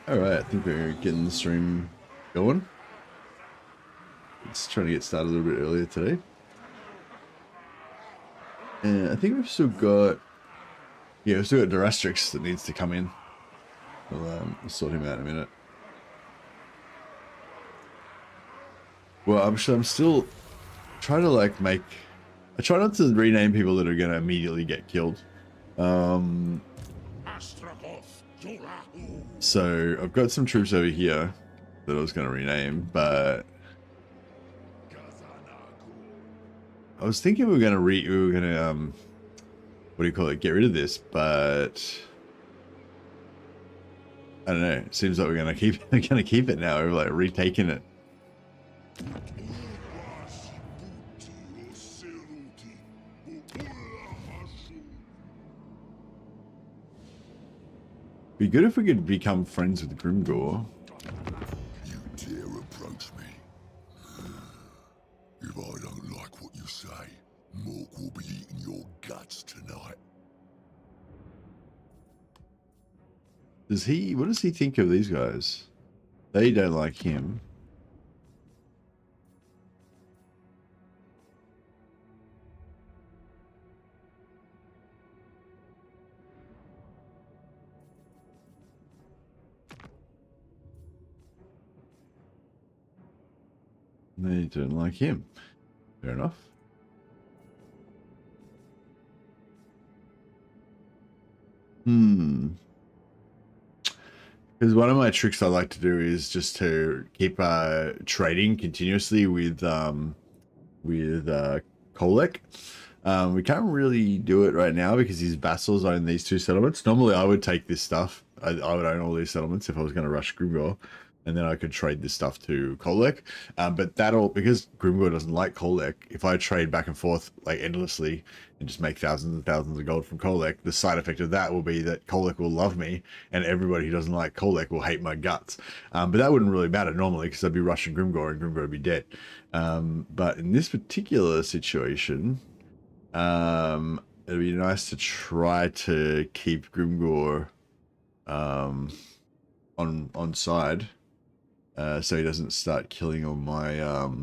Alright, I think we're getting the stream going. It's trying to get started a little bit earlier today. And I think we've still got... Yeah, we've still got Durastrix that needs to come in. We'll sort him out in a minute. Well, I'm still trying to like make... I try not to rename people that are going to immediately get killed. So I've got some troops over here that I was going to rename, but I was thinking we were going to what do you call it? Get rid of this, but I don't know. It seems like we're going to keep it now. We're like retaking it. Be good if we could become friends with Grimgor. You dare approach me? If I don't like what you say, Mork will be eating your guts tonight. What does he think of these guys? They don't like him. They don't like him. Fair enough. Because one of my tricks I like to do is just to keep trading continuously with Kolek. We can't really do it right now because his vassals own these two settlements. Normally I would take this stuff. I would own all these settlements if I was going to rush Grimgor. And then I could trade this stuff to Kolek. But because Grimgor doesn't like Kolek, if I trade back and forth like endlessly and just make thousands and thousands of gold from Kolek, the side effect of that will be that Kolek will love me and everybody who doesn't like Kolek will hate my guts. But that wouldn't really matter normally because I'd be rushing Grimgor and Grimgor would be dead. But in this particular situation, it'd be nice to try to keep Grimgor on side. So he doesn't start killing all my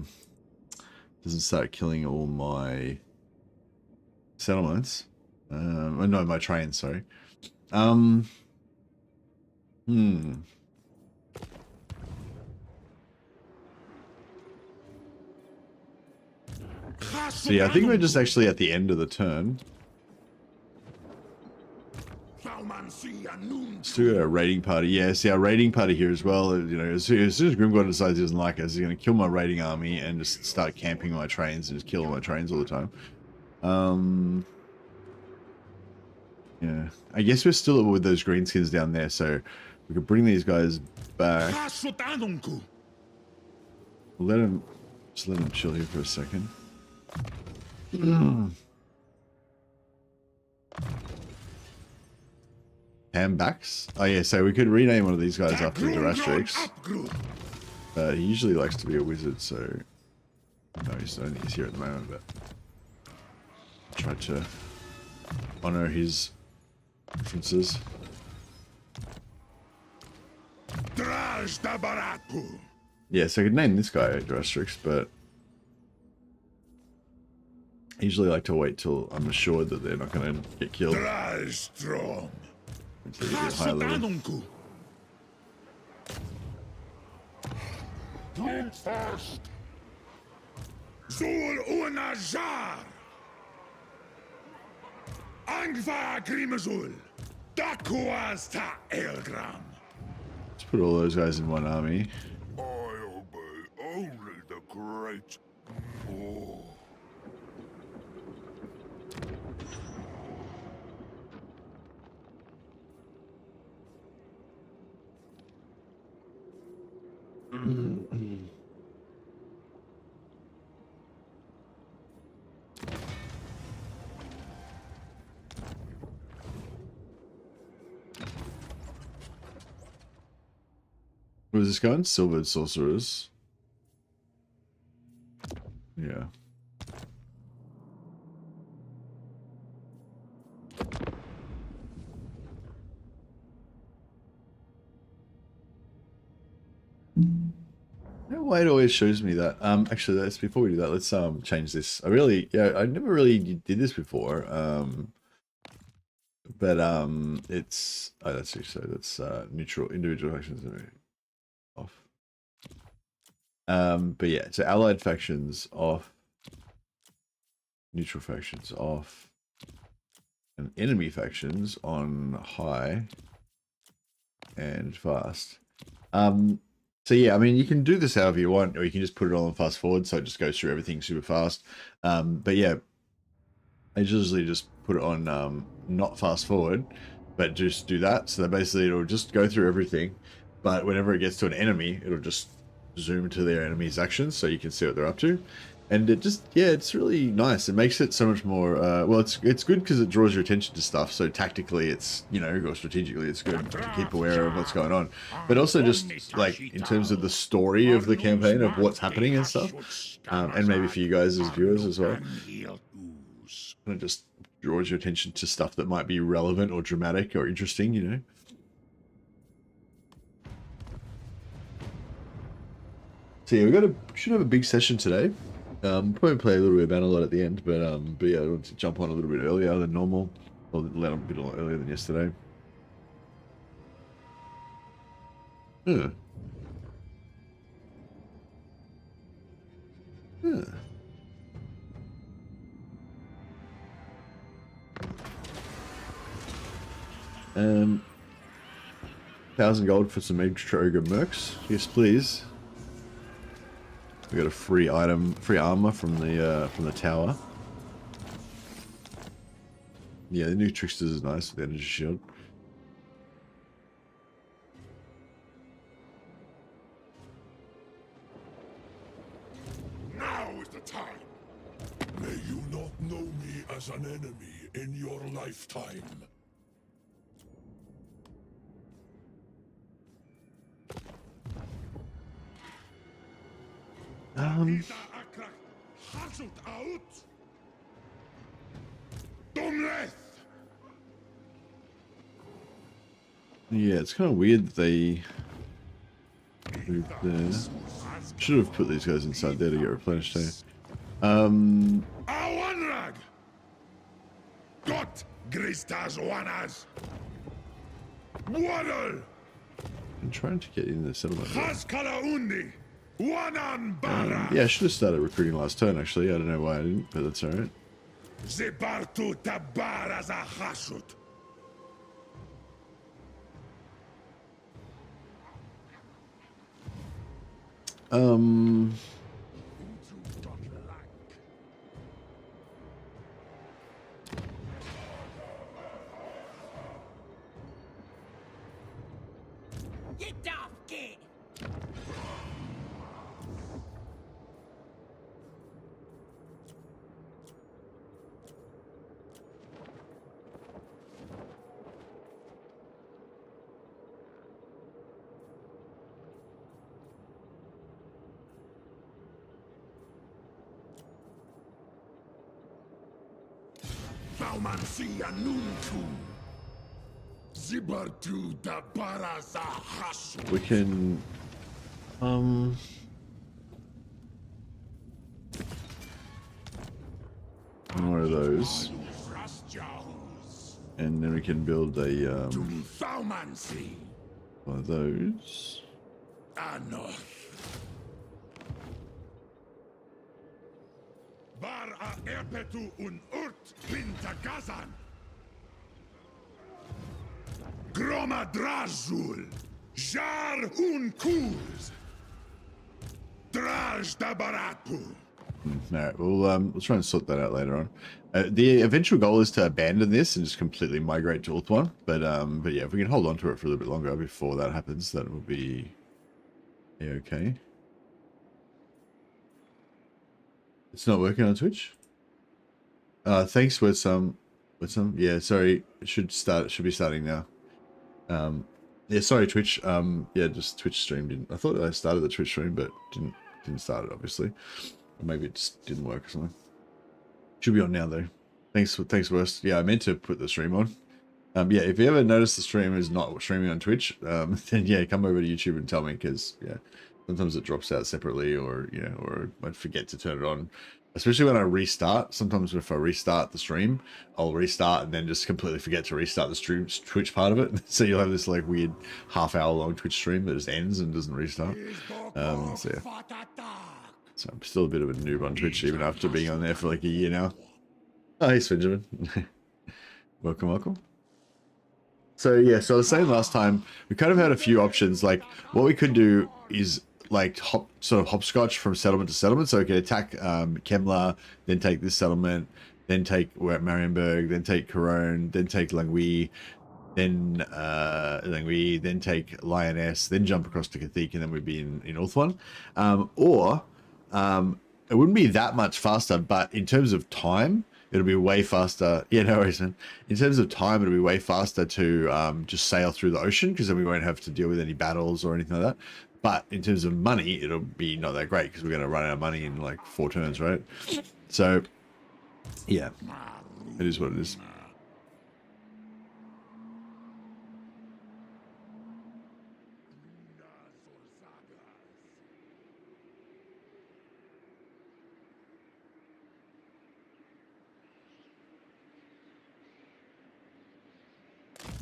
settlements. No, my trains, sorry. So yeah, I think we're just actually at the end of the turn. Still got a raiding party. Yeah, see our raiding party here as well. You know, as soon as Grimgor decides he doesn't like us, he's going to kill my raiding army and just start camping my trains and just kill all my trains all the time. Yeah, I guess we're still with those greenskins down there, so we could bring these guys back. Let him chill here for a second. Handbacks? Oh yeah, so we could rename one of these guys after Durastrix. He usually likes to be a wizard, so no, I don't think he's here at the moment, but try to honor his preferences. Yeah, so I could name this guy Durastrix, but I usually like to wait till I'm assured that they're not going to get killed. Until they get higher level. Let's put all those guys in one army. I obey only the great. What is this going? Silvered Sorcerers. Yeah. I don't know why it always shows me that. Actually, let's before we do that, let's change this. I never really did this before. But it's that's so that's neutral individual factions off. But yeah, so allied factions off, neutral factions off, and enemy factions on high and fast. So yeah, I mean, you can do this however you want, or you can just put it all on fast forward, so it just goes through everything super fast. But yeah, I usually just put it on not fast forward, but just do that. So that basically it'll just go through everything, but whenever it gets to an enemy, it'll just zoom to their enemy's actions so you can see what they're up to. And it just, yeah, it's really nice. It makes it so much more, well, it's good because it draws your attention to stuff. So tactically, it's, you know, or strategically, it's good to keep aware of what's going on. But also just, like, in terms of the story of the campaign, of what's happening and stuff. And maybe for you guys as viewers as well. Kind of just draws your attention to stuff that might be relevant or dramatic or interesting, you know? So yeah, should have a big session today. Probably play a little bit of Bannerlord at the end, but yeah, I want to jump on a little bit earlier than normal, or let a bit earlier than yesterday. Yeah. Yeah. 1,000 gold for some Astragoth mercs. Yes, please. We got a free armor from the tower. Yeah, the new Tricksters is nice with the energy shield. Now is the time. May you not know me as an enemy in your lifetime. Yeah, it's kind of weird that they moved there. Should have put these guys inside there to get replenished, eh? Awanrag! Gott Gristas Wanas! Waddle! I'm trying to get in the settlement. Haskala Wanan Bara! Yeah, I should have started recruiting last turn, actually. I don't know why I didn't, but that's alright. Zibartu Tabara Zahashut! Get off, kid! Baumansia Nuntu! Zibartu Tabara Zahashut! We can... one of those. And then we can build a, one of those. Bar a erpetu un urt pintagazan. Groma Drazul, Jar un Kuz, Draj da Baratu. Alright, we'll try and sort that out later on. The eventual goal is to abandon this and just completely migrate to Ulthuan, but yeah, if we can hold on to it for a little bit longer before that happens, that will be okay. It's not working on Twitch. Thanks with some. Yeah, sorry. It should be starting now. Yeah, sorry, Twitch. Yeah, just Twitch stream didn't. I thought I started the Twitch stream, but didn't start it, obviously. Or maybe it just didn't work or something. Should be on now though. Thanks, Worst. Yeah, I meant to put the stream on. Yeah, if you ever notice the stream is not streaming on Twitch, then yeah, come over to YouTube and tell me, because yeah, Sometimes it drops out separately, or or I forget to turn it on. Especially when I restart. Sometimes if I restart the stream, I'll restart and then just completely forget to restart the stream Twitch part of it. So you'll have this like weird half-hour long Twitch stream that just ends and doesn't restart. So yeah. So I'm still a bit of a noob on Twitch, even after being on there for like a year now. Oh, hey, Benjamin. Welcome, welcome. So yeah, so I was saying last time, we kind of had a few options. Like what we could do is like sort of hopscotch from settlement to settlement. So we could attack Kemla, then take this settlement, then take, we're at Marienburg, then take Corone, then take Langui, then then take Lioness, then jump across to Cathik, and then we'd be in Ulthuan. Or it wouldn't be that much faster, but in terms of time, it'll be way faster. Yeah, no worries, man. In terms of time, it'll be way faster to just sail through the ocean, because then we won't have to deal with any battles or anything like that. But in terms of money, it'll be not that great, because we're going to run out of money in like 4 turns, right? So, yeah, it is what it is.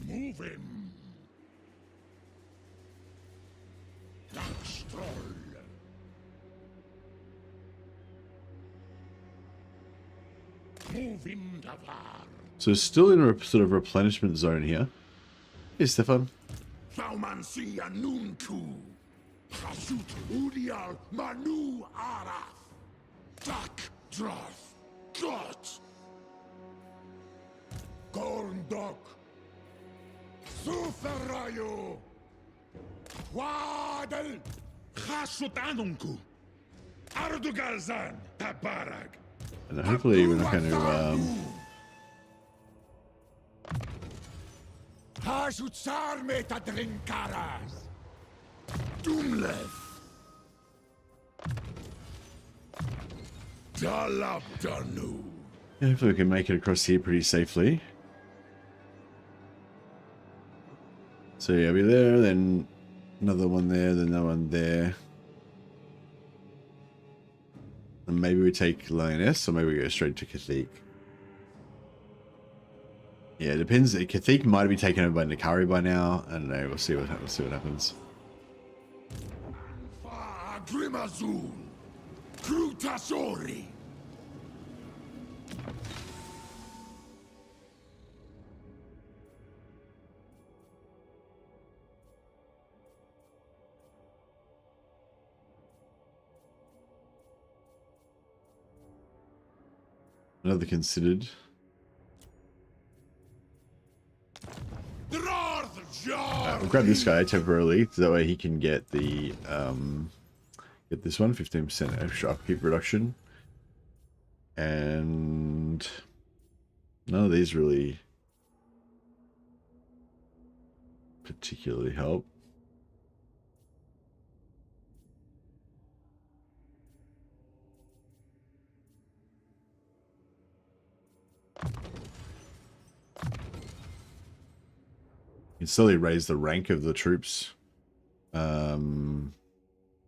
Move him. Stroll. Move him, Davar. So still in a sort of replenishment zone here. Hey, Stefan. Thaumansi Anunku. Hasut Udial Manu Araf. Tak Droth. Got. Gorndok. Suferayo. Wadal. Hasut Anunku. Ardugalzan. Tabarag. And hopefully we're not going to Hasut meta drinkaras. Doomlev. Dalabdanu. hopefully we can make it across here pretty safely. So yeah, be there, then another one there, then another one there. And maybe we take Lioness, or maybe we go straight to Cathik. Yeah, it depends. Cathik might be taken over by Nikari by now. I don't know. We'll see what happens. See what happens. Grimazul. Krutasori. Another considered. We'll grab this guy temporarily, so that way he can get the get this one, 15% extra upkeep reduction. And none of these really particularly help. You can slowly raise the rank of the troops,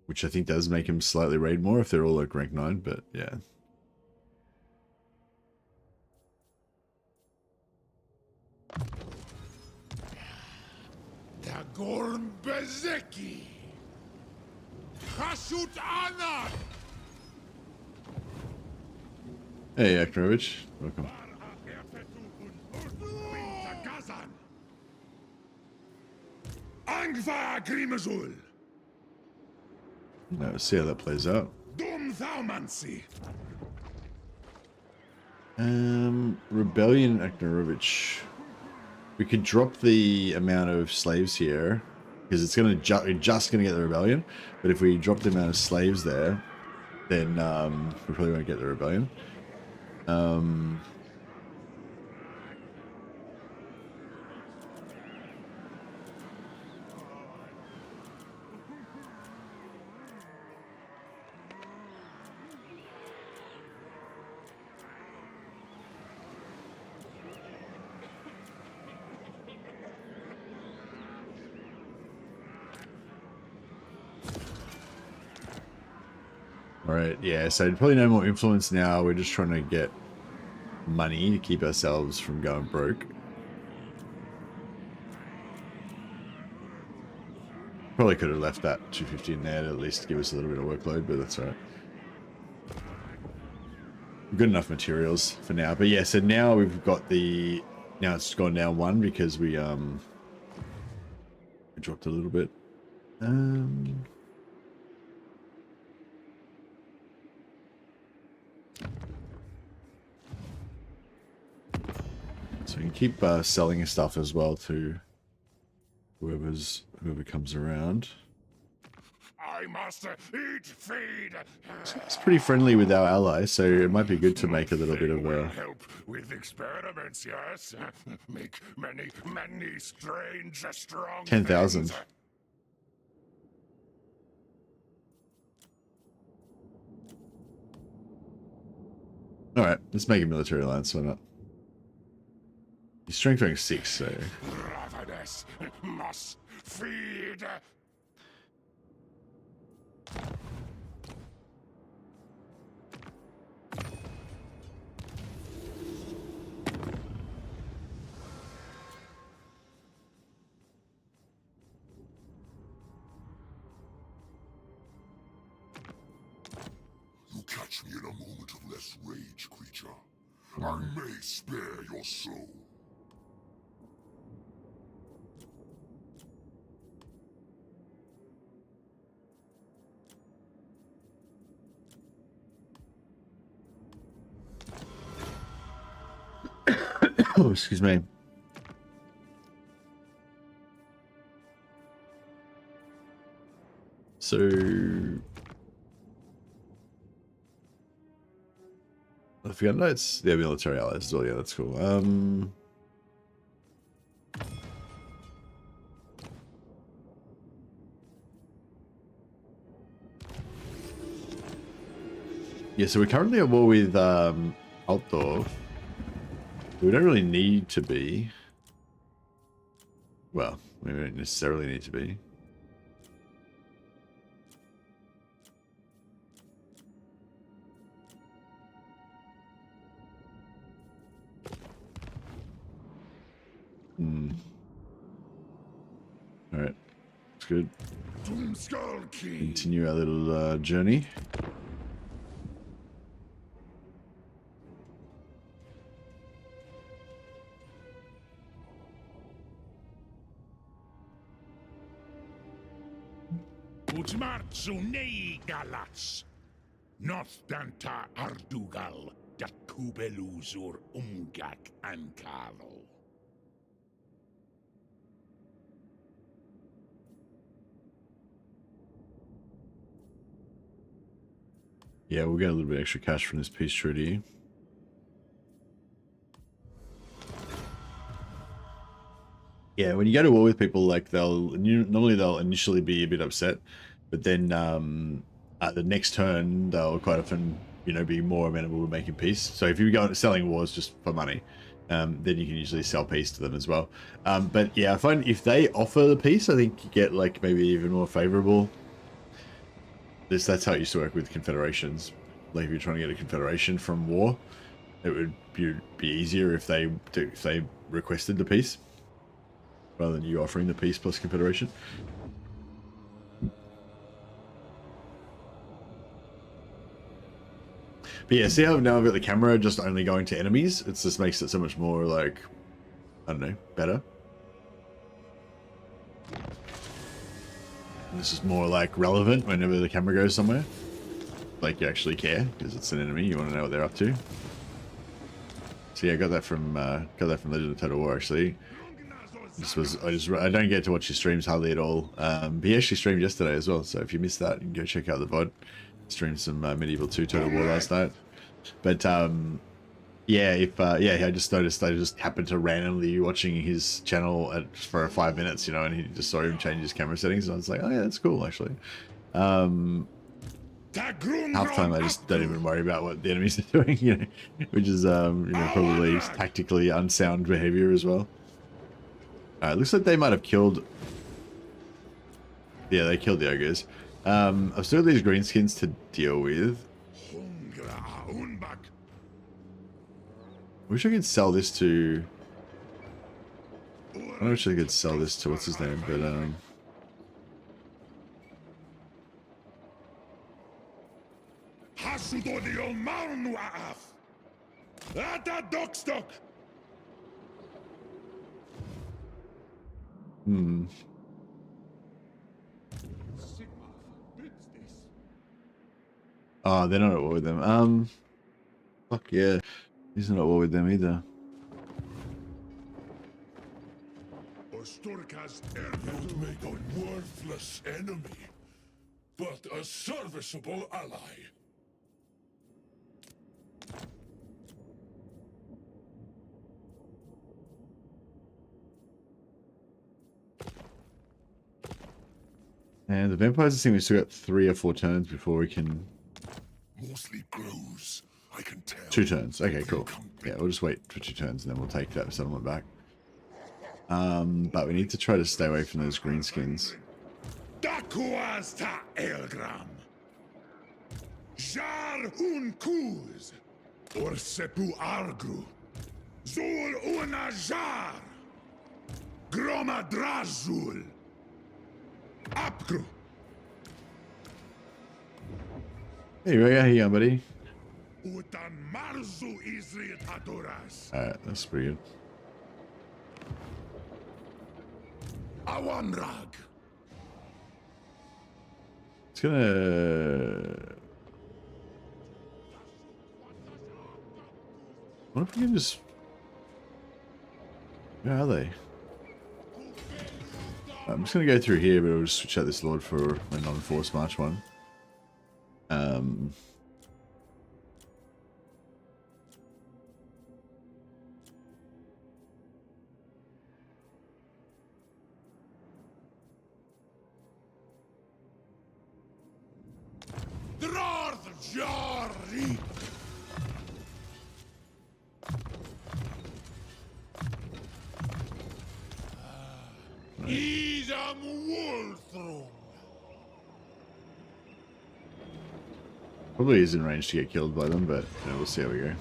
which I think does make him slightly raid more if they're all like rank 9, but yeah. Dagorn Bezeki. Hasut Anna. Hey, Akrovich, welcome. Angva Grimazul. No, see how that plays out. Dum Thaumansi. Rebellion Aknarovich. We could drop the amount of slaves here, because it's gonna just gonna get the rebellion. But if we drop the amount of slaves there, then we probably won't get the rebellion. All right, yeah, so probably no more influence now. We're just trying to get money to keep ourselves from going broke. Probably could have left that 250 in there to at least give us a little bit of workload, but that's all right. Good enough materials for now. But yeah, so now we've got the... Now it's gone down 1 because we dropped a little bit. So you can keep selling stuff as well to whoever comes around. I must eat, feed. It's pretty friendly with our allies, so it might be good to make a little bit of a... help with experiments, yes. Make many strange, strong 10,000. things. All right, let's make a military alliance. Why not? He's strength rank 6, so... Ravenous must feed. You catch me in a moment of less rage, creature. I may spare your soul. Oh, excuse me. So... I forgot, no, it's the military allies as well. Yeah, that's cool. Yeah, so we're currently at war with Altdorf. We don't really need to be. Well, we don't necessarily need to be. Alright, that's good. Continue our little journey. Utmartsu nei galats. Nostanta ardugal dat kubeluzur umgak ankalo. Yeah, we'll get a little bit extra cash from this peace treaty. Yeah, when you go to war with people, like normally they'll initially be a bit upset, but then at the next turn they'll quite often, you know, be more amenable to making peace. So if you go into selling wars just for money, then you can usually sell peace to them as well. But yeah, I find if they offer the peace, I think you get like maybe even more favorable. That's how it used to work with confederations. Like if you're trying to get a confederation from war, it would be easier if they requested the peace rather than you offering the peace plus confederation. But yeah, see how now I've got the camera just only going to enemies? It just makes it so much more like, I don't know, better. This is more like relevant whenever the camera goes somewhere. Like you actually care because it's an enemy. You want to know what they're up to. So yeah, I got that from Legend of Total War actually. I don't get to watch his streams hardly at all. But he actually streamed yesterday as well. So if you missed that, you can go check out the VOD. Streamed some Medieval 2 Total War last night. But yeah, I just noticed I just happened to randomly be watching his channel for 5 minutes, you know, and he just saw him change his camera settings, and I was like, oh yeah, that's cool actually. Half the time I just don't even worry about what the enemies are doing, you know, which is you know, probably tactically unsound behavior as well. Looks like they might have killed. Yeah, they killed the ogres. I've still got these greenskins to deal with. Wish I could sell this to... I wish I could sell this to what's his name, but hmm. Oh, they're not at war with them. Fuck yeah. He's not at war with them either. You'd make a worthless enemy, but a serviceable ally. And the vampires seem we still got 3 or 4 turns before we can... Mostly grows, I can tell. 2 turns. Okay, cool. Yeah, we'll just wait for 2 turns and then we'll take that settlement back. But we need to try to stay away from those greenskins. Dakuas ta Elgram. Jar un kuz. Or sepu argru. Zul una jar. Groma drazul. Apgru. Hey, how you going, buddy? Utan marzu Israel adoras. Alright, that's pretty good. Awanrag. It's gonna... What if we can just... Where are they? I'm just gonna go through here, but we'll just switch out this Lord for a non-force march one. Drarth Jari. Idam Wolthrum. Probably is in range to get killed by them, but we'll see how we go.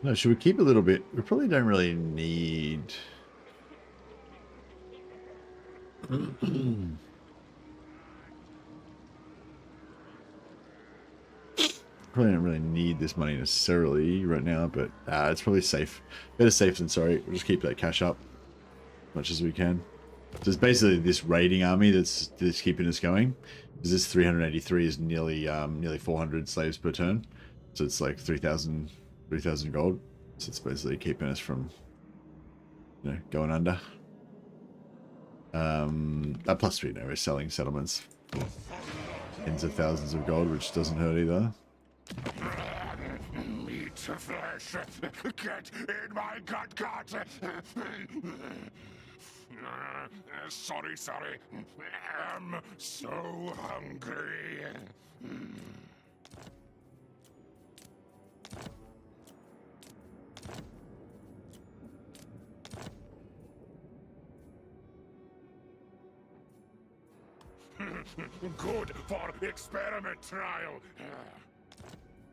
No, should we keep a little bit? We probably don't really need... Probably don't really need this money necessarily right now, but it's probably safe. Better safe than sorry. We'll just keep that cash up as much as we can. So it's basically this raiding army that's keeping us going. Because this 383 is nearly 400 slaves per turn. So it's like 3,000 gold. So it's basically keeping us from, going under. Plus we're selling settlements for tens of thousands of gold, which doesn't hurt either. Meat flesh. Get in my gut. Sorry. I'm so hungry. Good for experiment trial.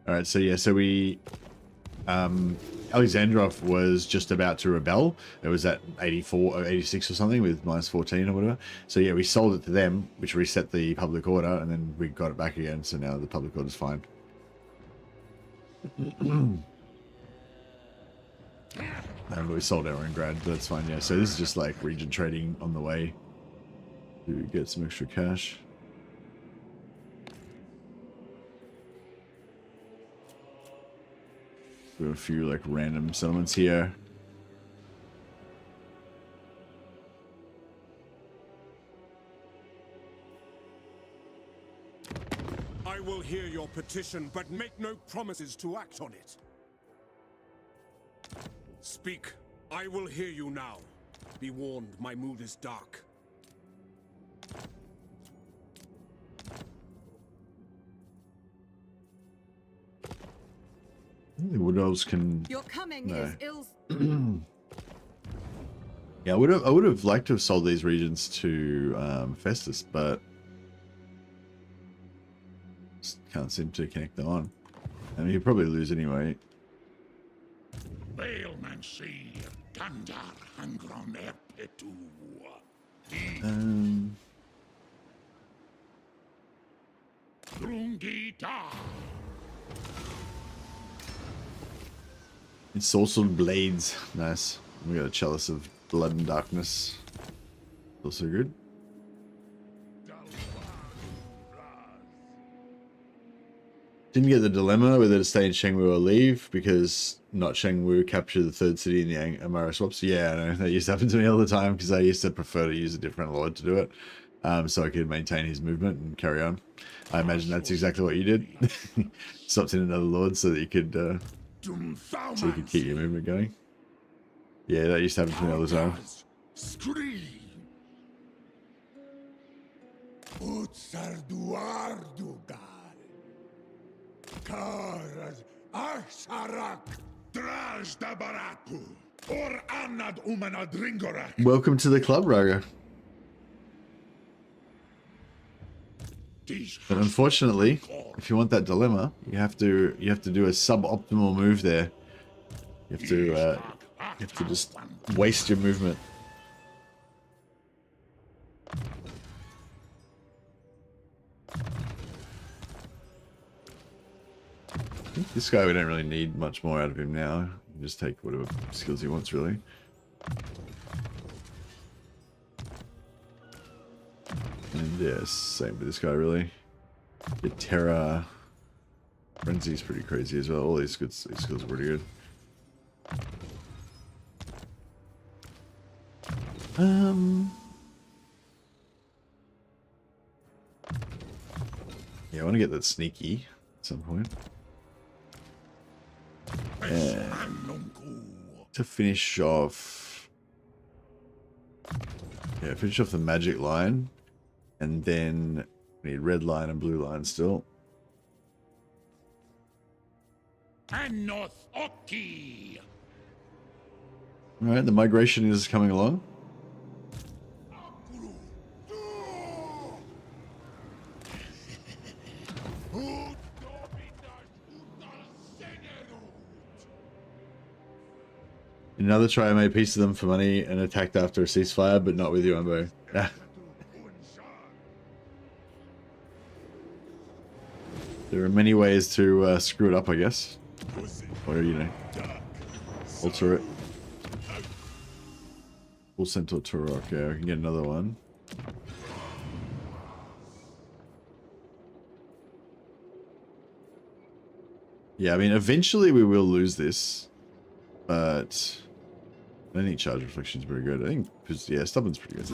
Alright, so yeah, so we... Alexandrov was just about to rebel. It was at 84 or 86 or something with -14 or whatever. So yeah, we sold it to them, which reset the public order, and then we got it back again, so now the public order's fine. And we sold our own grad, but that's fine, yeah. So this is just like region trading on the way. to get some extra cash. We have a few like random settlements here. I will hear your petition, but make no promises to act on it. Speak. I will hear you now. Be warned, my mood is dark. The Wood Elves can. Your coming No. is ill. Yeah, I would have liked to have sold these regions to Festus, but just can't seem to connect them on. I mean, he'd probably lose anyway. Bailmancy, Tandar, Hangron, pt.2. Drungita. Ensorcelled Blades. Nice. We got a Chalice of Blood and Darkness. Also good. Didn't get the dilemma whether to stay in Shengwu or leave, because not Shengwu captured the third city in the Amara swaps. Yeah, I know. That used to happen to me all the time, because I used to prefer to use a different lord to do it, so I could maintain his movement and carry on. I imagine that's exactly what you did. Swapped in another lord so that you could keep your movement going. Yeah, that used to happen to me all the time. Scream. Utsarduardugal. Karas Arsarak. Drajdabaraku. Or Anad Umanadringorak. Welcome to the club, Raga. But unfortunately, if you want that dilemma, you have to do a suboptimal move there. You have to just waste your movement. I think this guy, we don't really need much more out of him now. You can just take whatever skills he wants, really. And yeah, same with this guy, really. The Terra Frenzy is pretty crazy as well. All these skills are pretty good. Yeah, I want to get that sneaky at some point. To finish off, yeah, finish off the magic line, and then we need red line and blue line still. Anoth Oki. All right, the migration is coming along. Another try, I made peace of them for money and attacked after a ceasefire, but not with you, Umbo. There are many ways to screw it up, I guess. Or, you know, alter it. Full Centaur Turok, yeah, I can get another one. Yeah, I mean, eventually we will lose this, but I don't think Charge Reflection is very good. I think, yeah, Stubborn's pretty good.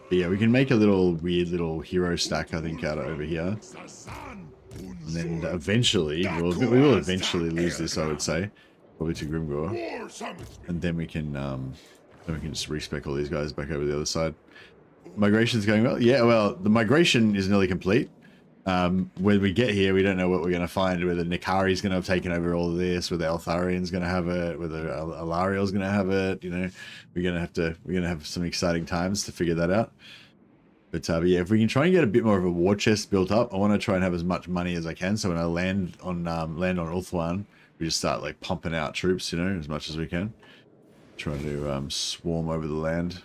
But yeah, we can make a little weird little hero stack, I think, out of over here. And then eventually, we will eventually lose this, I would say. Probably to Grimgor. And then we can just respec all these guys back over the other side. Migration's going well? Yeah, well, the migration is nearly complete. When we get here, we don't know what we're going to find, whether Nikari's going to have taken over all of this, whether Eltharian's going to have it, whether Alariel's going to have it, you know. We're going to have some exciting times to figure that out. But yeah, if we can try and get a bit more of a war chest built up, I want to try and have as much money as I can, so when I land on Ulthuan, we just start like pumping out troops, you know, as much as we can. Trying to swarm over the land.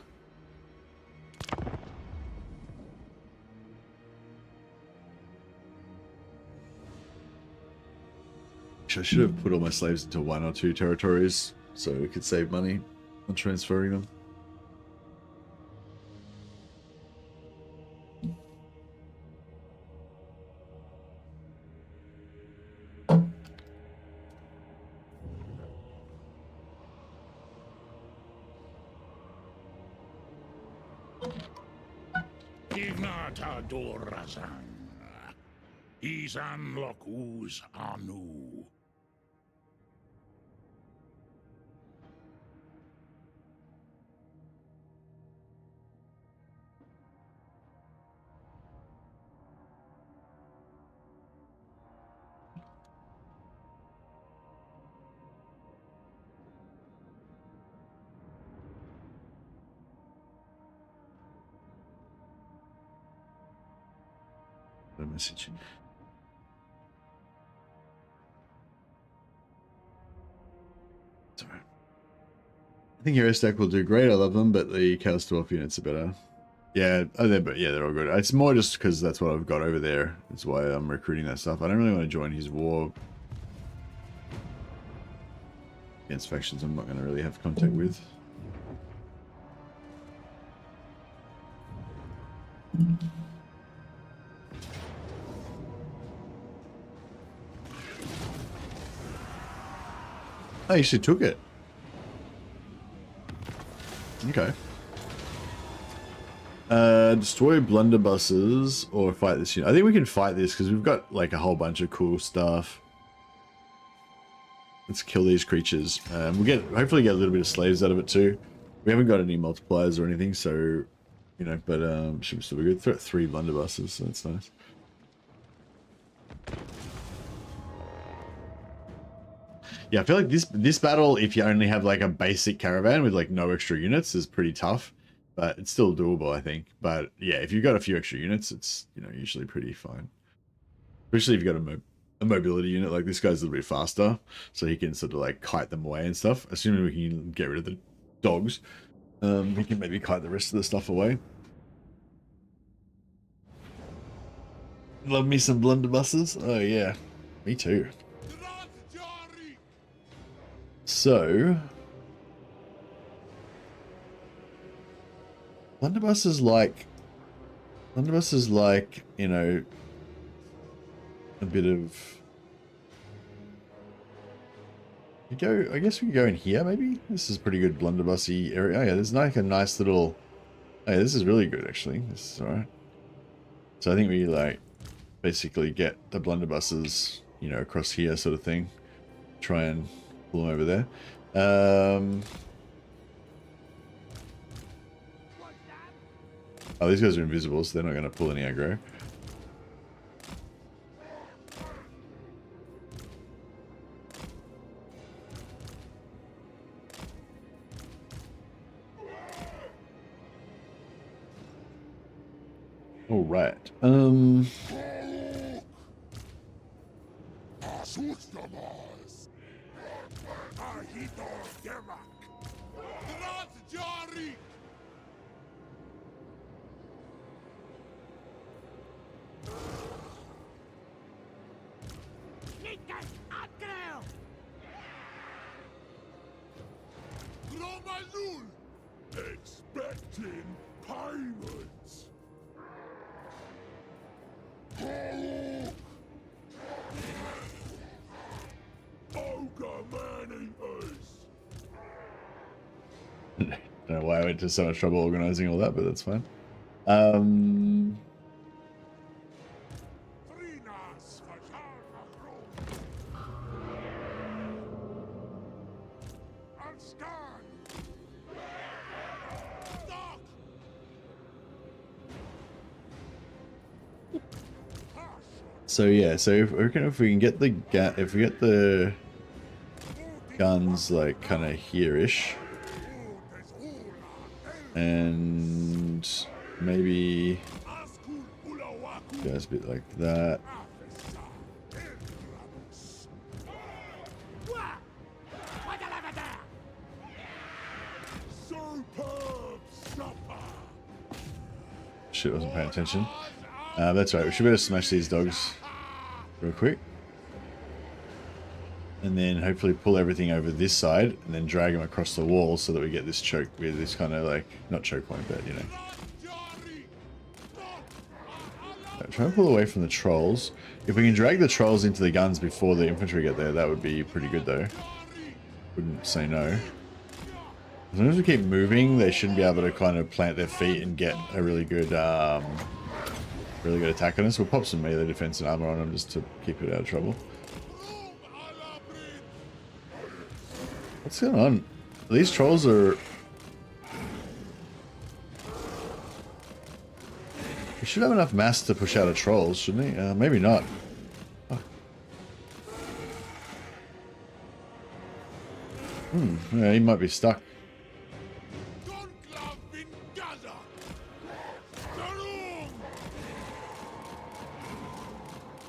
Actually, I should have put all my slaves into 1 or 2 territories so we could save money on transferring them. Ignata Dorazan. Izan Lokuz Anu. A message. Sorry. I think Hero Stack will do great. I love them, but the Chaos Dwarf units are better. Yeah, they're all good. It's more just because that's what I've got over there. That's why I'm recruiting that stuff. I don't really want to join his war against factions I'm not going to really have contact with. Oh, you actually took it. Okay. Destroy blunderbusses or fight this unit. I think we can fight this because we've got like a whole bunch of cool stuff. Let's kill these creatures. We'll hopefully get a little bit of slaves out of it too. We haven't got any multipliers or anything, so you know, but should still be good. 3 blunderbusses, so that's nice. Yeah, I feel like this battle, if you only have like a basic caravan with like no extra units, is pretty tough, but it's still doable, I think. But yeah, if you've got a few extra units, it's, you know, usually pretty fine. Especially if you've got a mobility unit, like this guy's a little bit faster, so he can sort of like kite them away and stuff. Assuming we can get rid of the dogs, we can maybe kite the rest of the stuff away. Love me some blunderbusses. Oh yeah, me too. So, blunderbuss is like, you know, a bit of. I guess we could go in here maybe. This is a pretty good blunderbussy area. Oh yeah, there's like a nice little. Oh yeah, this is really good actually. This is alright. So I think we like basically get the blunderbusses, you know, across here sort of thing. Try and pull them over there. Oh, these guys are invisible, so they're not going to pull any aggro. All right. Expecting pirates. Ogre man-eaters. Don't know why I went to so much trouble organizing all that, but that's fine. So yeah, so if we can get the guns like kind of here-ish, and maybe goes a bit like that. Shit, wasn't paying attention. That's right, we should better smash these dogs real quick. and then hopefully pull everything over this side, and then drag them across the wall so that we get this choke with this kind of like, not choke point, but you know. Try and pull away from the trolls. If we can drag the trolls into the guns before the infantry get there, that would be pretty good though. Wouldn't say no. As long as we keep moving, they should be able to kind of plant their feet and get a really good attack on us. We'll pop some melee defense and armor on them just to keep it out of trouble. What's going on? These trolls are... We should have enough mass to push out a trolls, shouldn't we? Maybe not. Oh. Yeah, he might be stuck.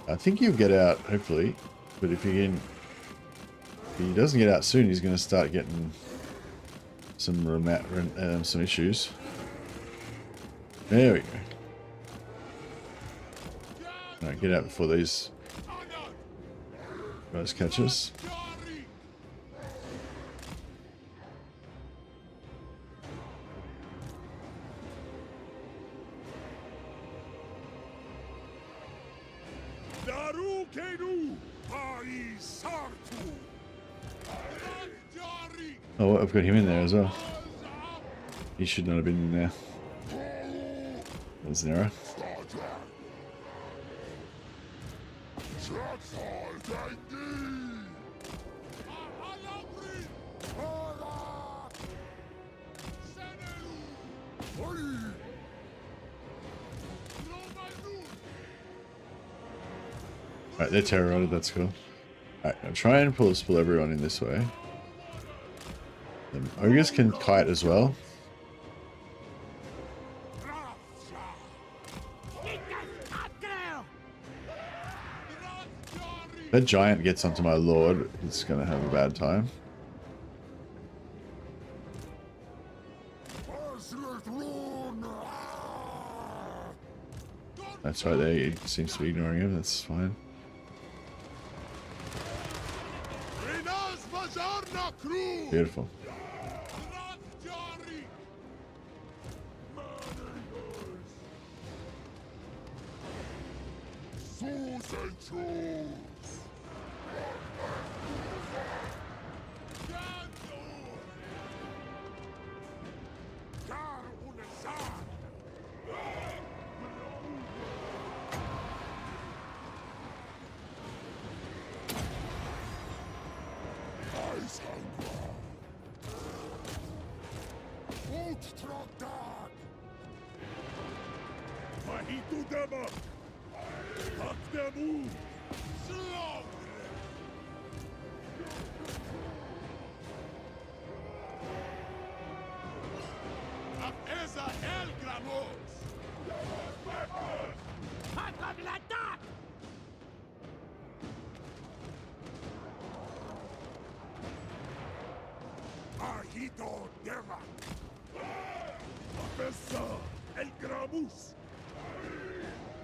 I think he'll get out, hopefully. But if he doesn't get out soon, he's going to start getting some issues. There we go. Alright, get out before these guys catch us. Oh, I've got him in there as well. He should not have been in there. That was an error. Alright, they're terrorized, that's cool. Alright, I'll try and pull everyone in this way. Ogres can kite as well. If that giant gets onto my lord, he's gonna have a bad time. That's right there, he seems to be ignoring him, that's fine. Beautiful.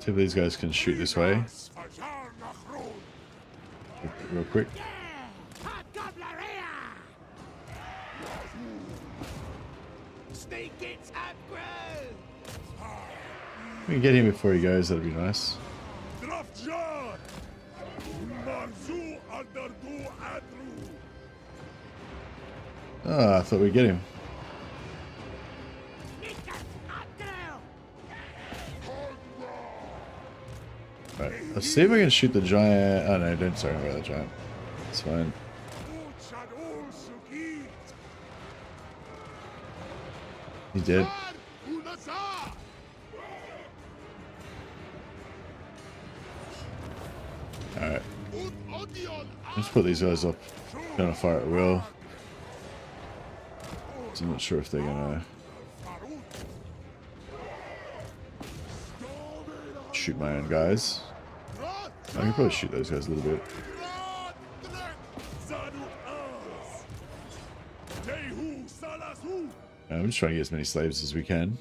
See if these guys can shoot this way. Real quick. We can get him before he goes, that'd be nice. Oh, I thought we'd get him. Right, let's see if we can shoot the giant. Oh no, don't sorry about the giant. It's fine. He's dead. Alright. Let's put these guys up. Gonna fire at will. So I'm not sure if they're gonna shoot my own guys. I can probably shoot those guys a little bit. I'm just trying to get as many slaves as we can.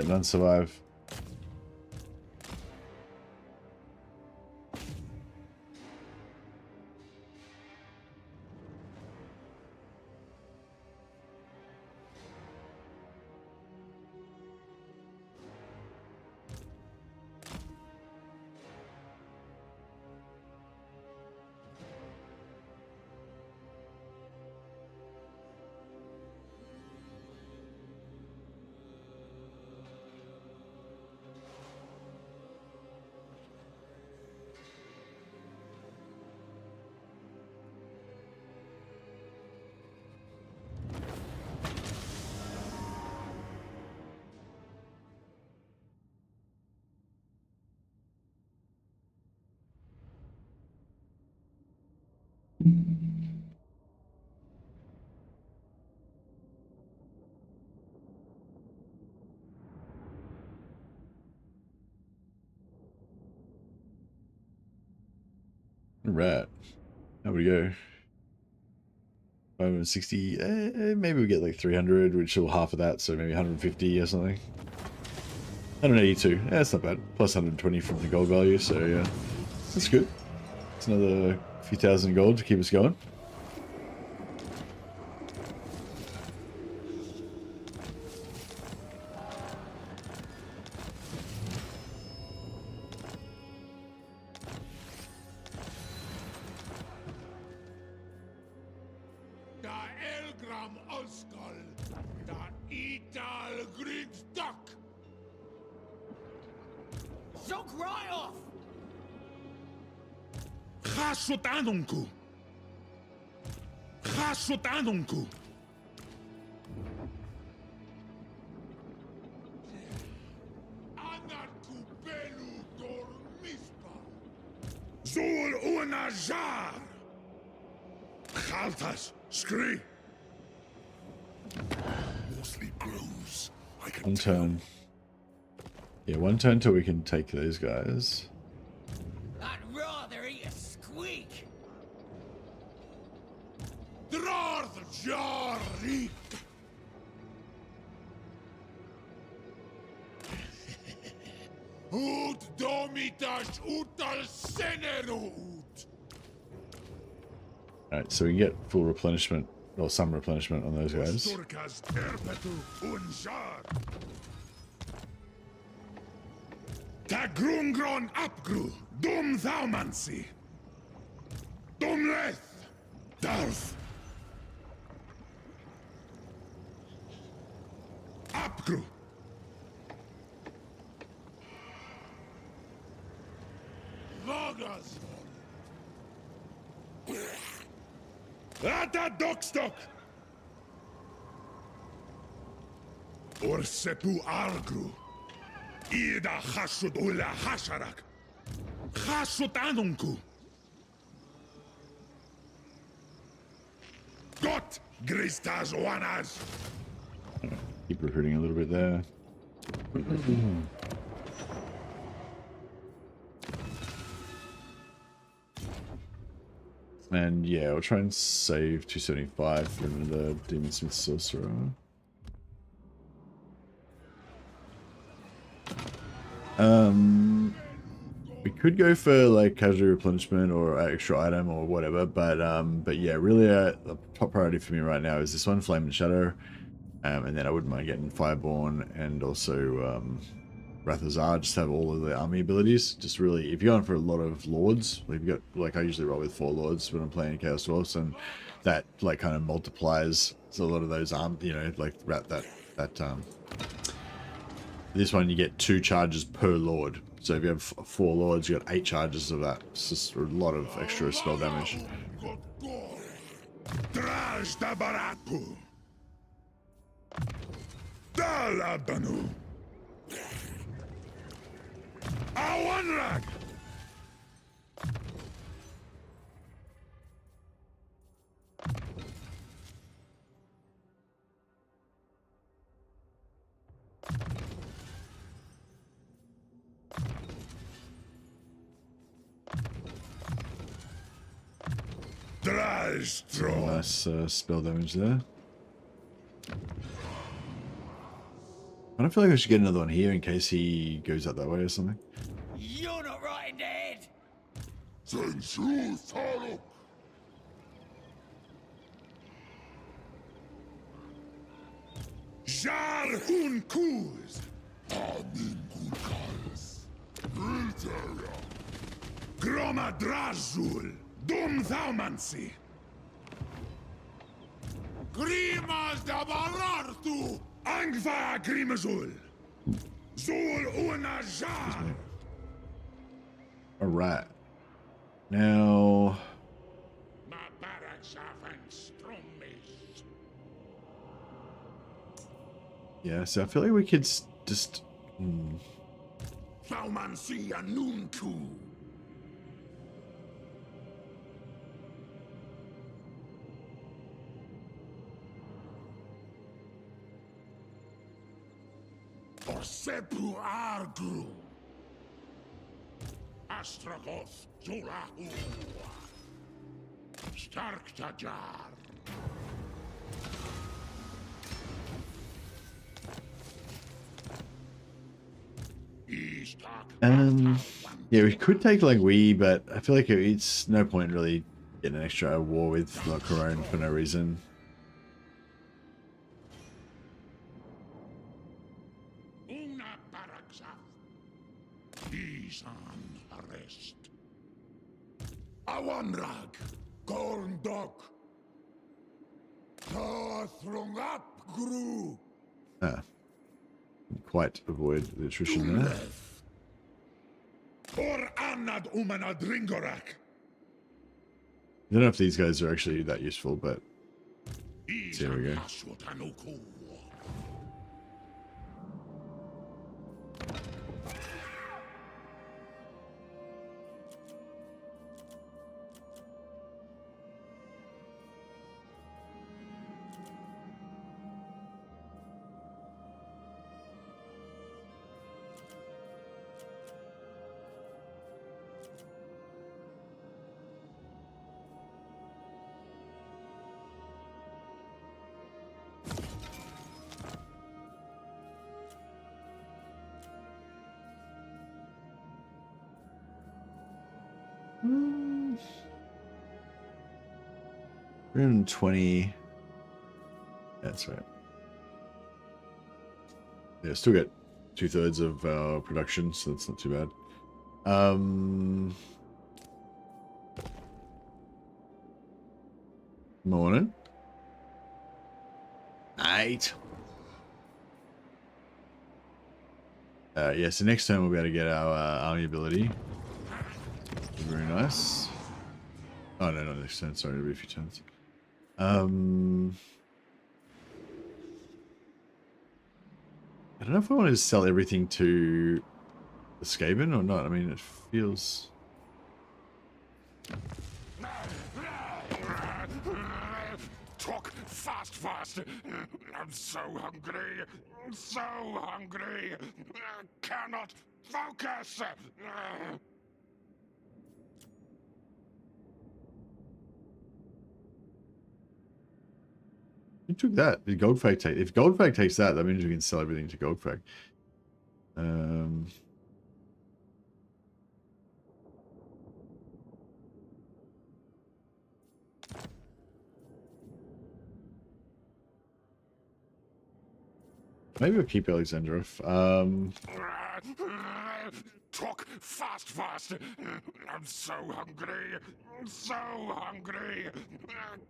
Let none survive. Right. How we go? 560. Maybe we get like 300, which will half of that, so maybe 150 or something. 182. Yeah, that's not bad. Plus 120 from the gold value, so yeah, that's good. It's another few thousand gold to keep us going. Da Elgram Oskal, da Ital Grindstock. So cry off! Chasotanunku. Chasotanunku. Anarku Belu Dormispa. Zul Unajar. Khaltas Scree. Mostly grows. I can One turn. Yeah, one turn till we can take those guys. I'd rather eat a squeak! Drar the jar. Ut domitas utal senerut. Alright, so we can get full replenishment, or some replenishment on those guys. Sturkas terpetu unjar. Ta grungron apgru, dum thaumansi. Dumleth, darf. Apgru. Vagas. Ata dokstock. Orsepu argru. Ida hasud ulla hasharak. Hasud anunku. Got gristas wanas. Keep recruiting a little bit there. And yeah, we'll try and save 275 for the Demon Smith Sorcerer. We could go for like casual replenishment or extra item or whatever, but yeah, really the top priority for me right now is this one, Flame and Shadow, and then I wouldn't mind getting Fireborn and also Wrath of Zar, just have all of the army abilities. Just really, if you're going for a lot of lords, like, you've got, like I usually roll with 4 lords when I'm playing Chaos Dwarfs, and that like kind of multiplies a lot of those you know, like this one you get 2 charges per lord. So if you have 4 lords, you got 8 charges of that. It's just a lot of extra spell damage. Draj da baratu. Dalabanu. Awanrag. Nice spell damage there. I don't feel like I should get another one here in case he goes out that way or something. You're not right in the head. Sensu Thaluk! Jar hun kuz! Amin Gulkals! Ilteria! Groma Drazul! Dum Thaumansi! Grimas da Barartu! Angva Grimazul! Zul una Jar! All right. Now, Ma Baraksavan Strummis! yeah, so I feel like we could just... Thaumansi Anuntu! Orsepu Argru! Astragoth Zulahu! Stark Tajar! Yeah, we could take like but I feel like it's no point really getting an extra war with like Corone for no reason. Una Barakzaf. He's on arrest. Awanrag. Gorndok. Tathrungap Gru. Ah, quite avoid the attrition there. Or Anad Umana Dringorak. I don't know if these guys are actually that useful, but there we go. Hmm. 320. That's right. Yeah, still get 2/3 of our production, so that's not too bad. Morning. 8. Yeah, so next turn we'll be able to get our army ability. Very nice. Oh no, not next turn. Sorry, it'll be a few turns. I don't know if I want to sell everything to the Skaven or not. I mean, it feels... Talk fast, fast. I'm so hungry. So hungry. Cannot focus. Who took that? Did Goldfag take? If Goldfag takes that, that means we can sell everything to Goldfag. Maybe we'll keep Alexandrov. Talk fast, fast. I'm so hungry. So hungry.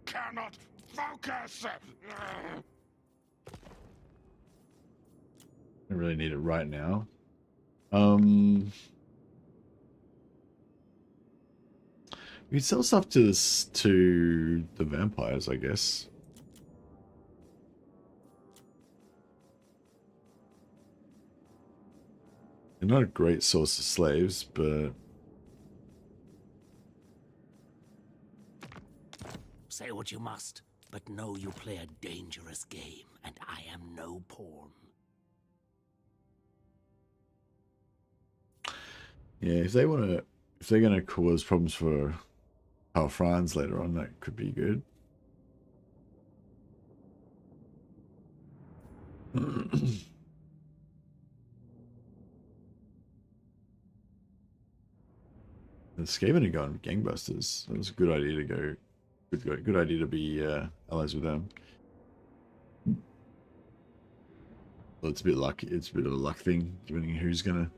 Cannot focus. I really need it right now. We could sell stuff to the vampires, I guess. They're not a great source of slaves, but... Say what you must, but know you play a dangerous game, and I am no pawn. Yeah, if they're gonna cause problems for Power Franz later on, that could be good. And Skaven are going gangbusters. That was a good idea to go. Good idea to be allies with them. Well, it's a bit lucky. It's a bit of a luck thing, depending on who's trying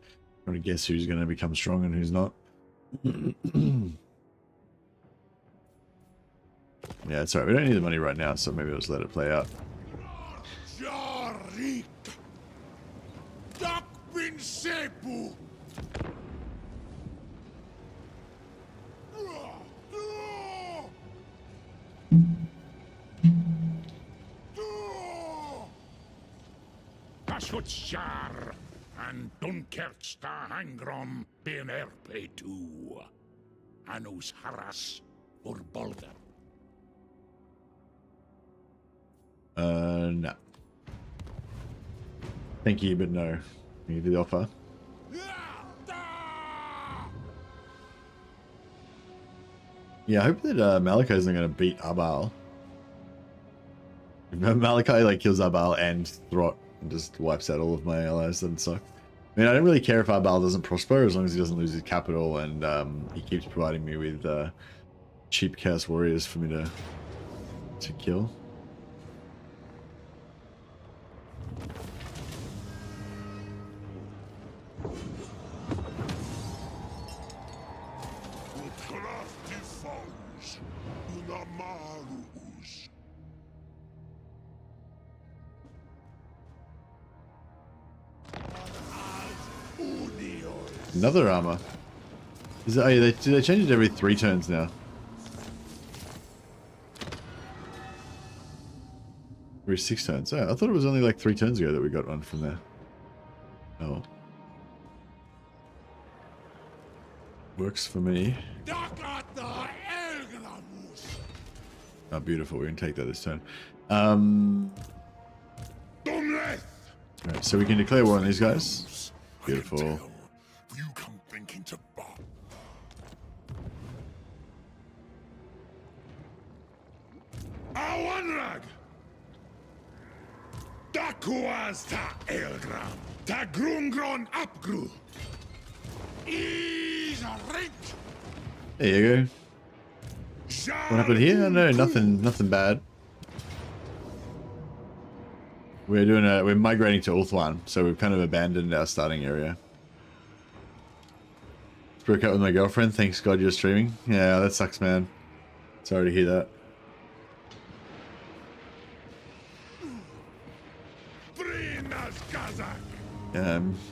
to guess who's gonna become strong and who's not. Yeah, it's alright. We don't need the money right now, so maybe I'll just let it play out. Ashutshar and Dunkersta Hangrom bin pt.2. Anus Haras or Bolger. No. Thank you, but no. Thank you for the offer. Yeah, I hope that Malachi's not going to beat Abal. If Malachi like kills Abal and Throt and just wipes out all of my allies, then suck. I mean, I don't really care if Abal doesn't prosper as long as he doesn't lose his capital and he keeps providing me with cheap Chaos Warriors for me to kill. Another armor. Is it, oh yeah, they change it every 3 turns now. Every 6 turns. Oh, I thought it was only like 3 turns ago that we got one from there. Oh. Works for me. Oh, beautiful. We can take that this turn. Alright, so we can declare war on these guys. Beautiful. You come thinking to Bob. Awanrag! Dakuas ta Elgram, ta Grungron Upgru. Is a rich. There you go. What happened here? No, nothing bad. We're migrating to Ulthuan, so we've kind of abandoned our starting area. Broke up with my girlfriend. Thanks God you're streaming. Yeah, that sucks, man. Sorry to hear that.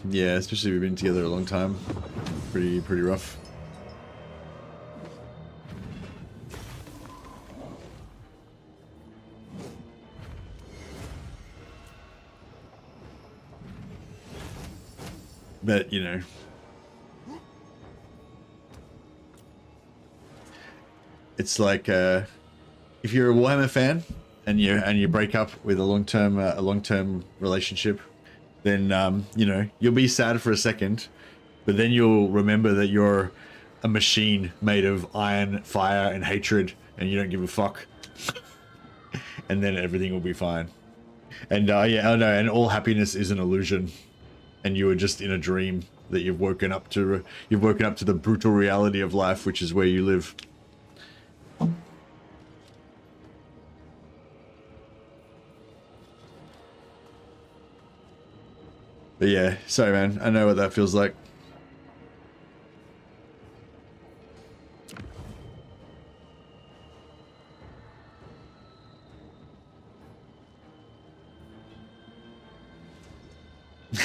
Yeah, especially we've been together a long time. Pretty rough. But, you know, it's like if you're a Warhammer fan and you break up with a long-term relationship, then you know, you'll be sad for a second, but then you'll remember that you're a machine made of iron, fire, and hatred, and you don't give a fuck. And then everything will be fine. And yeah, I know, and all happiness is an illusion. And you were just in a dream that you've woken up to the brutal reality of life, which is where you live. But yeah, sorry man, I know what that feels like.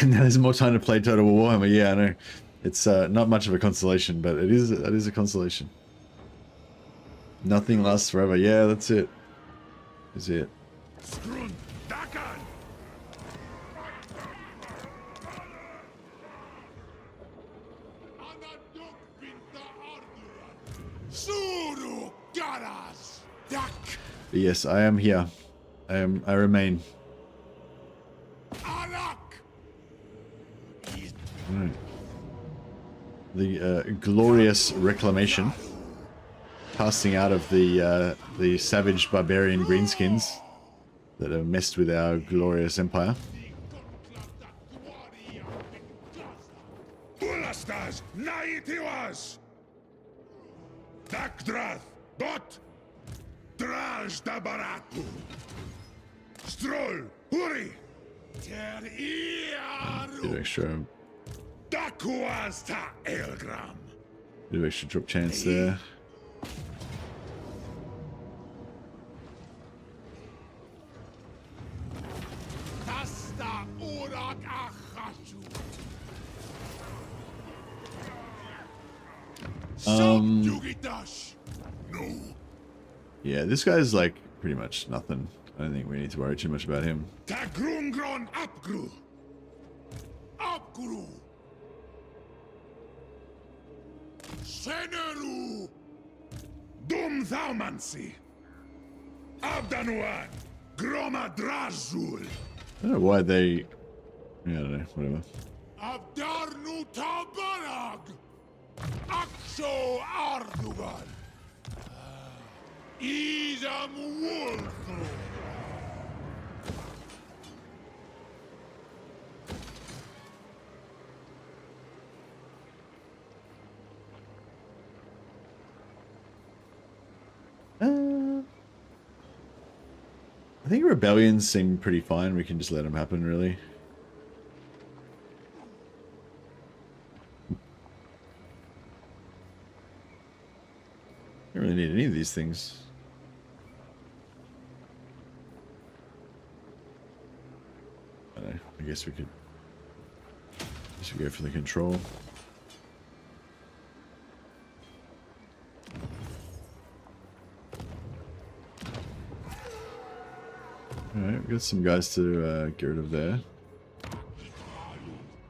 Now there's more time to play Total War Warhammer. Yeah, I know. It's not much of a consolation, but that is a consolation. Nothing lasts forever. Yeah, that's it. That's it. But yes, I am here. I remain. Right. The glorious reclamation, casting out of the savage barbarian greenskins that have messed with our glorious empire. Dakdrath, Dot, Draj da Baratu. Stroll, Huri, Ter Bit of Iaru, extra, Dakuaz ta Elgram. bit of extra drop chance there. Tasta Urak Achachu. Subjugitash. No. Yeah, this guy's like pretty much nothing. I don't think we need to worry too much about him. Tagrungron Apgru. Apgru. Seneru. Dum Thaumansi. Abdanuan. Groma Drazul. I don't know why they. Yeah, I don't know. Whatever. Abdarnu Tabarag. Aksho Ardugal. Idam Wolfru. I think rebellions seem pretty fine. We can just let them happen, really. Don't really need any of these things. I don't know. I guess we could. I guess we go for the control. Alright, we've got some guys to get rid of there.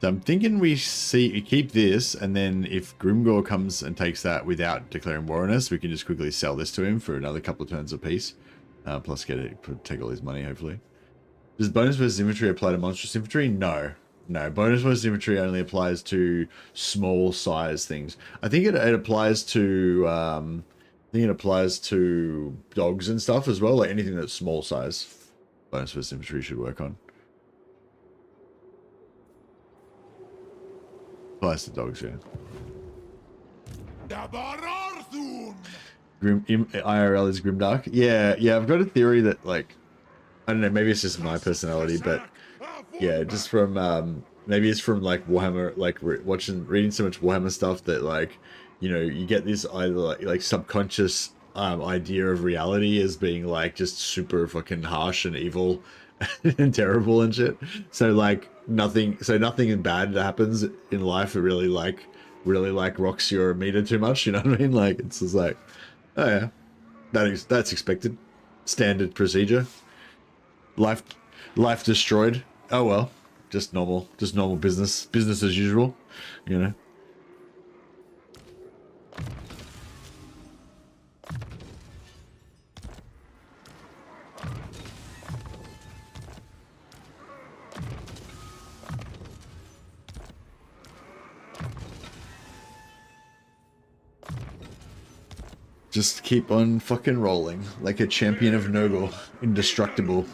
So I'm thinking we keep this, and then if Grimgor comes and takes that without declaring war on us, we can just quickly sell this to him for another couple of turns apiece. Plus take all his money, hopefully. Does bonus versus infantry apply to monstrous infantry? No. No, bonus versus infantry only applies to small size things. I think it applies to dogs and stuff as well, like anything that's small size. Bonus versus infantry should work on. Applies to dogs, yeah. IRL is grimdark. Yeah, I've got a theory that, like, I don't know, maybe it's just my personality, but yeah, just from maybe it's from like Warhammer, like reading so much Warhammer stuff that, like, you know, you get this either like subconscious idea of reality as being like just super fucking harsh and evil and terrible and shit. So like nothing bad that happens in life it really rocks your meter too much, you know what I mean? Like it's just like, oh yeah, that's expected, standard procedure. Life destroyed. Oh well, just normal business as usual, you know. Just keep on fucking rolling like a champion of Nogel, indestructible.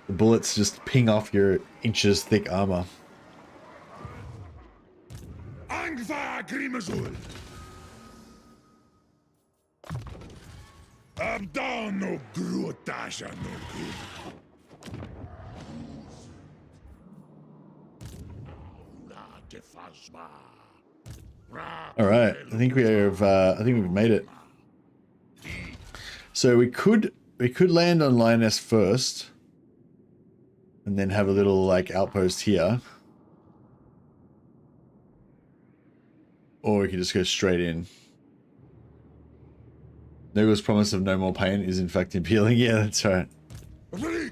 The bullets just ping off your inches thick armor. Angva Grimazul. Abdano Grutasha All right, I think we've made it. So we could land on Lioness first, and then have a little like outpost here, or we could just go straight in. Nogel's promise of no more pain is in fact appealing. Yeah, that's right. Right,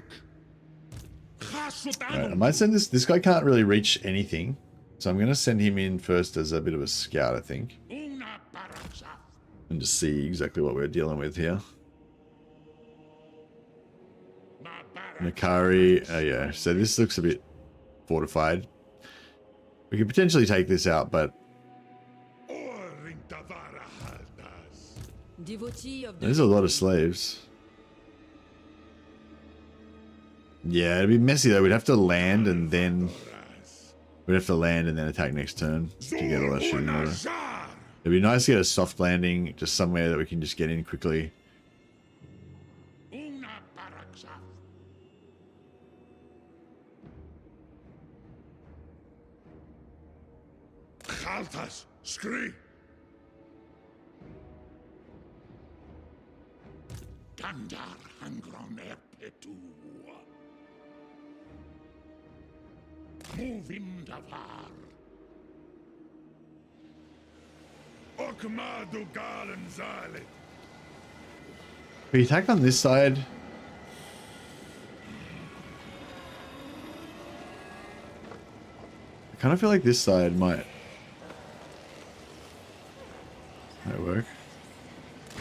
I might send this guy can't really reach anything, so I'm going to send him in first as a bit of a scout, I think, and just see exactly what we're dealing with here. Nakari, yeah, so this looks a bit fortified. We could potentially take this out, but there's a lot of slaves. Yeah, it'd be messy though. We'd have to land and then attack next turn to get all that shit in order. It'd be nice to get a soft landing, just somewhere that we can just get in quickly. Una Baraxa. Khaltas, scree. Gandar hangron pt.2. Move him davar. Okmadu galen zale. We attack on this side. I kind of feel like this side might work.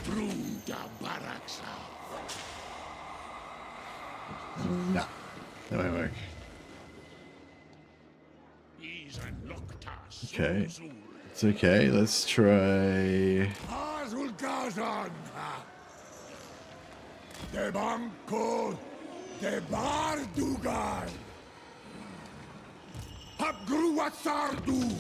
Brunda Baraxa. No, that won't work. Okay, it's okay. Let's try. Azul Gazan. De Banco. De Bardugan. Habgrua Sardu.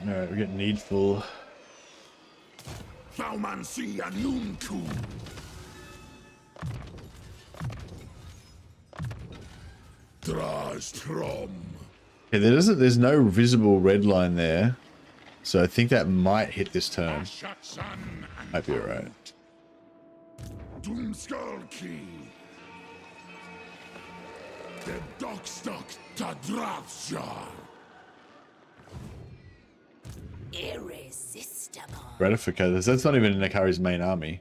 Alright, we're getting needful. Baumansi Anuntu. Drastrom. Yeah, there's no visible red line there. So I think that might hit this turn. Might be alright. Doomskullkey. The Dockstock Tadrapsjar. Irresistible. Gratificators. That's not even Nakari's main army.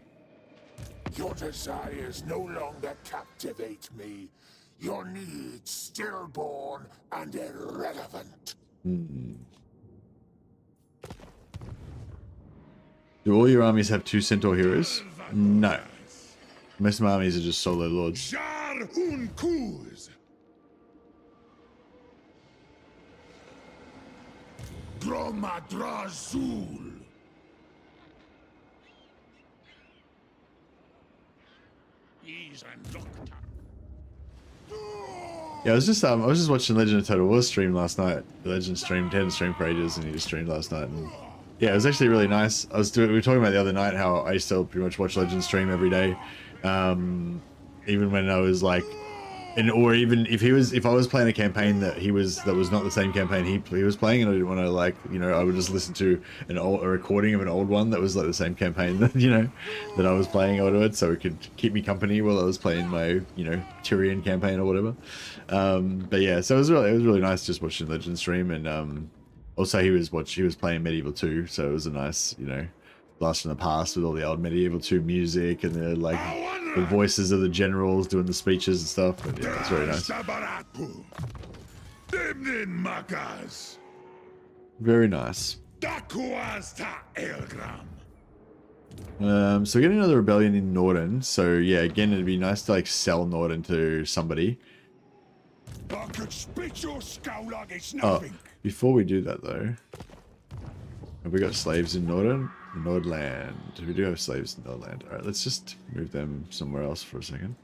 Your desires no longer captivate me. Your needs stillborn and irrelevant. Do all your armies have 2 centaur heroes? No. Most of my armies are just solo lords. Jar Unkuz. Dromadrazul. He's a nocturne. Yeah, I was just watching Legend of Total War stream last night. The Legend streamed, hadn't streamed for ages, and he just streamed last night. And yeah, it was actually really nice. We were talking about the other night how I used to pretty much watch Legend stream every day, even when I was like, or even if I was playing a campaign that was not the same campaign he was playing, and I didn't want to, like, you know, I would just listen to a recording of an old one that was like the same campaign that, you know, that I was playing or whatever, so it could keep me company while I was playing my, you know, Tyrion campaign or whatever. But yeah, so it was really nice just watching Legend stream, and also he was playing Medieval 2, so it was a nice, you know, blast from the past with all the old Medieval 2 music and the voices of the generals doing the speeches and stuff. And yeah, it's very nice. Very nice. So we're getting another rebellion in Norden. So yeah, again, it'd be nice to like sell Norden to somebody. Oh, before we do that though, have we got slaves in Norden? Nordland. We do have slaves in Nordland. Alright, let's just move them somewhere else for a second.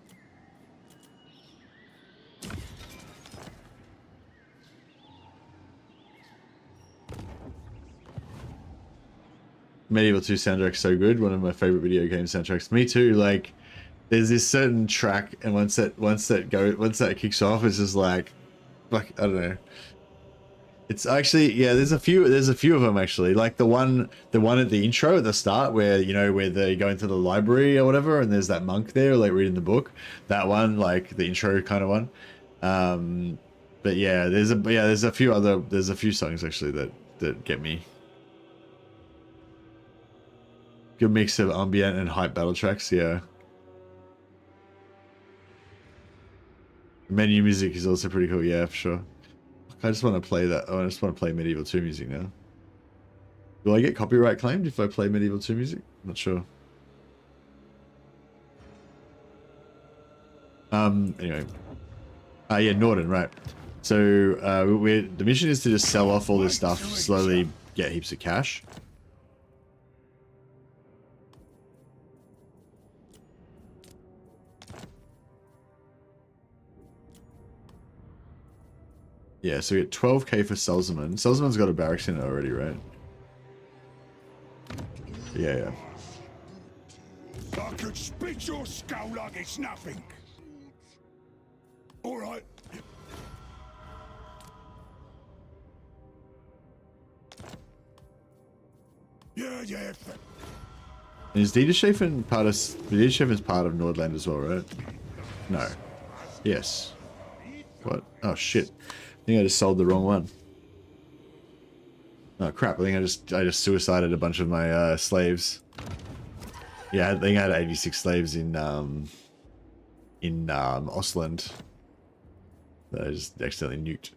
Medieval 2 soundtrack's so good. One of my favorite video game soundtracks. Me too. Like, there's this certain track, and once that kicks off, it's just like I don't know. It's actually, yeah, there's a few of them actually. Like the one at the intro at the start where, you know, where they go into the library or whatever, and there's that monk there like reading the book. That one, like the intro kind of one. But yeah, there's a few songs actually that get me. Good mix of ambient and hype battle tracks, yeah. Menu music is also pretty cool, yeah, for sure. I just want to play that. I just want to play Medieval 2 music now. Will I get copyright claimed if I play Medieval 2 music? Not sure. Anyway. Yeah, Norden, right. So the mission is to just sell off all this stuff, slowly get heaps of cash. Yeah, so we get 12k for Selzman. Selzman's got a barracks in it already, right? Yeah. I could spit your skull like it's nothing. All right. Yeah. And is Diedershafen part of... Diedershafen's part of Nordland as well, right? No. Yes. What? Oh, shit. I think I just sold the wrong one. Oh, crap. I think I just suicided a bunch of my slaves. Yeah, I think I had 86 slaves in Ostland that I just accidentally nuked.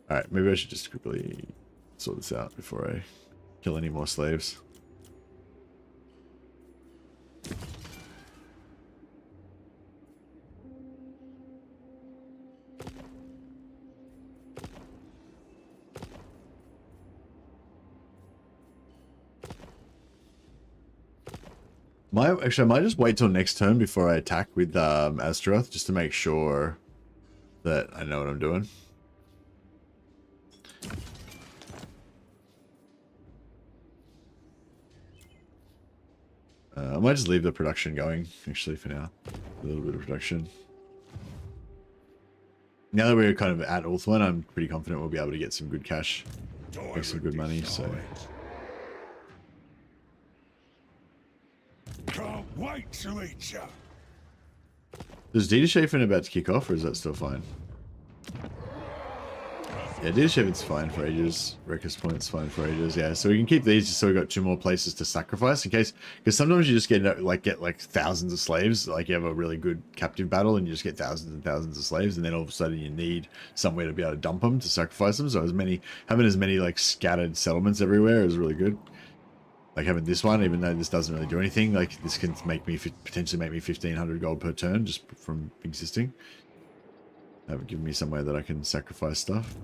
Alright, maybe I should just quickly sort this out before I kill any more slaves. Actually, I might just wait till next turn before I attack with Astaroth, just to make sure that I know what I'm doing. I might just leave the production going, actually, for now. A little bit of production. Now that we're kind of at Ulthuan, I'm pretty confident we'll be able to get some good cash, make some good money, so... Can't wait to eat ya. Is Diedershafen about to kick off, or is that still fine? Yeah, Diedershafen's fine for ages. Reckless Point's fine for ages. Yeah, so we can keep these just so we've got 2 more places to sacrifice in case, because sometimes you just get like thousands of slaves. Like you have a really good captive battle and you just get thousands and thousands of slaves, and then all of a sudden you need somewhere to be able to dump them, to sacrifice them. So having as many like scattered settlements everywhere is really good. Like having this one, even though this doesn't really do anything, like this can potentially make me 1500 gold per turn just from existing. That would give me somewhere that I can sacrifice stuff.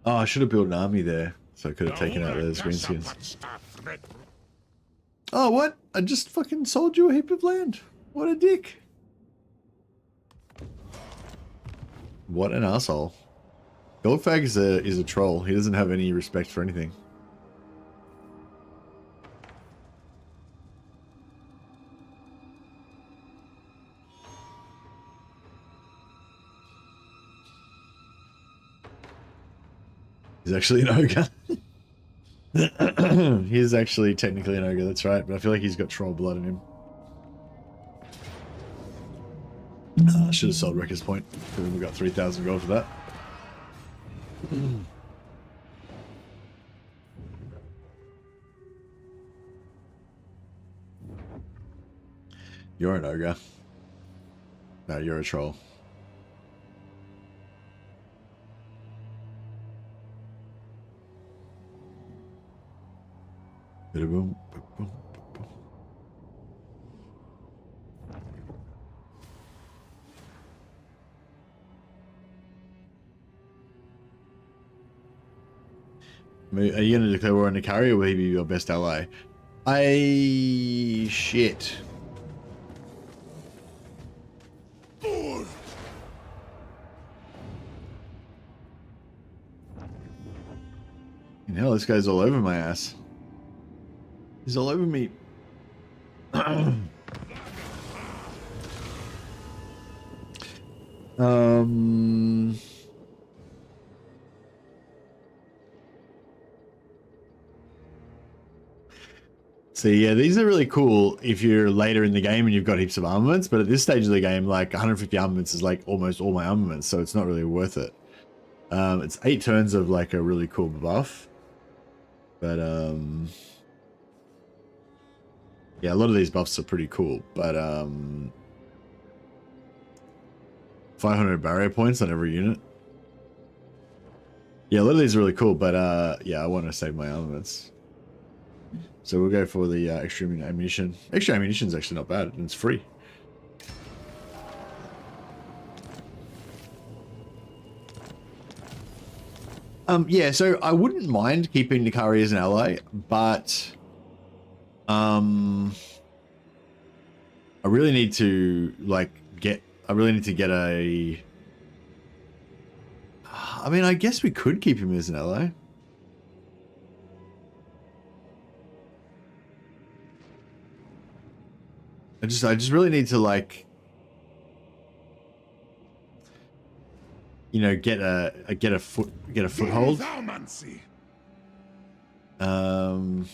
Oh, I should have built an army there, so I could have taken out those greenskins. Oh, what? I just fucking sold you a heap of land. What a dick. What an asshole. Goldfag is a troll. He doesn't have any respect for anything. He's actually an ogre. He's actually technically an ogre, that's right, but I feel like he's got troll blood in him. I should have sold Wrecker's Point, because we got 3,000 gold for that. You're an ogre. No, you're a troll. Boom, boom, boom, boom. Are you going to declare war on Nikari, or will he be your best ally? Shit. Hell, this guy's all over my ass. He's all over me. So yeah, these are really cool if you're later in the game and you've got heaps of armaments, but at this stage of the game, like 150 armaments is like almost all my armaments, so it's not really worth it. It's 8 turns of like a really cool buff. But yeah, a lot of these buffs are pretty cool, but 500 barrier points on every unit. Yeah, a lot of these are really cool, but yeah, I want to save my armaments. So we'll go for the extra ammunition. Extra ammunition is actually not bad, and it's free. Yeah, so I wouldn't mind keeping Nikari as an ally, but I really need to get a. I mean, I guess we could keep him as an ally. I just really need to you know, get a foothold. And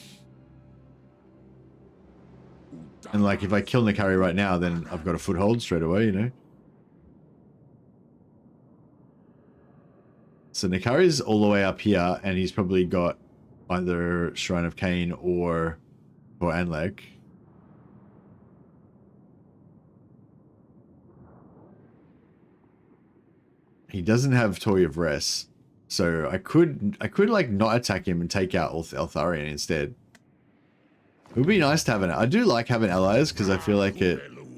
like if I kill Nikari right now, then I've got a foothold straight away, you know. So Nikari's all the way up here, and he's probably got either Shrine of Cain or Anlek. He doesn't have Toy of Rest, so I could like not attack him and take out Eltharion instead. It would be nice to have I do like having allies because I feel like I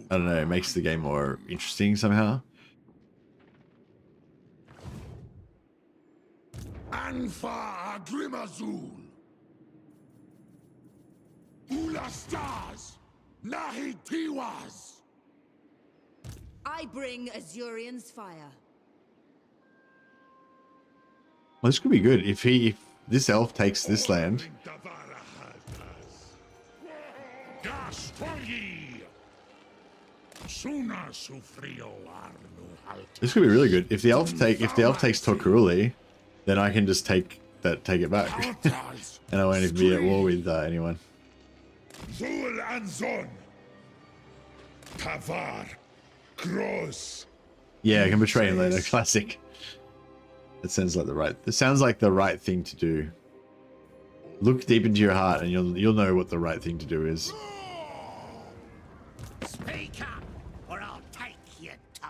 don't know, it makes the game more interesting somehow. Anfa Grimazul. Ula stars. Nahi Tiwas. I bring Azurian's fire. Well, this could be good if this elf takes this land. This could be really good if the elf takes Tokuruli, then I can just take it back, and I won't even be at war with anyone. Zul and Zon. Tavar. Gross. Yeah, I can betray him later. Classic. That sounds like the right thing to do. Look deep into your heart, and you'll know what the right thing to do is. Speak up, or I'll take your tongue.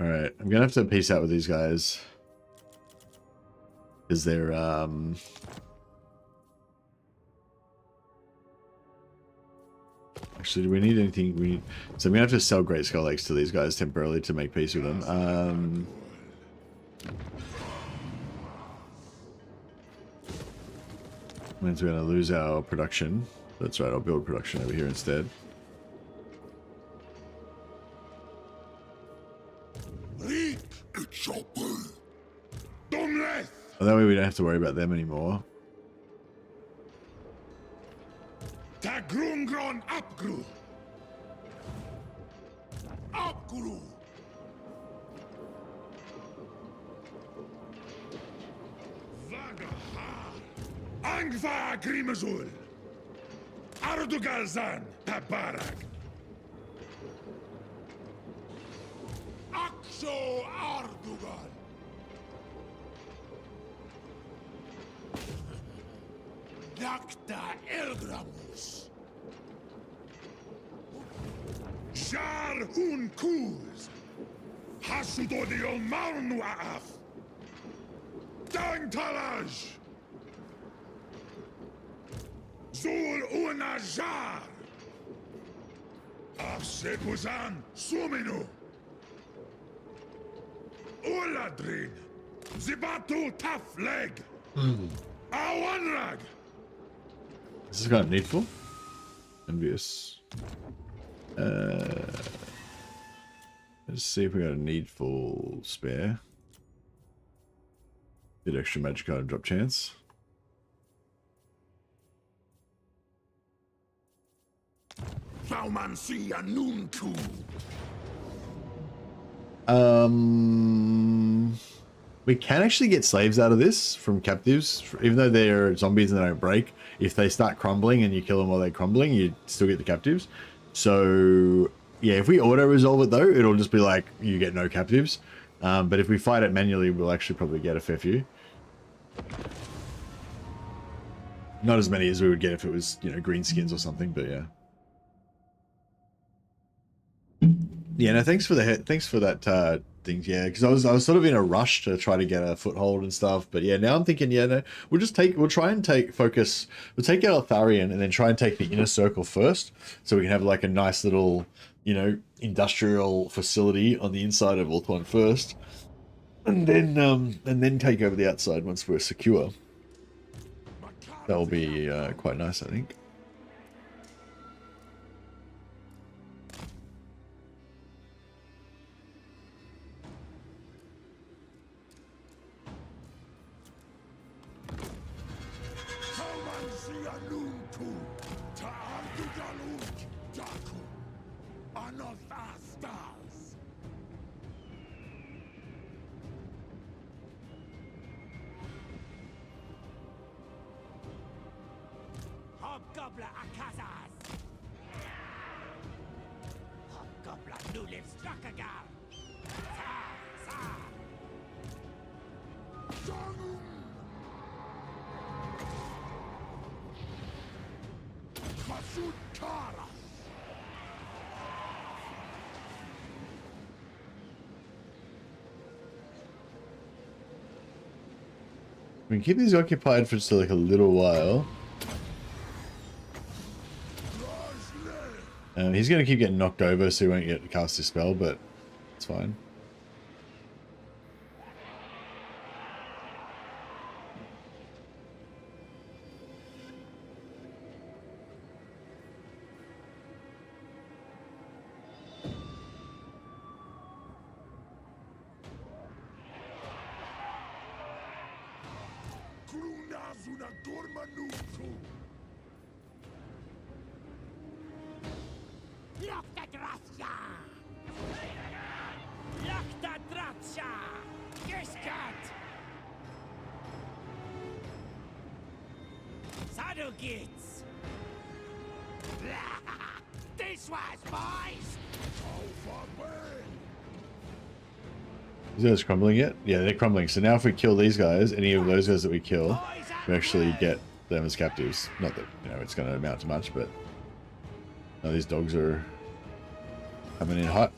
All right, I'm gonna have to peace out with these guys because they're Actually, do we need anything? So I'm gonna have to sell Great Skull Eggs to these guys temporarily to make peace with them. Means we're gonna lose our production. That's right, I'll build production over here instead. Oh, that way we don't have to worry about them anymore. Tagrungron Apgru. Apgru. Vagahar. Angva Grimazul. Ardugalzan Tabarak. Aksho Ardugal. Dakta Elgramus. Jar Hun Kuz. Hasudodio Marnuaf. Dangtalaj. Zul Unajar. Afsekuzan Suminu. Uladrin. Zibatu Tafleg. Awanrag. Is this got needful? Envious. Let's see if we got a needful spare. Get extra magic item drop chance. We can actually get slaves out of this from captives, even though they're zombies and they don't break. If they start crumbling and you kill them while they're crumbling, you still get the captives. So yeah, if we auto resolve it though, it'll just be like you get no captives. But if we fight it manually, we'll actually probably get a fair few. Not as many as we would get if it was, you know, green skins or something, but yeah. Yeah, no, thanks for that thing. Yeah, because I was sort of in a rush to try to get a foothold and stuff. But yeah, now I'm thinking, yeah, no, we'll try and focus. We'll take out Altharian and then try and take the inner circle first, so we can have like a nice little, industrial facility on the inside of Ulthuan first, and then take over the outside once we're secure. That will be quite nice, I think. Hobgoblin Akazas! Hobgoblin nu Livstruckagar! We can keep these occupied for just like a little while. He's going to keep getting knocked over, so he won't get to cast his spell, but it's fine. Is those crumbling yet? Yeah, they're crumbling. So now if we kill these guys, any of those guys that we kill, we actually get them as captives. Not that, it's going to amount to much, but no, these dogs are coming in hot.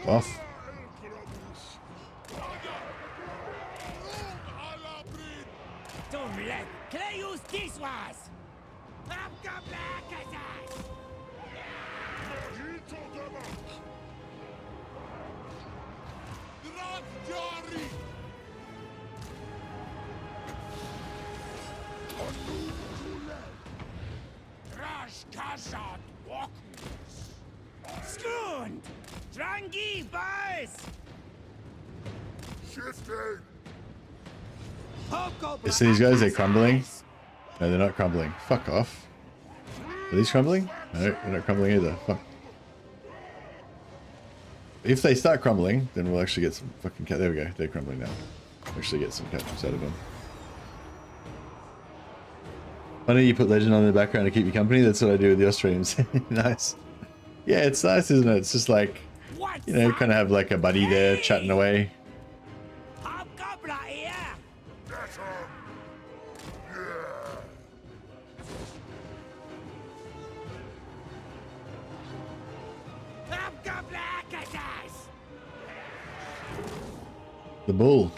Off. You see these guys? They're crumbling. No, they're not crumbling. Fuck off. Are these crumbling? No, they're not crumbling either. Fuck. If they start crumbling, then we'll actually get some fucking cat. There we go. They're crumbling now. We'll actually get some captives out of them. Why don't you put Legend on in the background to keep you company? That's what I do with your streams. Nice. Yeah, it's nice, isn't it? It's just like, kind of have like a buddy there chatting away. The bull.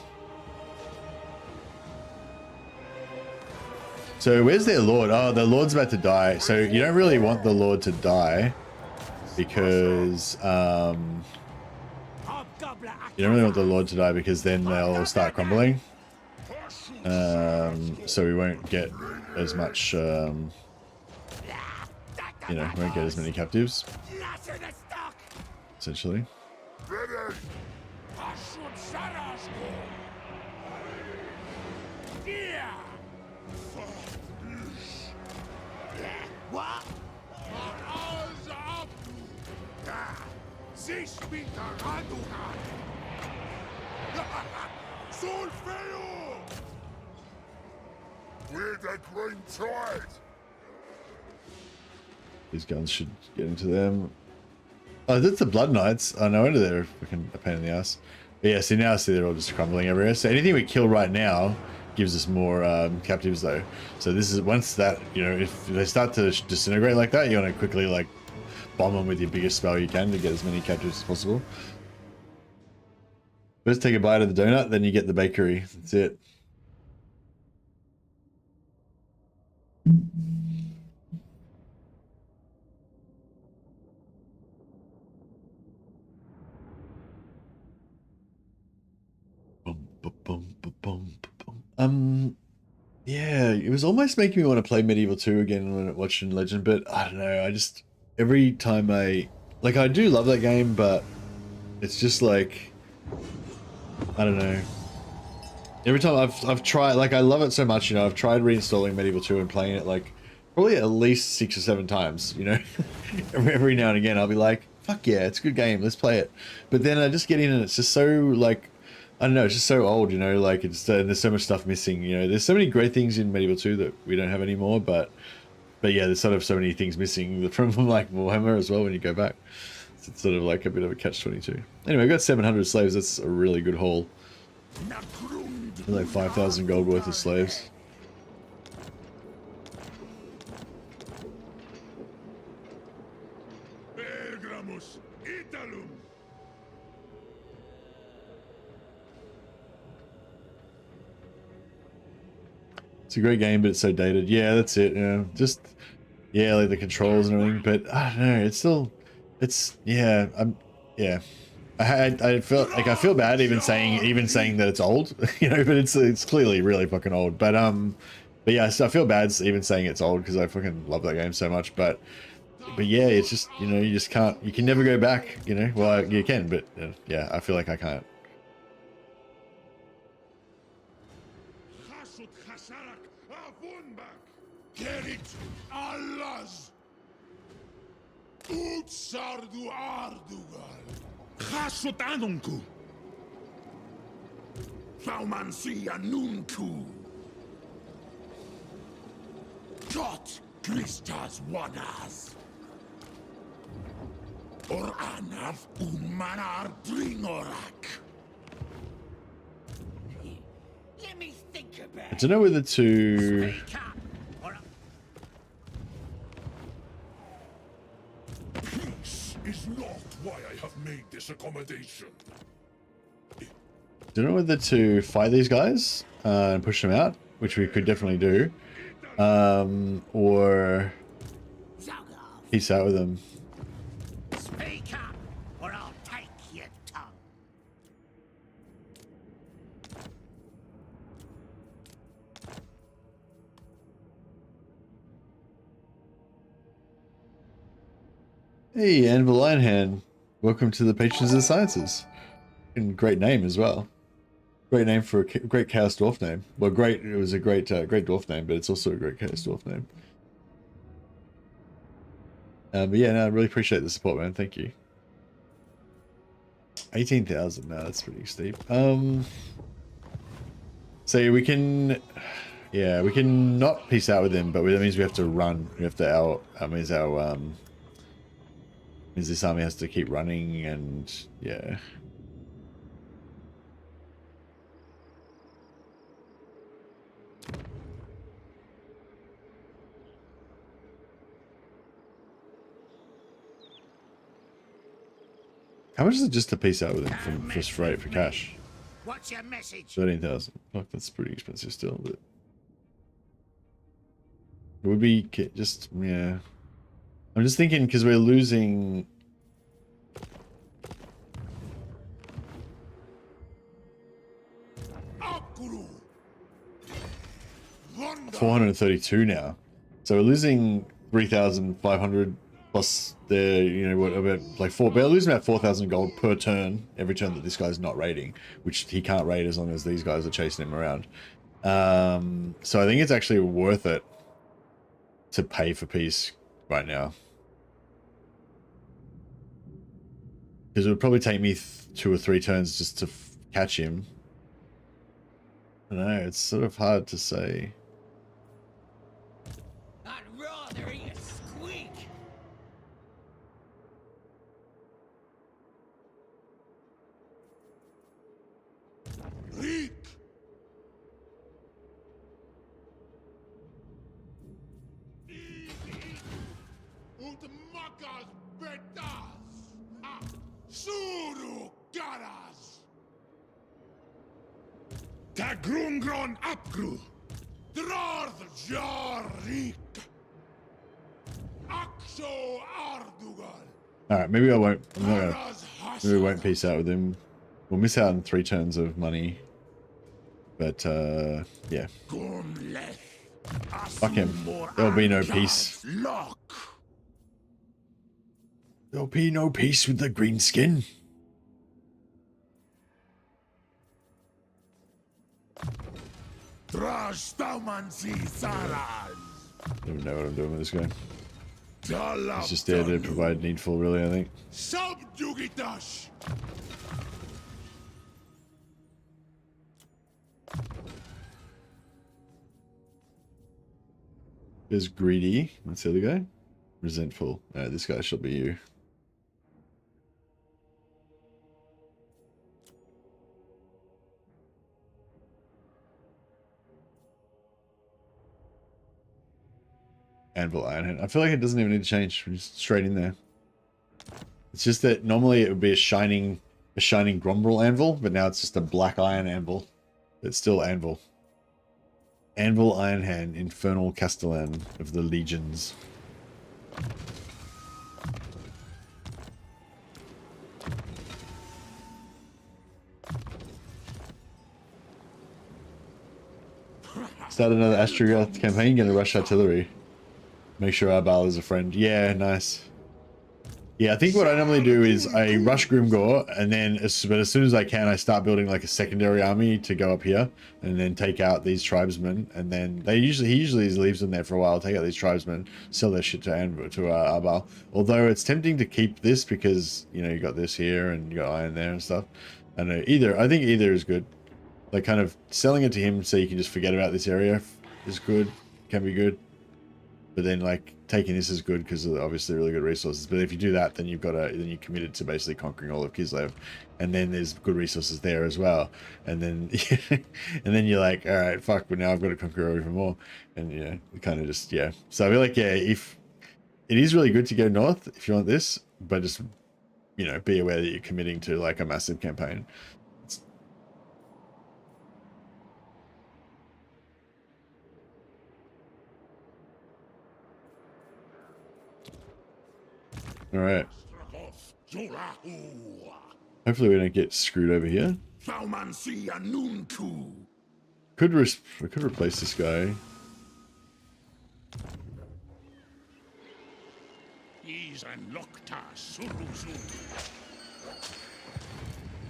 So where's their lord? Oh, the lord's about to die. So you don't really want the lord to die because you don't really want the lord to die because then they'll start crumbling. So we won't get as much. We won't get as many captives. Essentially. This Peter Radugan! Solfeo! We're the green tide! These guns should get into them. Oh, that's the Blood Knights. Oh, no wonder they're fucking a pain in the ass. But yeah, see, now I see they're all just crumbling everywhere. So anything we kill right now gives us more captives, though. So this is, once that, you know, if they start to disintegrate like that, you want to quickly, like, bomb them with your biggest spell you can to get as many captives as possible. First take a bite of the donut, then you get the bakery. That's it. Yeah, it was almost making me want to play Medieval 2 again when watching Legend, but I don't know, I just, every time I do love that game, but it's just like, I don't know. Every time I've tried, like, I love it so much, you know, I've tried reinstalling Medieval 2 and playing it, like, probably at least 6 or 7 times, you know? every now and again, I'll be like, fuck yeah, it's a good game, let's play it. But then I just get in and it's just so, like, I don't know, it's just so old, you know, like, it's there's so much stuff missing, you know, there's so many great things in Medieval 2 that we don't have anymore, but yeah, there's sort of so many things missing from, like, Warhammer as well when you go back. So it's sort of like a bit of a catch-22. Anyway, we got 700 slaves, that's a really good haul. Like 5,000 gold worth of slaves. Pergramus, Italum! It's a great game, but it's so dated. Yeah, that's it. Yeah, just, yeah, like the controls and everything. But I don't know. It's still, it's, yeah. Yeah. I feel bad even saying that it's old, you know. But it's clearly really fucking old. But yeah, I feel bad even saying it's old because I fucking love that game so much. But yeah, it's just, you know, you just can't. You can never go back, you know. Well, you can, but yeah, I feel like I can't. Gerit Allahs Utsardu Ardugal Hasut Anunku Thaumansia Nunku Tot Christas Wanas Or Anav Unmanar Dringorak. Let me think about I don't know whether to. Peace is not why I have made this accommodation. Don't know whether to fight these guys and push them out, which we could definitely do, or peace out with them. Speak up, or I'll take your tongue. Hey, Anvil Lionhand, welcome to the Patrons of the Sciences. And great name as well. Great name for a great Chaos Dwarf name. Well, great. It was a great Dwarf name, but it's also a great Chaos Dwarf name. But yeah, no, I really appreciate the support, man. Thank you. 18,000. No, that's pretty steep. So we can, yeah, we can not peace out with him, but that means we have to run. We have to means this army has to keep running, and yeah. How much is it just to peace out with him from just for cash? What's your message? 13,000. Fuck, that's pretty expensive still, but it would be just, yeah. I'm just thinking because we're losing. $432 now, so we're losing 3,500 plus the, you know, what, about like we're losing about 4,000 gold per turn every turn that this guy's not raiding, which he can't raid as long as these guys are chasing him around. So I think it's actually worth it to pay for peace right now, Because it would probably take me 2 or 3 turns just to catch him. I don't know, it's sort of hard to say. I'd rather eat a squeak. Reek! Ut makas betas! Ha! Suru garas! Ta grungron apgru! Drarth jarik! Axo ardugal! Alright, maybe I won't. I'm not gonna. Aras Maybe we won't hasa! peace out with him. We'll miss out on 3 turns of money. But, yeah. Gumleth! Fuck him. There'll be no peace. Lock! There'll be no peace with the green skin. Drash Taumansi Saras! Don't know what I'm doing with this guy. Dalap He's just there to provide needful, really, I think. Subjugitash! There's greedy. That's the other guy. Resentful. Alright, this guy shall be you. Anvil Ironhead. I feel like it doesn't even need to change. We're just straight in there. It's just that normally it would be a shining Grombrel anvil, but now it's just a black iron anvil. It's still anvil. Anvil Ironhand, Infernal Castellan of the Legions. Start another Astragoth campaign, gonna rush artillery. Make sure Arbal is a friend. Yeah, nice. Yeah, I think what I normally do is I rush Grimgor, and then as soon as I can, I start building like a secondary army to go up here, and then take out these tribesmen, and then he usually leaves them there for a while, take out these tribesmen, sell their shit to Arbal. Although it's tempting to keep this because, you know, you got this here and you got iron there and stuff. I don't know, I think either is good. Like kind of selling it to him so you can just forget about this area is good, can be good. But then like taking this is good because obviously really good resources. But if you do that, then then you're committed to basically conquering all of Kislev, and then there's good resources there as well. And then and then you're like, all right, fuck, but now I've got to conquer even more. And yeah, kind of just yeah. So I feel like yeah, if it is really good to go north if you want this, but just you know be aware that you're committing to like a massive campaign. All right. Hopefully we don't get screwed over here. We could replace this guy.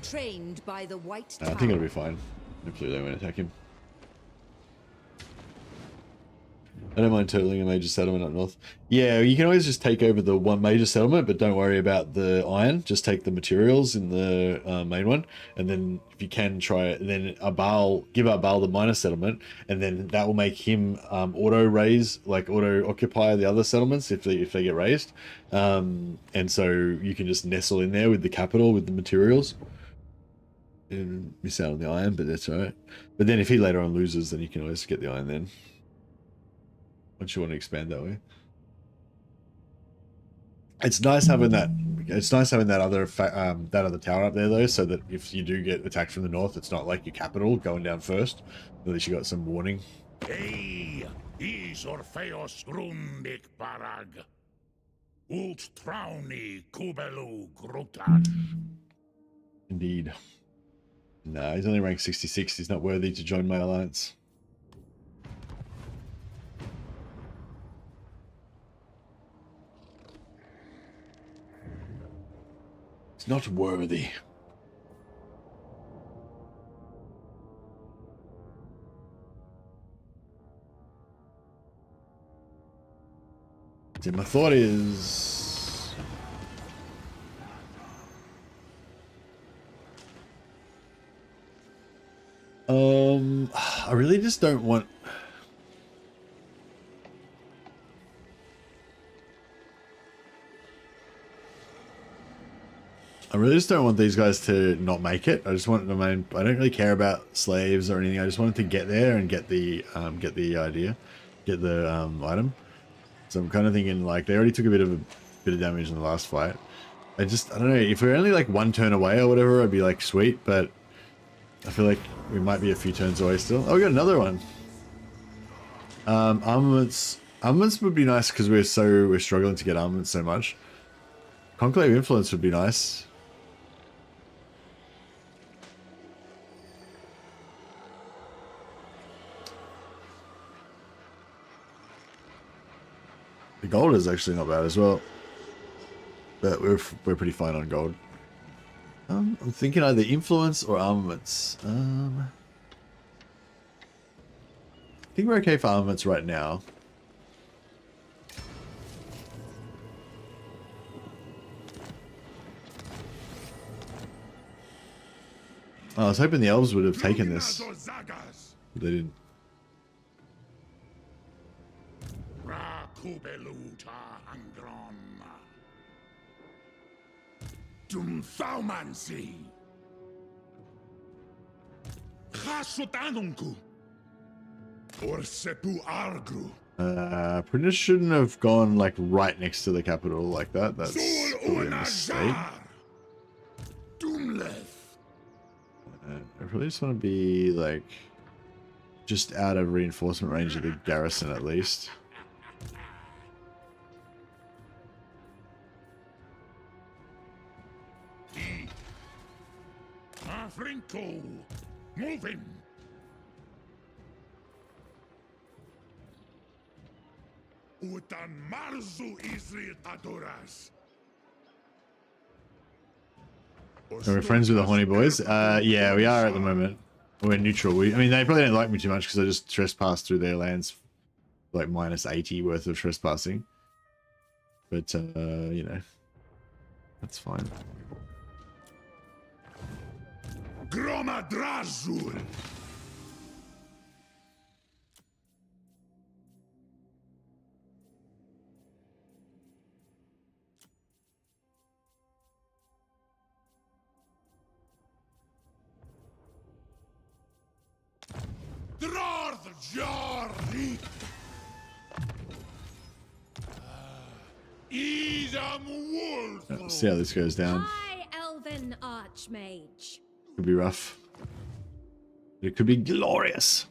Trained by the White I think it'll be fine. Hopefully they won't attack him. I don't mind totaling a major settlement up north. Yeah, you can always just take over the one major settlement, but don't worry about the iron. Just take the materials in the main one, and then if you can try it, then give Arbal the minor settlement, and then that will make him auto raise, like auto occupy the other settlements if they get raised. And so you can just nestle in there with the capital with the materials. And miss out on the iron, but that's alright. But then if he later on loses, then you can always get the iron then. Once you want to expand that way. It's nice having that. It's nice having that other tower up there though, so that if you do get attacked from the north, it's not like your capital going down first. At least you got some warning. Hey, is Orpheus Grundig Parag. Ult Trauni Kubelu Grutan. Indeed. Nah, he's only ranked 66. He's not worthy to join my alliance. He's not worthy. So my thought is really just don't want... I really just don't want these guys to not make it. I just want them. I don't really care about slaves or anything. I just wanted to get there and get the idea, get the item. So I'm kind of thinking like they already took a bit of damage in the last fight. I don't know, if we're only like one turn away or whatever, I'd be like sweet, but I feel like we might be a few turns away still. Oh, we got another one. Armaments would be nice because we're struggling to get armaments so much. Conclave Influence would be nice. The gold is actually not bad as well, but we're pretty fine on gold. I'm thinking either influence or armaments. I think we're okay for armaments right now. I was hoping the elves would have taken this, but they didn't. Prentice shouldn't have gone like right next to the capital like that. That's probably a mistake. I really just want to be like just out of reinforcement range of the garrison at least. Moving. Utan marzu Israel adoras. Are we friends with the Horny Boys? Yeah, we are at the moment. We're neutral. I mean, they probably don't like me too much because I just trespassed through their lands, like minus 80 worth of trespassing. But, you know, that's fine. Gromadrazul. Let's see how this goes down. High Elven Archmage. Could be rough. It could be glorious.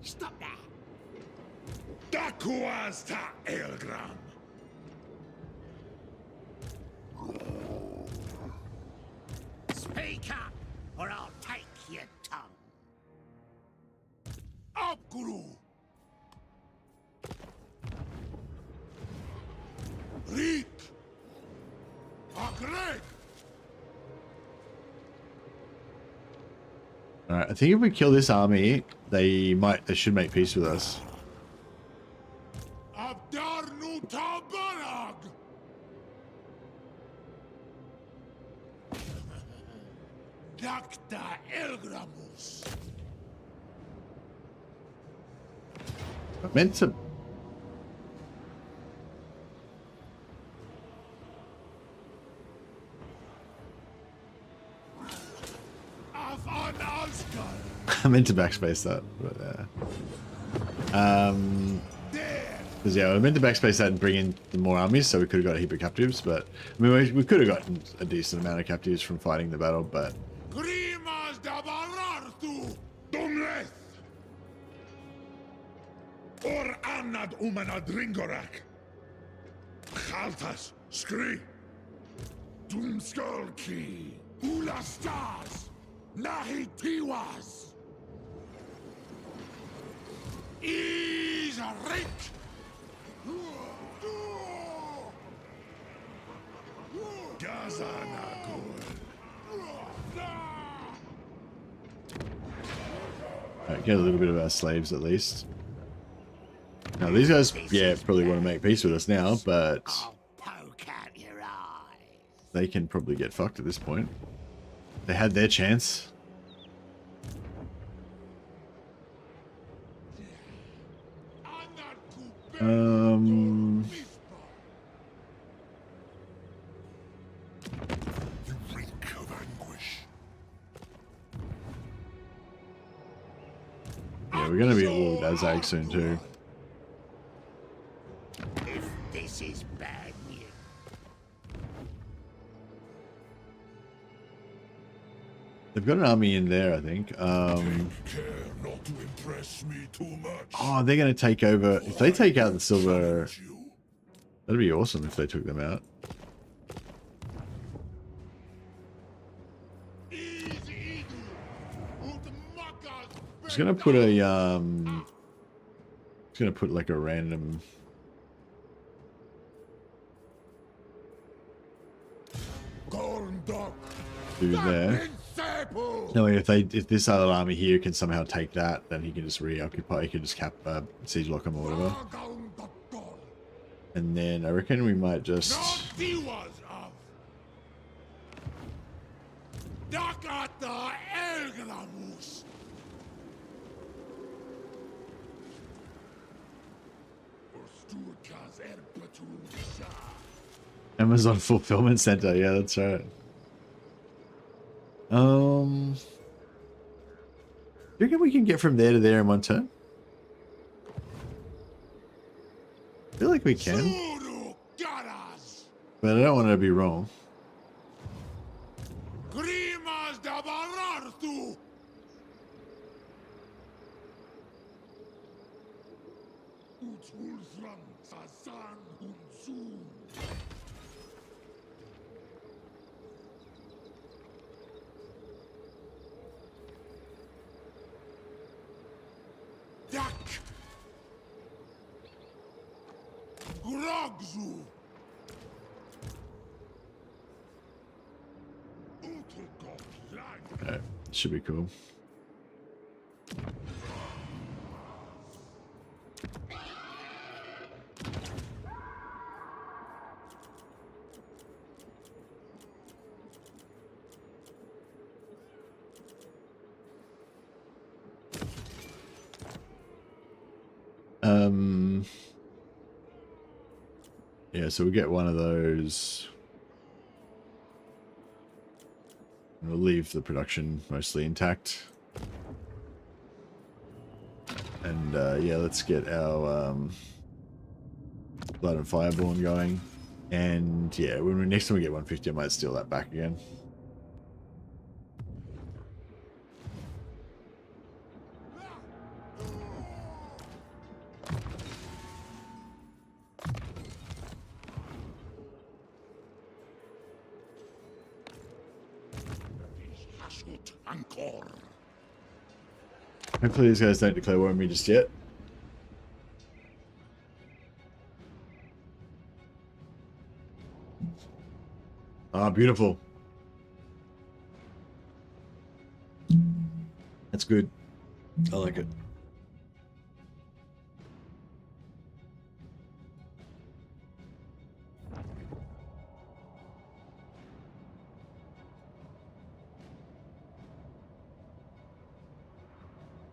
Stop that. Dakuas ta Elgram. Speak up, or I'll take your tongue. Up, Guru. Reek. Agreg. Alright, I think if we kill this army, they should make peace with us. Abdar nu tabarag. Dakta Elgramus. I meant to... Avan Asgard. I meant to backspace that, but because yeah, I meant to backspace that and bring in more armies, so we could have got a heap of captives. But I mean, we could have gotten a decent amount of captives from fighting the battle. But Grimas dabarartu dumleth. Or anad umanad ringorak. Khaltas skri. Doomskulki. Ulastas. Nahitiwas. Isrik. get a little bit of our slaves at least. Now these guys, yeah, probably want to make peace with us now, but I'll poke out your eyes. they can probably get fucked at this point. They had their chance. You reek of anguish. Yeah, we're gonna be at war with Azag soon too. If this is bad news. They've got an army in there, I think. Take care not to impress me too much. Oh, they're gonna take over. If they take out the silver, Challenge you. that'd be awesome if they took them out. Just gonna put a just gonna put like a random dude there. Knowing if this other army here can somehow take that, then he can just reoccupy. He can just siege lock them or whatever. And then I reckon we might just. Amazon Fulfillment Center, yeah, that's right. Do you reckon we can get from there to there in one turn? I feel like we can, but I don't want to be wrong. Alright, should be cool. Yeah, so we get one of those. We'll leave the production mostly intact. And yeah, let's get our Blood and Fireborn going. And yeah, next time we get 150, I might steal that back again. Hopefully these guys don't declare war on me just yet. Ah, beautiful. That's good. I like it.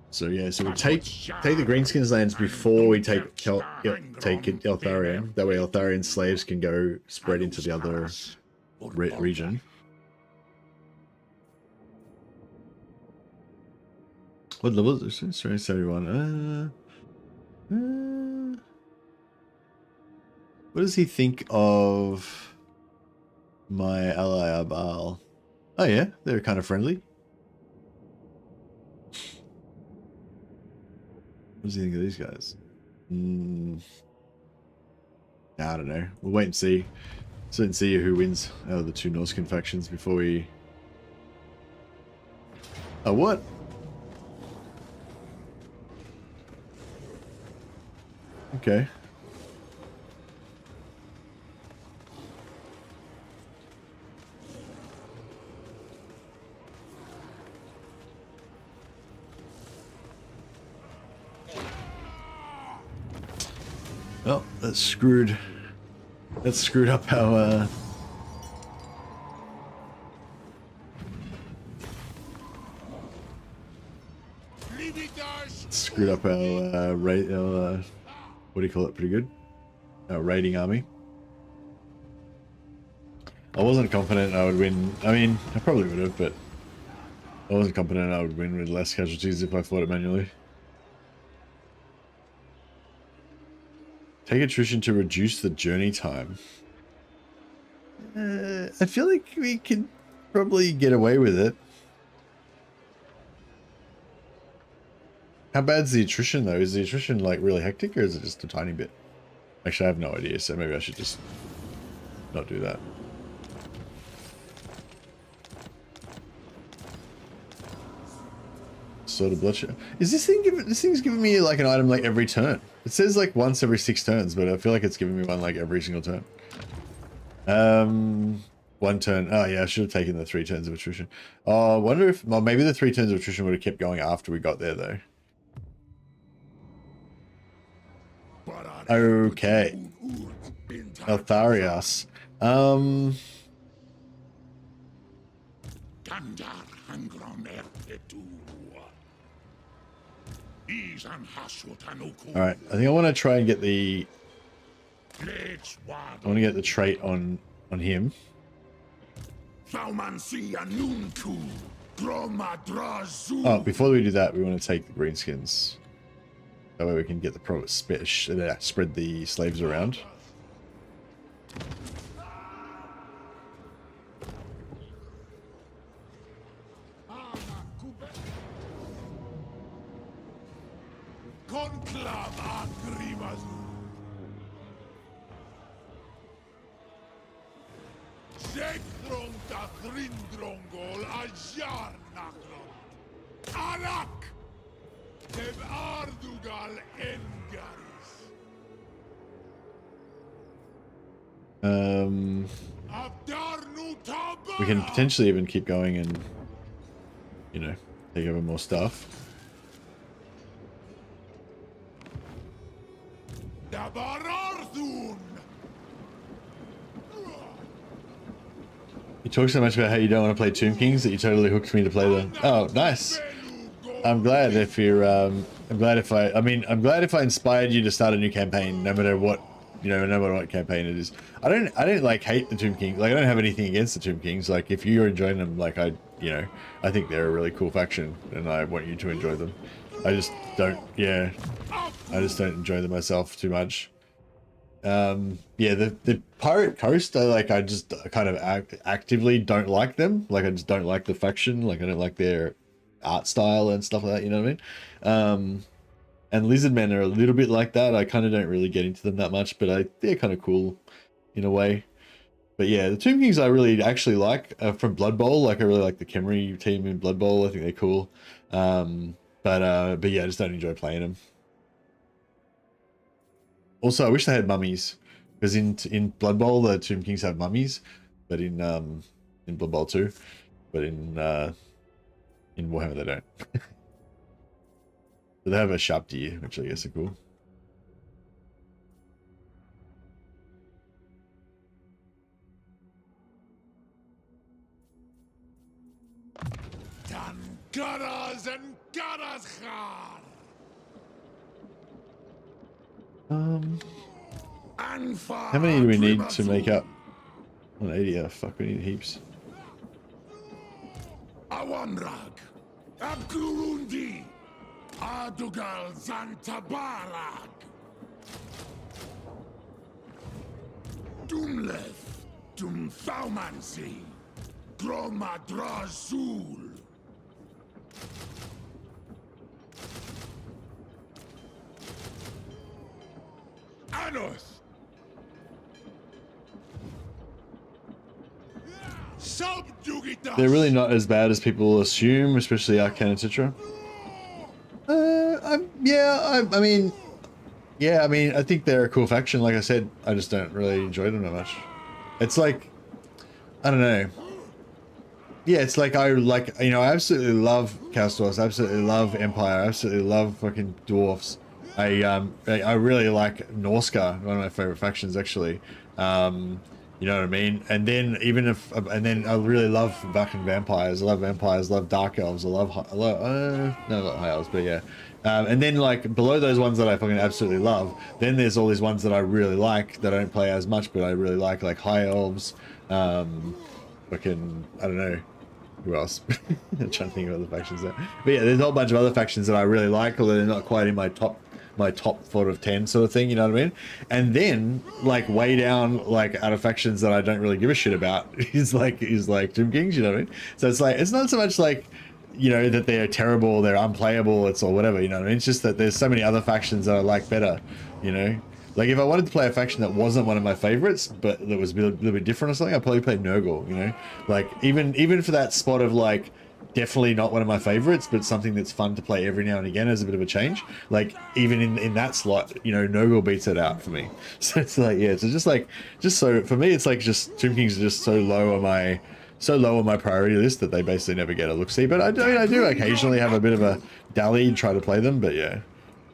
So yeah, so we take the Greenskins lands before we take Eltharion. That way Eltharion slaves can go spread into the other region. What level is this? 71. What does he think of my ally Abal? Oh yeah, they're kind of friendly. What does he think of these guys? I don't know. We'll wait and see. So and see who wins out of the two Norscan factions before we... Oh, what? Okay. Well, that's screwed. That's screwed up our screwed up our rate. What do you call it? Pretty good. Our raiding army. I wasn't confident I would win. I mean, I probably would have, but I wasn't confident I would win with less casualties if I fought it manually. Take attrition to reduce the journey time. I feel like we could probably get away with it. How bad's the attrition though? Is the attrition like really hectic or is it just a tiny bit? Actually, I have no idea, so maybe I should just not do that. Sort of bloodshed. Is this thing giving? This thing's giving me like an item like every turn. It says like once every 6 turns, but I feel like it's giving me one like every single turn. 1 turn. Oh yeah, I should have taken the 3 turns of attrition. Oh, I wonder if well, maybe the 3 turns of attrition would have kept going after we got there though. Okay. Altharias. Alright, I think I want to try and get the... I want to get the trait on him. Oh, before we do that, we want to take the greenskins. That way we can get the spread the slaves around. We can potentially even keep going and, you know, take over more stuff. You talk so much about how you don't want to play Tomb Kings that you totally hooked me to play them. Oh, nice. I'm glad if you're, I'm glad if I inspired you to start a new campaign, no matter what, you know, no matter what campaign it is. I don't like hate the Tomb Kings. Like, I don't have anything against the Tomb Kings. Like, if you're enjoying them, like, I think they're a really cool faction and I want you to enjoy them. I just don't, yeah, I just don't enjoy them myself too much. Yeah, the Pirate Coast, I just kind of actively don't like them. Like, I just don't like the faction. Like, I don't like their art style and stuff like that, you know what I mean? And Lizardmen are a little bit like that. I kind of don't really get into them that much, but they're kind of cool in a way. But yeah, the Tomb Kings I really actually like from Blood Bowl. Like, I really like the Khemri team in Blood Bowl. I think they're cool. But yeah, I just don't enjoy playing them. Also, I wish they had mummies, because in Blood Bowl the Tomb Kings have mummies, but in Blood Bowl 2, but in Warhammer they don't. But they have a sharp deer, which I guess are cool. How many do we need to make up? 180. Oh, fuck, we need heaps. Awanrag, Abkurundi, Adugal Zantabarag, Dumlev, Dumthaumansi, Gromadrazul. Anos. They're really not as bad as people assume, especially Arcana Citra. I mean, I think they're a cool faction. Like I said, I just don't really enjoy them that much. It's like, I don't know. Yeah, it's like I absolutely love Chaos Dwarfs. I absolutely love Empire. I absolutely love fucking Dwarfs. I really like Norska, one of my favorite factions actually. You know what I mean? And then I really love fucking vampires. I love vampires. Love dark elves. I love no, not high elves, but yeah. And then like below those ones that I fucking absolutely love, then there's all these ones that I really like that I don't play as much, but I really like high elves. Fucking I don't know. Who else? I'm trying to think of other factions there. But yeah, there's a whole bunch of other factions that I really like, although they're not quite in my top 4 of 10 sort of thing, you know what I mean? And then like way down, like out of factions that I don't really give a shit about is like Tomb Kings, you know what I mean? So it's like, it's not so much like, you know, that they're terrible, they're unplayable, it's or whatever, you know what I mean? It's just that there's so many other factions that I like better, you know? Like if I wanted to play a faction that wasn't one of my favorites, but that was a little bit different or something, I'd probably play Nurgle, you know? Like even for that spot of like, definitely not one of my favorites, but something that's fun to play every now and again as a bit of a change. Like even in that slot, you know, Nurgle beats it out for me. So it's like, yeah, so just so for me, it's like just Tomb Kings are just so low on my priority list that they basically never get a look-see. But I do occasionally have a bit of a dally and try to play them, but yeah,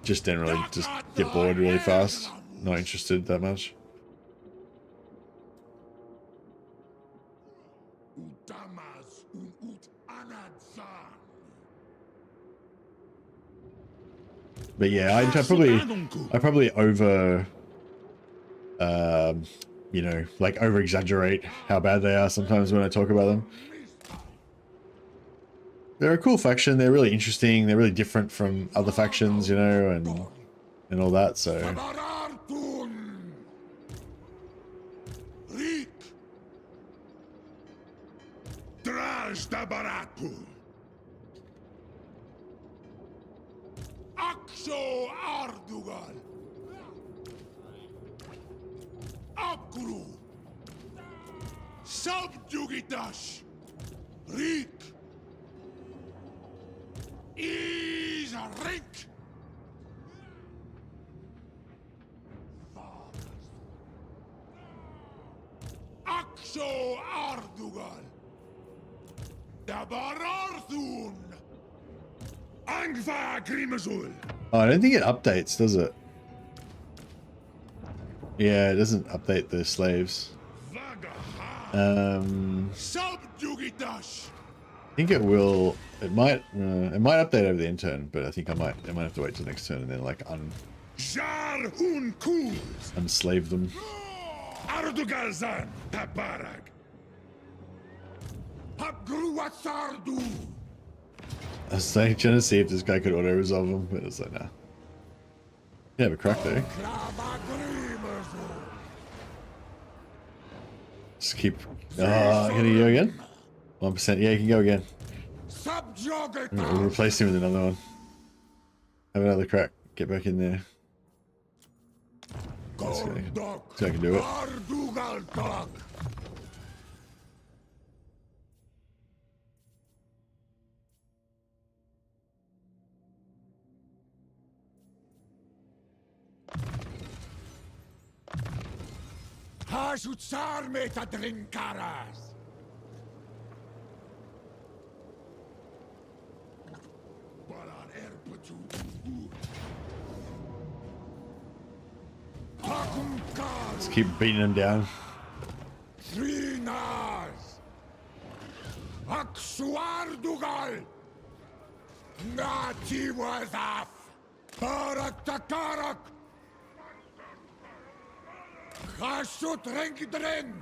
just generally just get bored really fast. Not interested that much. But yeah, I probably over, you know, like over exaggerate how bad they are sometimes when I talk about them. They're a cool faction. They're really interesting. They're really different from other factions, you know, and all that. So. Axo Ardugal Akru Subjugitas Rik is a Rik Axo Ardugal Dabararthun Angva Grimazul. Oh, I don't think it updates, does it? Yeah, it doesn't update the slaves. I think it will. It might update over the intern, but I think I might have to wait till next turn and then like unslave them. Ardugalzan Tabarag. I was like, trying to see if this guy could auto-resolve him, but it's like, nah. You have a crack there. Just keep... can he go again? 1%. Yeah, he can go again. We'll replace him with another one. Have another crack. Get back in there. So I can do it. Hashutsar meta drinkaras. Let's keep beating him down. Three Nars. Aksuardugal. Nati Wazaf. Barak Takarak. Hashut Renkidren.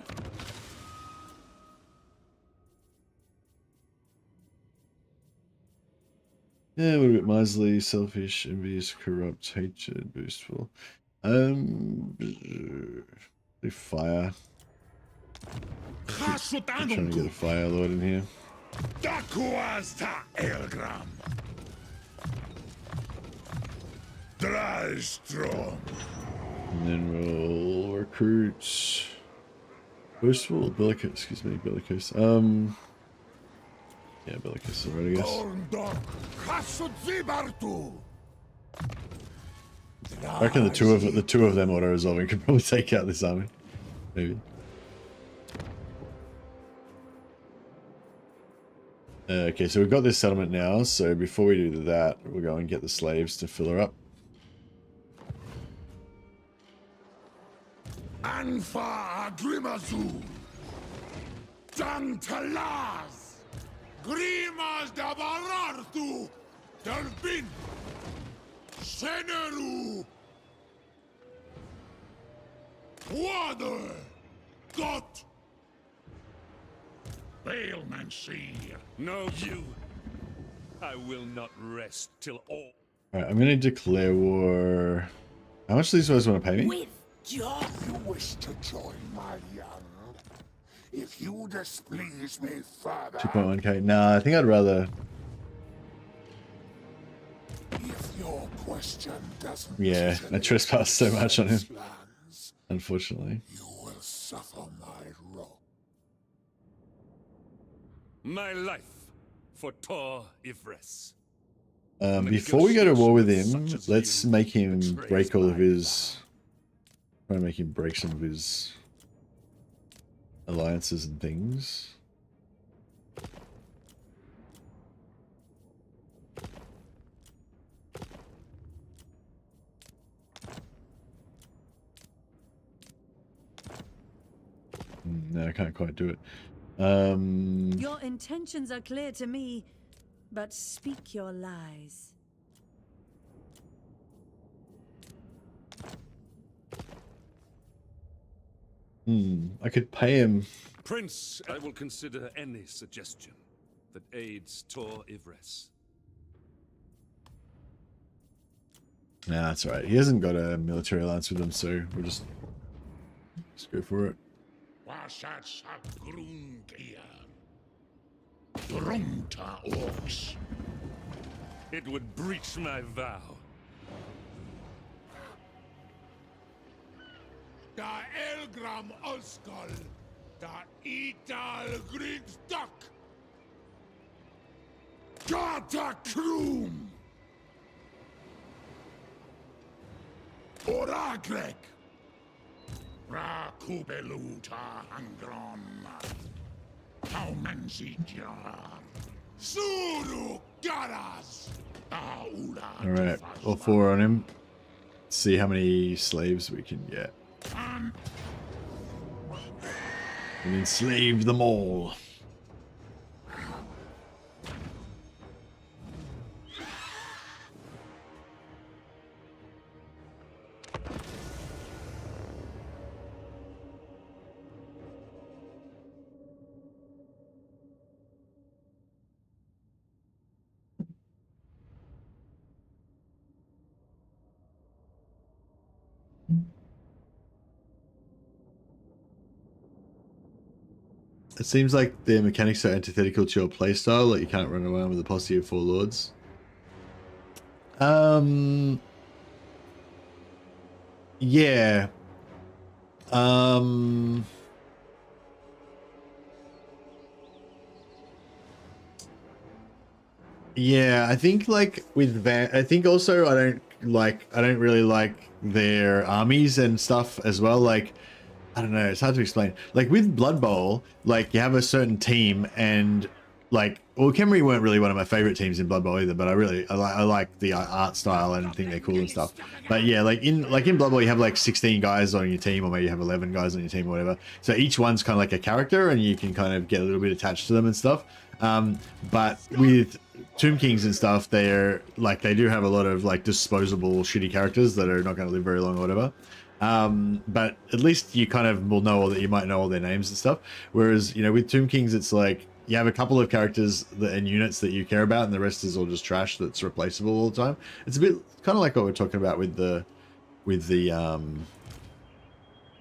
Yeah, a little bit miserly, selfish, envious, corrupt, hatred, boastful. Fire. I'm trying to get a fire lord in here. Dakuasta Elgram. Drystrom. And then we'll recruit boastful, bellicose, excuse me, bellicose. Yeah, bellicose already, I guess. I reckon the two of them auto-resolving could probably take out this army. Maybe. Okay, so we've got this settlement now, so before we do that, we'll go and get the slaves to fill her up. And then we'll recruit boastful, bellicose, excuse me, bellicose. Yeah, bellicose already, I guess. I reckon the two of them auto-resolving could probably take out this army. Maybe. Okay, so we've got this settlement now, so before we do that, we'll go and get the slaves to fill her up. Danfa Grimazul. Dantalaz. Grimas da Barartu. Delbin. Seneru. Water. Got. Bailmancy. No, you. I will not rest till all. Alright, I'm gonna declare war. How much do these guys want to pay me? With joy. You wish to join my young? If you displease me further, 2.1k. Nah, I think I'd rather. if your question doesn't, Yeah, I trespassed so much on him, unfortunately. you will suffer my wrath. My life for Tor Ivres. Before we go to war with him, let's make him break all of his. Try to make him break some of his alliances and things. No, I can't quite do it. Your intentions are clear to me, but speak your lies. I could pay him. Prince, I will consider any suggestion that aids Tor Ivres. Nah, that's alright. He hasn't got a military alliance with them, so we'll just go for it. It would breach my vow. Da Elgram Ulskal, da Ital Grigsduck, Gata Krum, Oragrek, Rakubeluta Angron, Taumanzijar, Suru Garas, Alright, all four on him. Let's see how many slaves we can get. And enslave them all. It seems like their mechanics are antithetical to your playstyle, like you can't run around with a posse of 4 lords. Yeah. Yeah, I think like with I think also I don't really like their armies and stuff as well. Like, I don't know, it's hard to explain. Like with Blood Bowl, like you have a certain team and like, well, Khemri weren't really one of my favorite teams in Blood Bowl either, but I like the art style and think they're cool and stuff. But yeah, like in Blood Bowl, you have like 16 guys on your team, or maybe you have 11 guys on your team or whatever. So each one's kind of like a character and you can kind of get a little bit attached to them and stuff. But with Tomb Kings and stuff, they're like, they do have a lot of like disposable shitty characters that are not going to live very long or whatever. But at least you kind of will know all that, you might know all their names and stuff. Whereas, you know, with Tomb Kings, it's like you have a couple of characters and units that you care about, and the rest is all just trash that's replaceable all the time. It's a bit kind of like what we're talking about with the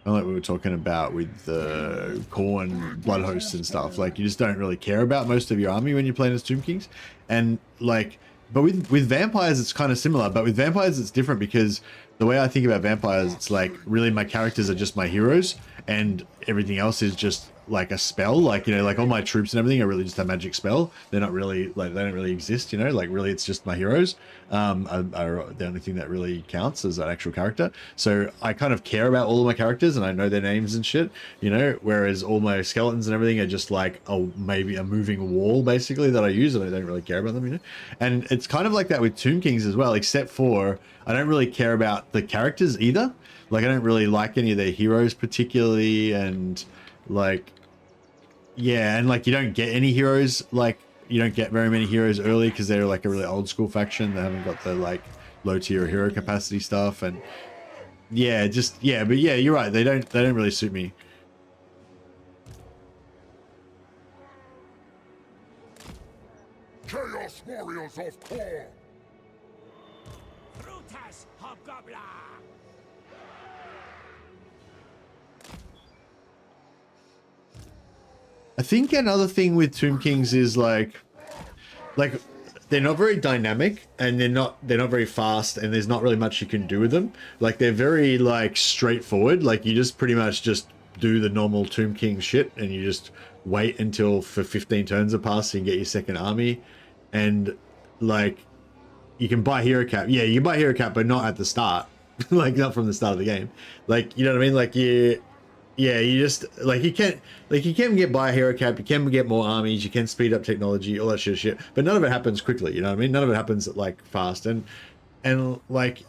like we were talking about with the Khorne blood hosts and stuff. Like, you just don't really care about most of your army when you're playing as Tomb Kings. And like, but with vampires, it's kind of similar, but with vampires, it's different because the way I think about vampires, it's like really my characters are just my heroes and everything else is just like a spell. Like, you know, like all my troops and everything are really just a magic spell. They're not really like, they don't really exist, you know, like really it's just my heroes are the only thing that really counts as an actual character. So I kind of care about all of my characters and I know their names and shit, you know, whereas all my skeletons and everything are just like maybe a moving wall basically that I use, and I don't really care about them, you know. And it's kind of like that with Tomb Kings as well, except for I don't really care about the characters either. Like I don't really like any of their heroes particularly, and like yeah, and like you don't get any heroes, like you don't get very many heroes early because they're like a really old school faction. They haven't got the like low tier hero capacity stuff, and yeah, just yeah, but yeah, you're right. They don't really suit me. Chaos Warriors of Core! Brutus Hobgoblin! I think another thing with Tomb Kings is like they're not very dynamic, and they're not very fast, and there's not really much you can do with them. Like they're very like straightforward. Like you just pretty much just do the normal Tomb King shit, and you just wait until for 15 turns have passed and get your second army, and like you can buy hero cap. Yeah, you can buy hero cap, but not at the start. Like not from the start of the game. Like you know what I mean? Like yeah, you just like you can get by a hero cap, you can get more armies, you can speed up technology, all that shit, but none of it happens quickly, you know what I mean? None of it happens like fast, and like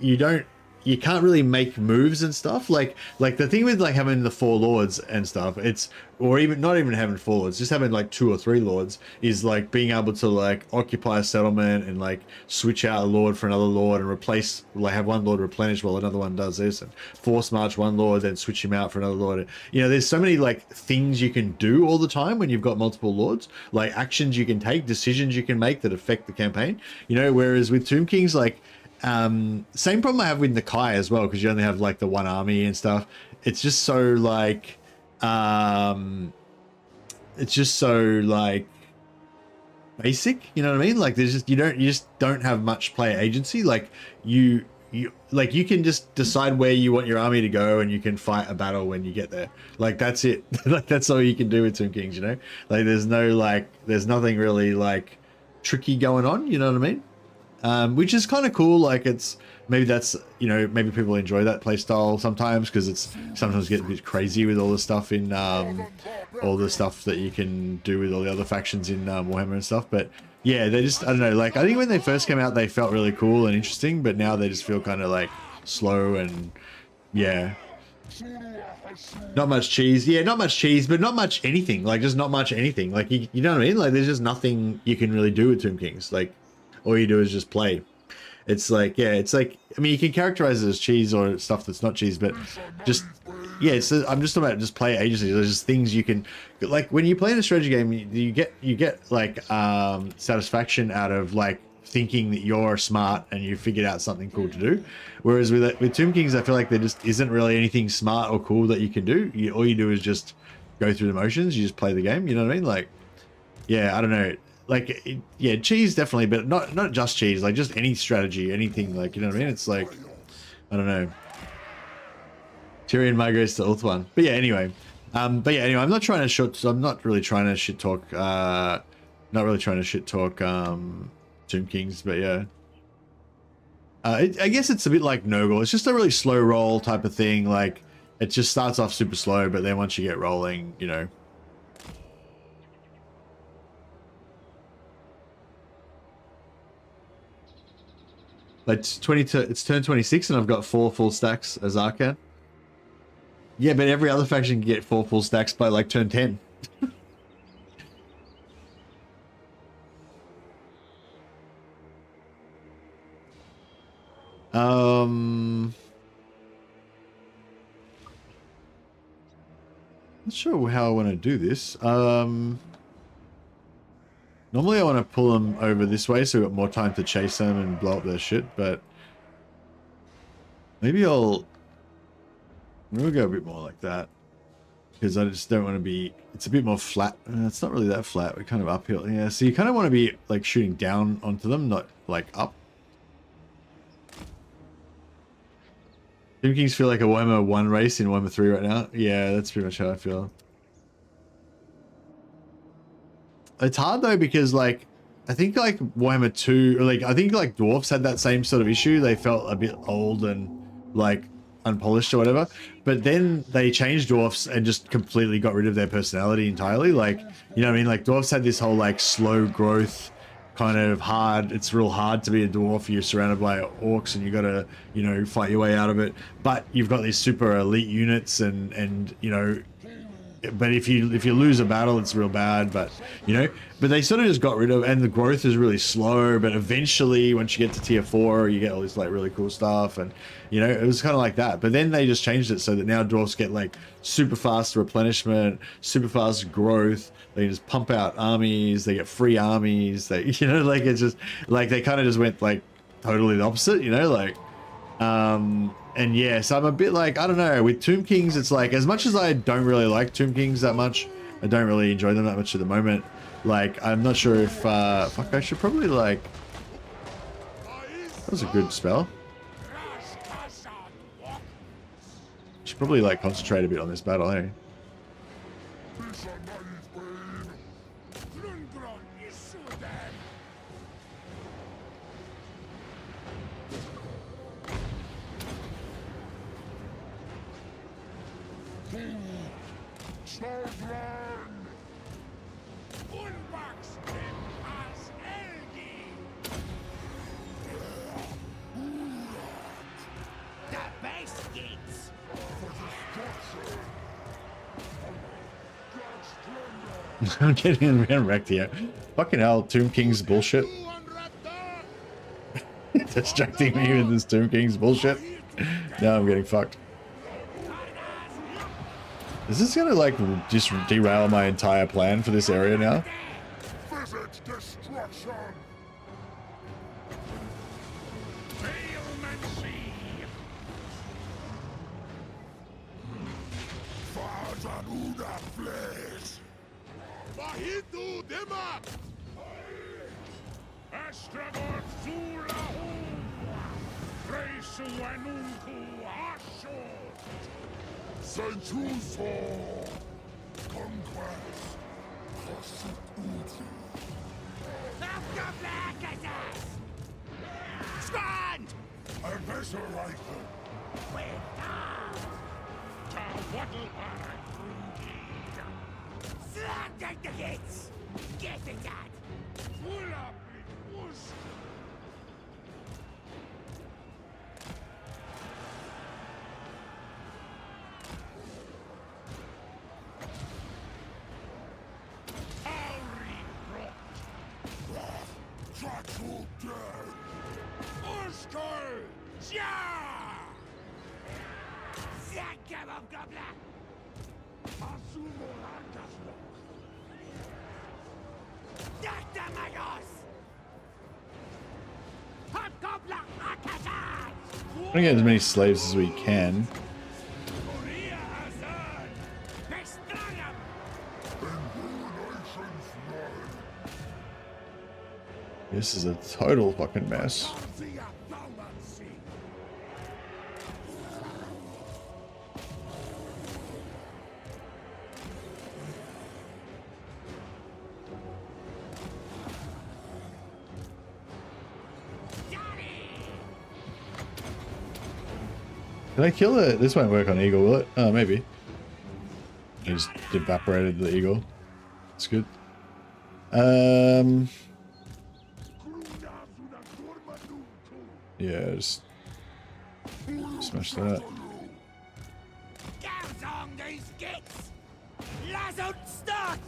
you can't really make moves and stuff. Like the thing with like having the 4 lords and stuff, it's, or even not even having 4 lords, just having like 2 or 3 lords is like being able to like occupy a settlement and like switch out a lord for another lord and replace, like have one lord replenish while another one does this, and force march one lord then switch him out for another lord. You know, there's so many like things you can do all the time when you've got multiple lords, like actions you can take, decisions you can make that affect the campaign, you know, whereas with Tomb Kings, like same problem I have with Nakai as well, because you only have like the 1 army and stuff. It's just so like basic, you know what I mean? Like there's just you just don't have much player agency. Like you can just decide where you want your army to go, and you can fight a battle when you get there. Like that's it. Like that's all you can do with Tomb Kings, you know? Like there's nothing really like tricky going on, you know what I mean? Which is kind of cool. Like it's, maybe that's, you know, maybe people enjoy that playstyle sometimes, because it's sometimes get a bit crazy with all the stuff in all the stuff that you can do with all the other factions in Warhammer and stuff. But yeah, they just, I don't know, like I think when they first came out they felt really cool and interesting, but now they just feel kind of like slow, and yeah, not much cheese. Yeah, not much cheese, but not much anything. Like just not much anything. Like you know what I mean? Like there's just nothing you can really do with Tomb Kings. Like all you do is just play. It's like, yeah, it's like, I mean, you can characterize it as cheese or stuff that's not cheese, but just, yeah, it's, I'm just talking about just player agency. There's just things you can, like when you play in a strategy game, you get like satisfaction out of like thinking that you're smart and you figured out something cool to do. Whereas with Tomb Kings, I feel like there just isn't really anything smart or cool that you can do. All you do is just go through the motions. You just play the game. You know what I mean? Like, yeah, I don't know. Like, yeah, cheese definitely, but not just cheese, like just any strategy, anything, like, you know what I mean? It's like, I don't know. Tyrion migrates to Ulthuan. But yeah, anyway. I'm not really trying to shit talk, Tomb Kings, but yeah. I guess it's a bit like Nurgle. It's just a really slow roll type of thing. Like, it just starts off super slow, but then once you get rolling, you know. It's turn 26 and I've got 4 full stacks as Arcan. Yeah, but every other faction can get 4 full stacks by like turn 10. Not sure how I want to do this. Normally I want to pull them over this way so we've got more time to chase them and blow up their shit, but maybe we'll go a bit more like that, because I just don't want to be, it's a bit more flat. It's not really that flat, we're kind of uphill. Yeah, so you kind of want to be like shooting down onto them, not like up. Tomb Kings feel like a Warhammer 1 race in Warhammer 3 right now. Yeah, that's pretty much how I feel. It's hard though, because like I think like Warhammer 2, or like I think like Dwarfs had that same sort of issue. They felt a bit old and like unpolished or whatever, but then they changed Dwarfs and just completely got rid of their personality entirely. Like, you know what I mean? Like Dwarfs had this whole like slow growth kind of hard. It's real hard to be a dwarf. You're surrounded by orcs and you got to, you know, fight your way out of it. But you've got these super elite units and you know, but if you lose a battle, it's real bad. But you know, but they sort of just got rid of, and the growth is really slow. But eventually, once you get to tier 4, you get all this like really cool stuff, and you know, it was kind of like that. But then they just changed it so that now dwarfs get like super fast replenishment, super fast growth. They just pump out armies. They get free armies. They, you know, like it's just like they kind of just went like totally the opposite. You know, like. And yes, I'm a bit like, I don't know, with Tomb Kings, it's like, as much as I don't really like Tomb Kings that much, I don't really enjoy them that much at the moment. Like, I'm not sure if, fuck, I should probably like, that was a good spell. Should probably like concentrate a bit on this battle, eh? I'm getting wrecked here. Fucking hell, Tomb King's bullshit. Distracting me with this Tomb King's bullshit. Now I'm getting fucked. Is this gonna like just derail my entire plan for this area now? Visit destruction. Fadanuda flesh. Bahitu demak. Astragoth Indulstrializes Ulthuan. Conquest. Stand! Eviscerate them. Take the hits! Get it, Dad! Pull up it, push! Trackle dead. Uskol! Ja! Zankabam Gobla! Asumo Langaslo. Dr. Magos! Hot Gobla Akazan! We're gonna get as many slaves as we can. Korea Azan! Bestragam! Nations run. This is a total fucking mess. Garcia Thaumancy. Can I kill it? This won't work on Eagle, will it? Oh, maybe. I just evaporated the Eagle. That's good. Yeah, just smash that. Garzong these gits! Lazut stock!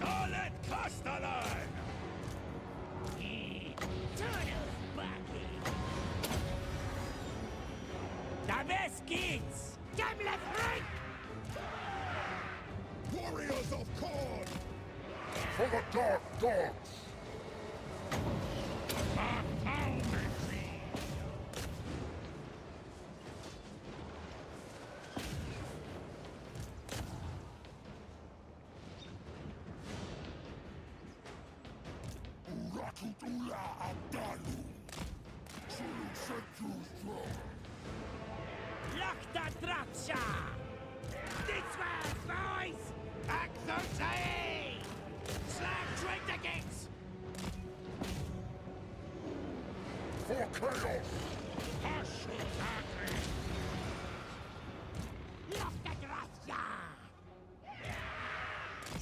Nolet Castellan! Turtles Bucky! The best kids! Demleth Rank! Warriors of Khorne. For the Dark Dogs. Urakutula Abdalu. True Sentu's throne. Lakta Draksha! This way, boys! Akthosai! Slag traitor gates! For chaos. Lakta Draksha!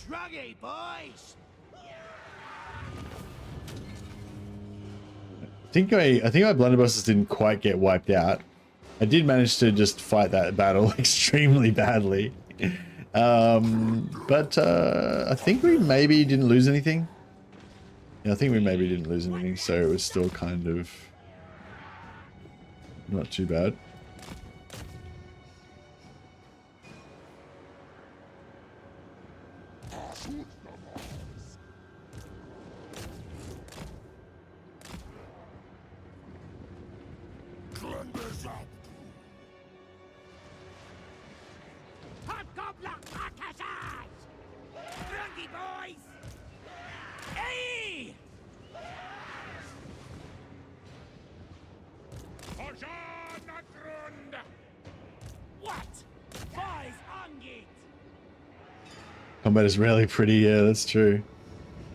Druggy, boys! I think my blunderbusses didn't quite get wiped out. I did manage to just fight that battle extremely badly. But I think we maybe didn't lose anything. Yeah, I think we maybe didn't lose anything, so it was still kind of not too bad. Hobgoblin carcasses! Grundy boys! Hey! What? Boys on it! Combat is rarely pretty, yeah, that's true.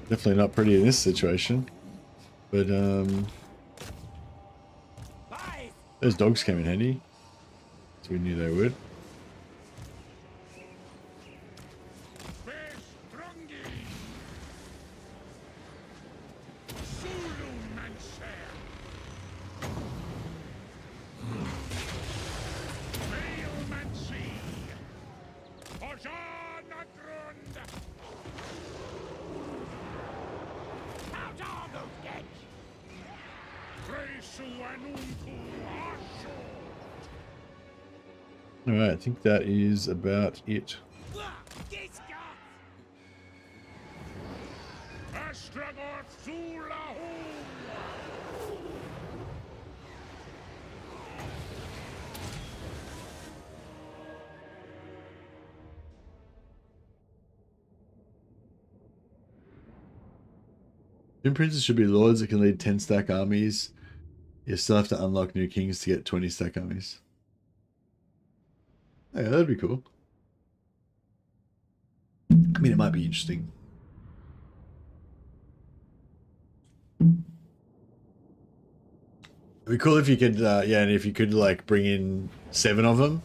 Definitely not pretty in this situation. But, those dogs came in handy. So we knew they would. Alright, I think that is about it. Astragoth Ulthuan! Doom Princes should be lords that can lead 10 stack armies. You still have to unlock new kings to get 20 stack armies. Yeah, that'd be cool. I mean, it might be interesting. It'd be cool if you could, yeah, and if you could like bring in 7 of them.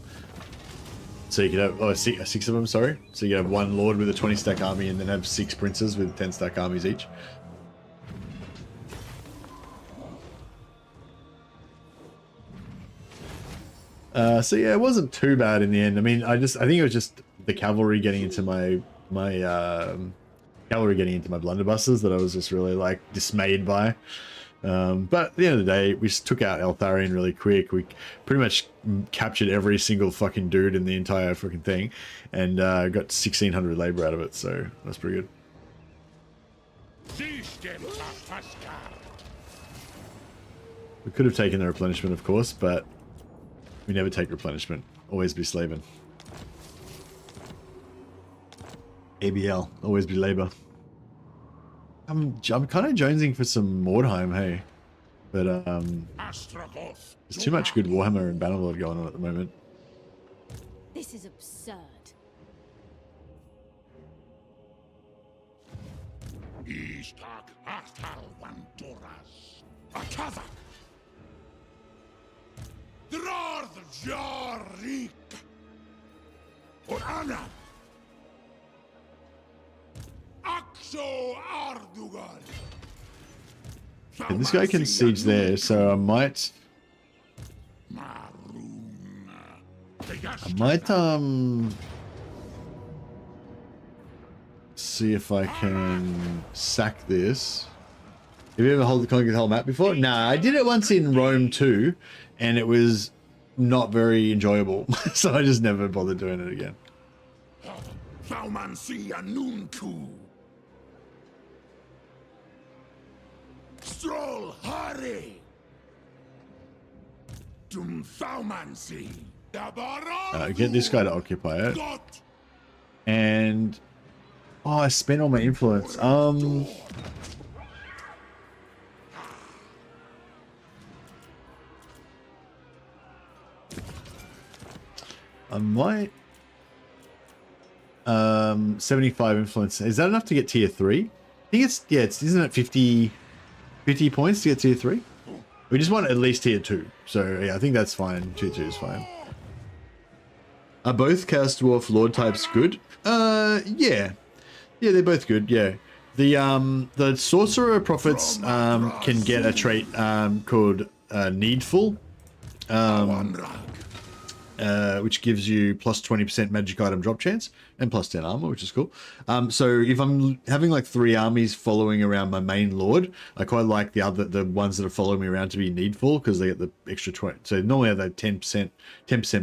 So you could have, six of them, sorry. So you could have one lord with a 20 stack army and then have 6 princes with 10 stack armies each. So yeah, it wasn't too bad in the end. I mean, I think it was just the cavalry getting into my blunderbusses that I was just really like dismayed by. But at the end of the day, we just took out Eltharion really quick. We pretty much captured every single fucking dude in the entire fucking thing, and got 1,600 labor out of it. So that's pretty good. We could have taken the replenishment, of course, but we never take replenishment. Always be slaving. ABL. Always be labor. I'm kind of jonesing for some Mordheim, hey. But, there's too much good Warhammer and Bannerlord going on at the moment. This is absurd. Istak Artal Vantoras. Akazak. Drard Jarik. Orana. Axo Ardugal. And this guy can siege there, so I might see if I can sack this. Have you ever conquered the whole map before? Nah, I did it once in Rome too, and it was not very enjoyable. So I just never bothered doing it again. Stroll Harry. Dum Thaumancy. Get this guy to occupy it. And oh, I spent all my influence. I might 75 influence. Is that enough to get tier 3? I think it's, yeah, isn't it 50 points to get tier 3? We just want at least tier 2. So yeah, I think that's fine. Tier 2 is fine. Are both Chaos Dwarf Lord types good? Yeah. Yeah, they're both good, yeah. The sorcerer prophets can get a trait called Needful, which gives you plus 20% magic item drop chance and plus 10 armor, which is cool. So if I'm having like 3 armies following around my main lord, I quite like the ones that are following me around to be Needful because they get the extra 20. So normally I have that 10%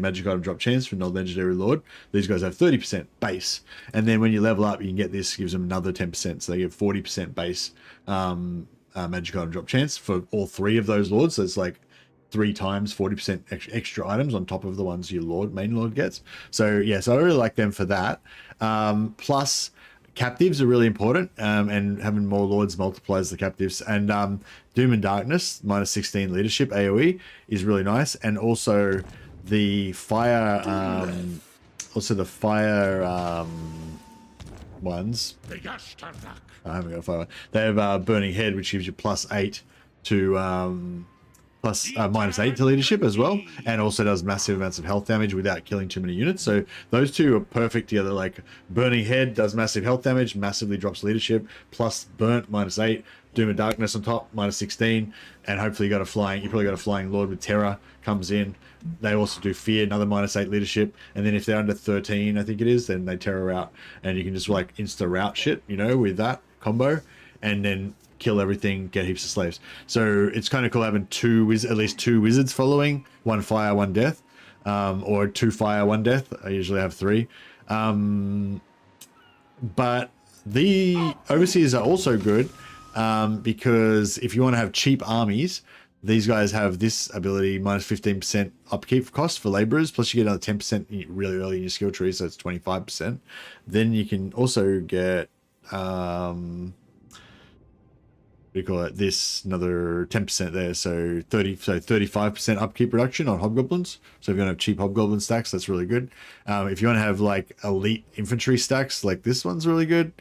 magic item drop chance for non-legendary lord. These guys have 30% base, and then when you level up, you can get this, gives them another 10%, so they get 40% base magic item drop chance for all 3 of those lords. So it's like 3 times 40% extra items on top of the ones your main lord gets. So yeah, so I really like them for that. Plus captives are really important, and having more lords multiplies the captives. And Doom and Darkness minus 16 leadership AoE is really nice. And also the fire ones. I haven't got a fire one. They have Burning Head, which gives you plus 8 to minus 8 to leadership as well, and also does massive amounts of health damage without killing too many units. So those two are perfect together. Like Burning Head does massive health damage, massively drops leadership, plus burnt minus 8, Doom and Darkness on top minus 16, and hopefully you probably got a flying lord with terror comes in. They also do fear, another minus 8 leadership, and then if they're under 13, I think it is, then they terror out, and you can just like insta route shit, you know, with that combo, and then kill everything, get heaps of slaves. So it's kind of cool having at least two wizards following, 1 fire, 1 death, or 2 fire, 1 death. I usually have 3. But the overseers are also good because if you want to have cheap armies, these guys have this ability, minus 15% upkeep cost for laborers, plus you get another 10% really early in your skill tree, so it's 25%. Then you can also get this another 10% there, so 35% upkeep reduction on hobgoblins. So if you want to have cheap hobgoblin stacks, that's really good. If you want to have like elite infantry stacks, like this one's really good,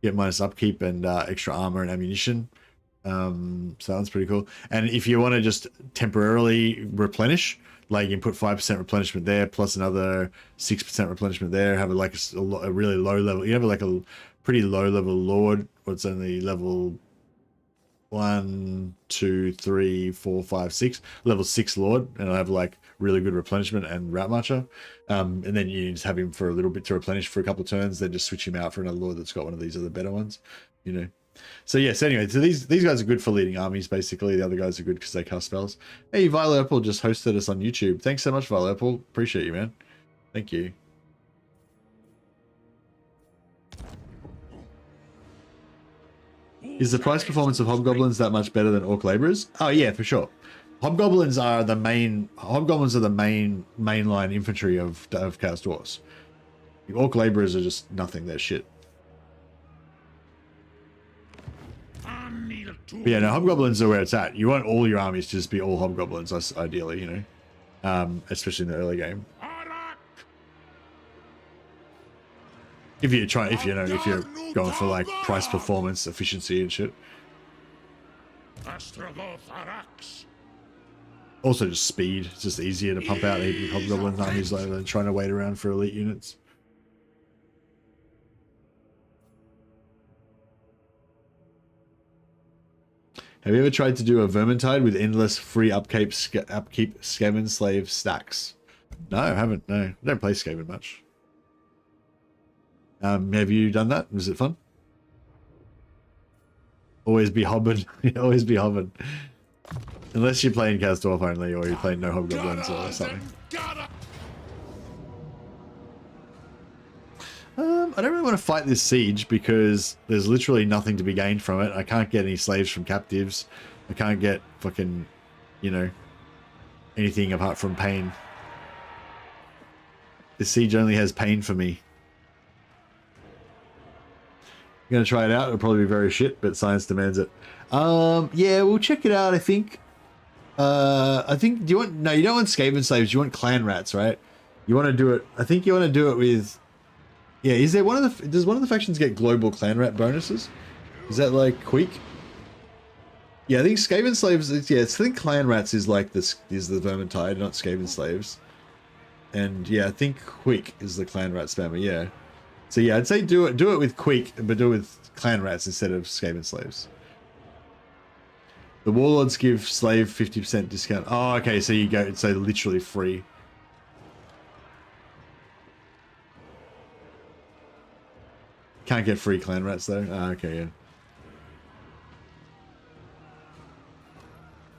get minus upkeep and extra armor and ammunition. So that's pretty cool. And if you want to just temporarily replenish, like you can put 5% replenishment there, plus another 6% replenishment there, have like a really low level, you have like a pretty low level lord, what's only level 1, 2, 3, 4, 5, 6, level 6 lord, and I'll have like really good replenishment and route marcher, and then you just have him for a little bit to replenish for a couple of turns, then just switch him out for another lord that's got one of these other better ones, you know. So yes, anyway, so these guys are good for leading armies, basically. The other guys are good because they cast spells. Hey, Violet Apple just hosted us on YouTube. Thanks so much, Violet Apple. Appreciate you, man. Thank you. Is the price performance of hobgoblins that much better than orc laborers? Oh yeah, for sure. Hobgoblins are the mainline infantry of Chaos Dwarfs. Orc laborers are just nothing. They're shit. But yeah, no, hobgoblins are where it's at. You want all your armies to just be all hobgoblins, ideally, you know, especially in the early game. If you're going for like price performance, efficiency and shit. Also just speed. It's just easier to pump out hobgoblin armies later than trying to wait around for elite units. Have you ever tried to do a Vermintide with endless free upkeep Skaven slave stacks? No, I haven't. No, I don't play Skaven much. Have you done that? Was it fun? Always be hobbing. Always be hobbing. Unless you're playing Chaos Dwarf only, or you're playing no hobgoblins or something. I don't really want to fight this siege because there's literally nothing to be gained from it. I can't get any slaves from captives. I can't get fucking, you know, anything apart from pain. This siege only has pain for me. I'm gonna try it out. It'll probably be very shit, but science demands it. Yeah, we'll check it out. I think. I think. You don't want Skaven slaves. You want clan rats, right? You want to do it. I think you want to do it with. Yeah, is there does one of the factions get global clan rat bonuses? Is that like Queek? Yeah, I think Skaven slaves. I think clan rats is like this is the Vermintide, not Skaven slaves. And yeah, I think Queek is the clan rat spammer. Yeah. So yeah, I'd say do it with Queek, but do it with clan rats instead of Skaven slaves. The warlords give slave 50% discount. Oh, okay, so you go, it's so literally free. Can't get free clan rats though. Ah, okay, yeah.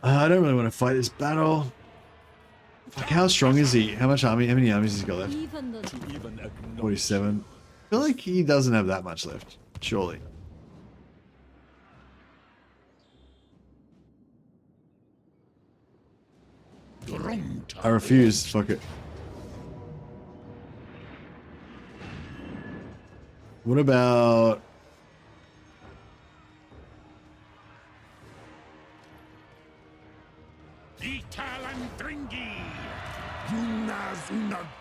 I don't really want to fight this battle. Fuck, how strong is he? How much army? How many armies has he got left? Even the 47. I feel like he doesn't have that much left. Surely. I refuse. Fuck it. What about...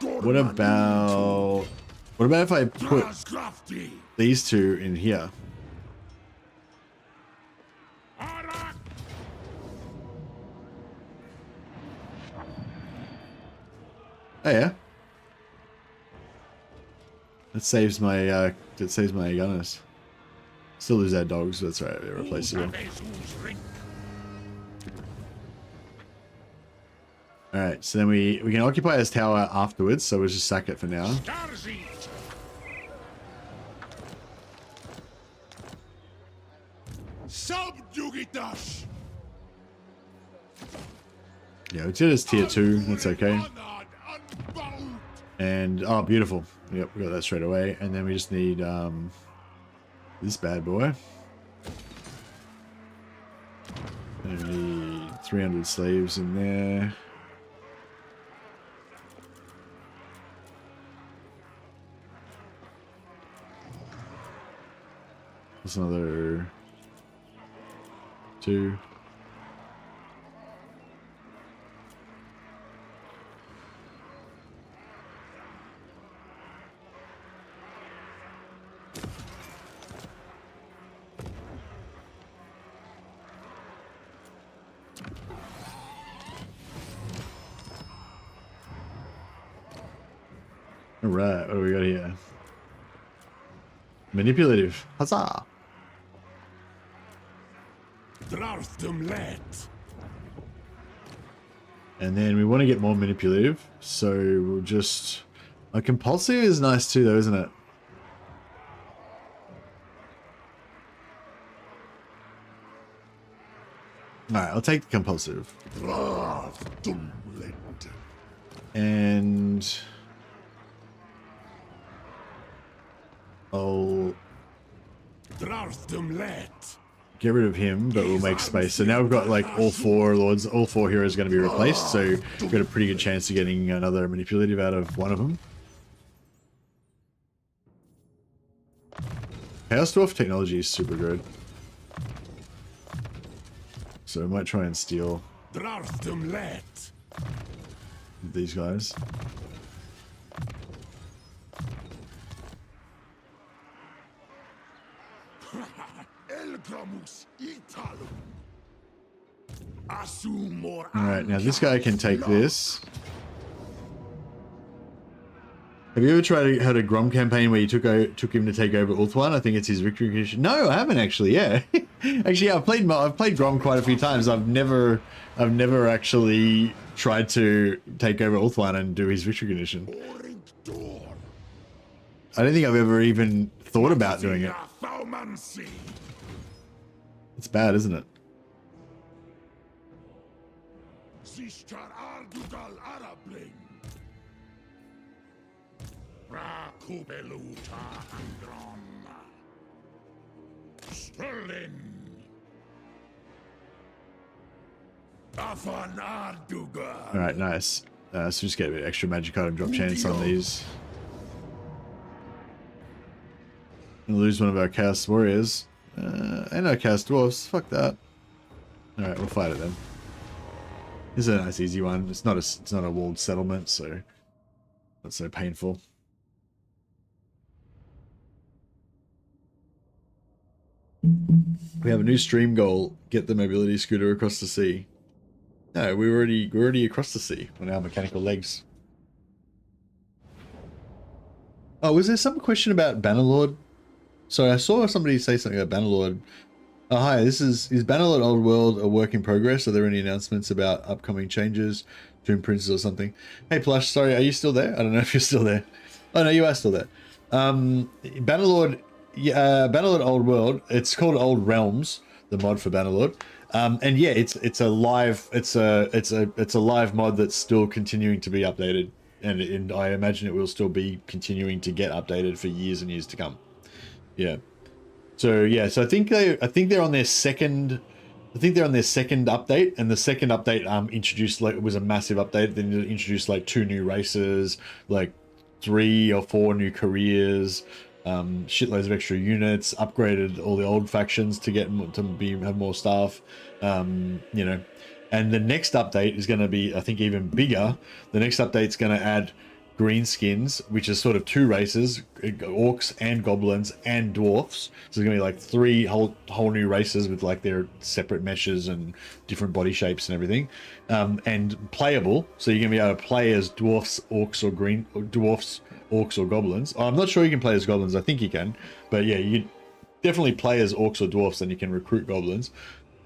What about... What about if I put these two in here? Oh yeah. That saves my gunners. Still lose our dogs, that's right, they're replaceable. Alright, so then we can occupy his tower afterwards, so we'll just sack it for now. Subjugitas. Yeah, it's his tier 2, that's okay. And, oh, beautiful. Yep, we got that straight away. And then we just need, this bad boy. And we need 300 slaves in there. That's another 2. Alright, what do we got here? Manipulative. Huzzah! And then we want to get more manipulative, so we'll just... A compulsive is nice too though, isn't it? Alright, I'll take the compulsive. And... I'll... get rid of him, but we'll make space. So now we've got like all 4 lords, all 4 heroes going to be replaced, so we've got a pretty good chance of getting another manipulative out of one of them. Chaos Dwarf technology is super good. So we might try and steal these guys. Alright, now this guy can take this. Have you ever had a Grom campaign where you took him to take over Ulthuan? I think it's his victory condition. No, I haven't actually. Yeah, actually, yeah, I've played Grom quite a few times. I've never actually tried to take over Ulthuan and do his victory condition. I don't think I've ever even thought about doing it. It's bad, isn't it? Alright, nice. So just get a bit extra magic item drop chance on these. And lose one of our Chaos Warriors. And our Chaos Dwarves. Fuck that. Alright, we'll fight it then. This is a nice easy one. It's not a walled settlement, so not so painful. We have a new stream goal: get the mobility scooter across the sea. No, we're already across the sea on our mechanical legs. Oh, was there some question about Bannerlord? Sorry, I saw somebody say something about Bannerlord. Oh, hi, is Bannerlord Old World a work in progress? Are there any announcements about upcoming changes, Tomb Princes or something? Hey, Plush, sorry, are you still there? I don't know if you're still there. Oh, no, you are still there. Bannerlord, Bannerlord Old World, it's called Old Realms, the mod for Bannerlord. And yeah, it's a live mod that's still continuing to be updated, and I imagine it will still be continuing to get updated for years and years to come. Yeah. So yeah, so I think they're on their second update, and the second update introduced, like, it was a massive update. Then it introduced like 2 new races, like 3 or 4 new careers, shitloads of extra units, upgraded all the old factions to have more staff, you know. And the next update is going to be, I think, even bigger. The next update's going to add greenskins, which is sort of 2 races, orcs and goblins and dwarfs. So there's gonna be like 3 whole new races with like their separate meshes and different body shapes and everything, and playable. So you're gonna be able to play as dwarfs, orcs, orcs or goblins. I'm not sure you can play as goblins. I think you can, but yeah, you definitely play as orcs or dwarfs, and you can recruit goblins.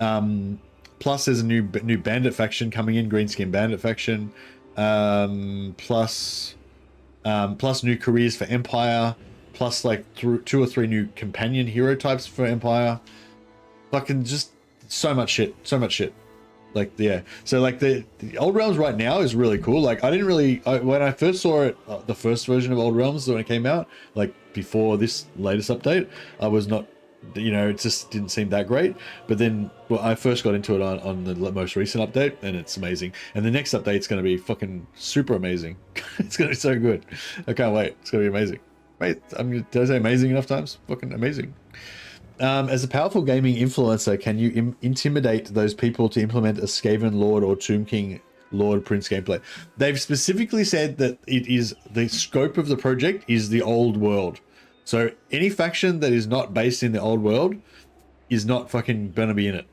Plus, there's a new bandit faction coming in, greenskin bandit faction. Plus new careers for Empire, plus like 2 or 3 new companion hero types for Empire. Fucking just so much shit. Like, yeah. So like the Old Realms right now is really cool. Like, when I first saw it, the first version of Old Realms when it came out, like before this latest update, I was not, you know, it just didn't seem that great. But then, well, I first got into it on the most recent update, and it's amazing. And the next update's going to be fucking super amazing. It's going to be so good. I can't wait. It's going to be amazing. Wait, did I say amazing enough times? Fucking amazing. As a powerful gaming influencer, can you intimidate those people to implement a Skaven Lord or Tomb King Lord Prince gameplay? They've specifically said that it is the scope of the project is the old world. So any faction that is not based in the old world is not fucking gonna be in it.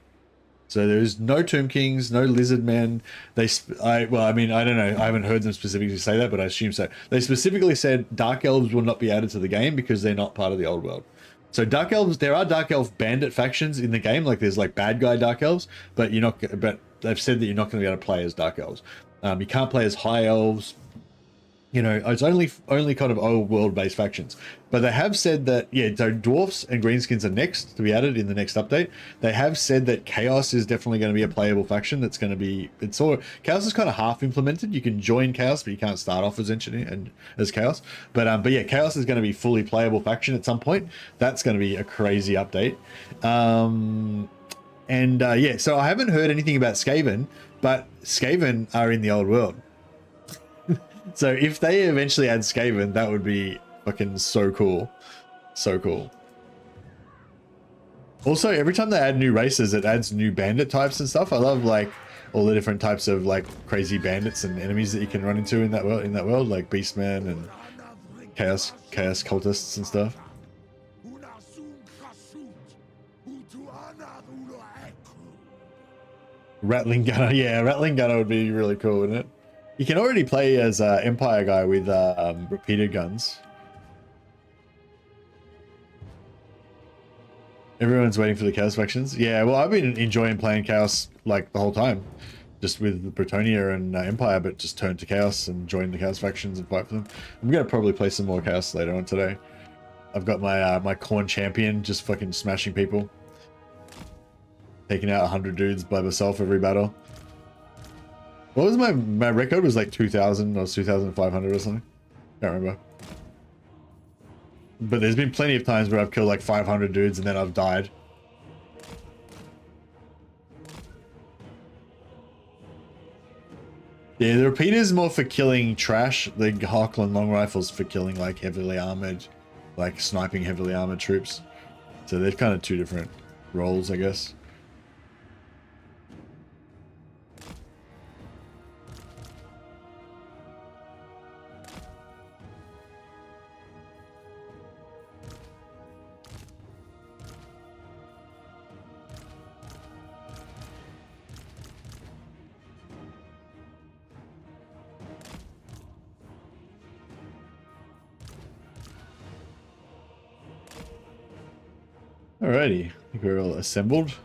So there's no Tomb Kings, no Lizard Men. I don't know. I haven't heard them specifically say that, but I assume so. They specifically said Dark Elves will not be added to the game because they're not part of the old world. So Dark Elves, there are Dark Elf bandit factions in the game. Like there's like bad guy Dark Elves, but they've said that you're not going to be able to play as Dark Elves. You can't play as High Elves. You know, it's only kind of old world based factions. But they have said that, yeah, so dwarfs and greenskins are next to be added in the next update. They have said that chaos is definitely going to be a playable faction. That's going to be, chaos is kind of half implemented. You can join chaos, but you can't start off as engineer and as chaos. But yeah, chaos is going to be fully playable faction at some point. That's going to be a crazy update. Yeah, so I haven't heard anything about Skaven, but Skaven are in the old world. So if they eventually add Skaven, that would be fucking so cool. So cool. Also, every time they add new races, it adds new bandit types and stuff. I love like all the different types of like crazy bandits and enemies that you can run into in that world, like Beastmen and chaos cultists and stuff. Rattling Gunner, yeah, Rattling Gunner would be really cool, wouldn't it? You can already play as Empire guy with repeated guns. Everyone's waiting for the Chaos factions. Yeah, well, I've been enjoying playing Chaos like the whole time, just with Bretonnia and Empire, but just turn to Chaos and join the Chaos factions and fight for them. I'm gonna probably play some more Chaos later on today. I've got my my Khorne champion just fucking smashing people, taking out 100 dudes by myself every battle. What was my record? Was like 2,000 or 2,500 or something. Can't remember. But there's been plenty of times where I've killed like 500 dudes and then I've died. Yeah, the repeater is more for killing trash. The Harkland long rifles for killing like heavily armored, like sniping heavily armored troops. So they're kind of 2 different roles, I guess. Alrighty, I think we're all assembled.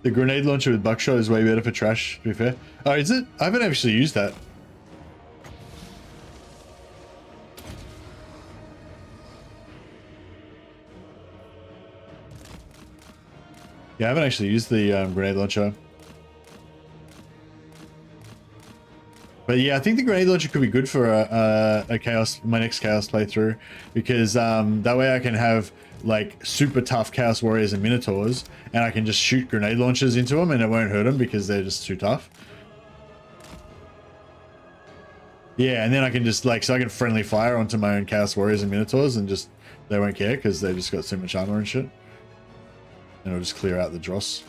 The grenade launcher with buckshot is way better for trash, to be fair. Oh, is it? I haven't actually used that. Yeah, I haven't actually used the grenade launcher. But yeah, I think the grenade launcher could be good for a chaos, my next chaos playthrough, because that way I can have like super tough chaos warriors and minotaurs, and I can just shoot grenade launchers into them, and it won't hurt them because they're just too tough. Yeah, and then I can just like, so I can friendly fire onto my own chaos warriors and minotaurs, and just they won't care because they just got so much armor and shit, and it'll just clear out the dross.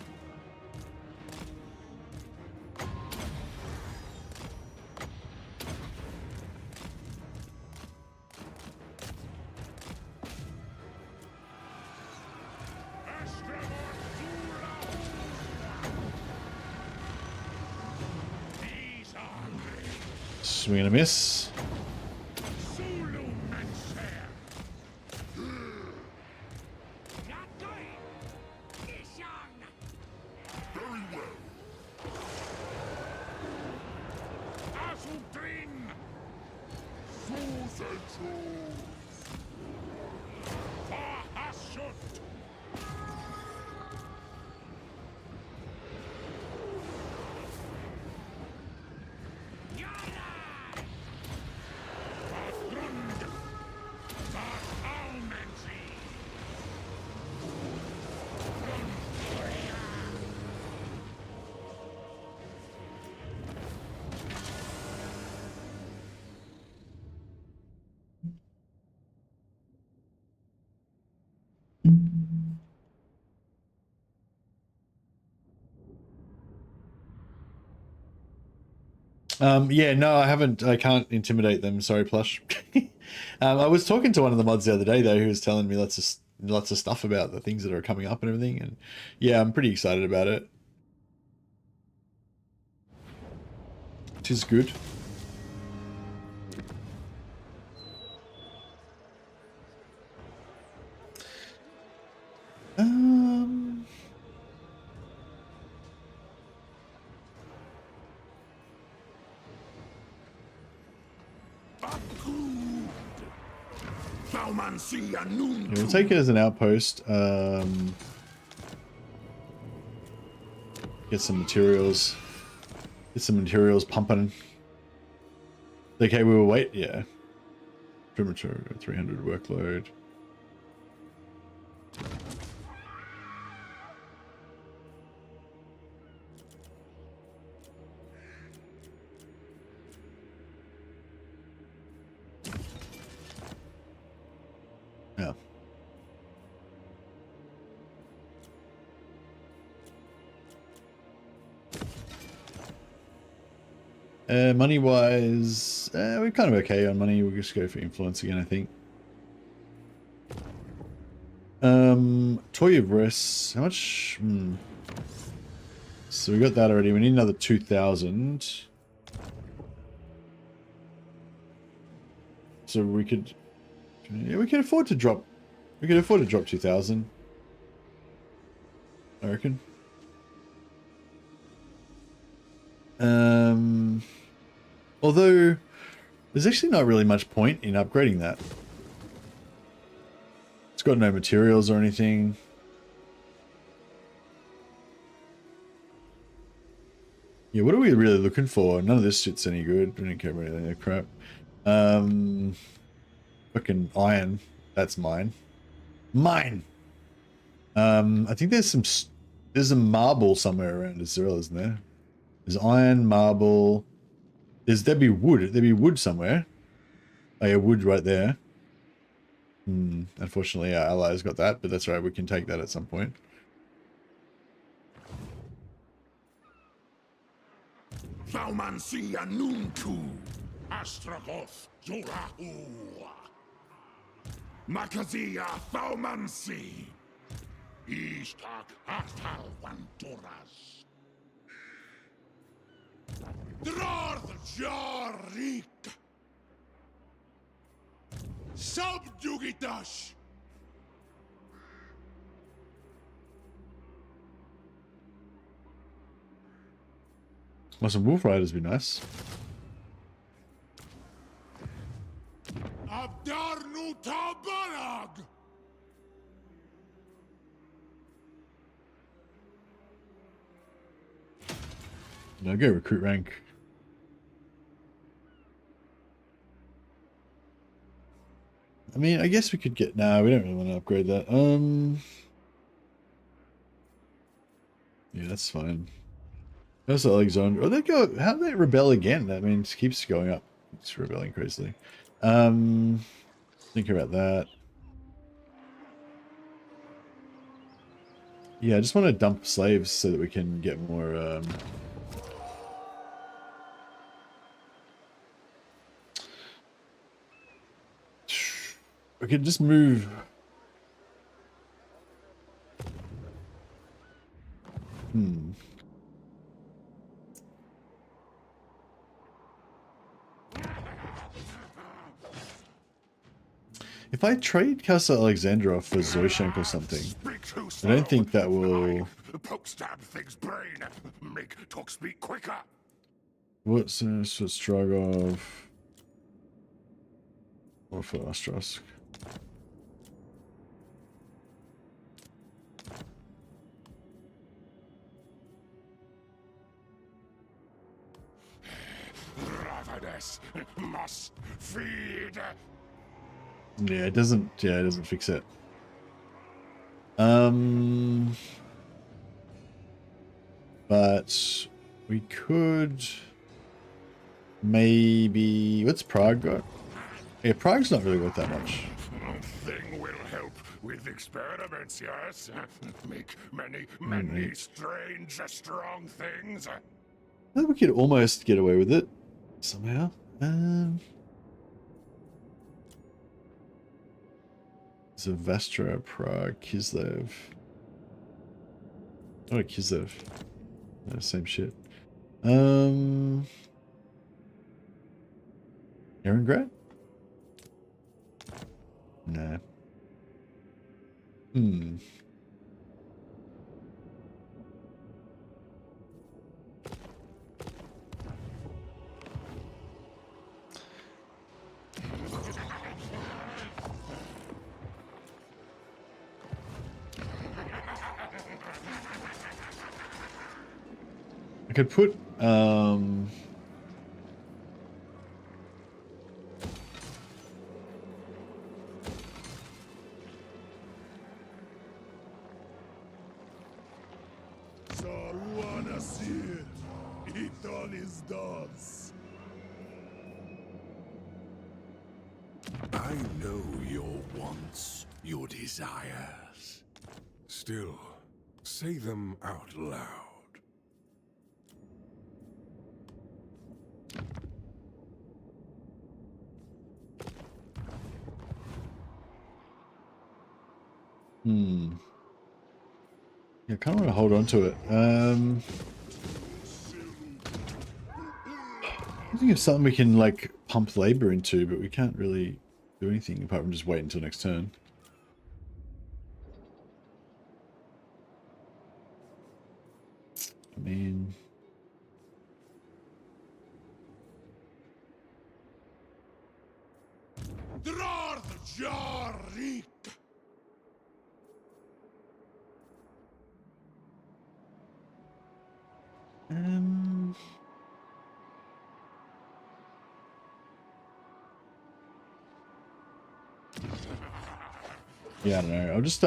Swing and a miss. Yeah, no, I haven't. I can't intimidate them. Sorry, Plush. I was talking to one of the mods the other day, though, who was telling me lots of stuff about the things that are coming up and everything. And yeah, I'm pretty excited about it. Which is good. Yeah, we'll take it as an outpost. Get some materials. Get some materials pumping. Okay, we will wait. Yeah. Premature 300 workload. Yeah. Money-wise, we're kind of okay on money. We'll just go for influence again, I think. Toy of Rest. How much? So we got that already. We need another 2,000. So we could... Yeah, we can afford to drop... We can afford to drop 2,000. I reckon. Although there's actually not really much point in upgrading that. It's got no materials or anything. Yeah, what are we really looking for? None of this shit's any good. We don't care about any of that crap. Fucking iron. That's mine. Mine! I think there's a marble somewhere around as well, isn't there? There's iron, marble. There'd be wood. There'd be wood somewhere. Oh yeah, wood right there. Unfortunately, our allies got that, but that's right. We can take that at some point. Thaumansi Anuntu, Astragoth Indulstrializes Makazia Thaumansi, Astragoth Indulstrializes Drarth Jarik, Subjugitash. Well, some wolf riders would be nice. Abdarnu Tabarag. No, go recruit rank. I mean, I guess we could get... Nah, we don't really want to upgrade that. Yeah, that's fine. That's Alexander. Oh, they go... How do they rebel again? I mean, it keeps going up. It's rebelling crazily. Think about that. Yeah, I just want to dump slaves so that we can get more... We could just move... If I trade Castle Alexandra for Zoishank or something, I don't think that will... Poke stab thing's brain. Make talk speak quicker. What's this? Astragoth? Or for Astrask? Ravenous must feed. Yeah, it doesn't. Yeah, it doesn't fix it. But we could maybe. What's Prague got? Yeah, Prague's not really worth that much. Thing will help with experiments, yes. Make many strange, strong things. I think we could almost get away with it somehow. Zavestra, Prague, Kislev. Oh, Kislev. No, same shit. Erengrad? Nah. I could put Saruanasir, Itonis dos. I know your wants, your desires. Still, say them out loud. Yeah, I kind of want to hold on to it. I think it's something we can like pump labor into, but we can't really do anything apart from just wait until next turn. I mean, Drar Jarik! Yeah, I don't know. I'll just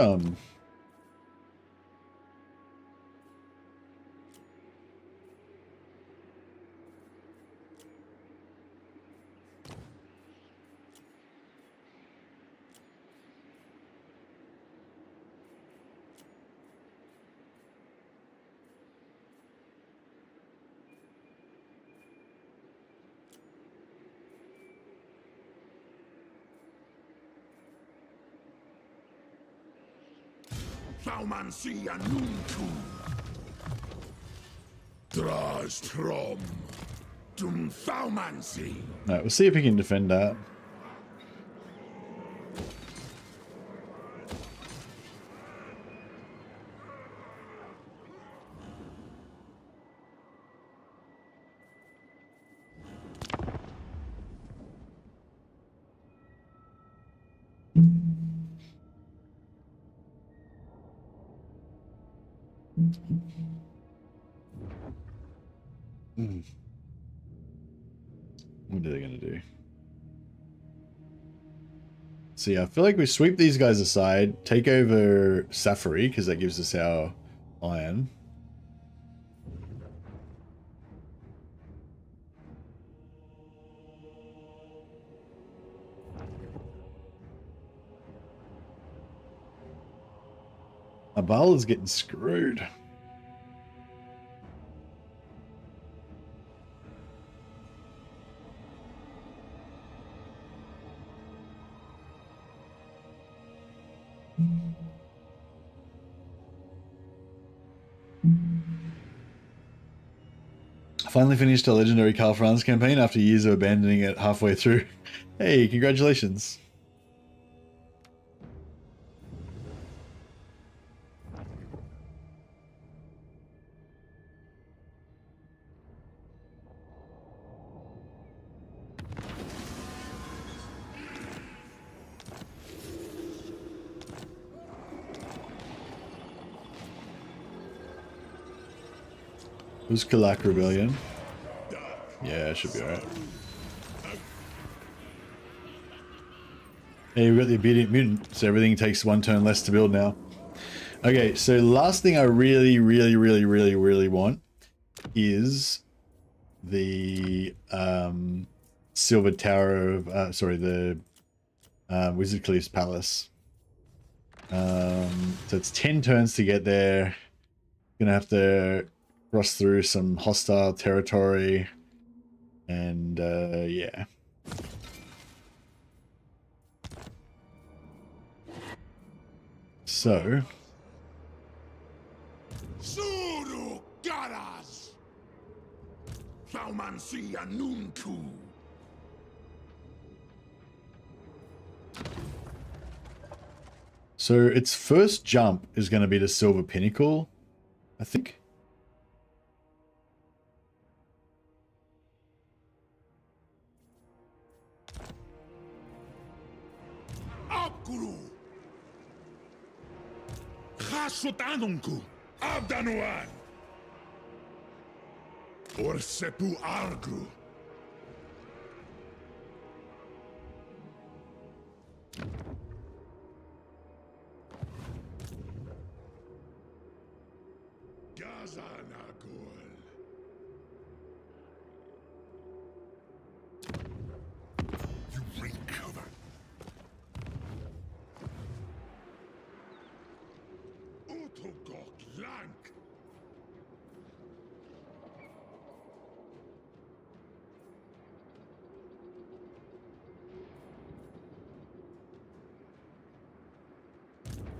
Thaumansi Anunku! Dras Trom! Dum Thaumansi! no, we'll see if we can defend that. What are they gonna do? See, I feel like we sweep these guys aside, take over Safari, because that gives us our iron. Abal is getting screwed. Finally finished a legendary Karl Franz campaign after years of abandoning it halfway through. Hey, congratulations. Who's Kalak Rebellion? Yeah, it should be alright. Hey, we've got the obedient mutant, so everything takes one turn less to build now. Okay, so last thing I really want is the Silver Tower of the Wizard Cleave's Palace. So it's 10 turns to get there. Gonna have to cross through some hostile territory, and yeah. So Suru Garas! Thaumansi Anunku! so its first jump is going to be the Silver Pinnacle, I think. Abguru! Chasotanunku! Abdanuan! Orsepu Argru! Gazanagul! You bring cover! Utogok Lank!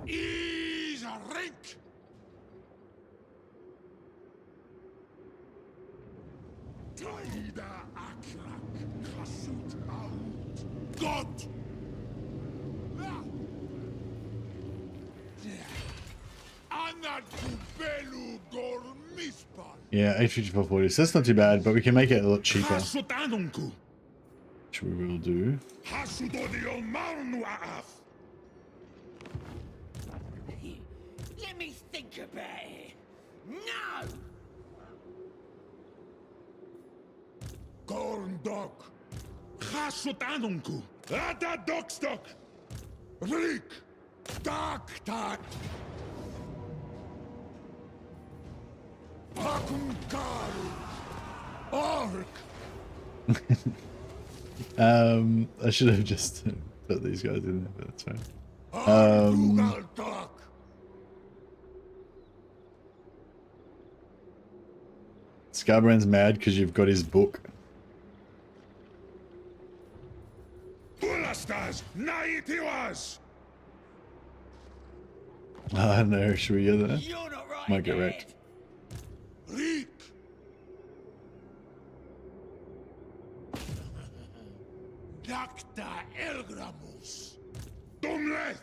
Is a rink! Taida Akrak Kasut Out God! Anad Kubelu Gormispal! Yeah, 854.40. So that's not too bad, but we can make it a lot cheaper. Chasotanunku! which we will do. Let me think about it. No! Corndog. Hasut anunku. Ata dogstok. Vlik. Tak, tak. Pakunkaru. Ork. I should have just put these guys in there, but that's fine. Ardugal. Scarbrand's mad because you've got his book. Bulastas. Naitiwas. I don't know, should we go there? You're not right. Might get Ed. wrecked. Reek. Dacta Elgramus. Dumleth.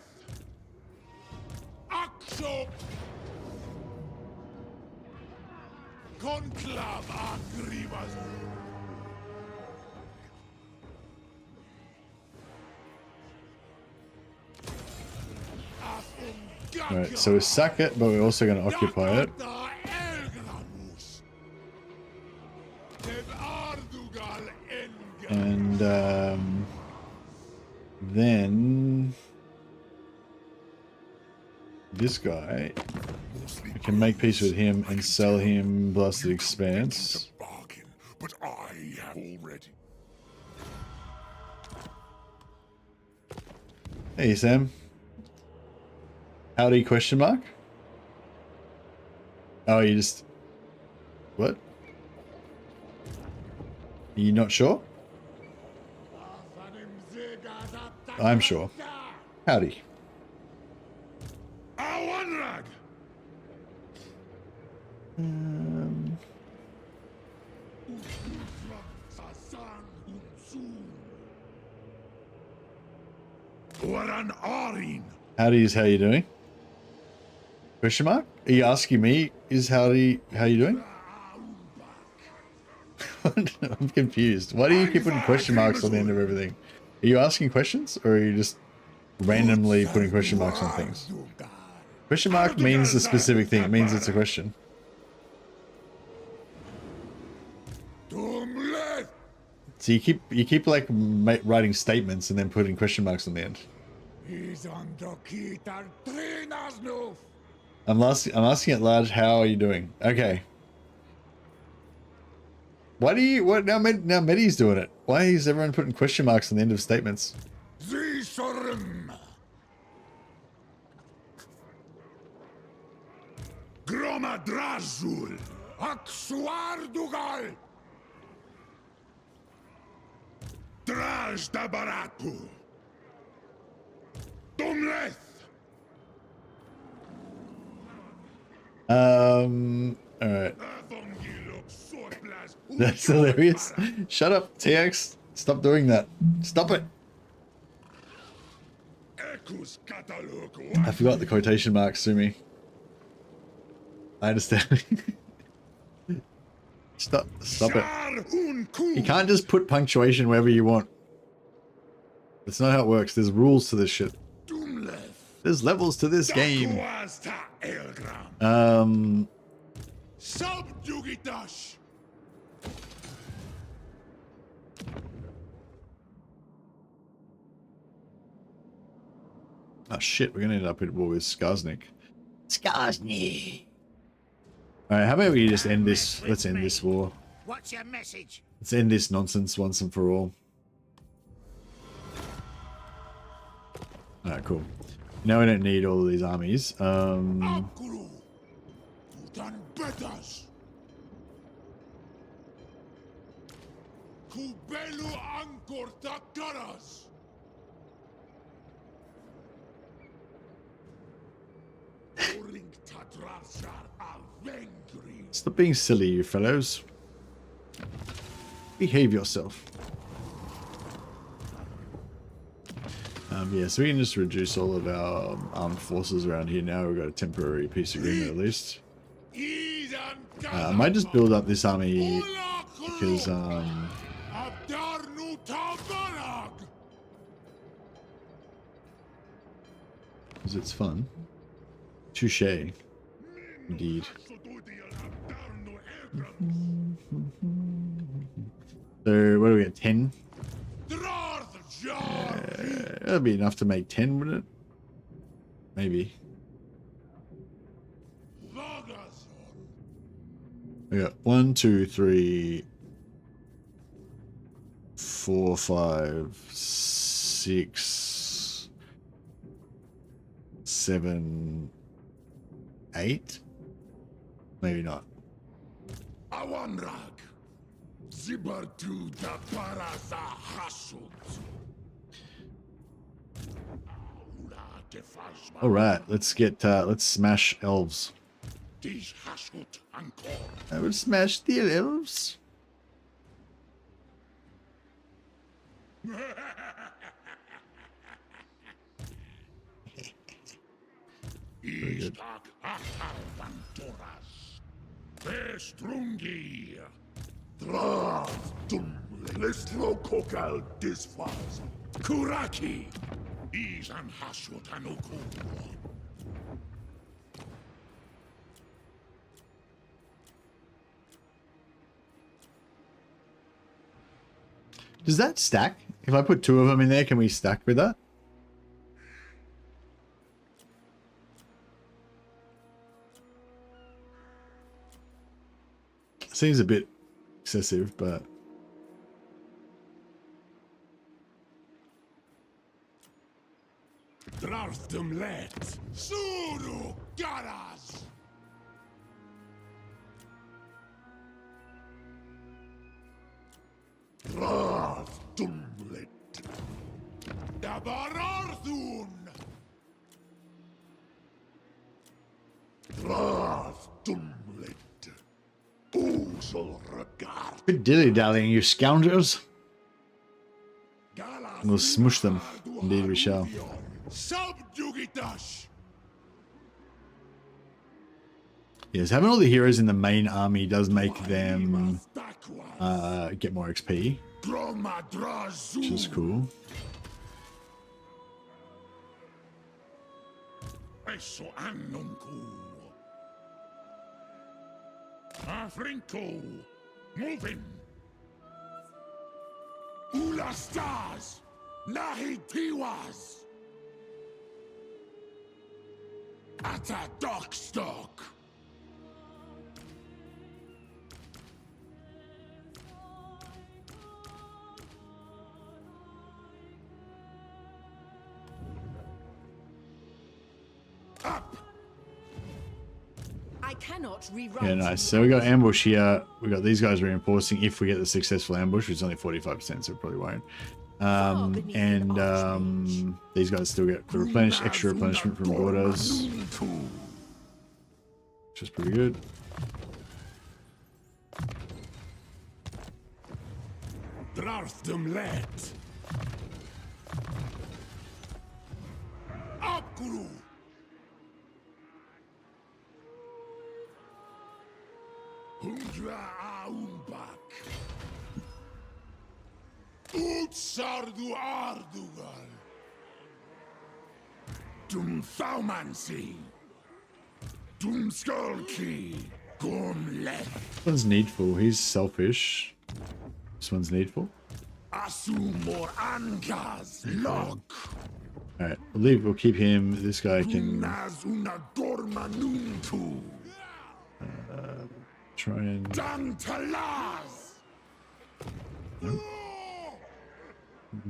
Axo. Conclav Agribas. Alright, so we sack it, but we're also going to occupy it. And then this guy, we can make peace with him and sell him Blasted Expanse. Bargain, but I have already. Hey Sam. Howdy question mark? Oh, you just... What? Are you not sure? I'm sure. Howdy. Awanrag. Waran Arin. Howdy is how you doing? Question mark? Are you asking me is howdy how you doing? I'm confused. Why do you keep putting question marks on the end of everything? Are you asking questions or are you just randomly putting question marks on things? Question mark means a specific thing. It means it's a question. So you keep like writing statements and then putting question marks on the end. I'm asking at large, how are you doing? Okay. Why do you now Medi's doing it? Why is everyone putting question marks on the end of statements? Gromadrazul Aksuardugal Draj Dabaratu Dumleth. Alright. That's hilarious. Shut up, TX. Stop doing that. Stop it. I forgot the quotation marks, Sumi. I understand. Stop it. You can't just put punctuation wherever you want. That's not how it works. There's rules to this shit. There's levels to this game. Subjugitash. Oh shit, we're gonna end up at war with Skarsnik. Skarsnik! Alright, how about we just end this? Let's end this war. What's your message? Let's end this nonsense once and for all. Alright, cool. Now we don't need all of these armies. Stop being silly, you fellows. Behave yourself. Yeah, so we can just reduce all of our armed forces around here now. We've got a temporary peace agreement at least. I might just build up this army because Tabarag! Because it's fun. Touche. Indeed. So, what do we get? 10? That'll be enough to make 10, wouldn't it? Maybe. We got 1, 2, 3, 4, 5, 6, 7, 8. Maybe not. Awanrag. Zibartu da Paraza Hasut. All right, let's get let's smash elves. Dish Hasut Ankor. I will smash the elves. Istak Atarvantoras. Bestrungi. Drav Dum Lestro Kokal Disfaz. Kuraki. Isan Hasut Anuku. Does that stack? If I put 2 of them in there, can we stack with that? Seems a bit excessive, but Draftum let. Suru Garas. Draftum let. Dabararthun. Draftum let. Oosel regard. good dilly-dallying, you scoundrels. We'll smush them. Indeed we shall. Subjugitash. Yes, having all the heroes in the main army does make them get more XP, which is cool. Eso annunku. Afrinko. Moving. Ulastas. Nahitiwas. Ata Dockstock. Up. I cannot rewrite. Yeah, nice. So we got ambush here. We got these guys reinforcing if we get the successful ambush, which is only 45%, so we probably won't. These guys still get the extra replenishment from borders, which is pretty good. Draftum let. Upguru. Hundra Aumbak. Utsardu Ardugal. Dum Thaumansi. Dum Skulki. Gum let. This one's needful. He's selfish. This one's needful. Asumor Angas. Lock. Alright, we'll keep him. This guy can Nazuna Gormanuntu. try and Dantalaz.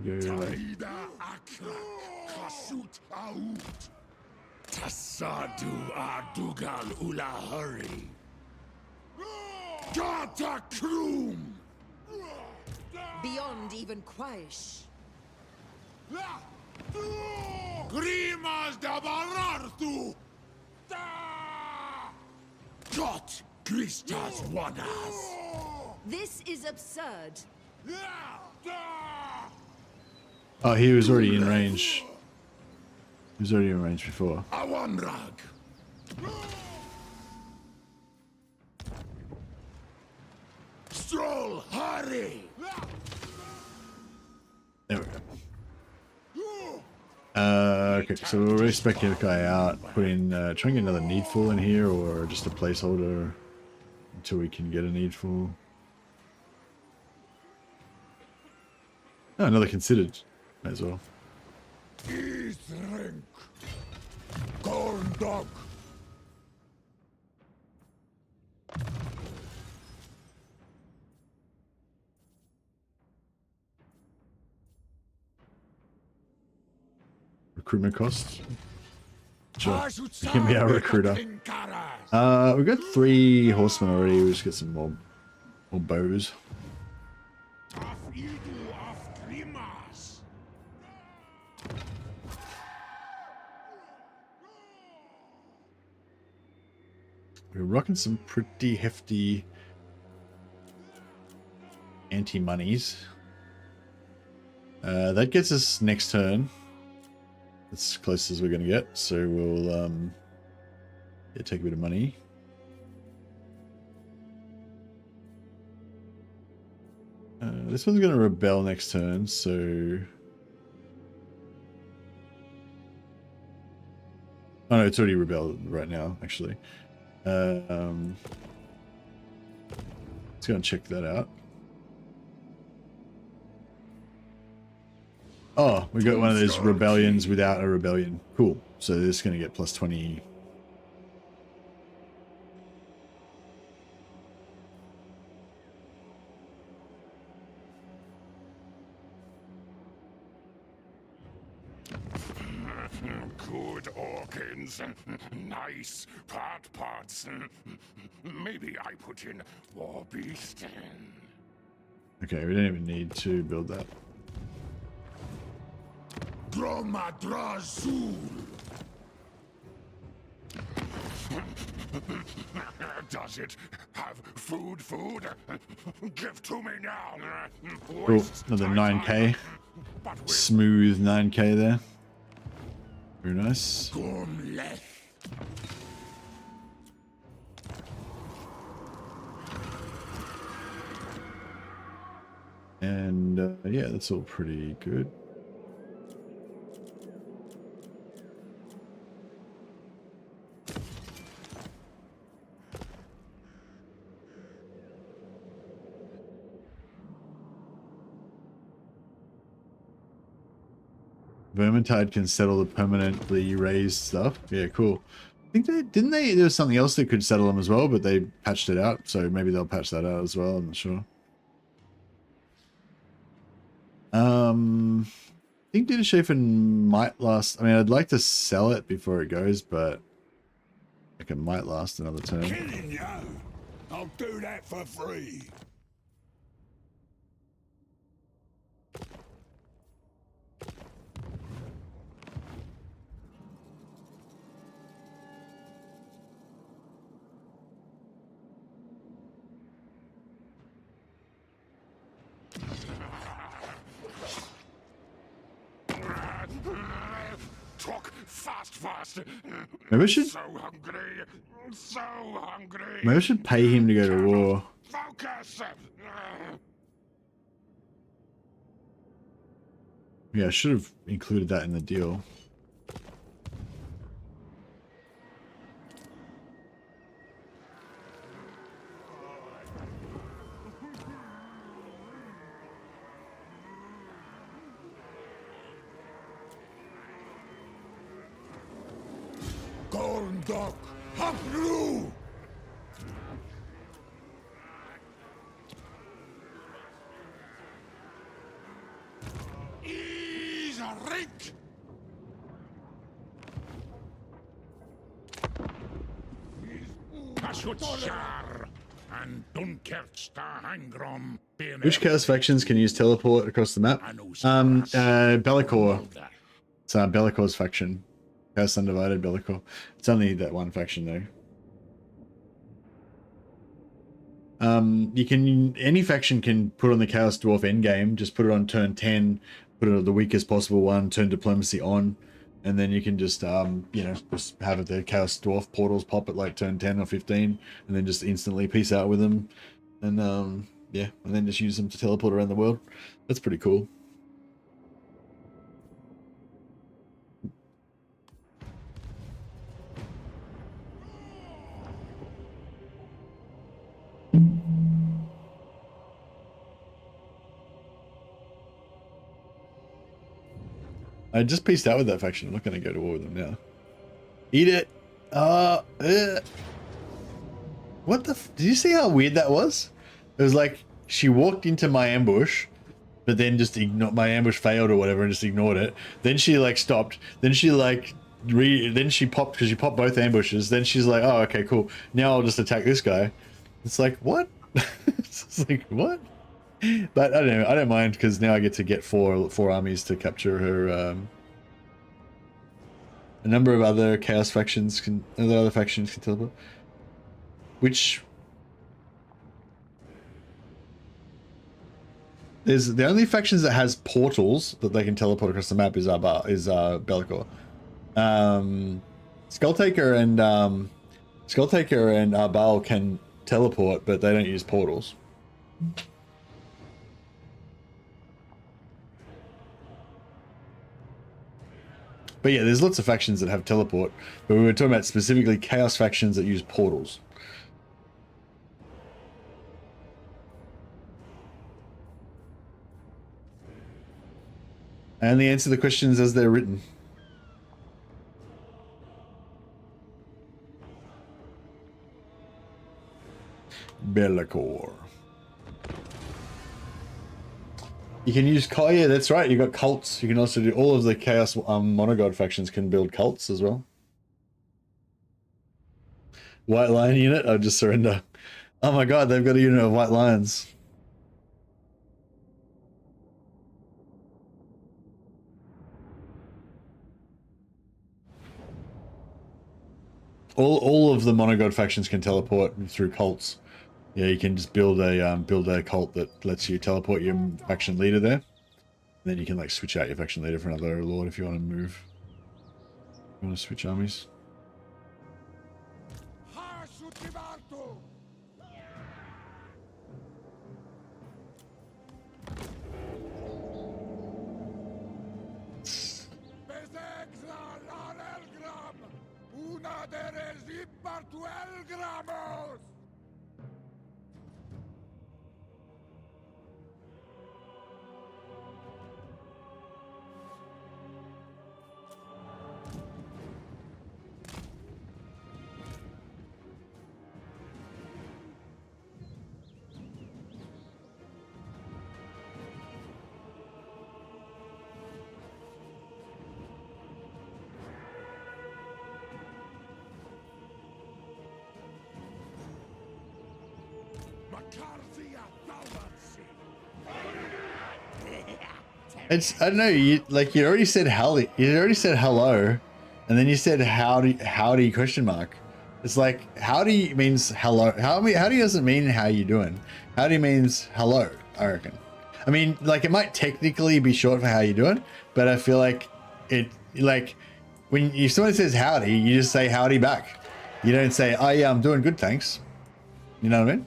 go like Taida Akra. Kasut Out. Tasadu Adugal Ulahari. Gata Krum. Beyond even Quaish. Grimas da Barartu. Got Christas Wanas. This is absurd. oh, he was already in range. He was already in range before. Awanrag. Stroll Hari. Okay, so we'll respec your guy out, put in, try and get another needful in here, or just a placeholder until we can get a needful. Oh, another considered, might as well. Eat drink. Corn dog. Recruitment costs. Sure, I should give me our serve recruiter. the Kinkaras. We've got 3 horsemen already. We'll just get some more bows. Af idu af grimas. We're rocking some pretty hefty anti-monies. That gets us next turn. That's as close as we're going to get. So we'll yeah, take a bit of money. This one's going to rebel next turn, so... Oh no, it's already rebelled right now, actually. Let's go and check that out. Oh, we got one of those rebellions without a rebellion. Cool. So this is going to get plus 20. Good organs. Nice parts. Maybe I put in war beast. Okay, we don't even need to build that. Dromadrazul. Does it have food? Give to me now. Cool. Another 9k. Smooth 9k there. Very nice. And yeah, that's all pretty good. Vermintide can settle the permanently raised stuff. Yeah, cool. I think there was something else that could settle them as well, but they patched it out, so maybe they'll patch that out as well. I'm not sure. I think Dinashafen might last. I mean, I'd like to sell it before it goes, but it might last another turn. Killing you. I'll do that for free. Talk fast. Maybe I should. So hungry. Maybe I should pay him to go to war. Focus. Yeah, I should have included that in the deal. Corn dog. Hop blue. Is a rink. Ashutshar and Dunkersta Hangrom. Which chaos factions can use teleport across the map? Be'lakor. It's Be'lakor's faction. Chaos Undivided Be'lakor. It's only that one faction though. You can, any faction can put on the Chaos Dwarf endgame, just put it on turn 10, put it on the weakest possible one, turn diplomacy on, and then you can just, you know, just have the Chaos Dwarf portals pop at like turn 10 or 15, and then just instantly peace out with them, and yeah, and then just use them to teleport around the world. That's pretty cool. I just pieced out with that faction. I'm not going to go to war with them now. Eat it. What the? Did you see how weird that was? It was like she walked into my ambush, but then just ignored my ambush failed or whatever and just ignored it. Then she like stopped. Then she like then she popped because she popped both ambushes. Then she's like, oh okay, cool. Now I'll just attack this guy. It's like what? It's like what? But I don't know. I don't mind because now I get to get four armies to capture her. A number of other chaos factions can other factions can teleport. Which there's the only factions that has portals that they can teleport across the map is Be'lakor. Skulltaker and Baal can teleport, but they don't use portals. But yeah, there's lots of factions that have teleport, but we were talking about specifically chaos factions that use portals. I only answer the questions as they're written. Be'lakor. You can use yeah, that's right. You got cults. You can also do all of the chaos monogod factions can build cults as well. White lion unit. I'll just surrender. Oh my god, they've got a unit of white lions. All of the monogod factions can teleport through cults. Yeah, you can just build a cult that lets you teleport your faction leader there. And then you can like switch out your faction leader for another lord if you want to move. You want to switch armies. It's, I don't know, you already said howdy, you already said hello, and then you said howdy question mark. It's like howdy means hello. Howdy doesn't mean how you doing. Howdy means hello, I reckon. I mean, like it might technically be short for how you doing, but I feel like it, like if someone says howdy, you just say howdy back. You don't say, oh yeah, I'm doing good, thanks. You know what I mean?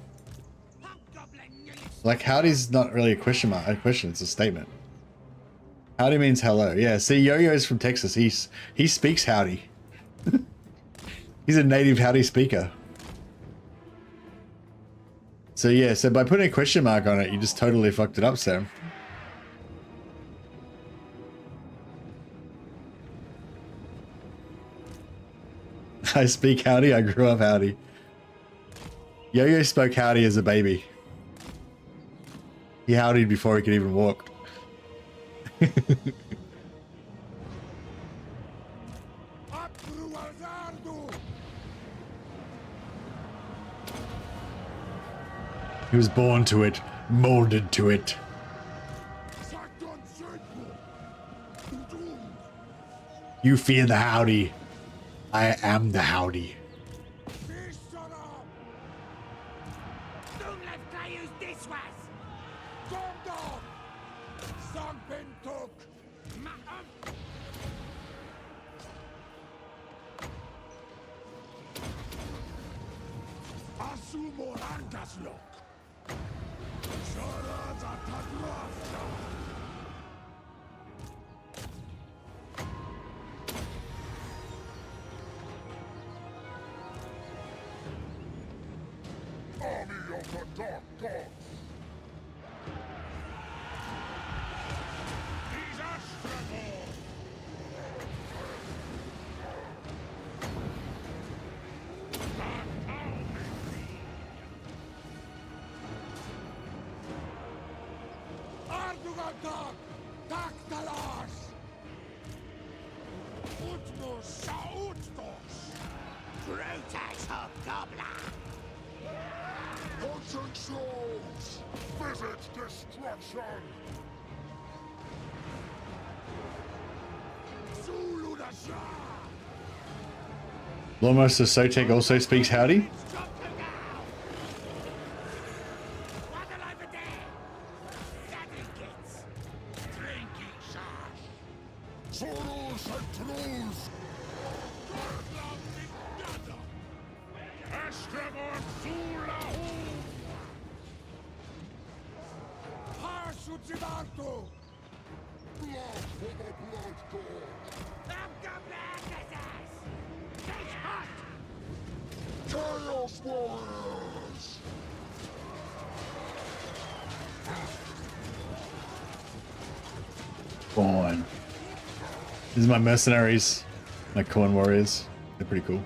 Like howdy's not really a question mark, a question, it's a statement. Howdy means hello. Yeah, see, Yo-Yo's from Texas. He speaks howdy. He's a native howdy speaker. So yeah, so by putting a question mark on it, you just totally fucked it up, Sam. I speak howdy, I grew up howdy. Yo-Yo spoke howdy as a baby. He howdied before he could even walk. He was born to it, molded to it. You fear the howdy. I am the howdy. Army of the Dark Gods! These Astragoth Astragoth Indulstrializes Ulthuan. Brutus Hobgoblin! Hunting souls! Visit destruction! Lawmaster Sotek also speaks howdy. Soros and trolls! Astragoth Indulstrializes Ulthuan. Blood for the blood god! Chaos warriors! Fine. These are my mercenaries, my corn warriors. They're pretty cool.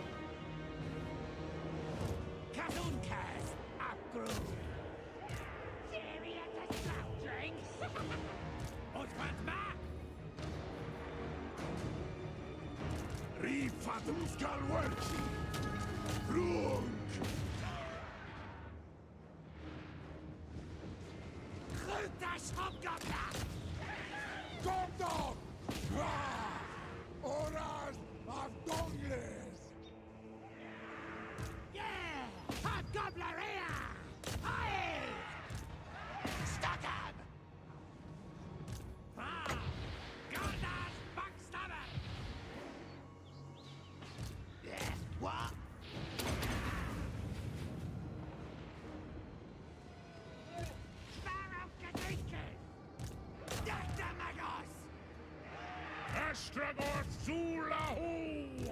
Astragoth Indulstrializes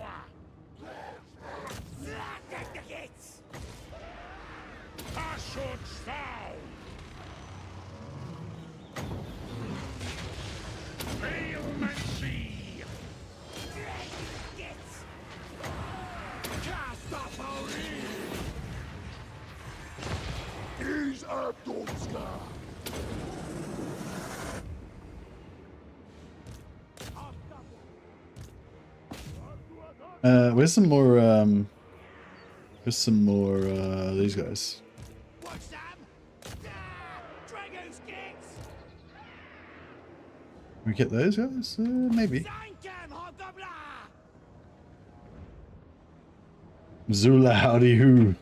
Ulthuan. Ailmancy! Cast off He's Abdonska! Where's some more these guys. What's that? Dragon's kicks! Can we get those guys? Maybe. Thank Hobgoblin! Zula howdy who.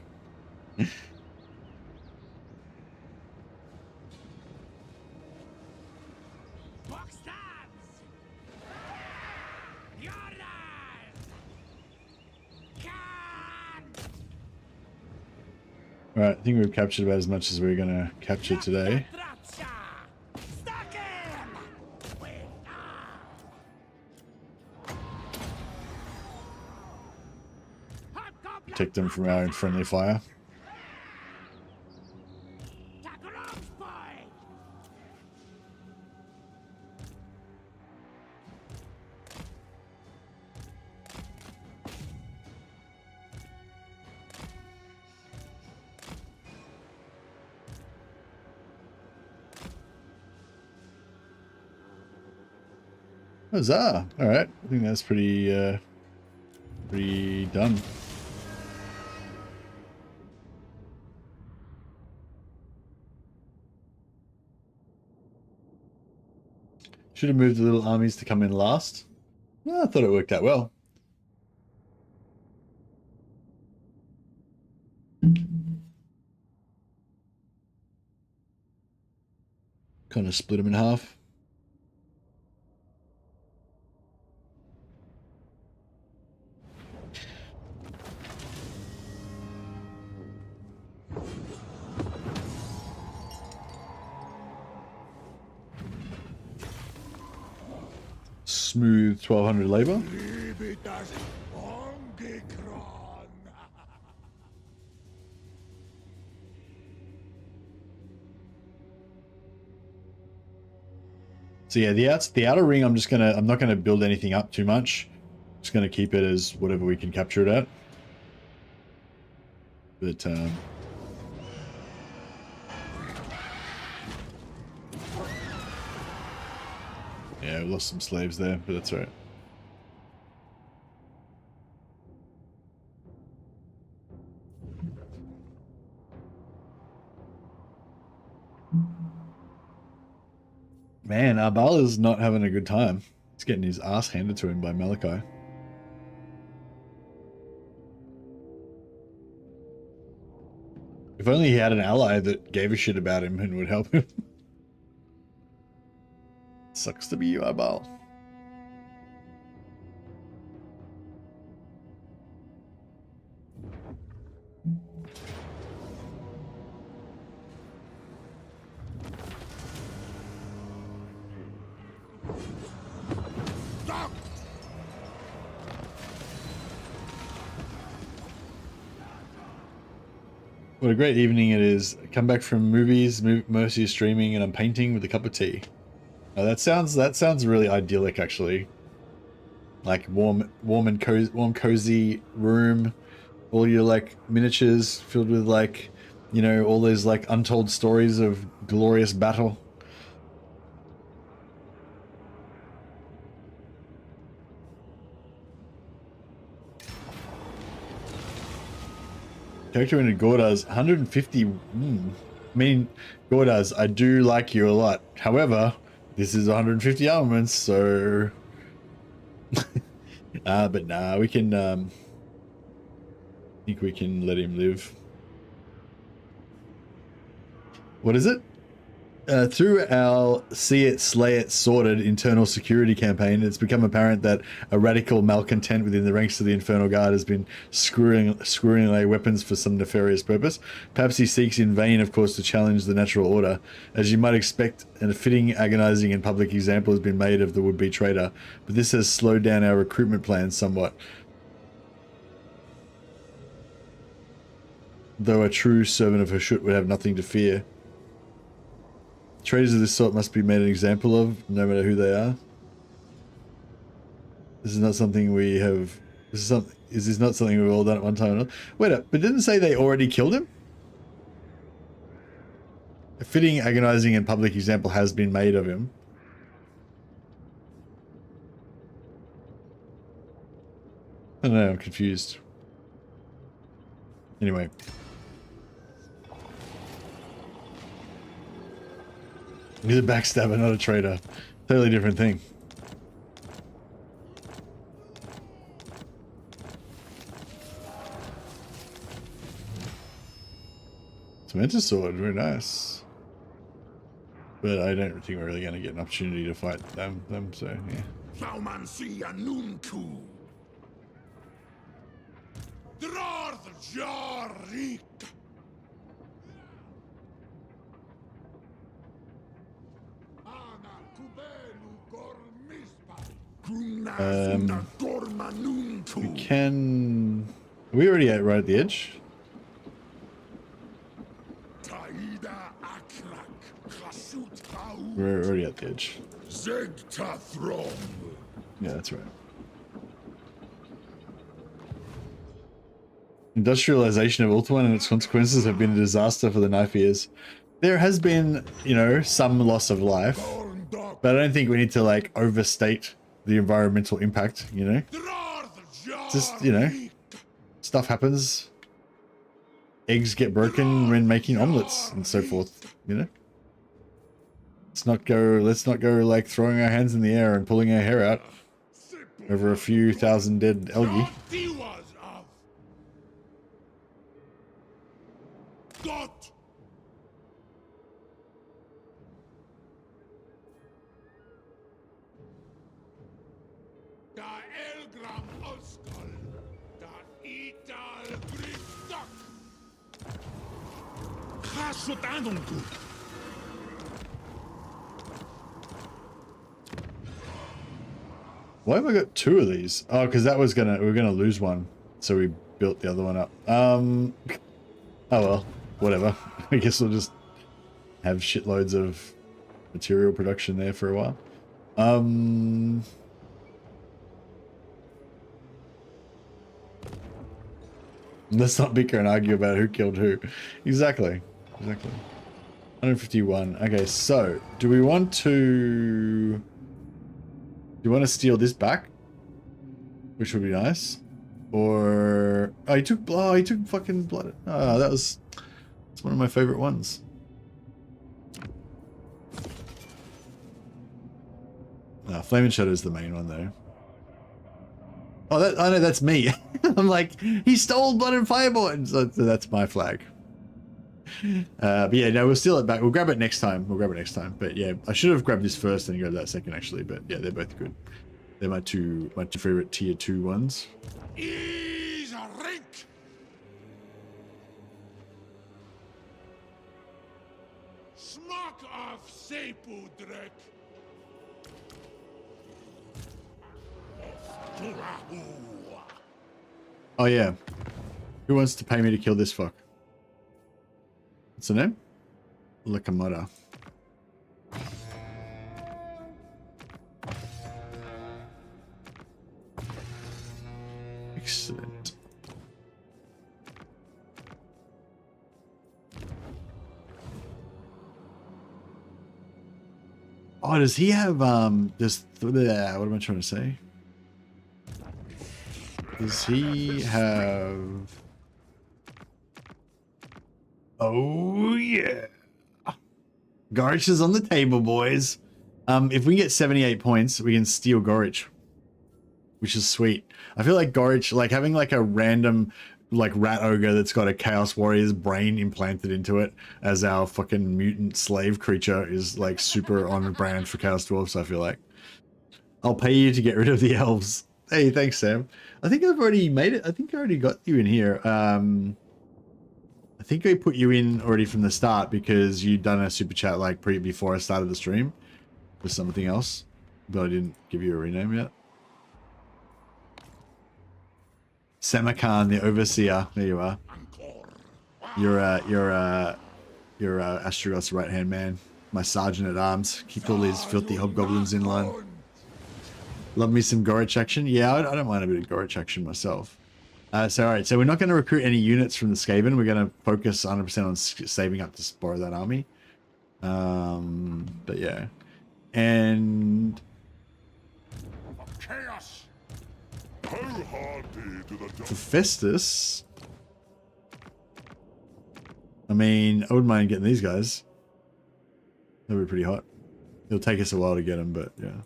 Box stabs! Yordles! Can! Alright, I think we've captured about as much as we're gonna capture today. Stuck him! Protect them from our friendly fire. Huzzah! Alright, I think that's pretty done. Should have moved the little armies to come in last. No, I thought it worked out well. Kind of split them in half. Smooth 1200 labor. So yeah, the outer ring, I'm not gonna build anything up too much. Just gonna keep it as whatever we can capture it at. But Yeah, we lost some slaves there, but that's all right. Man, Arbal is not having a good time. He's getting his ass handed to him by Malachi. If only he had an ally that gave a shit about him and would help him. Sucks to be you, Arbal. What a great evening it is. Come back from movies, Mercy is streaming, and I'm painting with a cup of tea. Oh, that sounds really idyllic, actually. Like warm and cozy room. All your like miniatures filled with like, you know, all those like untold stories of glorious battle. Character in Gordas, 150. I mean, Gordas, I do like you a lot. However, this is 150 armaments, so. But nah, we can. I think we can let him live. What is it? Through our See It, Slay It, Sorted internal security campaign, it's become apparent that a radical malcontent within the ranks of the Infernal Guard has been screwing away weapons for some nefarious purpose. Perhaps he seeks in vain, of course, to challenge the natural order. As you might expect, a fitting, agonizing, and public example has been made of the would-be traitor, but this has slowed down our recruitment plans somewhat. Though a true servant of Hashut would have nothing to fear. Traitors of this sort must be made an example of, no matter who they are. This is not something we have. Is this not something we've all done at one time or not? Wait up, but didn't say they already killed him? A fitting, agonizing, and public example has been made of him. I don't know, I'm confused. Anyway. He's a backstabber, not a traitor. Totally different thing. Samantha sword, very nice. But I don't think we're really going to get an opportunity to fight them so yeah. We can. Are we already right at the edge? We're already at the edge. Yeah, that's right. Industrialization of Ulthuan and its consequences have been a disaster for the knife ears. There has been, you know, some loss of life, but I don't think we need to like overstate the environmental impact, you know? Just, you know, stuff happens. Eggs get broken when making omelets and so forth, you know? Let's not go like throwing our hands in the air and pulling our hair out over a few thousand dead algae. Why have I got two of these? Oh, because that was we were gonna lose one, so we built the other one up. Oh well, whatever. I guess we'll just have shitloads of material production there for a while. Let's not bicker and argue about who killed who. Exactly. 151. Okay, so do we want to you want to steal this back? Which would be nice. Or oh, he took fucking blood. Oh, that's one of my favorite ones. Flame and Shadow is the main one though. Oh, I know that's me. I'm like, he stole Blood and Fireborn. So that's my flag. But yeah, no, we'll steal it back. We'll grab it next time. But yeah, I should have grabbed this first and grabbed that second actually. But yeah, they're both good. They're my two favorite tier 2 ones. Is a rink. Smack of Sepudrek. Oh yeah. Who wants to pay me to kill this fuck? What's the name? Locomotor. Excellent. Oh, does he have just what am I trying to say? Does he have... Oh yeah. Gorich is on the table, boys. If we get 78 points, we can steal Gorich, which is sweet. I feel like Gorich, like having like a random like rat ogre that's got a Chaos Warrior's brain implanted into it as our fucking mutant slave creature is like super on brand for Chaos Dwarfs, I feel like. I'll pay you to get rid of the elves. Hey, thanks, Sam. I think I've already made it. I think I already got you in here. I think I put you in already from the start because you'd done a super chat like before I started the stream with something else, but I didn't give you a rename yet. Samarkand, the Overseer. There you are. You're Astragoth's right-hand man. My sergeant at arms. Keep all these filthy hobgoblins in line. Love me some Gorich action. Yeah, I don't mind a bit of Gorich action myself. So, alright, so we're not going to recruit any units from the Skaven. We're going to focus 100% on saving up to borrow that army. But yeah. And... Chaos. For Festus... I mean, I wouldn't mind getting these guys. That'd be pretty hot. It'll take us a while to get them, but yeah.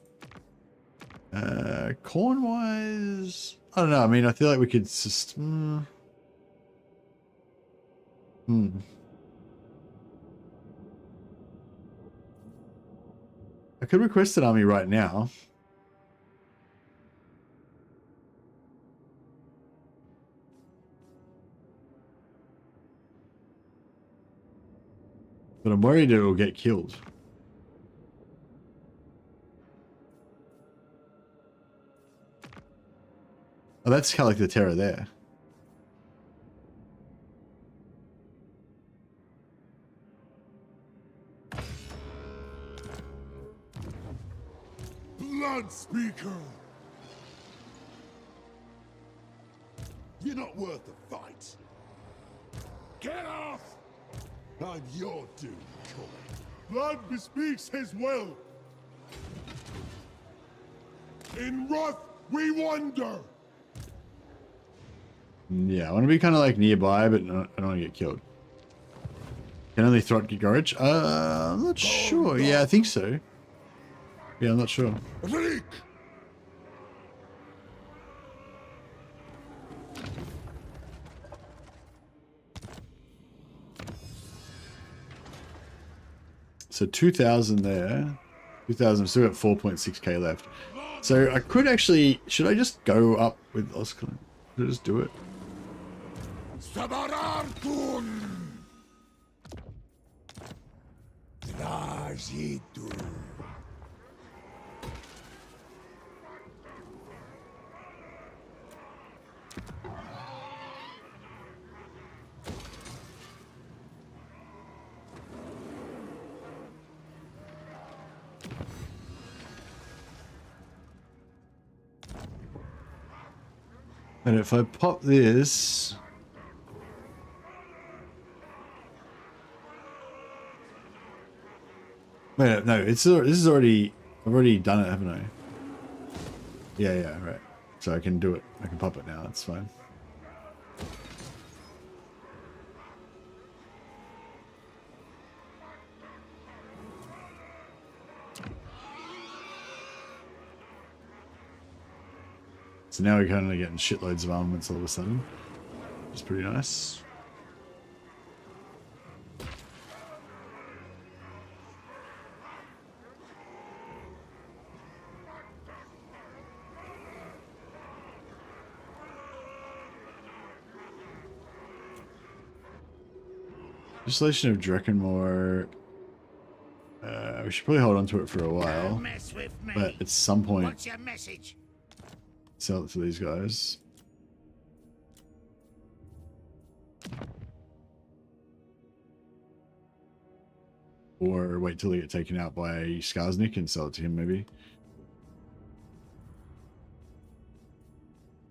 Corn-wise... I don't know, I mean, I feel like we could just... I could request an army right now. But I'm worried it will get killed. Oh, that's kind of like the Terror there. Blood Speaker. You're not worth a fight. Get off! I'm your doom, Colin. Blood bespeaks his will. In wrath we wander. Yeah, I want to be kind of like nearby, but not, I don't want to get killed. Can only throat get Gorich? I'm not sure. Yeah, I think so. Yeah, I'm not sure. Reek! So 2,000 there. 2,000, still got 4.6k left. So I could actually, should I just go up with Oscar? Should I just do it? Sabarartun! Trajitu! And if I pop this... Wait, no, this is already... I've already done it, haven't I? Yeah, yeah, right. So I can do it. I can pop it now. It's fine. So now we're kind of getting shitloads of armaments all of a sudden, which is pretty nice. Legislation of Dreckenmore. We should probably hold on to it for a while, but at some point, What's your message? sell it to these guys. Or wait till they get taken out by Skarsnik and sell it to him, maybe.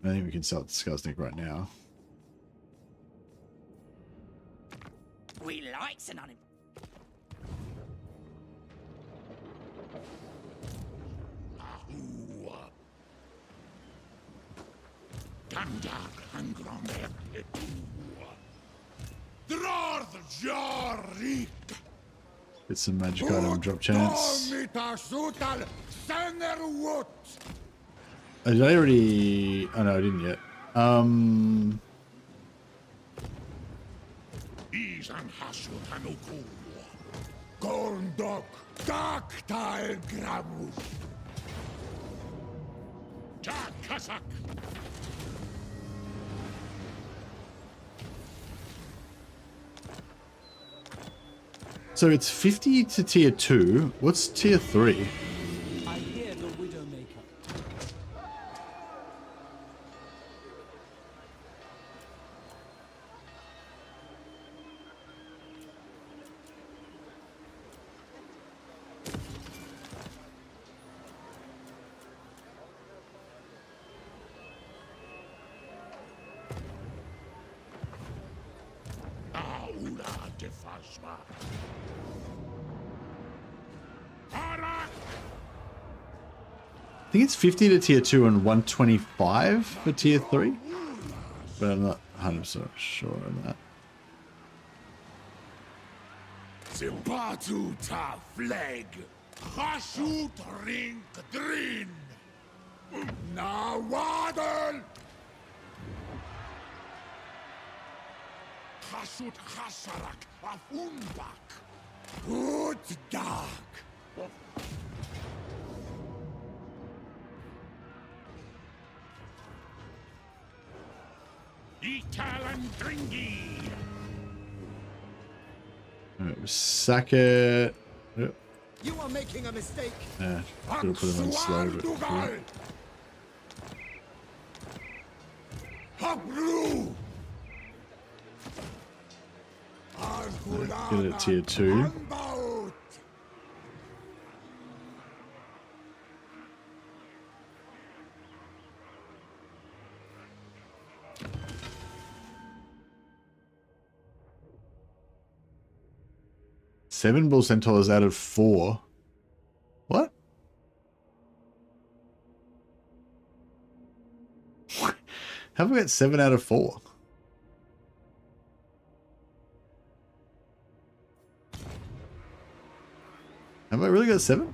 I think we can sell it to Skarsnik right now. We likes on him. Get some magic item drop chance. Did I already... Oh no, I didn't yet. Gondok, Daktal Gramus. Kasak. So it's 50 to tier 2. What's tier 3? I hear the Widowmaker. I think it's 50 to tier 2 and 125 for tier 3. But I'm not 100% sure on that. Zimbatu ta flag. Hashut ring drin. Na wadel. Hashut hasharak af unbak. Ut dark. Italan Dringy. Alright, sack it. Yep. You are making a mistake. Yeah, gotta put them on slow, but yeah. Habru. Get it at tier 2. Seven bull centaurs out of 4. What? How have we got 7 out of 4? Have I really got 7?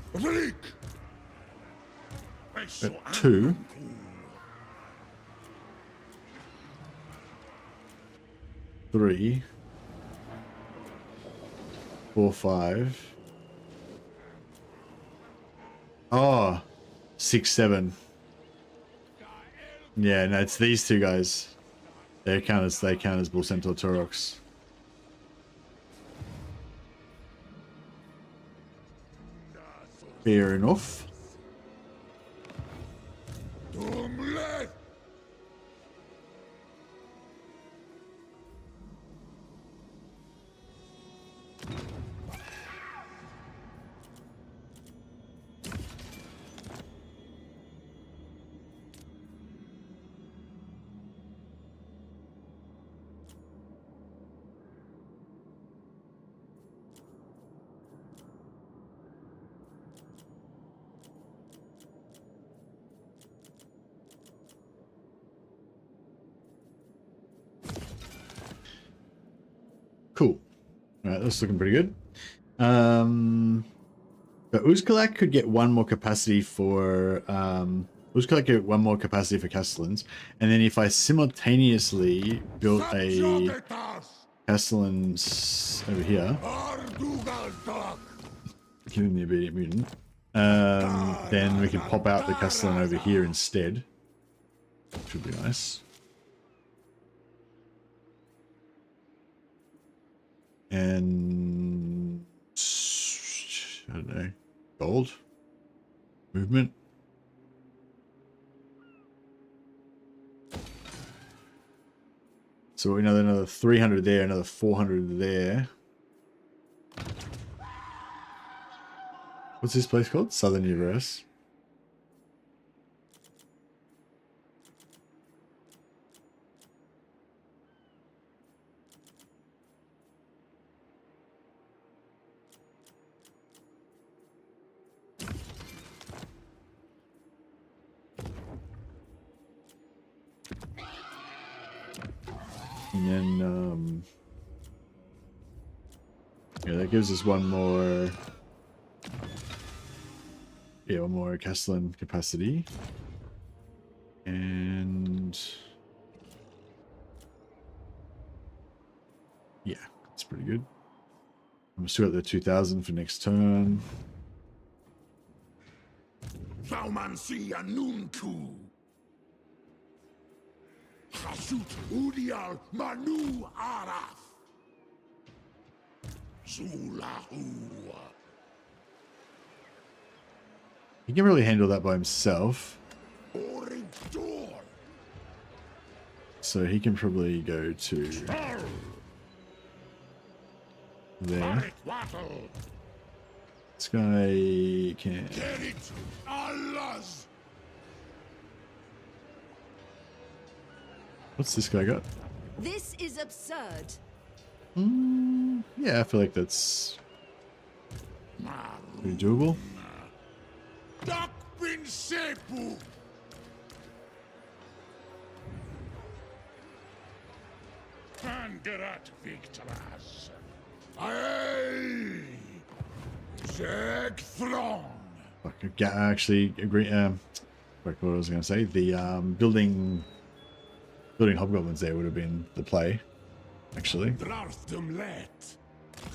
Got 2. 3. 4, 5. Oh, 6, 7. Yeah, no, it's these two guys. They count as Bull Centaur Taurox. Fair enough. All right, that's looking pretty good. But Uzkalak could get one more capacity for Uzkalak get one more capacity for Castellans, and then if I simultaneously built a Castellans over here, killing the obedient mutant, then we can pop out the Castellan over here instead. Which would be nice. And I don't know, gold movement. So another 300 there, another 400 there. What's this place called? Southern Universe. And then, yeah, that gives us one more, one more Castellan capacity. And yeah, that's pretty good. I'm still at the 2000 for next turn. Hashut Udial Manu Araf. Zulahua. He can really handle that by himself. So he can probably go to there. This guy can. What's this guy got? This is absurd. Yeah, I feel like that's pretty doable. Angerat Victoras. Aye! Zeg Throng. I actually agree. What I was going to say, the building hobgoblins there would have been the play, actually. Drarthum let.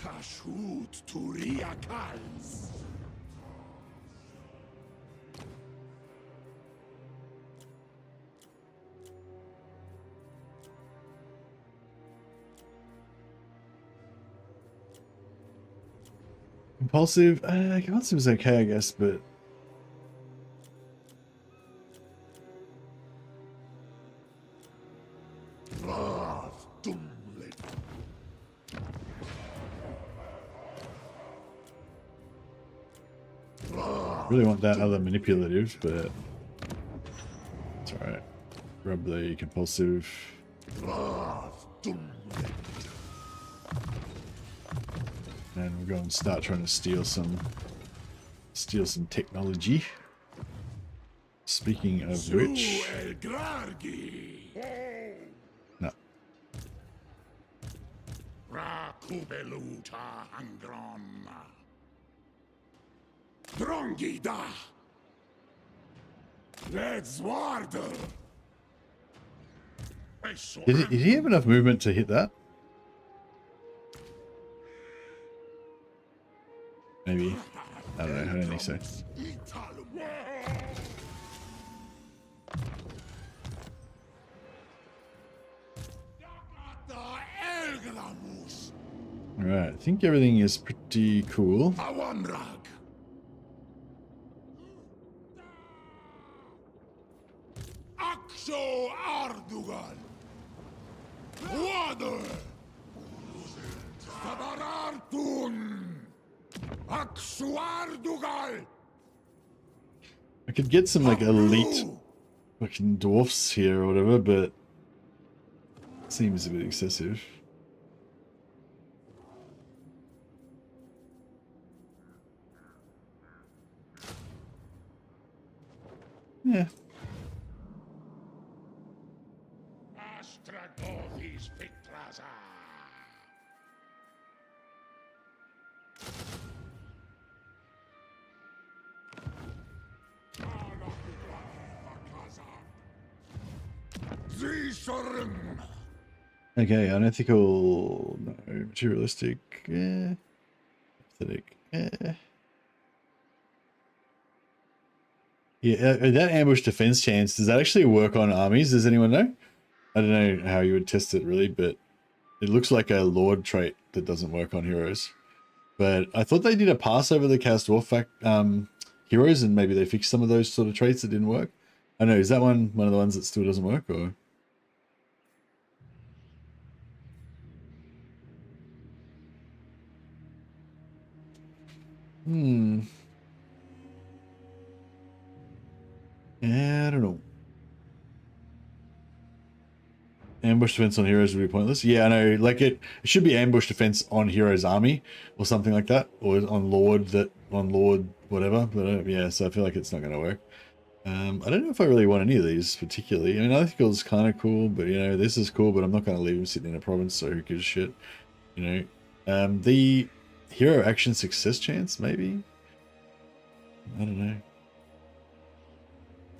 Hashut Turiakals. Compulsive is okay, I guess, but really want that other manipulative, but it's alright. Grab the compulsive. And we'll go and start trying to steal some technology. Speaking of which, no. Rakubeluta Angron. Drongida. Let's warder. Did he have enough movement to hit that? Maybe. I don't know. I don't think so. Alright, I think everything is pretty cool. Akso Ardugal. Water. Sabarartun. Aksuardugal. I could get some like elite fucking dwarfs here or whatever, but it seems a bit excessive. Yeah. Astragoth Indulstrializes Okay, unethical, no, materialistic, pathetic, Yeah, that ambush defense chance, does that actually work on armies? Does anyone know? I don't know how you would test it really, but it looks like a Lord trait that doesn't work on heroes. But I thought they did a pass over the Chaos Dwarf heroes, and maybe they fixed some of those sort of traits that didn't work. I don't know, is that one of the ones that still doesn't work, or? Yeah, I don't know. Ambush defense on heroes would be pointless. Yeah, I know. Like it should be ambush defense on heroes army or something like that, or on Lord whatever. But yeah, so I feel like it's not going to work. I don't know if I really want any of these particularly. I mean, ethical is kind of cool, but you know, this is cool, but I'm not going to leave him sitting in a province, so who gives a shit, you know. The hero action success chance, maybe. I don't know.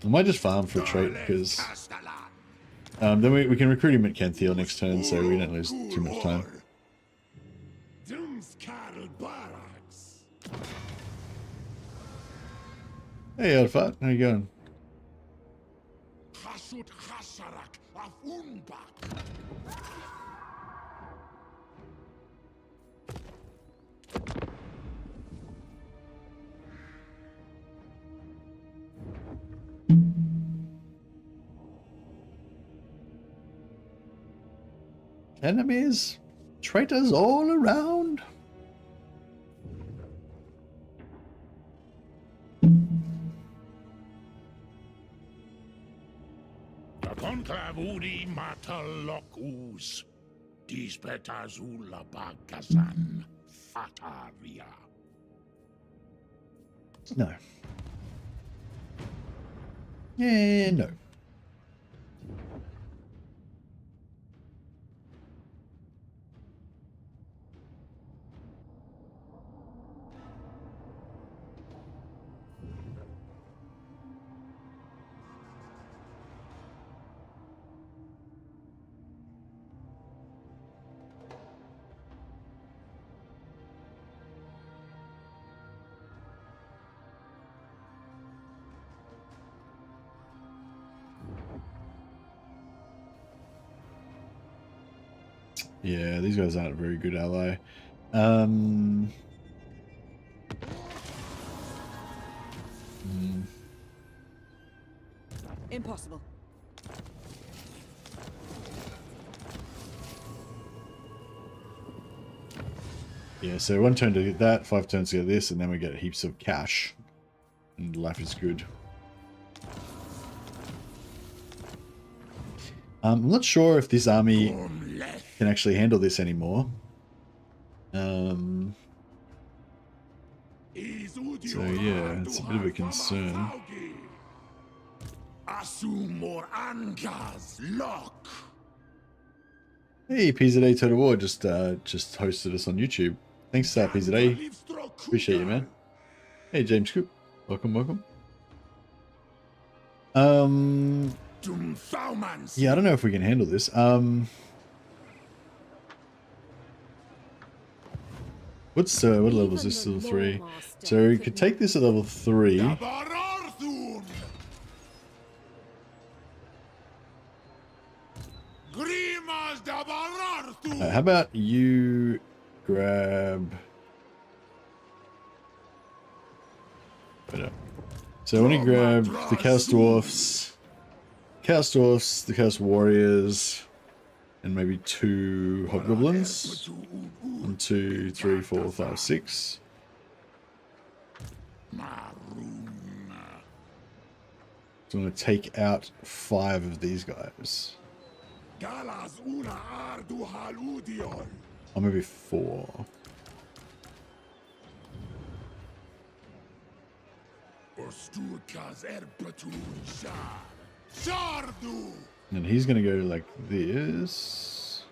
I might just farm for a trait because then we can recruit him at Canthiel next turn, so we don't lose too much time. Hey, Alfat, how you going? Enemies, traitors all around. Conclavudi matalocus, dispetazula bagazan, fataria. No. Yeah, no. Yeah, these guys aren't a very good ally. Impossible. Yeah, so one turn to get that, 5 turns to get this, and then we get heaps of cash. And life is good. I'm not sure if this army can actually handle this anymore. So yeah, it's a bit of a concern. Hey, PZA Total War just hosted us on YouTube. Thanks, PZA. Appreciate you, man. Hey, James Coop. Welcome, welcome. Yeah, I don't know if we can handle this. What level is this? Level 3. So we could take this at level 3. How about you grab... So I want to grab the Chaos Dwarfs, the Chaos Warriors, and maybe 2 Hobgoblins. 1, 2, 3, 4, 5, 6. So I'm going to take out 5 of these guys. Or maybe 4. And he's going to go like this.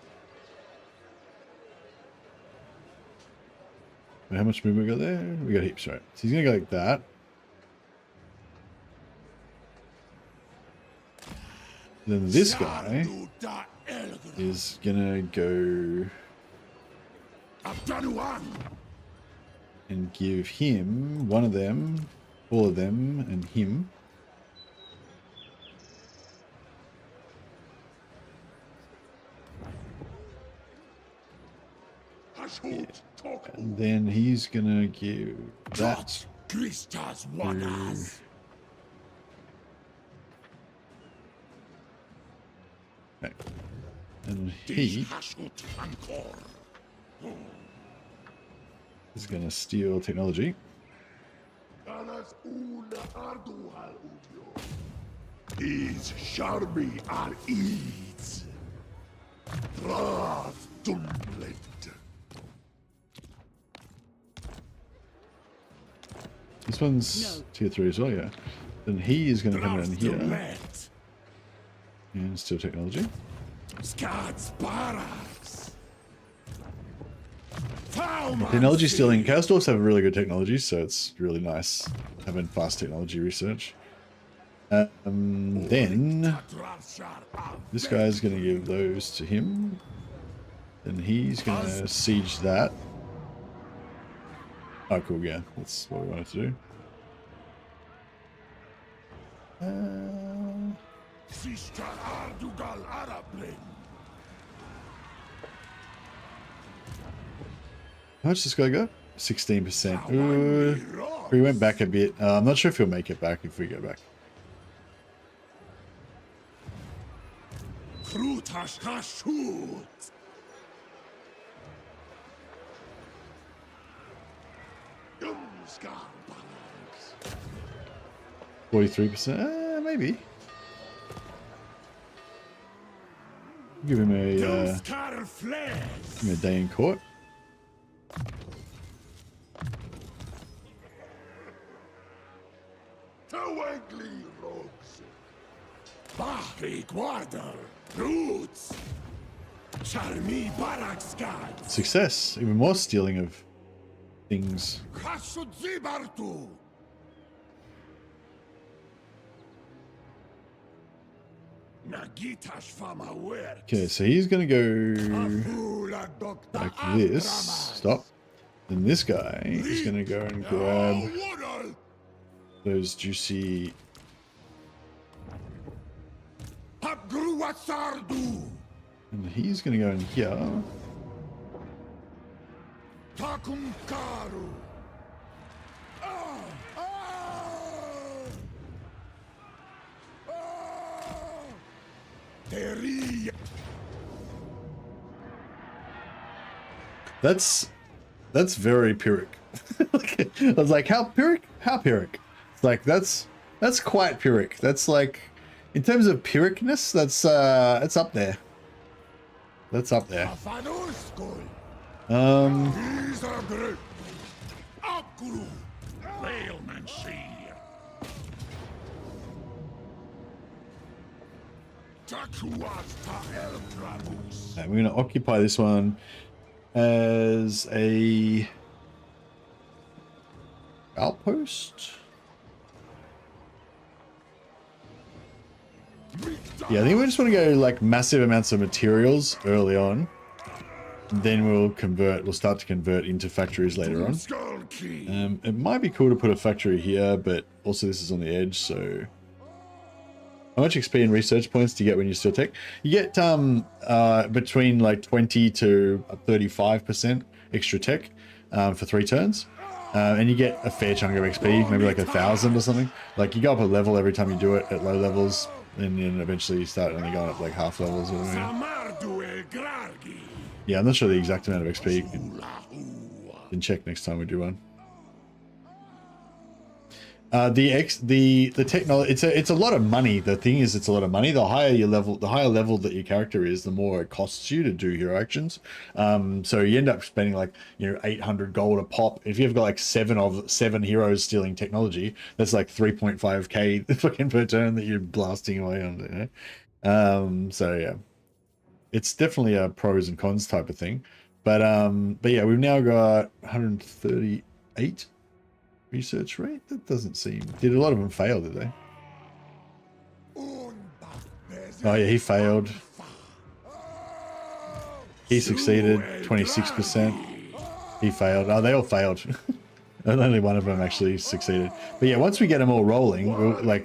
Wait, how much movement we got there? We got heaps, right? So he's going to go like that. Then this guy is gonna go and give him one of them, all of them, and him. Yeah. And then he's gonna give that to... Okay. And he is gonna steal technology. Is Sharbi are eats. Wrath dumblet. This one's tier 3 as well, yeah. Then he is going to come down here and steal technology. Technology stealing. Chaos Dwarfs have really good technology, so it's really nice having fast technology research. Then this guy's going to give those to him. Then he's going to siege that. Oh, cool, yeah. That's what we wanted to do. How much does this guy go? 16%. Ooh, we went back a bit. I'm not sure if he'll make it back if we go back. Shoot. 43%? Maybe. Give him a day in court. Success. Even more stealing of things. Okay, so he's gonna go like this. Stop. Then this guy is gonna go and grab those juicy. And he's gonna go in here. That's very Pyrrhic. I was like, how Pyrrhic? How Pyrrhic? It's like that's quite Pyrrhic. That's like, in terms of Pyrrhicness, that's it's up there. That's up there. And we're going to occupy this one as a outpost. Yeah, I think we just want to go like massive amounts of materials early on. Then we'll start to convert into factories later on. It might be cool to put a factory here, but also this is on the edge, so... How much XP and research points do you get when you steal tech? You get between like 20 to 35% extra tech for 3 turns. And you get a fair chunk of XP, maybe like 1,000 or something. Like you go up a level every time you do it at low levels, and then eventually you start only going up like half levels or something. Yeah, I'm not sure the exact amount of XP. You can check next time we do one. The technology, it's a lot of money. The thing is, it's a lot of money. The higher your level, the higher level that your character is, the more it costs you to do hero actions. So you end up spending like 800 gold a pop. If you've got like 7 heroes stealing technology, that's like 3.5k fucking per turn that you're blasting away on. So yeah, it's definitely a pros and cons type of thing. But yeah, we've now got 138. Research rate? That doesn't seem... Did a lot of them fail, did they? Oh yeah, he failed. He succeeded, 26%. He failed. Oh, they all failed. Only one of them actually succeeded. But yeah, once we get them all rolling,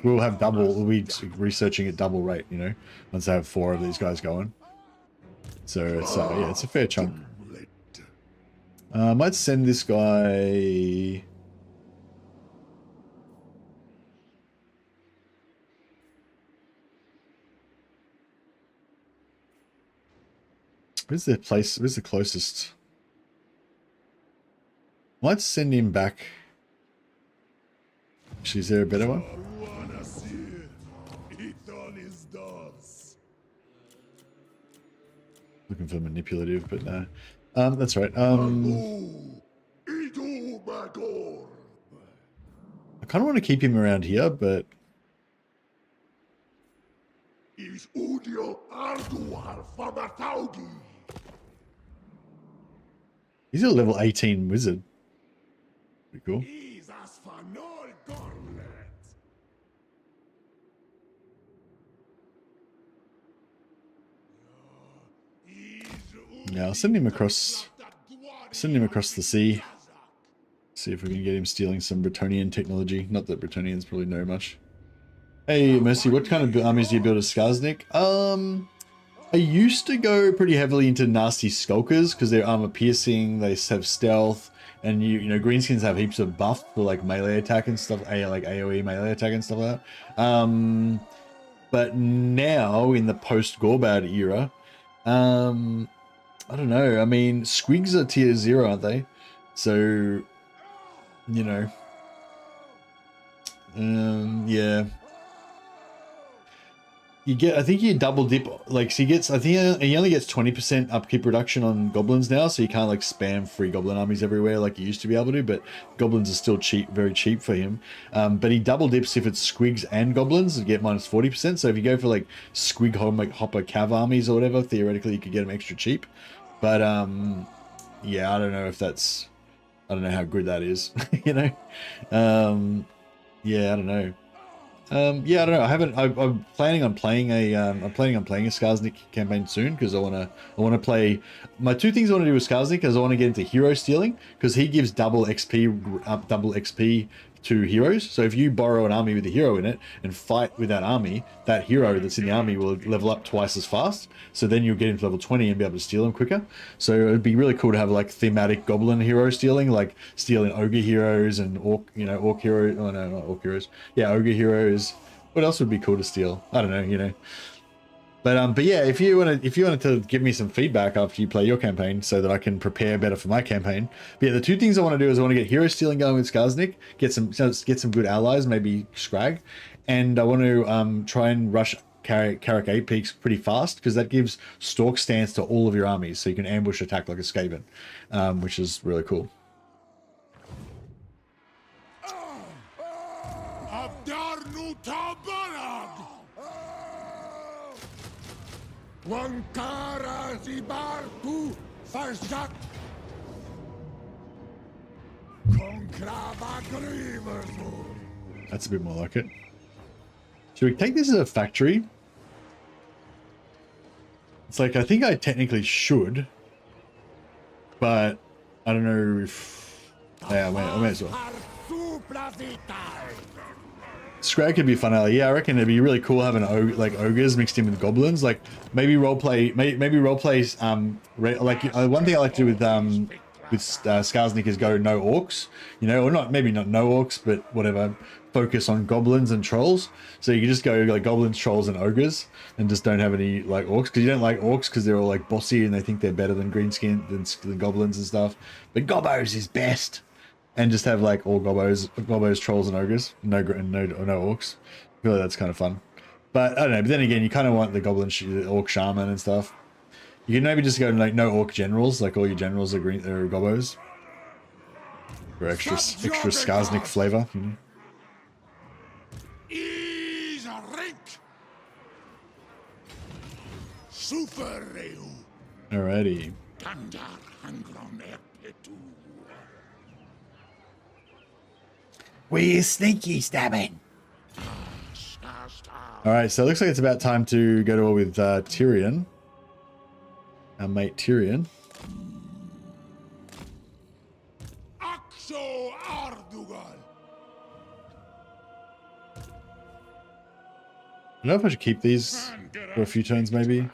we'll have double. We'll be researching at double rate. You know, once I have 4 of these guys going. So it's yeah, it's a fair chunk. I might send this guy. Where's the place? Where's the closest? Might send him back. Actually, is there a better one? Looking for manipulative, but no. That's right. I kind of want to keep him around here, but he's a level 18 wizard. Pretty cool. Yeah, I'll send him across the sea. See if we can get him stealing some Bretonnian technology. Not that Bretonnians probably know much. Hey, Mercy, what kind of armies do you build as Skarsnik? I used to go pretty heavily into nasty skulkers because they're armor piercing, they have stealth, and you know greenskins have heaps of buff for like melee attack and stuff, like AoE melee attack and stuff like that. But now in the post Gorbad era, I don't know. I mean, Squigs are tier 0, aren't they? So, you know, yeah. You get, I think you double dip, like, so he gets, I think he only gets 20% upkeep reduction on goblins now, so you can't, like, spam free goblin armies everywhere like you used to be able to, but goblins are still cheap, very cheap for him. But he double dips if it's squigs and goblins, you get minus 40%, so if you go for, like, squig hopper cav armies or whatever, theoretically you could get them extra cheap. But, yeah, I don't know if that's, I don't know how good that is, you know? Yeah, I don't know. Yeah, I don't know. I'm planning on playing a Skarsnik campaign soon because I want to play. My 2 things I want to do with Skarsnik is I want to get into hero stealing because he gives double XP to heroes. So if you borrow an army with a hero in it and fight with that army, that hero that's in the army will level up twice as fast. So then you'll get into level 20 and be able to steal them quicker. So it'd be really cool to have like thematic goblin hero stealing, like stealing ogre heroes and orc heroes. Oh no, not orc heroes. Yeah, ogre heroes. What else would be cool to steal? I don't know, you know. But yeah, if you wanted to give me some feedback after you play your campaign so that I can prepare better for my campaign. But yeah, the 2 things I want to do is I want to get hero stealing going with Skarsnik, get some good allies, maybe Scrag, and I want to try and rush Carrick 8 peaks pretty fast because that gives stalk stance to all of your armies, so you can ambush attack like a Skaven, which is really cool. That's a bit more like it. Should we take this as a factory? It's like, I think I technically should, but I don't know if... Yeah, I may as well. Scrag could be fun. Yeah, I reckon it'd be really cool having ogres mixed in with goblins. Like maybe roleplay. One thing I like to do with Skarsnik is go no orcs. You know, or maybe not no orcs, but whatever. Focus on goblins and trolls. So you can just go like goblins, trolls, and ogres, and just don't have any like orcs because you don't like orcs because they're all like bossy and they think they're better than greenskin than goblins and stuff. But gobbos is best. And just have like all gobbos, trolls, and ogres, no orcs. I feel like that's kind of fun. But I don't know. But then again, you kind of want the goblin, orc shaman and stuff. You can maybe just go like no orc generals, like all your generals are gobbos, for extra Skarsnik flavor. You know? Alrighty. We sneaky stabbing. All right, so it looks like it's about time to go to war with Tyrion. Our mate Tyrion. Axo Ardugal. I don't know if I should keep these for a few turns, maybe.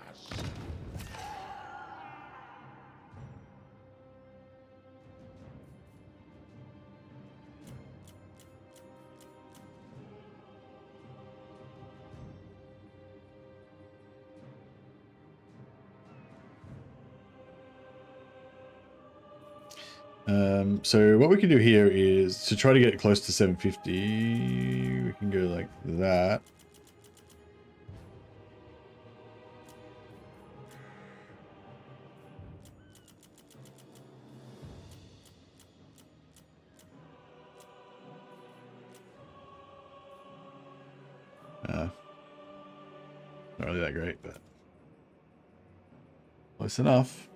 So what we can do here is to try to get close to 750. We can go like that. Not really that great, but close enough.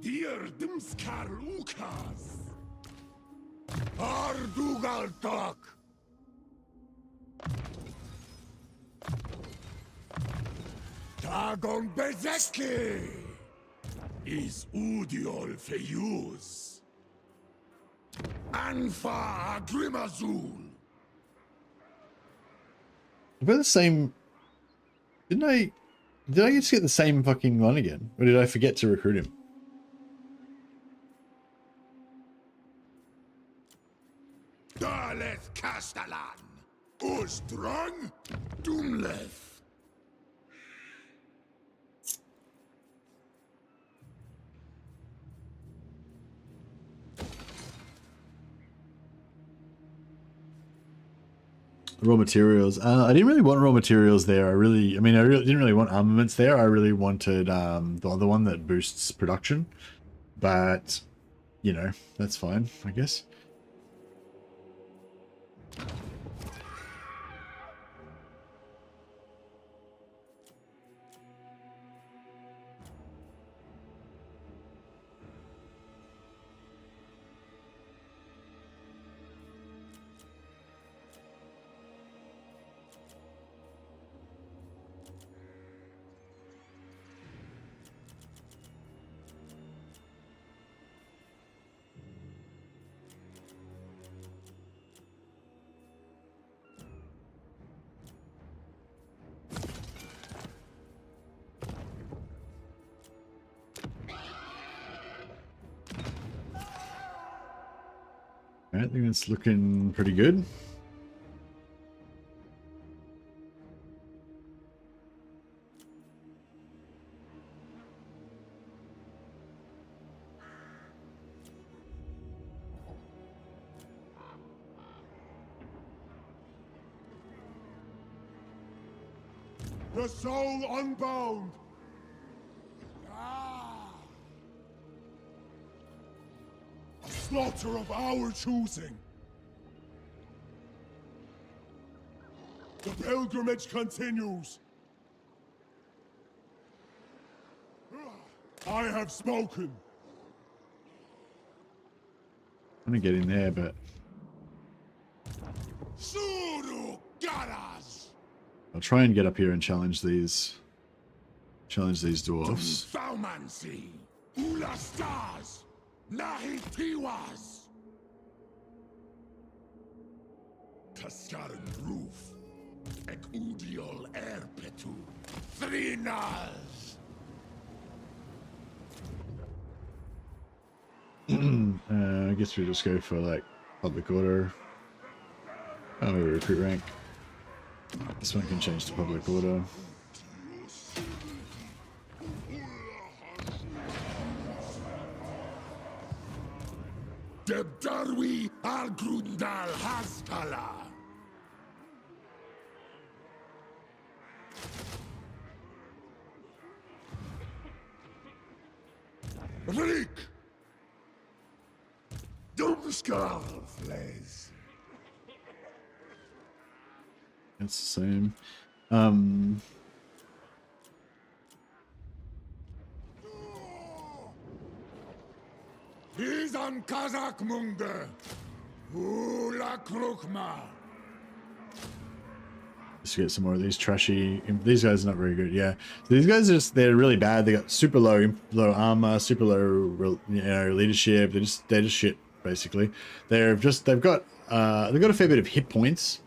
Dirdumskar Ukas. Ardugal Tak. Dagon Bezeki. Is Udiol Feyus. Anfa Agrimazul. We're the same. Did I just get the same fucking one again? Or did I forget to recruit him? Daleth Castellan. Ustrang. Doomleth. Raw materials. I didn't really want raw materials there. I didn't really want armaments there. I really wanted the other one that boosts production. But, you know, that's fine, I guess. I think that's looking pretty good. The soul unbound. A slaughter of our choosing. The pilgrimage continues. I have spoken. I'm gonna get in there, but Suru Garas. I'll try and get up here and challenge these dwarfs. Faumansi. Ula stars. Nahi tiwas. Kaskaran roof. Ek udiol erpetu. Thrinas. I guess we just go for like public order. Oh, maybe recruit rank. This one can change to public order. Debdarwi Algrundal Hastala. Rick! Dumskar flays. It's the same. He's on Kazakh Munde. Ula Krukma. Let's get some more of these trashy. These guys are not very good. Yeah, so these guys are they're really bad. They got super low armor, super low leadership. They're just shit basically. They've got a fair bit of hit points,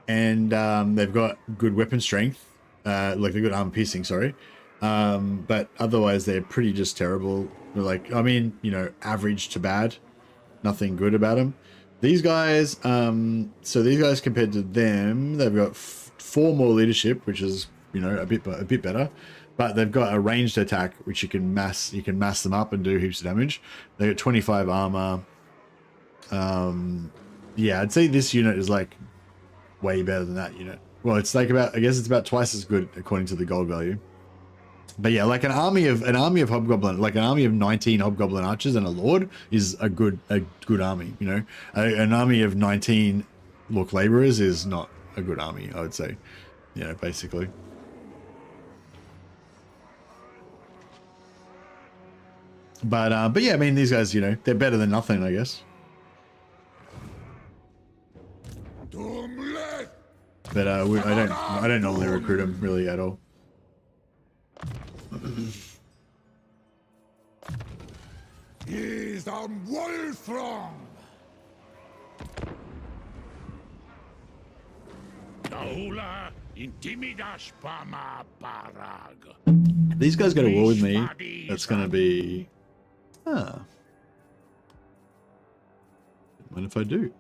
and they've got good weapon strength. Like they've got armor piercing. Sorry, but otherwise they're pretty just terrible. They're like, I mean, average to bad. Nothing good about them. These guys, so these guys compared to them, they've got 4 more leadership, which is a bit better, but they've got a ranged attack which you can mass them up and do heaps of damage. They got 25 armor. Yeah, I'd say this unit is like way better than that unit. Well, it's like I guess it's about twice as good according to the gold value. But yeah, like an army of hobgoblin, like an army of 19 hobgoblin archers and a lord is a good army. An army of 19 look laborers is not a good army, I would say. Basically. But yeah, I mean, these guys, they're better than nothing, I guess. But I don't normally recruit them really at all. He's on Wolfram. Daula intimidash pama parag. These guys go to war with me. That's gonna be. What if I do?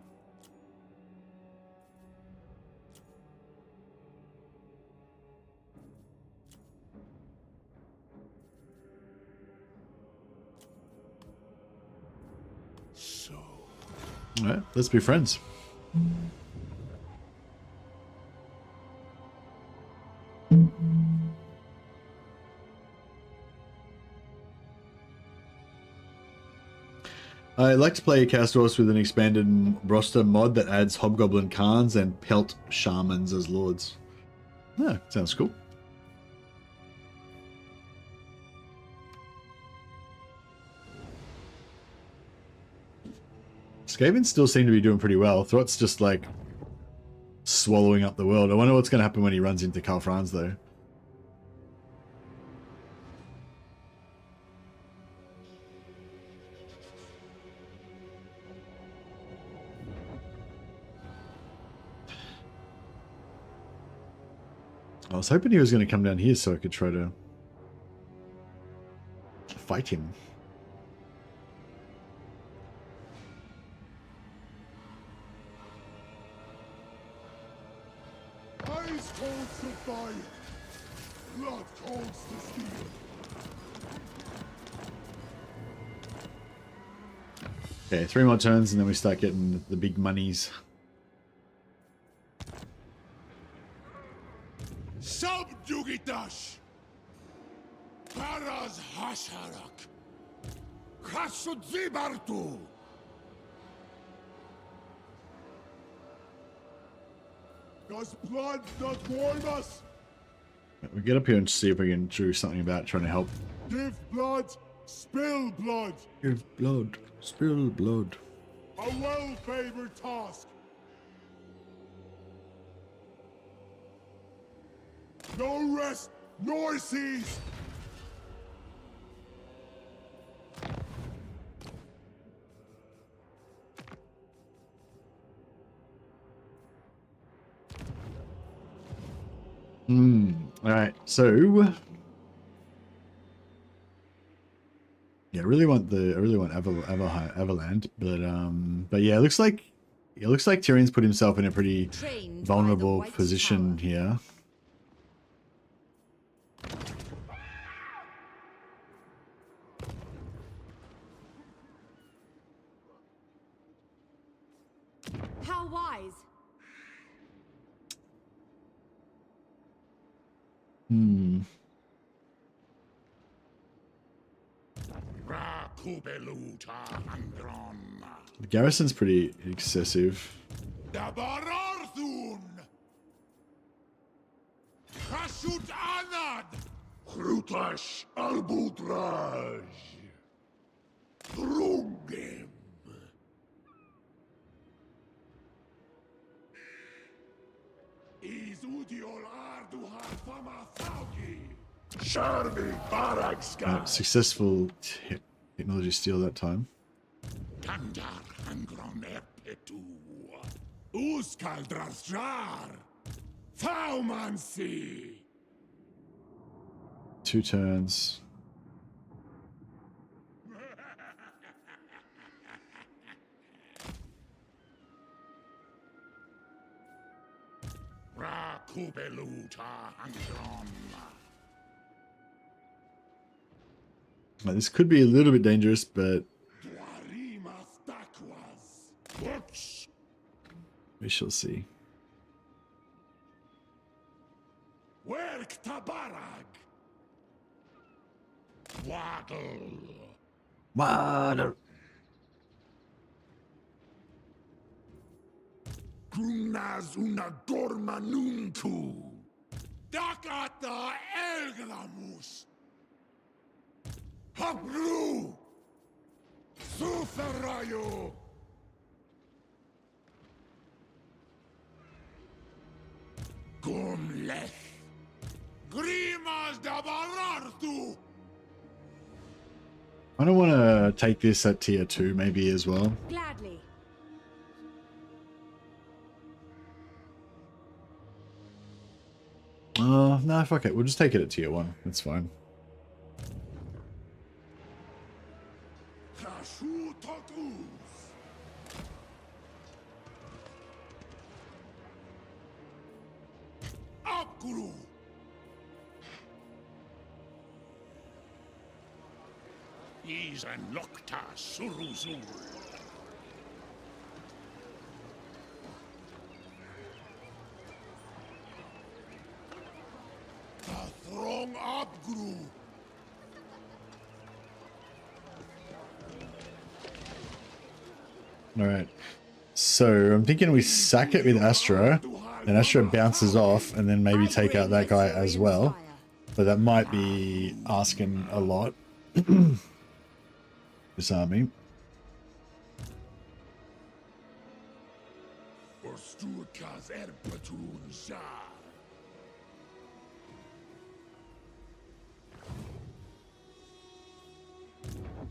All right, let's be friends. I like to play Chaos Dwarfs with an expanded roster mod that adds Hobgoblin Khans and Pelt Shamans as lords. Yeah, sounds cool. Skavens still seem to be doing pretty well. Throt's just like swallowing up the world. I wonder what's going to happen when he runs into Karl Franz though. I was hoping he was going to come down here so I could try to fight him. Ice calls to fire, blood calls to steel. Okay, 3 more turns and then we start getting the big monies. Subjugitash. Paras Hasharak. Khasudzibartu. Does blood not warm us? We get up here and see if we can do something about trying to help. Give blood, spill blood. Give blood, spill blood. A well-favored task. No rest, nor cease. Alright, so yeah, I really want Everland, but yeah, it looks like Tyrion's put himself in a pretty Trained by the vulnerable White position Tower. here. How wise. Hmm. The garrison's pretty excessive. Dabararthun! Khashut Anad! Krutash Albutraj! Drungem! Izudiol Arduhar Fama Fauki! Sharbi Baragska! Successful technology steal that time. Tandar Angron Erpetu! Uskaldrazjar! Faumansi! 2 turns. Rakubeluta Angron! Now, this could be a little bit dangerous, but Dwarimas Dakwas! Whoops! we shall see. Werk Tabarag! Waddle! Water. Grunaz una dormanunku! Dakata Elgramus! Habru! Suferayo! Gumlech! Grimas Dabarartu! I don't want to take this at tier 2 maybe as well. Gladly. No, fuck it. We'll just take it at tier 1. That's fine. Kashu Totus! Abguru! Is an Lokta Suruzul! The throng Abguru! Alright. So, I'm thinking we sack it with Astro, and Astro bounces off, and then maybe take out that guy as well. But that might be asking a lot. This army. Orstukas Erpatun Shah!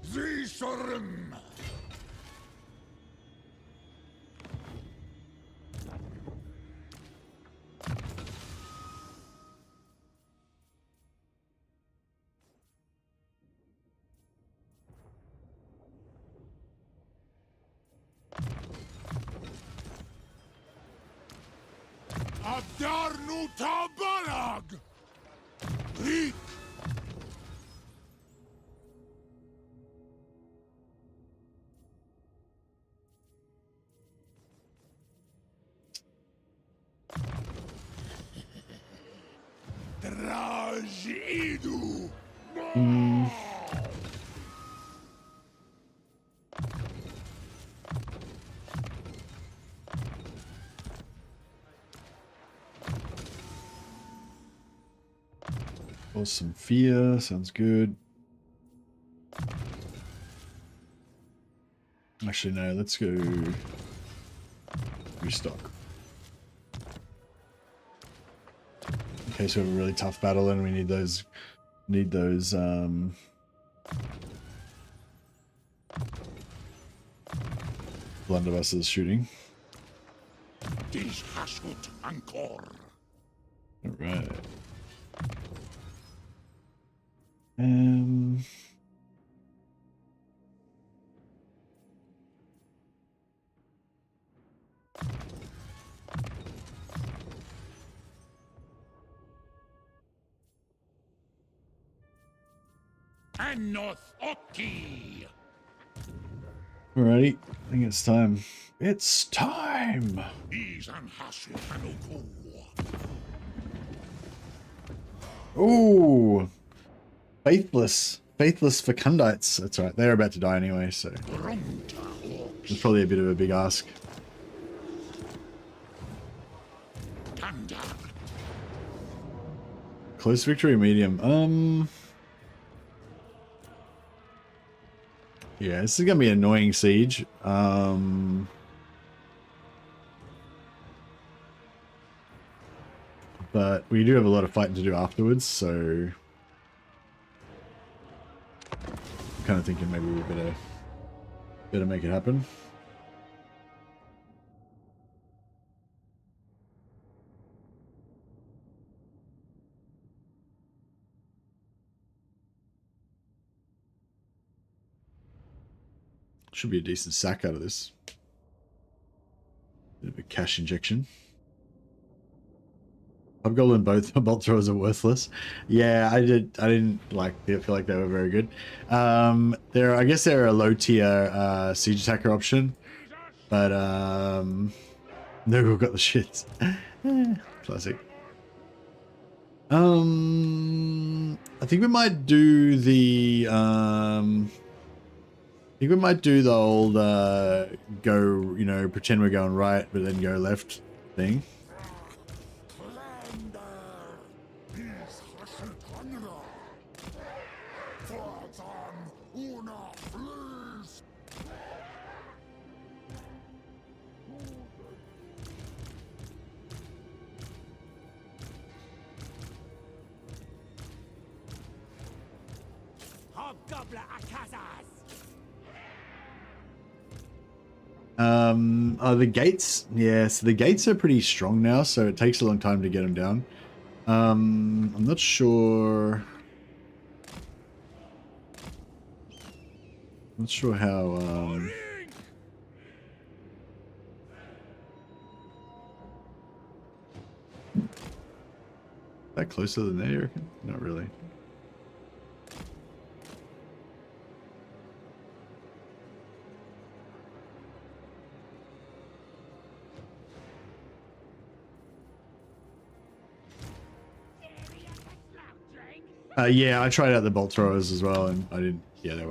Zisharim! Abdarnu Tabalag! Reek! Draj Idu! Cause some fear. Sounds good. Actually, no. Let's go restock. In case we have a really tough battle and we need those blunderbusses shooting. Dish Hashut Ankor! All right. Anoth Oki! Alrighty, I think it's time. It's time! Ease and hassle and cool. Ooh! Faithless. Faithless Fecundites. That's right, they're about to die anyway, so... It's probably a bit of a big ask. Close victory or medium? Yeah, this is gonna be an annoying siege. But we do have a lot of fighting to do afterwards, so... I'm kind of thinking maybe we better make it happen. Should be a decent sack out of this. Bit of a cash injection. Hobgoblin both bolt throwers are worthless. Yeah, I didn't feel like they were very good. I guess they're a low tier siege attacker option, but no, we've got the shits. Classic. I think we might do the old go, you know, pretend we're going right, but then go left thing. The gates, yeah, so the gates are pretty strong now, so it takes a long time to get them down. I'm not sure. Not sure how. That closer than there, you reckon? Not really. Yeah, I tried out the bolt throwers as well, and I didn't. Yeah, they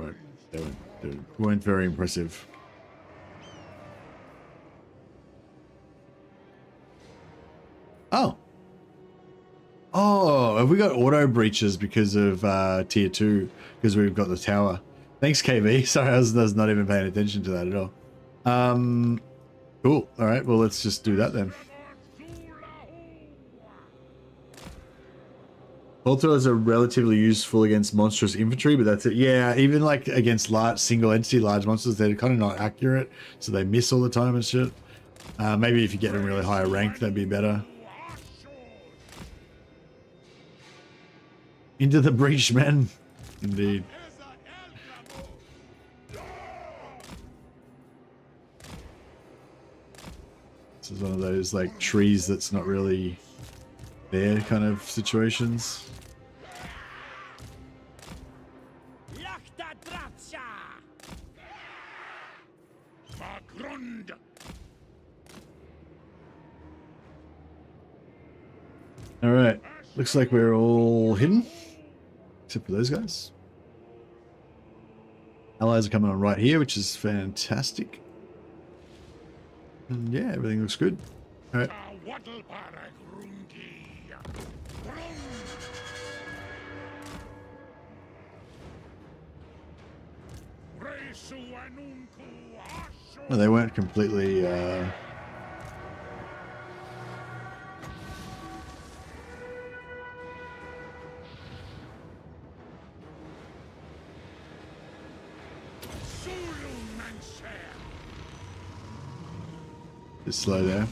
weren't very impressive. Oh, have we got auto breaches because of tier 2? Because we've got the tower. Thanks, KV. Sorry, I was not even paying attention to that at all. Cool. All right. Well, let's just do that then. Bolt throwers are relatively useful against monstrous infantry, but that's it. Yeah, even like against large single entity large monsters, they're kind of not accurate, so they miss all the time and shit. Maybe if you get them really high rank, that'd be better. Into the breach, man. Indeed. This is one of those like trees that's not really there kind of situations. All right, looks like we're all hidden, except for those guys. Allies are coming on right here, which is fantastic. And yeah, everything looks good. All right. Well, they weren't completely bit slow there.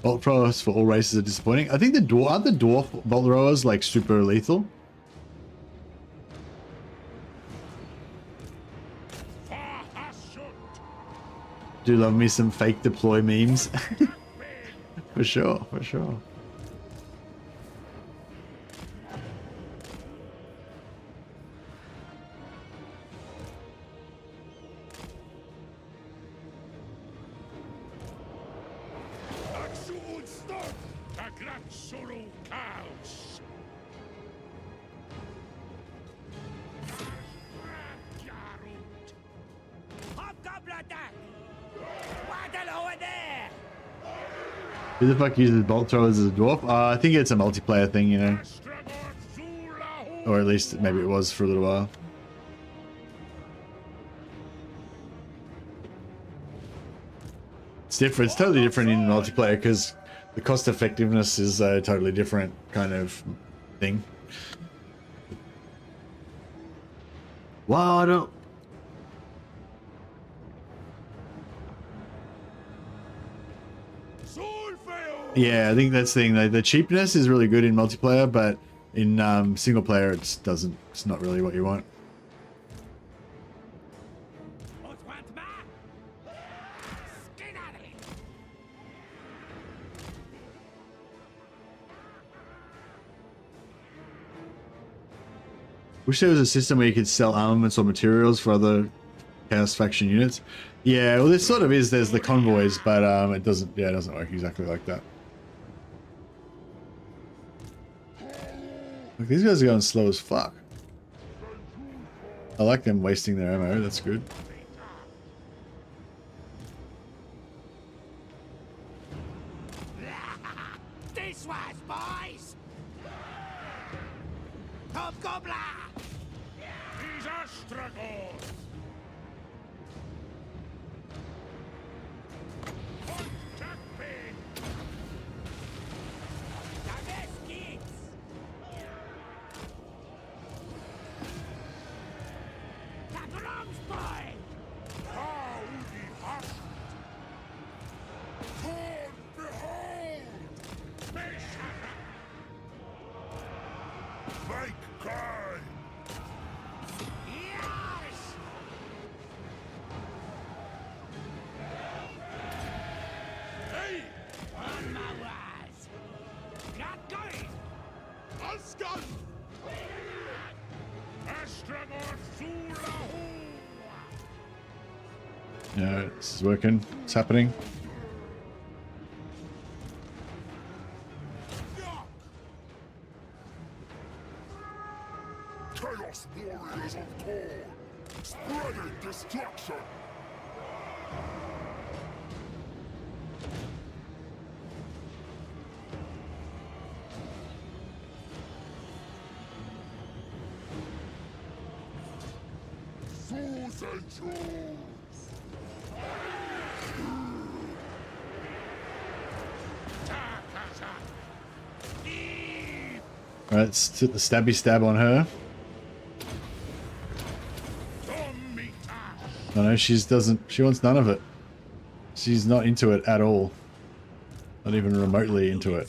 Bolt throwers for all races are disappointing. I think the dwarf bolt throwers like super lethal. Do love me some fake deploy memes. For sure, for sure. Stop! Tagratsuru Chaos! Hobgoblin attack! Waddle over there! Who the fuck uses bolt throwers as a dwarf? I think it's a multiplayer thing, you know. Astragoth Indulstrializes Or at least maybe it was for a little while. It's different. It's totally different in multiplayer because the cost effectiveness is a totally different kind of thing. Wow, I don't. Yeah, I think that's the thing. The cheapness is really good in multiplayer, but in single player, it doesn't. It's not really what you want. Wish there was a system where you could sell armaments or materials for other Chaos faction units. Yeah, well, this sort of is. There's the convoys, but it doesn't. Yeah, it doesn't work exactly like that. Look, these guys are going slow as fuck. I like them wasting their ammo. That's good. This was, boys! Hobgoblin! He's Astragoth! Contact pin! Make kind! Hey! On my wise! Got going! Askan! Astragoth Indulstrializes Yeah, this is working. It's happening. Chaos Warriors of Ulthuan, spreading destruction! Fools and Jews! Alright, let's hit the stabby stab on her. I know she wants none of it. She's not into it at all. Not even remotely into it.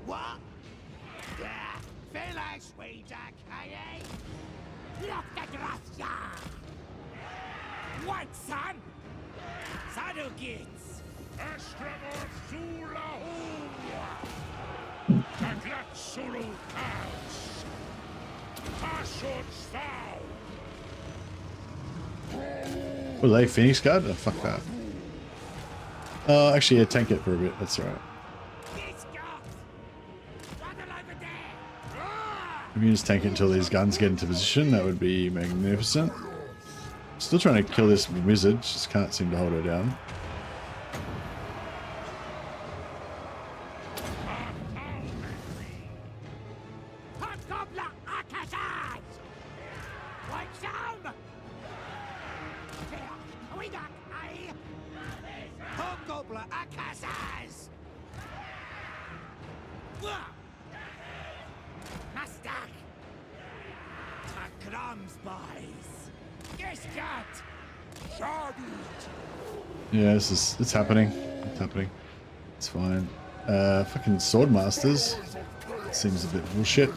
What? What, son? Sadugits! Astragoth Tagratsuru Chaos! Tashot thou! Were they Phoenix Guard? Oh, fuck that. Actually, yeah, tank it for a bit. That's alright. If you just tank it until these guns get into position, that would be magnificent. Still trying to kill this wizard, just can't seem to hold her down. Yeah, it's happening. It's happening. It's fine. Fucking sword masters. Seems a bit bullshit.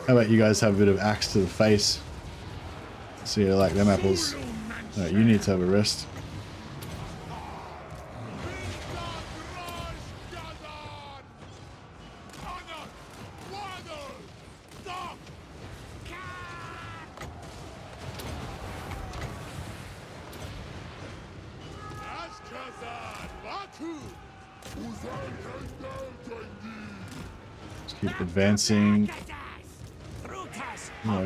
How about you guys have a bit of axe to the face? See you like them apples. Alright, you need to have a rest. Let's keep advancing.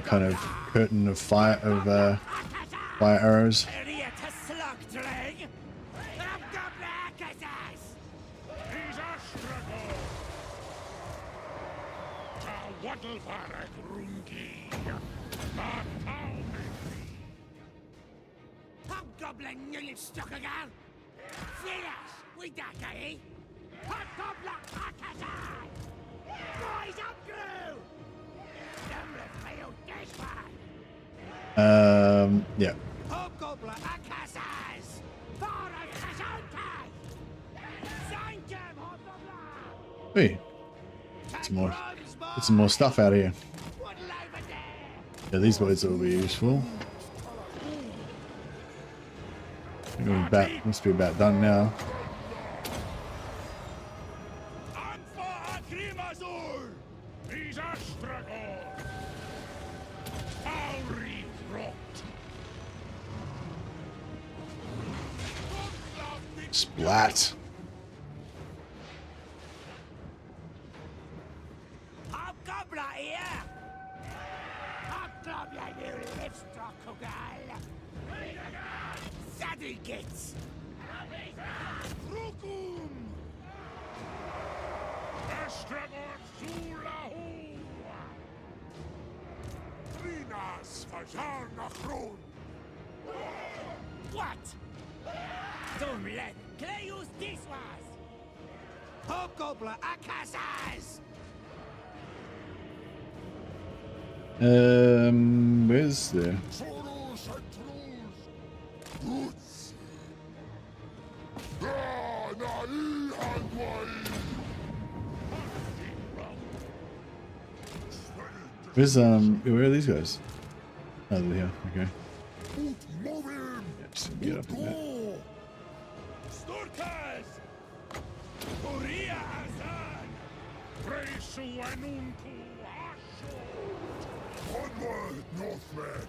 Kind of curtain of fire fire arrows. Yeah. Wait. Get some more stuff out of here. Yeah, these boys will be useful. I think we're must be about done now. Splat. What? Dumlet, Cleus Diswas! Hobgoblin Akasas! Where's the... Where's, where are these guys? Oh, they're here, okay. Yeah, just get up in there. Onward, Northmen!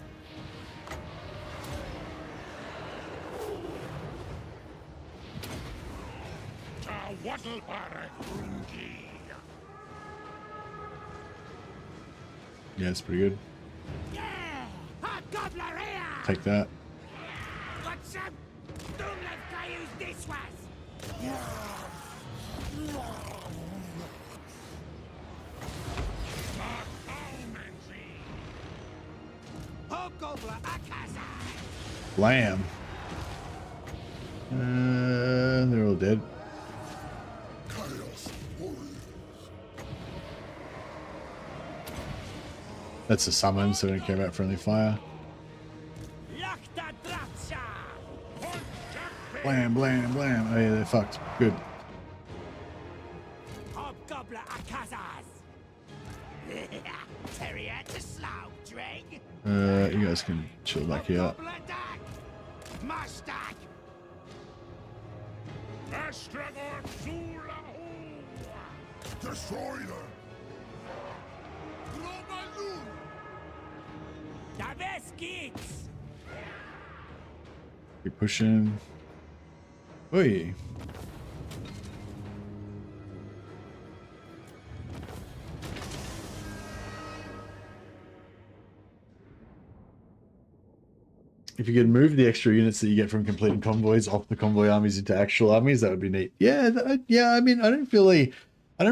Yeah, it's pretty good. Take that. Blam. They're all dead. That's a summon, so I don't care about friendly fire. Blam, blam, blam. Oh yeah, they're fucked. Good. You guys can chill back here. Destroy them! Keep pushing. Oi. If you could move the extra units that you get from completing convoys off the convoy armies into actual armies, that would be neat. Yeah, yeah. I mean, I don't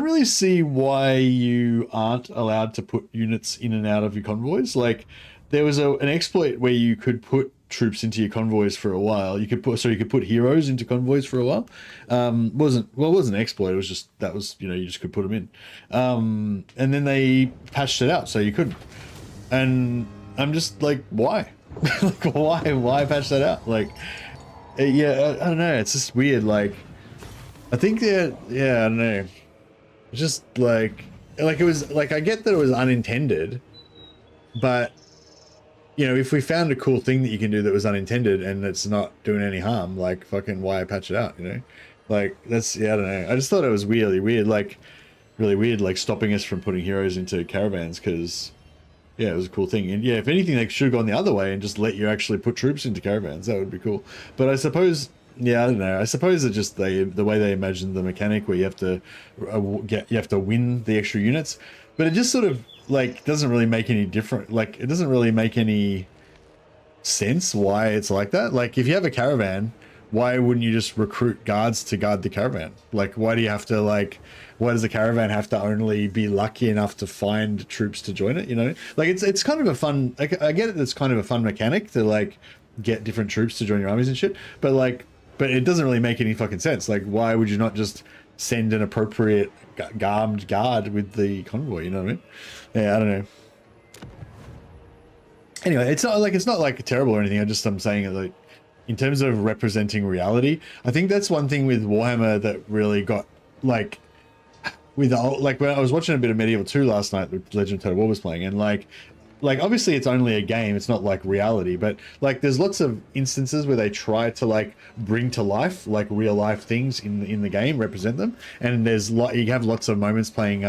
really see why you aren't allowed to put units in and out of your convoys. Like, there was an exploit where you could put troops into your convoys for a while. You could put heroes into convoys for a while. It wasn't an exploit. It was just you just could put them in. And then they patched it out so you couldn't. And I'm just like, why? Like, why patch that out? Like, yeah, I don't know. It's just weird. Like, I think that, yeah, I don't know. It's just like it was like, I get that it was unintended, but if we found a cool thing that you can do that was unintended and it's not doing any harm, like, fucking why patch it out? Like, that's, yeah, I don't know. I just thought it was really weird, like stopping us from putting heroes into caravans, because yeah, it was a cool thing. And yeah, if anything, they should have gone the other way and just let you actually put troops into caravans. That would be cool. But I suppose Yeah, I don't know. I suppose it's just the way they imagine the mechanic where you have to win the extra units, but it just sort of like doesn't really make any different. Like it doesn't really make any sense why it's like that. Like if you have a caravan, why wouldn't you just recruit guards to guard the caravan? Like why do you have to like? Why does the caravan have to only be lucky enough to find troops to join it? You know, like it's kind of a fun. I get it. It's kind of a fun mechanic to like get different troops to join your armies and shit. But like. But it doesn't really make any fucking sense. Like, why would you not just send an appropriate armed guard with the convoy? You know what I mean? Yeah, I don't know. Anyway, it's not like terrible or anything. I'm saying it like in terms of representing reality. I think that's one thing with Warhammer that really got like with like when I was watching a bit of Medieval 2 last night, Legend of Total War was playing, and like obviously it's only a game, it's not like reality, but like there's lots of instances where they try to like bring to life like real life things in the game, represent them, and you have lots of moments playing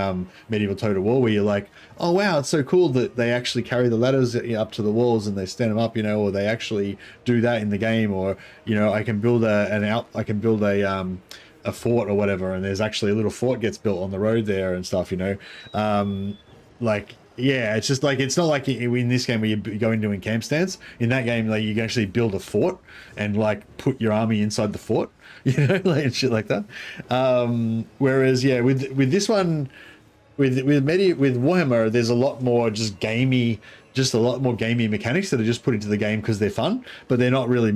Medieval Total War where you're like, oh wow, it's so cool that they actually carry the ladders up to the walls and they stand them up, you know, or they actually do that in the game, or you know, I can build a fort or whatever, and there's actually a little fort gets built on the road there and stuff, you know, like. Yeah, it's just like it's not like in this game where you go into in camp stance. In that game, like you can actually build a fort and like put your army inside the fort, you know, like and shit like that. Whereas, yeah, with this one, with Warhammer, there's a lot more just a lot more gamey mechanics that are just put into the game because they're fun, but they're not really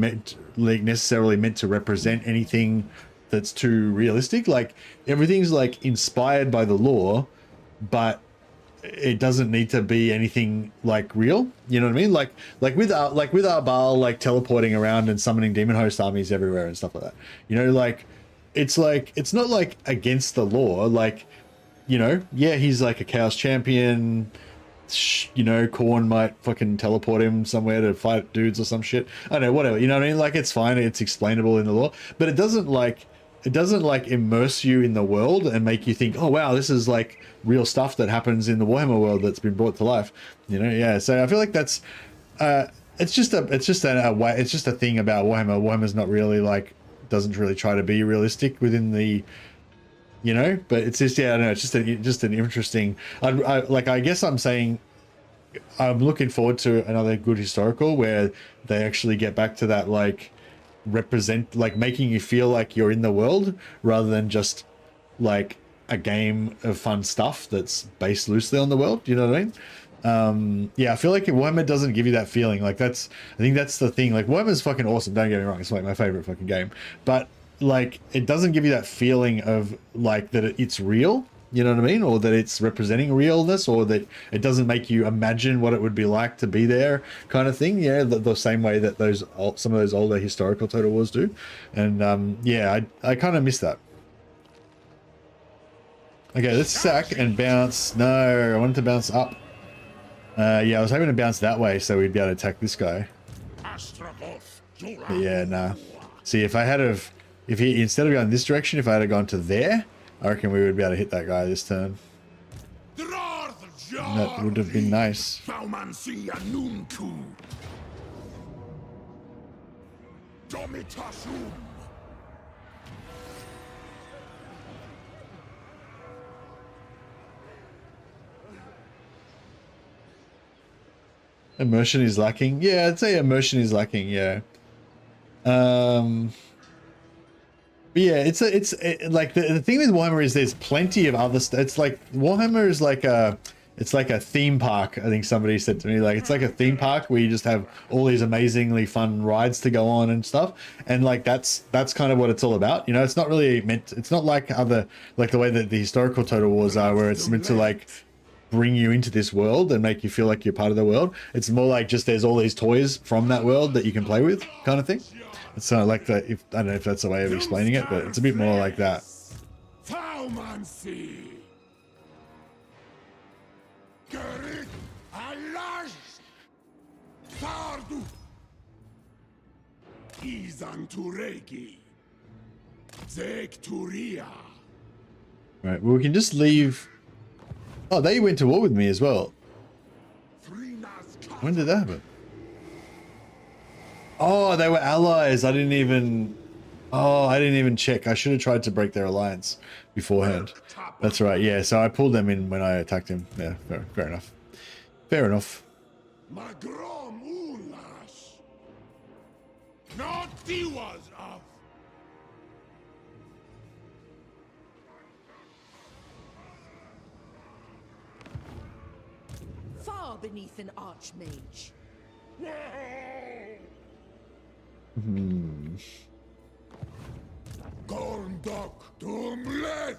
necessarily meant to represent anything that's too realistic. Like everything's like inspired by the lore, but it doesn't need to be anything like real, you know what I mean? Like with our Baal like teleporting around and summoning demon host armies everywhere and stuff like that. You know, like it's not like against the law. Like, you know, yeah, he's like a chaos champion. You know, Khorne might fucking teleport him somewhere to fight dudes or some shit. I don't know, whatever. You know what I mean? Like it's fine, it's explainable in the law, but it doesn't like immerse you in the world and make you think, oh wow, this is like real stuff that happens in the Warhammer world that's been brought to life, you know? Yeah, so I feel like that's it's just a thing about Warhammer. Warhammer's not really like, doesn't really try to be realistic within the, you know, but it's just, yeah, I don't know, it's just an interesting, I guess I'm saying I'm looking forward to another good historical where they actually get back to that like represent, like making you feel like you're in the world rather than just like a game of fun stuff that's based loosely on the world, you know what I mean? Yeah, I feel like Warhammer doesn't give you that feeling. Like I think that's the thing. Like Warhammer's fucking awesome, don't get me wrong, it's like my favorite fucking game, but like it doesn't give you that feeling of like that it's real, you know what I mean, or that it's representing realness, or that it doesn't make you imagine what it would be like to be there, kind of thing. Yeah, the same way that some of those older historical Total Wars do. And yeah, I kind of miss that. Okay, let's sack and bounce. No, I wanted to bounce up. Yeah, I was hoping to bounce that way so we'd be able to attack this guy. But yeah, nah. See, if he instead of going this direction, if I had gone to there, I reckon we would be able to hit that guy this turn. And that would have been nice. Immersion is lacking. Yeah, I'd say immersion is lacking. Yeah. But yeah, it's like the thing with Warhammer is there's plenty of other stuff. It's like Warhammer is like a theme park. I think somebody said to me, like it's like a theme park where you just have all these amazingly fun rides to go on and stuff. And like that's kind of what it's all about. You know, it's not really meant. It's not like the way that the historical Total Wars are, where it's meant to like bring you into this world and make you feel like you're part of the world. It's more like just there's all these toys from that world that you can play with, kind of thing. It's not like that. I don't know if that's a way of explaining it, but it's a bit more like that. Right, well, we can just leave. Oh, they went to war with me as well. When did that happen? Oh, they were allies. I didn't even Oh, I didn't even check. I should have tried to break their alliance beforehand. That's right. Yeah, so I pulled them in when I attacked him. Yeah, fair enough. Fair enough. Magrom Ulash. Not Tiwas of. Far beneath an archmage. Gormdok Tumlet.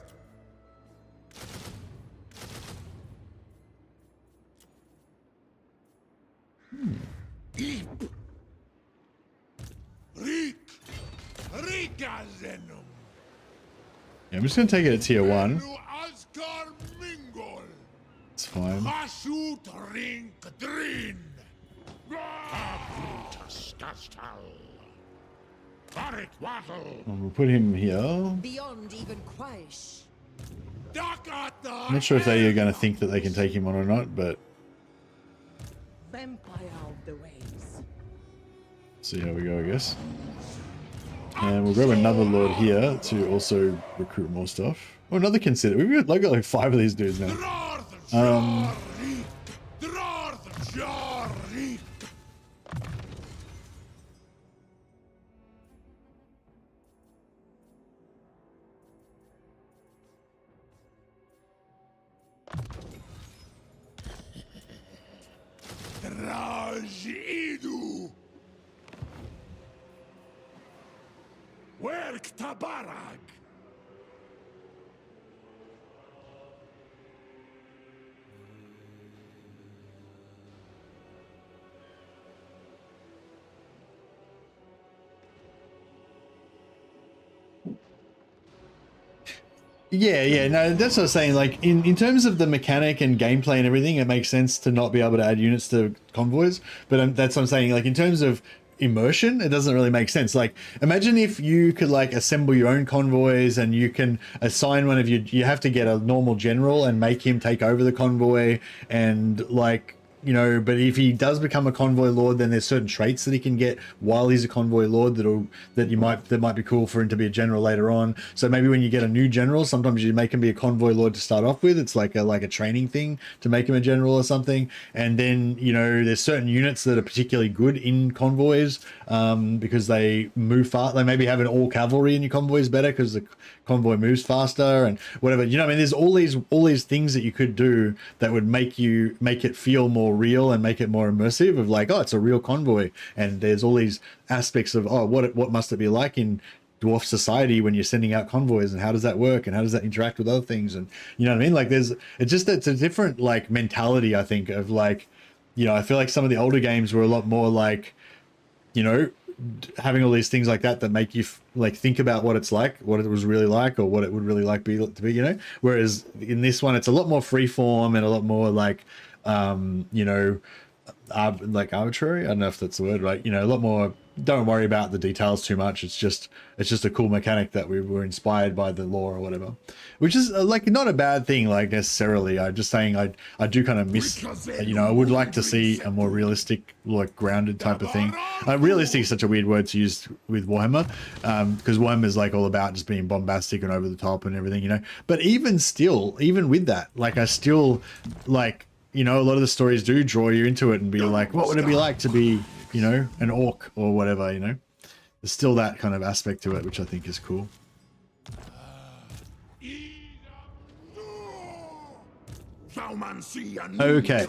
Eep. Reek. Rikazenum. Yeah, I'm just gonna take it at tier 1. Asgar Mingol. It's fine. Hashut Rink Drin. Brutus Gastal. Barik Wattle. We'll put him here. Beyond even Quaish. I'm not sure if they are going to think that they can take him on or not, but Vampire of the waves. see how we go, I guess. And we'll grab another lord here to also recruit more stuff. Oh, another consider. We've got like 5 of these dudes now. Rajidu. Werk Tabarak. Yeah, no, that's what I was saying. Like, in terms of the mechanic and gameplay and everything, it makes sense to not be able to add units to convoys. But that's what I'm saying. Like, in terms of immersion, it doesn't really make sense. Like, imagine if you could, like, assemble your own convoys and you can assign one of you have to get a normal general and make him take over the convoy and, like, you know, but if he does become a convoy lord, then there's certain traits that he can get while he's a convoy lord that might be cool for him to be a general later on. So maybe when you get a new general, sometimes you make him be a convoy lord to start off with. It's like a training thing to make him a general or something. And then, you know, there's certain units that are particularly good in convoys because they move fast. They maybe have an all cavalry in your convoys better because the convoy moves faster and whatever. You know what I mean? There's all these things that you could do that would make it feel more real and make it more immersive of like, oh, it's a real convoy. And there's all these aspects of, oh, what must it be like in dwarf society when you're sending out convoys, and how does that work and how does that interact with other things? And you know what I mean? Like it's a different like mentality, I think, of like, you know, I feel like some of the older games were a lot more like, you know, having all these things like that make you like think about what it's like, what it was really like, or what it would really like to be, you know. Whereas in this one, it's a lot more freeform and a lot more like, you know, like arbitrary. I don't know if that's the word, right? You know, a lot more. Don't worry about the details too much. It's just a cool mechanic that we were inspired by the lore or whatever, which is like not a bad thing, like necessarily. I'm just saying I do kind of miss, you know, I would like to see a more realistic, like grounded type of thing. Realistic is such a weird word to use with Warhammer, because Warhammer is like all about just being bombastic and over the top and everything, you know. But even with that, like I still like, you know, a lot of the stories do draw you into it and be like, what would it be like to be, you know, an orc or whatever, you know. There's still that kind of aspect to it, which I think is cool. Okay.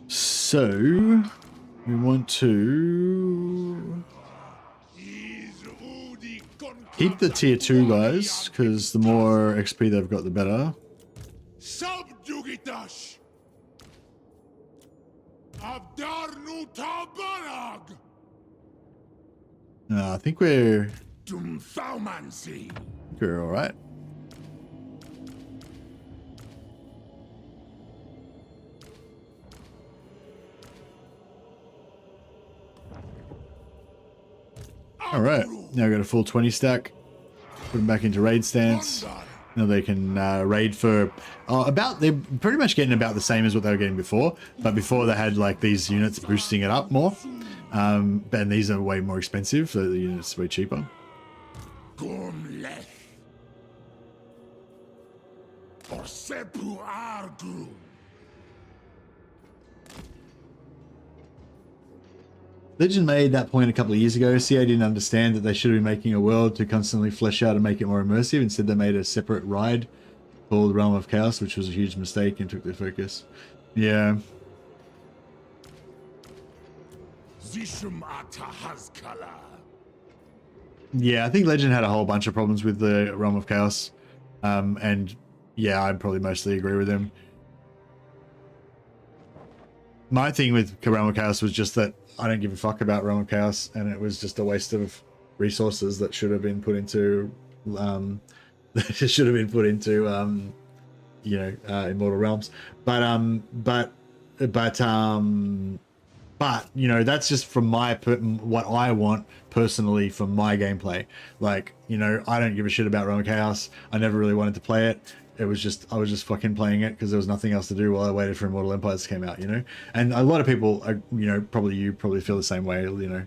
So we want to keep the tier 2 guys, because the more XP they've got, the better. I think we're all right. All right, now I got a full 20 stack. Put him back into raid stance. they can raid for they're pretty much getting about the same as what they were getting before, but before they had like these units boosting it up more, and these are way more expensive, so the units are way cheaper. Gumleth. Or Sepu Argu. Legend made that point a couple of years ago. CA didn't understand that they should be making a world to constantly flesh out and make it more immersive. Instead, they made a separate ride called Realm of Chaos, which was a huge mistake and took their focus. Yeah. Zishum Ata Hazkala. Yeah, I think Legend had a whole bunch of problems with the Realm of Chaos. And yeah, I'd probably mostly agree with him. My thing with Realm of Chaos was just that I don't give a fuck about Realm of Chaos, and it was just a waste of resources that should have been put into Immortal Realms. But you know, that's just from what I want personally from my gameplay. Like, you know, I don't give a shit about Realm of Chaos. I never really wanted to play it. I was just fucking playing it because there was nothing else to do while I waited for Immortal Empires to come out, you know. And a lot of people, you know, probably feel the same way, you know.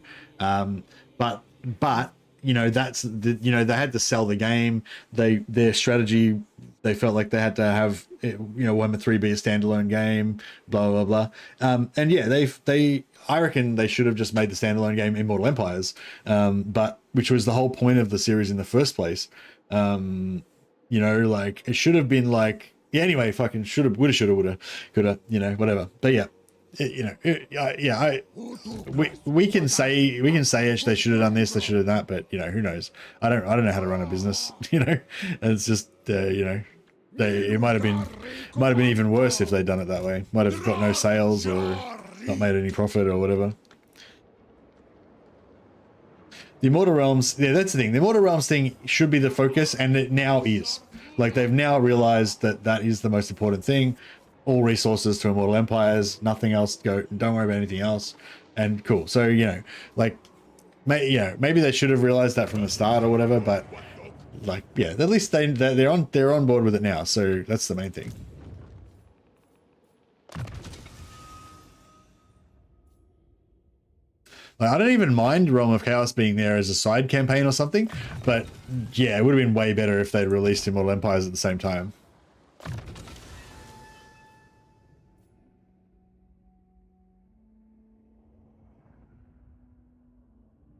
But you know, you know, they had to sell the game. Their strategy, they felt like they had to have it, you know, Warhammer 3 be a standalone game, blah blah blah. And yeah, I reckon they should have just made the standalone game Immortal Empires, but which was the whole point of the series in the first place. You know, like it should have been like, yeah, anyway, fucking should have, woulda, shoulda, woulda, coulda, you know, whatever. But yeah, we can say they should have done this, they should have that, but you know, who knows? I don't know how to run a business, you know. And it's just you know, it might have been even worse if they'd done it that way. Might have got no sales or not made any profit or whatever. The Immortal Realms, yeah, that's the thing. The Immortal Realms thing should be the focus, and it now is. Like, they've now realized that that is the most important thing. All resources to Immortal Empires, nothing else. Don't worry about anything else. And cool. So, you know, like, maybe they should have realized that from the start or whatever. But like, yeah, at least they're on board with it now. So that's the main thing. I don't even mind Realm of Chaos being there as a side campaign or something, but yeah, it would have been way better if they'd released Immortal Empires at the same time.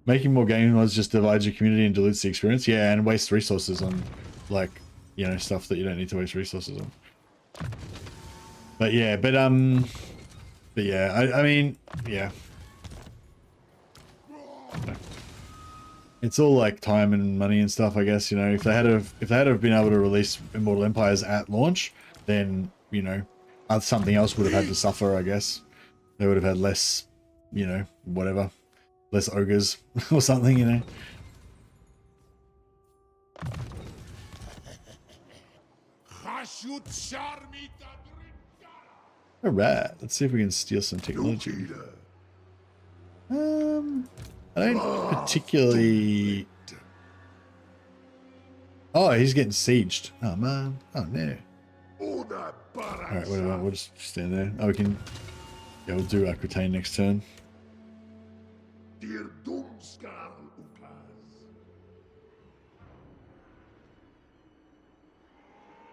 Making more game mods just divides your community and dilutes the experience. Yeah, and wastes resources on, like, you know, stuff that you don't need to waste resources on. But yeah, yeah, I mean, yeah. It's all like time and money and stuff, I guess. You know, if they had been able to release Immortal Empires at launch, then, you know, something else would have had to suffer, I guess. They would have had less, you know, whatever, less ogres or something, you know. All right, let's see if we can steal some technology. I don't particularly... Oh, he's getting sieged. Oh, man. Oh, no. Alright, whatever. We'll just stand there. Oh, we can... Yeah, we'll do Aquitaine next turn.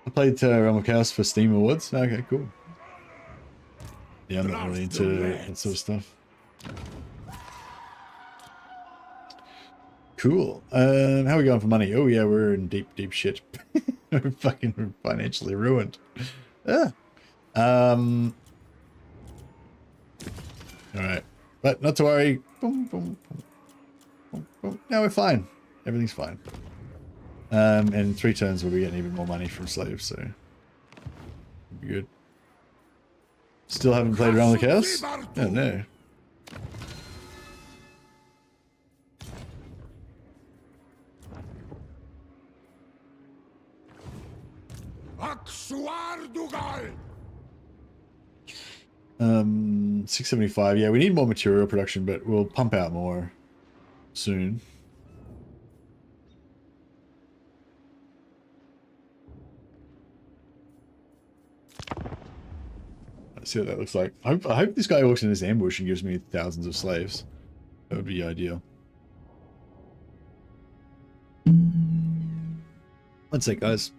I played Realm of Chaos for Steam Awards. Okay, cool. Yeah, I'm not really into that sort of stuff. Cool. How are we going for money? Oh yeah, we're in deep shit. We're fucking financially ruined. Ah. Alright. But not to worry. Boom, boom, boom, boom, boom. Now we're fine. Everything's fine. And in 3 turns we'll be getting even more money from slaves, so it'll be good. Still haven't played Realm of Chaos? Oh no. Aksuardugal. 675. Yeah, we need more material production, but we'll pump out more soon. See what that looks like. I hope this guy walks in this ambush and gives me thousands of slaves. That would be ideal. One sec, guys.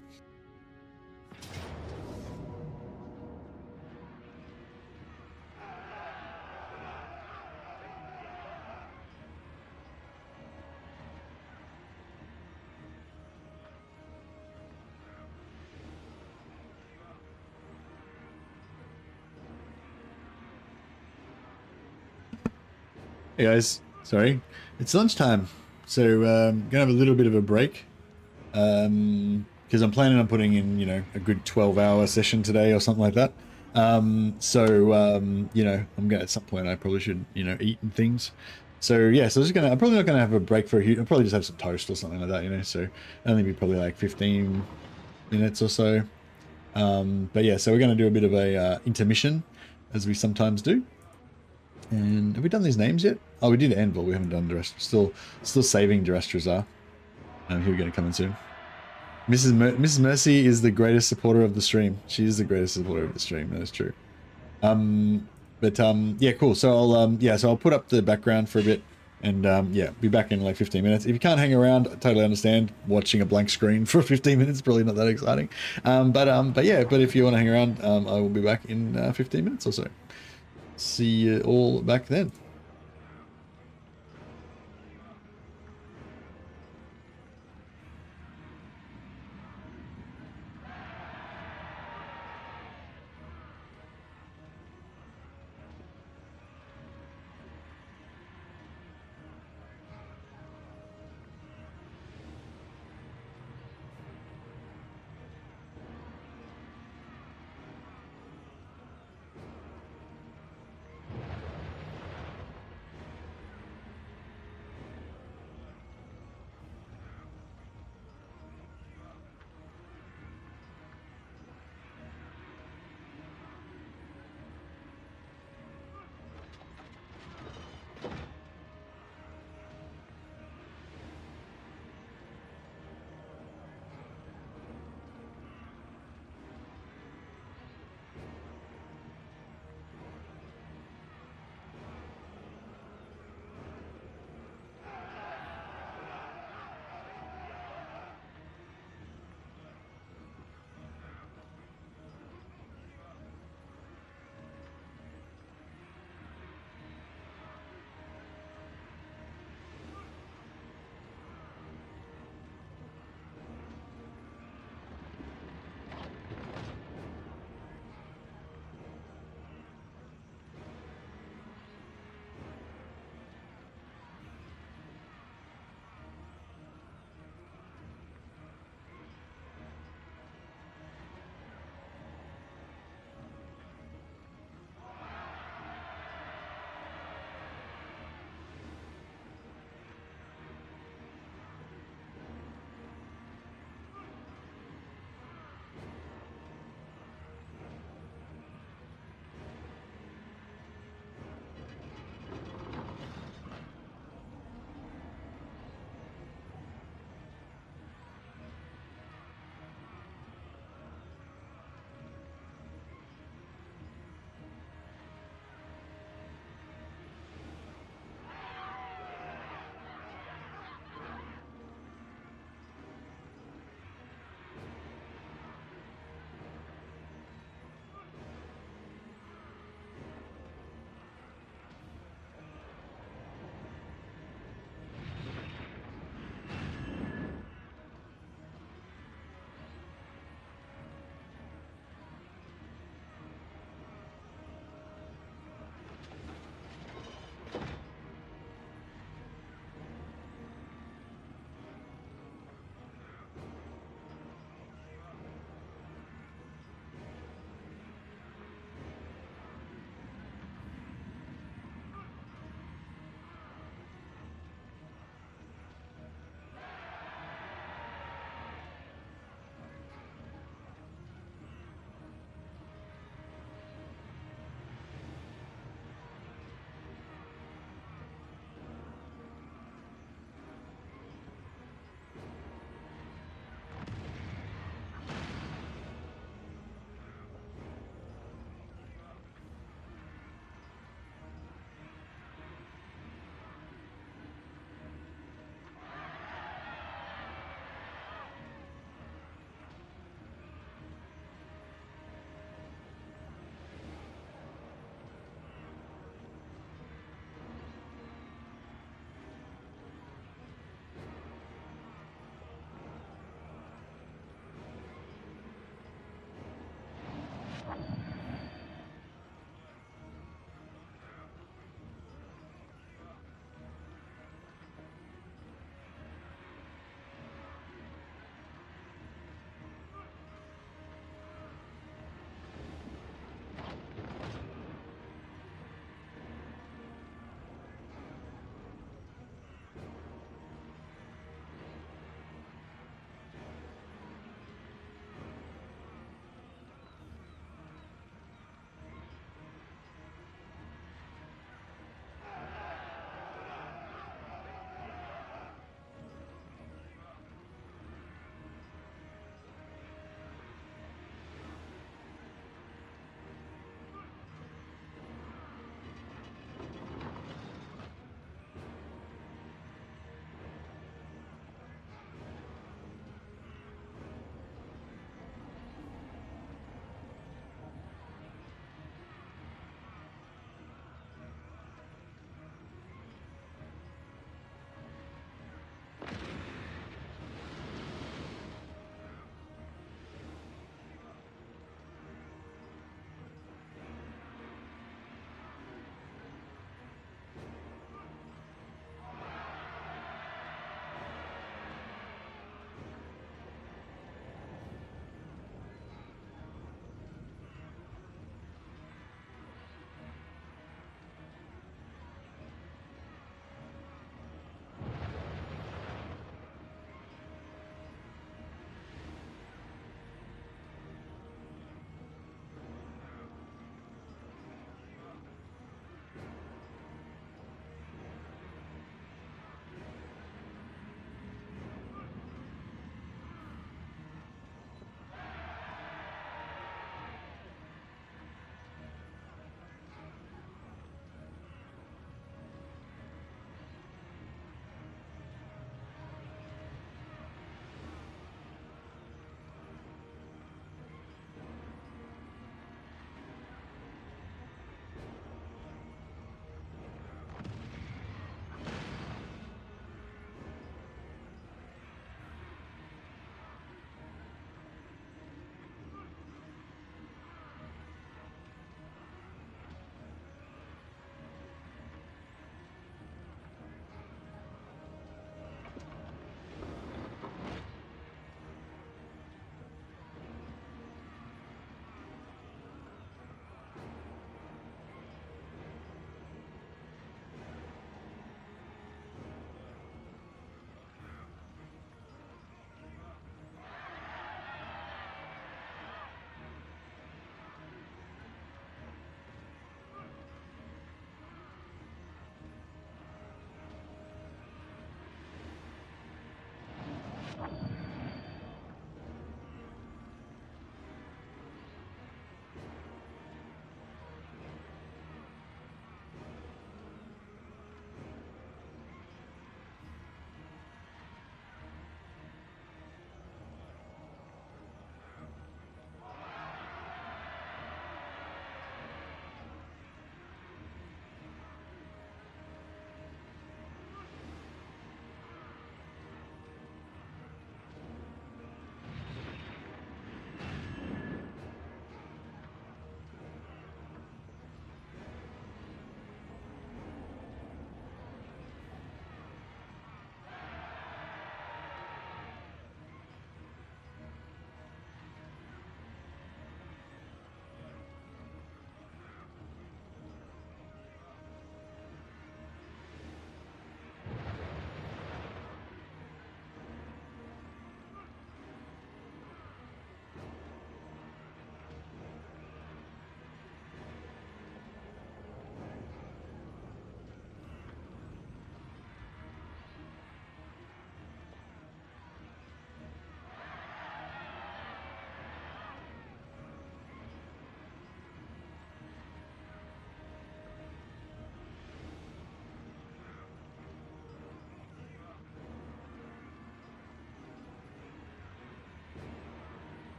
Hey guys, sorry, it's lunchtime, so gonna have a little bit of a break, because I'm planning on putting in, you know, a good 12-hour session today or something like that. You know, I'm gonna, at some point I probably should, you know, eat and things. So yeah, so I'm probably not gonna have a break for a huge. I'll probably just have some toast or something like that, you know. So only be probably like 15 minutes or so. But yeah, so we're gonna do a bit of a intermission, as we sometimes do. And have we done these names yet? Oh, we did Anvil. We haven't done Durastrazar. Still saving Durastrazar. Who are going to come in soon? Mrs. Mercy is the greatest supporter of the stream. She is the greatest supporter of the stream. That is true. Yeah, cool. So I'll put up the background for a bit, and yeah, be back in like 15 minutes. If you can't hang around, I totally understand. Watching a blank screen for 15 minutes is probably not that exciting. But if you want to hang around, I will be back in 15 minutes or so. See you all back then.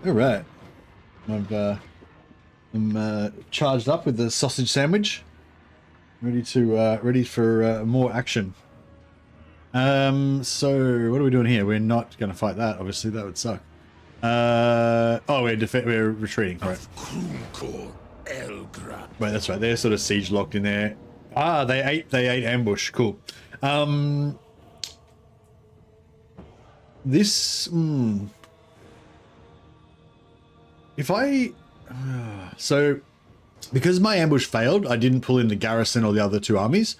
All right. I'm charged up with the sausage sandwich, ready for more action. So what are we doing here? We're not going to fight that. Obviously, that would suck. We're retreating. Right. Wait, that's right. They're sort of siege locked in there. Ah, they ate ambush. Cool. This. If I. So, because my ambush failed, I didn't pull in the garrison or the other two armies,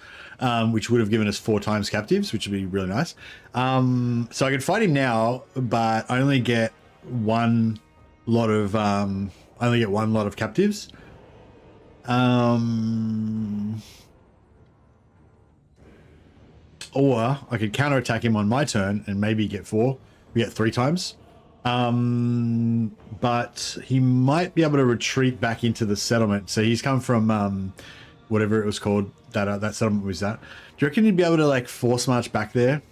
which would have given us 4 times captives, which would be really nice. So I can fight him now, but I only get one lot of captives. Or I could counterattack him on my turn and maybe get 4. We get 3 times. But he might be able to retreat back into the settlement. So he's come from whatever it was called, that settlement was that. Do you reckon he'd be able to like force march back there?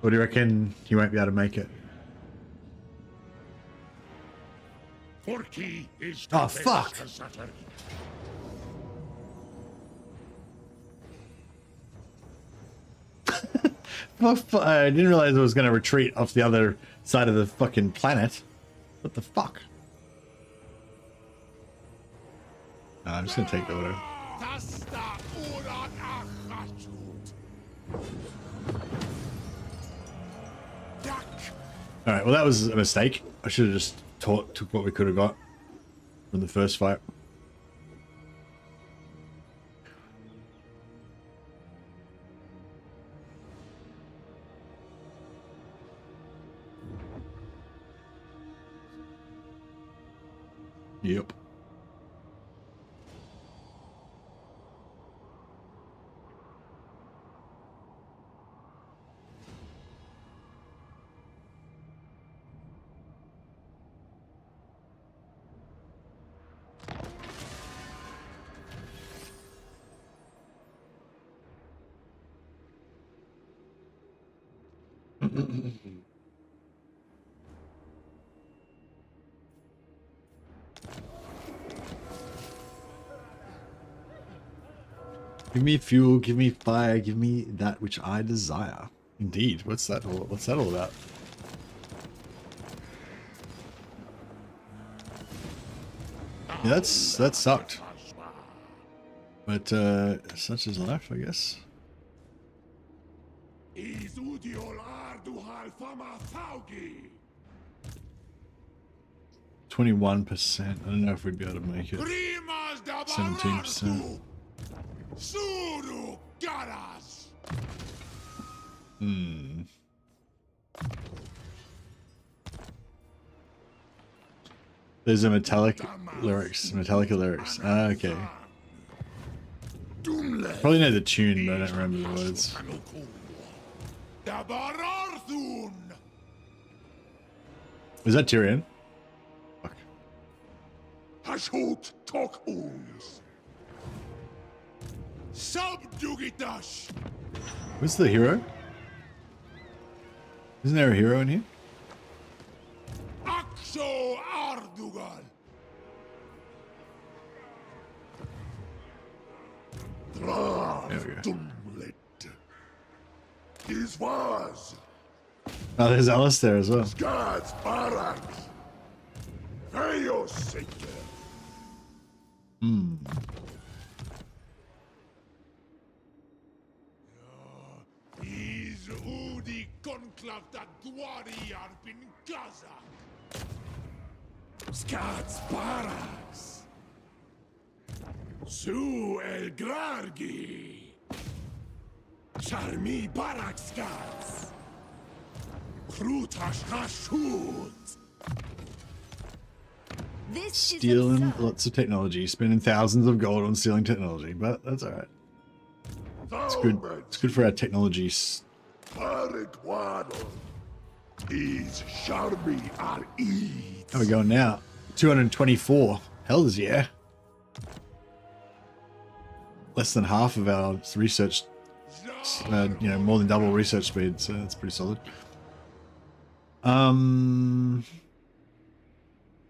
Or do you reckon he won't be able to make it? Oh fuck! I didn't realize it was going to retreat off the other side of the fucking planet. What the fuck? I'm just going to take the order. Alright, well that was a mistake. I should have just took what we could have got from the first fight. Yep. Give me fuel, give me fire, give me that which I desire. Indeed. What's that all about? Yeah, that sucked. But such is life, I guess. 21%. I don't know if we'd be able to make it. 17%. There's a Metallica lyrics. Ah, okay. Probably know the tune, but I don't remember the words. Is that Tyrion? Fuck. Who's the hero? Isn't there a hero in here? There we go. Oh, there's Alistair as well. Skats Baraks Su El Grargi Charmi Barak Skats Krutash Hashut. Stealing lots of technology, spending thousands of gold on stealing technology, but that's alright. It's good. It's good for our technologies. How are we going now? 224. Hells yeah. Less than half of our research, more than double research speed, so that's pretty solid. Da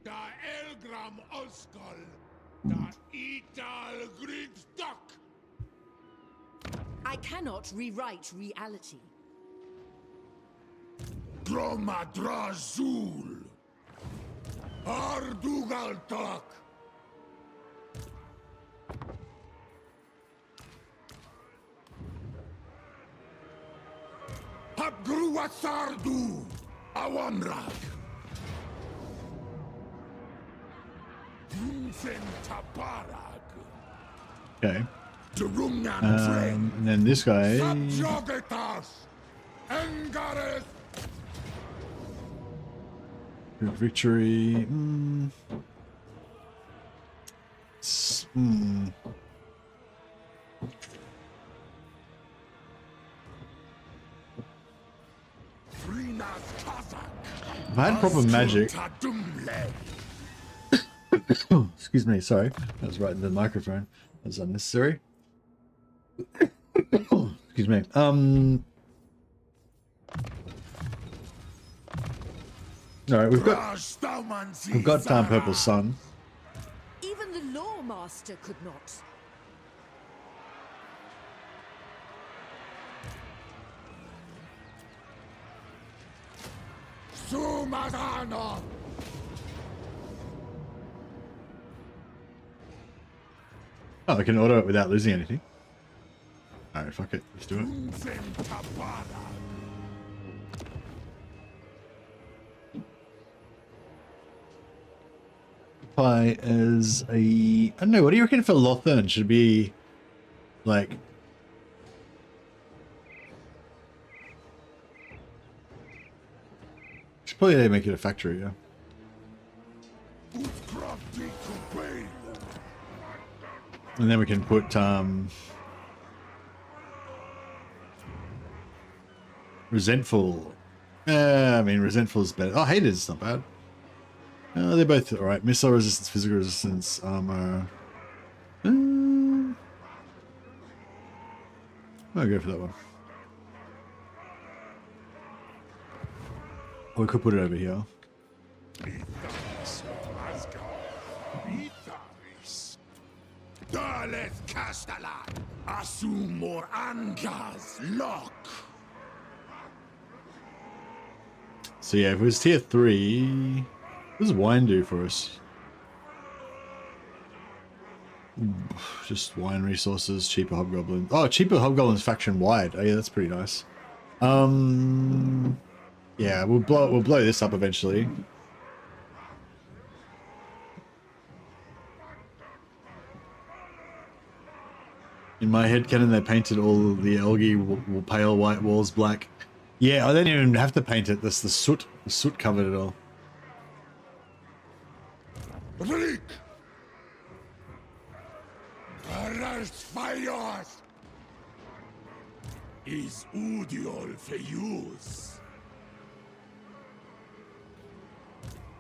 Elgram Oskol, da Ital Gridstock. I cannot rewrite reality. Dromadrazul. Ardugaltak. Habgruasardu. Awamrag. Tabarag. Okay. Durungan And then this guy. Subjogetas. Engares. Victory. If I had proper magic. Excuse me, sorry. I was right in the microphone. That was unnecessary. Excuse me. Alright, we've got Purple Sun. Even the Law Master could not. Sumadana. Oh, I can auto it without losing anything. Alright, fuck it. Let's do it. Apply as a... I don't know, what do you reckon for Ulthuan? Should be... like... should probably make it a factory, yeah. And then we can put, Resentful. I mean, Resentful is better. Oh, Hated is not bad. They're both alright. Missile resistance, physical resistance, armor. I'll go for that one. Or we could put it over here. Dalet Castellan. Asumor Angas Lock. So yeah, if it was tier 3, what does wine do for us? Just wine resources, cheaper hobgoblins. Oh, cheaper hobgoblins faction wide. Oh yeah, that's pretty nice. Yeah, we'll blow this up eventually. In my headcanon, they painted all the algae pale white walls black. Yeah, I didn't even have to paint it. That's the soot. The soot covered it all. Rick! Fires! Is Udiol Feyus?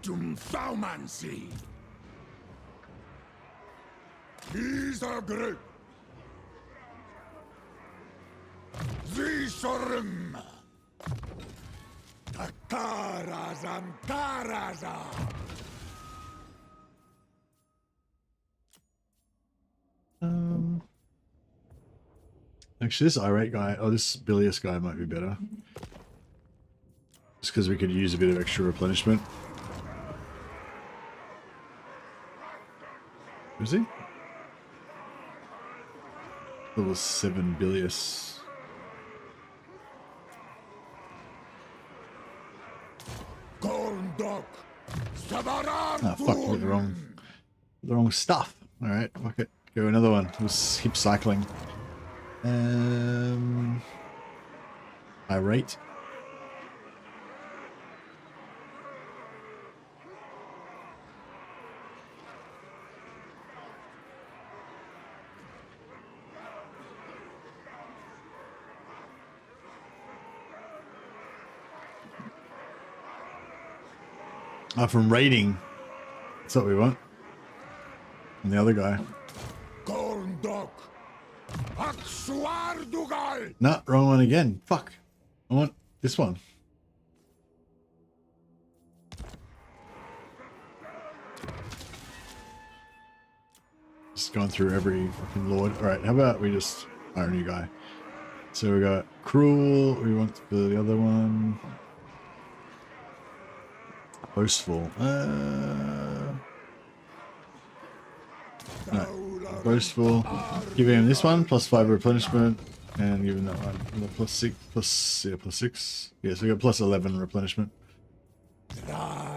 Dum Faumancy! He's a grip! Zishorim! Takarazan Taraza! Actually, this irate guy, this bilious guy might be better. Just because we could use a bit of extra replenishment. Who's he? Level 7 bilious. Ah, fuck, with the wrong stuff. Alright, fuck it. Go another one. We'll keep cycling. Irate. From raiding. That's what we want. And the other guy. Nah, wrong one again. Fuck. I want this one. Just going through every fucking lord. All right, how about we just hire a new guy? So we got Cruel. We want for the other one. Boastful. No. Boastful. Give him this one +5 replenishment, and give him that one +6 +6. Yeah, so we got +11 replenishment.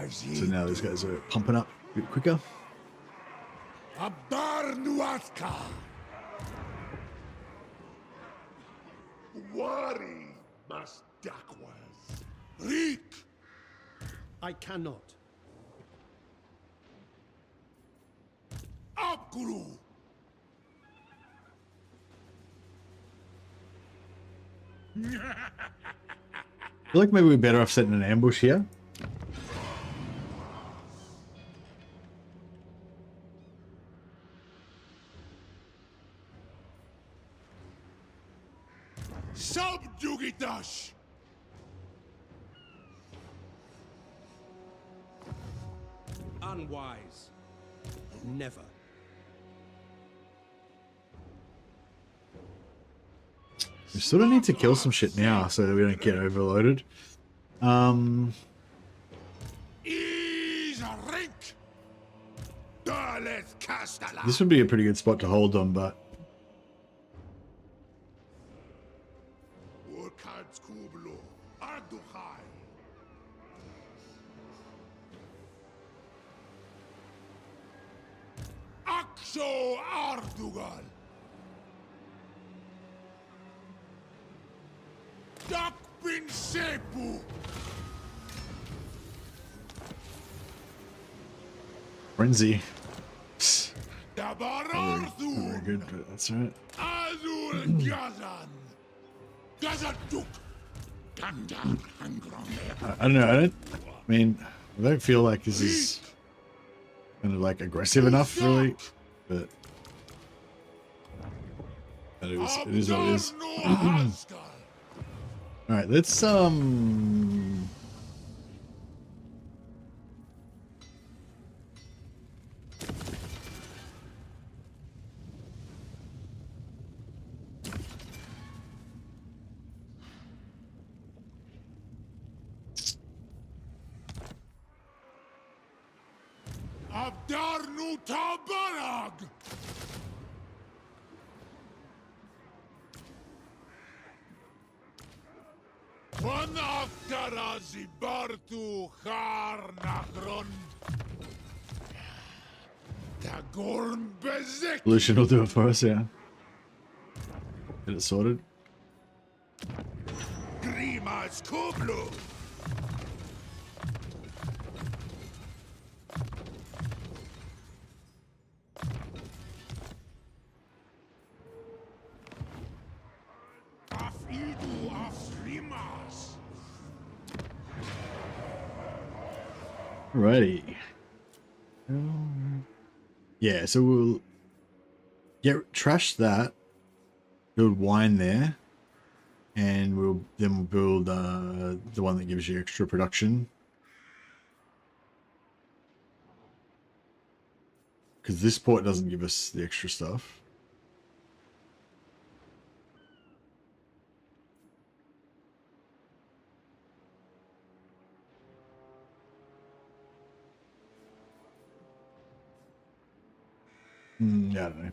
So now these guys are pumping up a bit quicker. Abarnuatka. Wari Mastakwas. Reek. I cannot. Abguru. I feel like maybe we're better off setting an ambush here. Subjugitash. Unwise. Never. We sort of need to kill some shit now so that we don't get overloaded. This would be a pretty good spot to hold on, but Aksho Ardugal. Dakpin Sepu. Frenzy. Dabarar Not very good, but that's right. Azul Gazan. Gazatuk. Gandar Hangron. I don't know. I mean, I don't feel like this is kind of like aggressive enough, really. But it is what it is. All right, let's Abdarnu Tabarag. Panaftarazi Bartu Harnachron. Tagorn Bezek. Lucian will do it for us, yeah. Get it sorted. Grimas Kublu. Afidu Afrimas. Alrighty. Yeah, so we'll trash that, build wine there, and we'll build the one that gives you extra production. Because this port doesn't give us the extra stuff. Yeah, I don't know.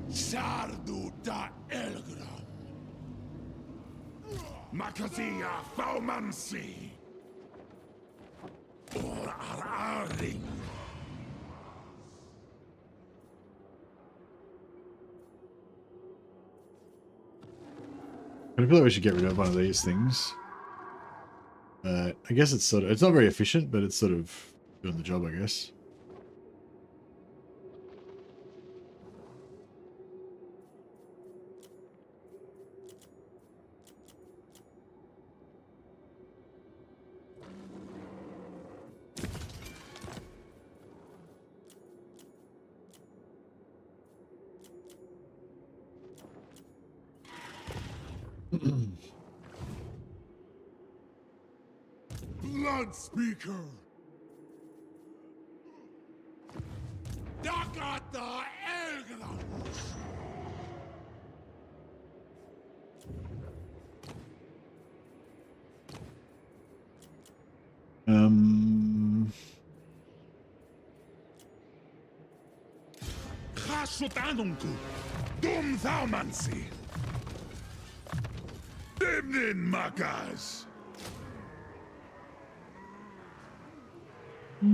Sardu da Elgram. Makazia Faumansi. Or Araring. I feel like we should get rid of one of these things. I guess it's it's not very efficient, but it's sort of doing the job, I guess. Blood Speaker! Dakata Elgranus! Chasutanunku! Dum Thaumansi! Demnin Makas! I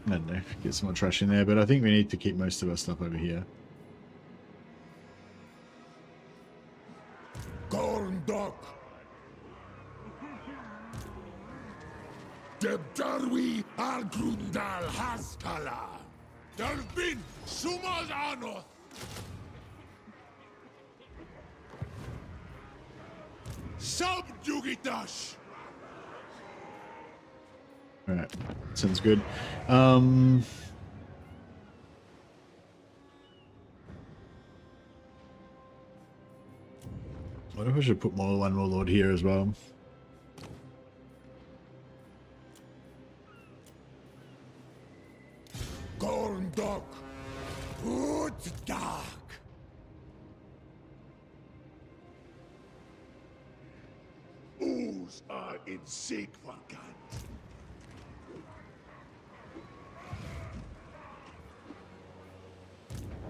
don't know, get some more trash in there, but I think we need to keep most of our stuff over here. Gorndok! Debdarwi Argrundal Haskala! Derbin Sumazanoth! Subjugitash! Alright, sounds good. What if I should put one more lord here as well? Gorndok! Put dark! Ooze are in Sigvarkant.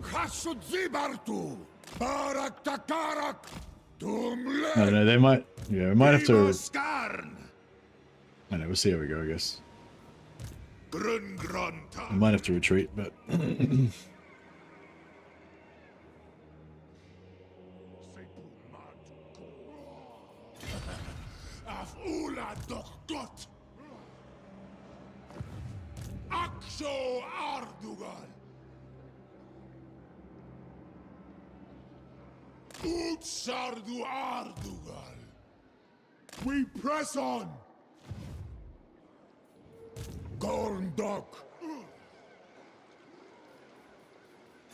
Chasudzibartu! Barak Takarak! I don't know, they might, yeah, we might have to, I don't know, we'll see how we go, I guess. We might have to retreat, but... Aksho Ardugal! Utsardu Ardugal! We press on! Gorndok!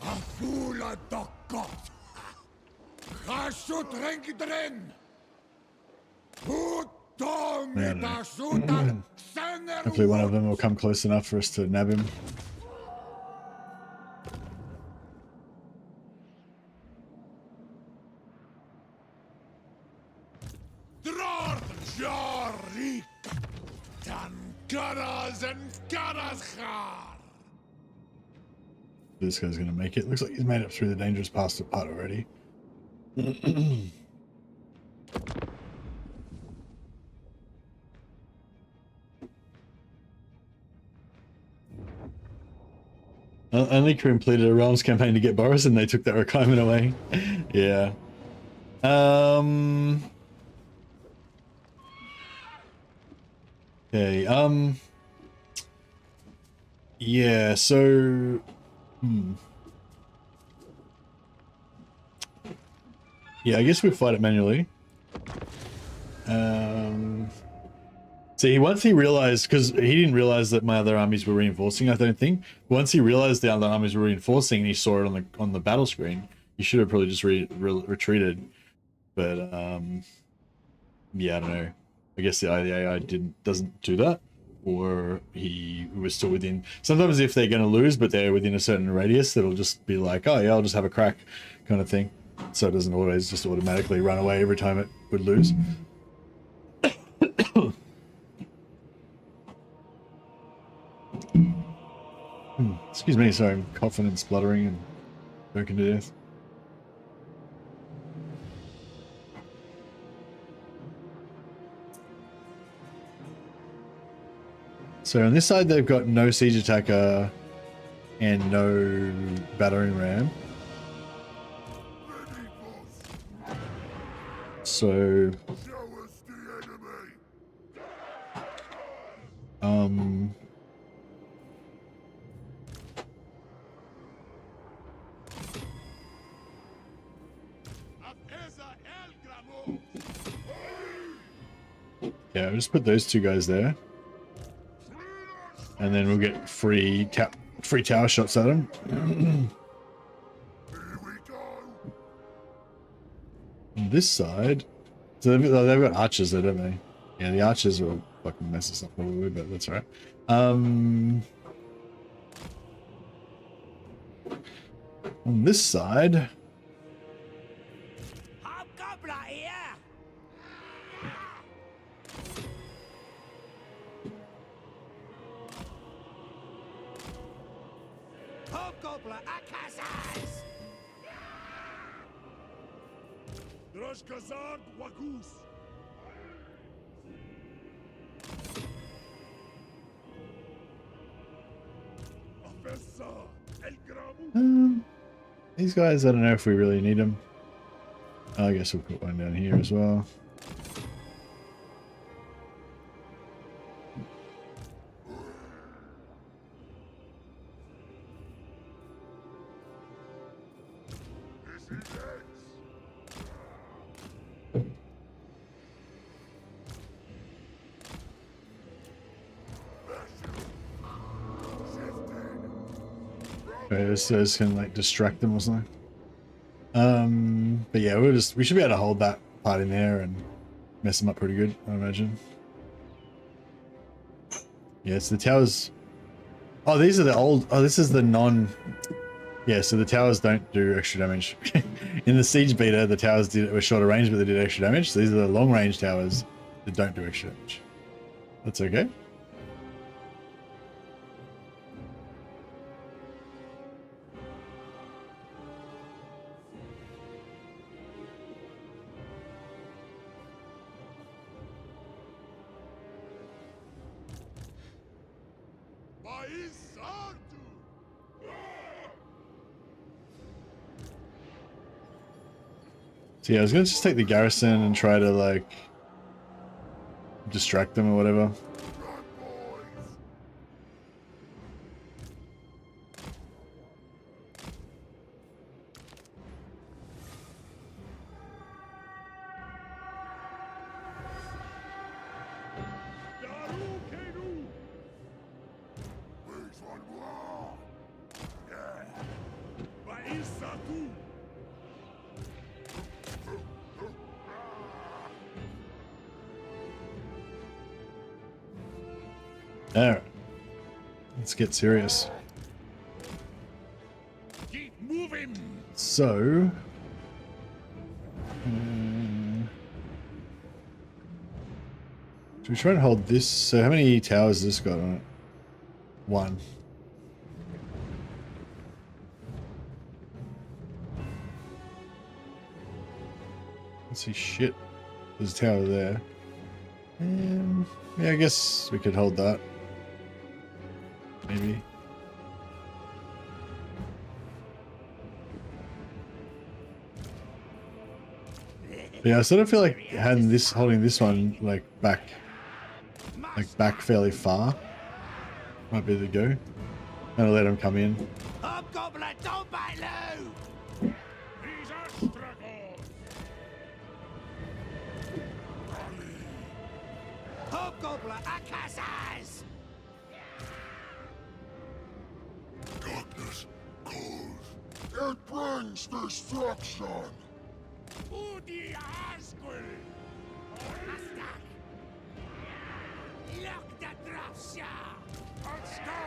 Afula Dokot! Chashut Renkidren! Hopefully one of them will come close enough for us to nab him. This guy's gonna make it. Looks like he's made it through the dangerous part already. Only completed a realms campaign to get Boris, and they took that requirement away. Yeah. Okay. Yeah. So. Yeah, I guess we fight it manually. See, once he realized, because he didn't realize that my other armies were reinforcing, I don't think. Once he realized the other armies were reinforcing and he saw it on the battle screen, he should have probably just retreated. But yeah, I don't know. I guess the AI doesn't do that, or he was still within. Sometimes if they're going to lose, but they're within a certain radius, it'll just be like, oh yeah, I'll just have a crack, kind of thing. So it doesn't always just automatically run away every time it would lose. Excuse me, sorry, I'm coughing and spluttering and choking to death. So on this side they've got no siege attacker and no battering ram. So yeah, I'll just put those two guys there. And then we'll get free tower shots at them. On this side, so they've got archers there, don't they? Yeah, the archers will fucking mess us up probably, but that's alright. On this side, Hobgoblin here! Hobgoblin Akazas! Droshkazard Wagus. Afessa El Gramu. these guys, I don't know if we really need them. I guess we'll put one down here as well. Okay, this can like distract them or something. But yeah, we should be able to hold that part in there and mess them up pretty good, I imagine. Yeah, so the towers. Oh, these are the old. Oh, this is the non. Yeah, so the towers don't do extra damage. In the siege beta, the towers were shorter range, but they did extra damage. So these are the long range towers that don't do extra damage. That's okay. So yeah, I was gonna just take the garrison and try to like distract them or whatever. Alright. Let's get serious. Keep moving. So... should we try and hold this? So how many towers has this got on it? 1. Let's see, shit. There's a tower there. Yeah, I guess we could hold that. Maybe. But yeah, I sort of feel like having this, holding this one like back fairly far might be the go. Gonna let him come in. Hobgoblin, don't back low! These Astragoth. Hobgoblin Akazas! Darkness calls. It brings destruction. Udi Asquil. Astak! Look the Drafsha! Astar.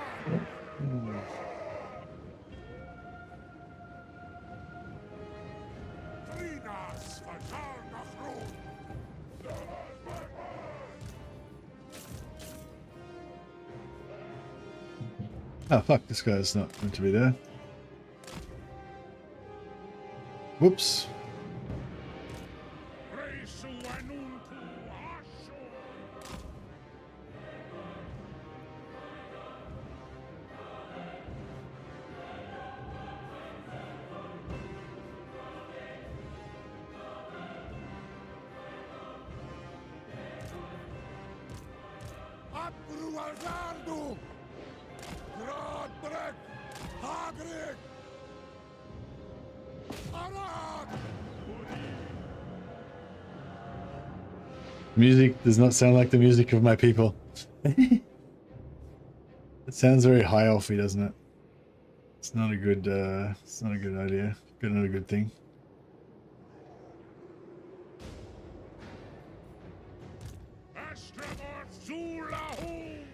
Trinas Fajar Nachrod. Oh fuck, this guy's not meant to be there. Whoops. Reisu Anuntu Asho. Apru Algardu. Gradbrek. Hagrid. Arad. Music does not sound like the music of my people. It sounds very high elfy, doesn't it? It's not a good idea. Not a good thing. Astragoth Ulthuan!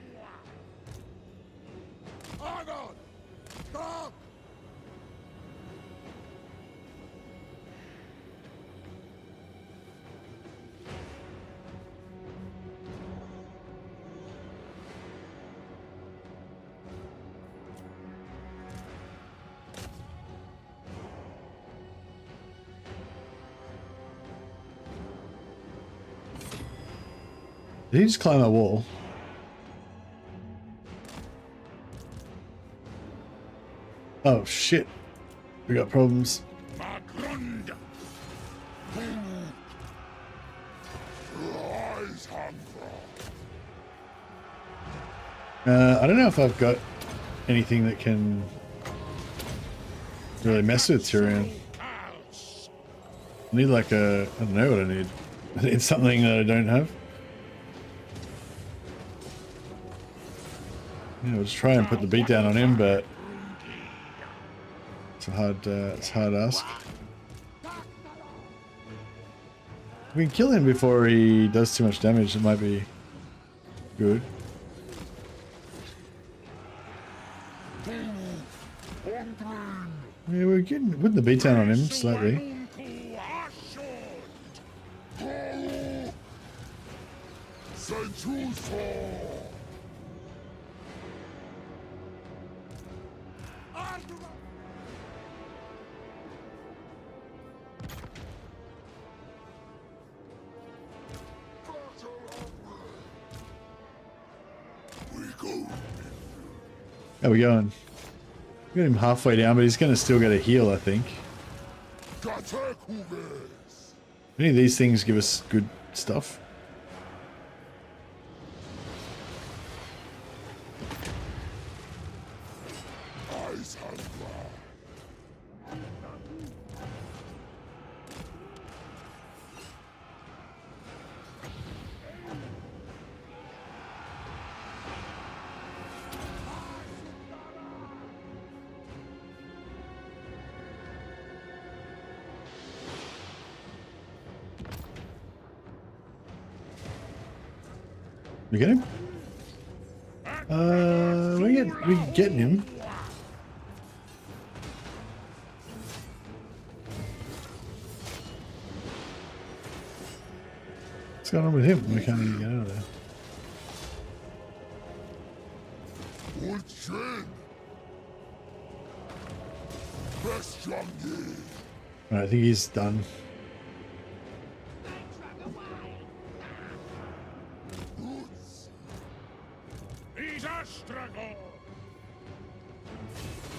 Argon! Stop! Did he just climb that wall? Oh shit. We got problems. Magrund! Rise, hunger! I don't know if I've got anything that can really mess with Tyrion. I need like a... I don't know what I need. I need something that I don't have. Yeah, we'll just try and put the beat down on him, but it's a hard ask. We can kill him before he does too much damage. It might be good. Yeah, we're putting the beat down on him slightly. How we going? We got him halfway down, but he's going to still get a heal, I think. Any of these things give us good stuff. We get him? We getting him. What's going on with him? We can't even get out of there. Alright, I think he's done.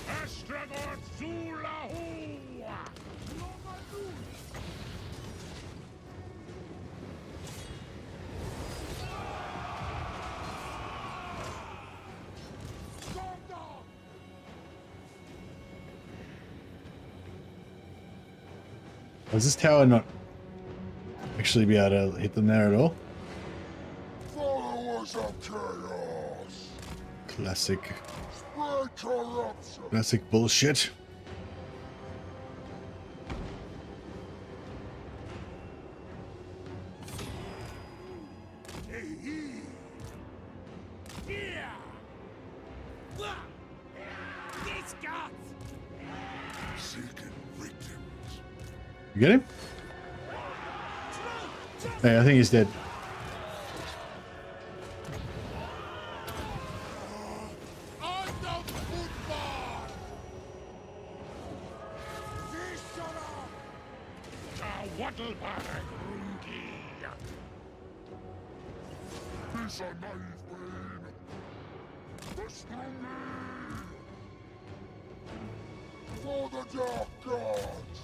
Astragoth Ulthuan! Does this tower not actually be able to hit them there at all? Followers of chaos! Classic. Spread corruption! Classic bullshit. You get him? Hey, I think he's dead. For the dark gods!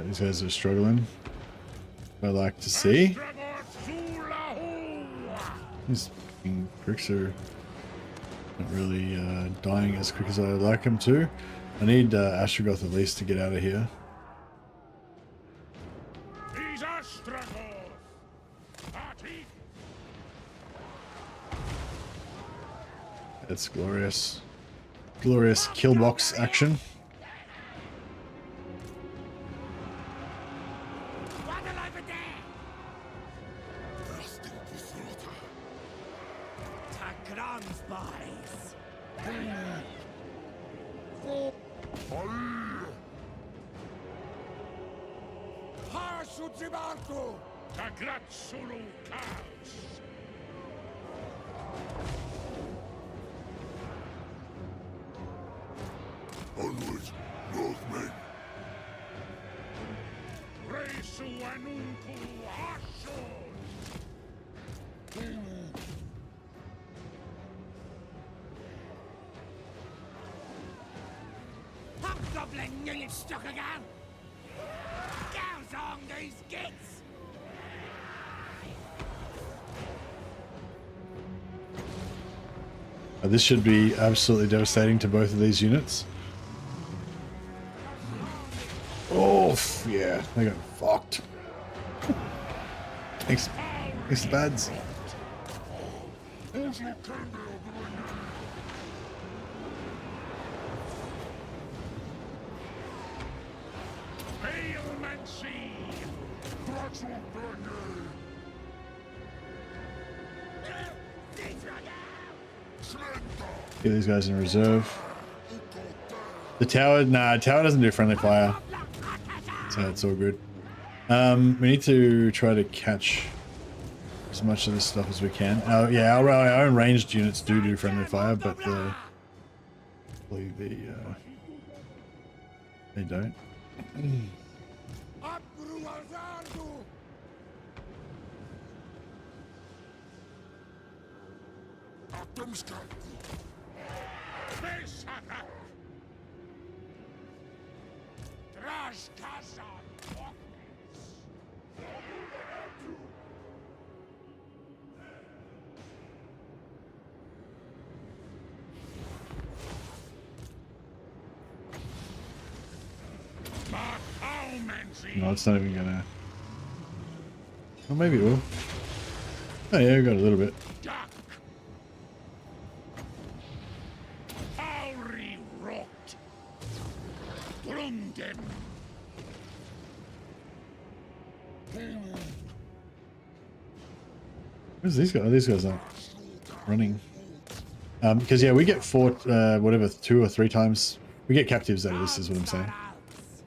These guys are struggling. I like to see. These fucking pricks are not really dying as quick as I'd like them to. I need Astragoth at least to get out of here. That's glorious. Glorious kill box action. Onward, Northmen! Hobgoblin nearly stuck again! Gouge on these gits! This should be absolutely devastating to both of these units. Oh, yeah, they got fucked. Thanks, Bads. Get these guys in reserve. The tower, nah, tower doesn't do friendly fire, so it's all good. We need to try to catch as much of this stuff as we can. Yeah, our own ranged units do friendly fire, but they don't. No, it's not even gonna. Oh, maybe it will. Oh yeah, we got a little bit. Where's these guys? Oh, these guys aren't running. Because yeah, we get fought whatever 2 or 3 times. We get captives out of this, is what I'm saying.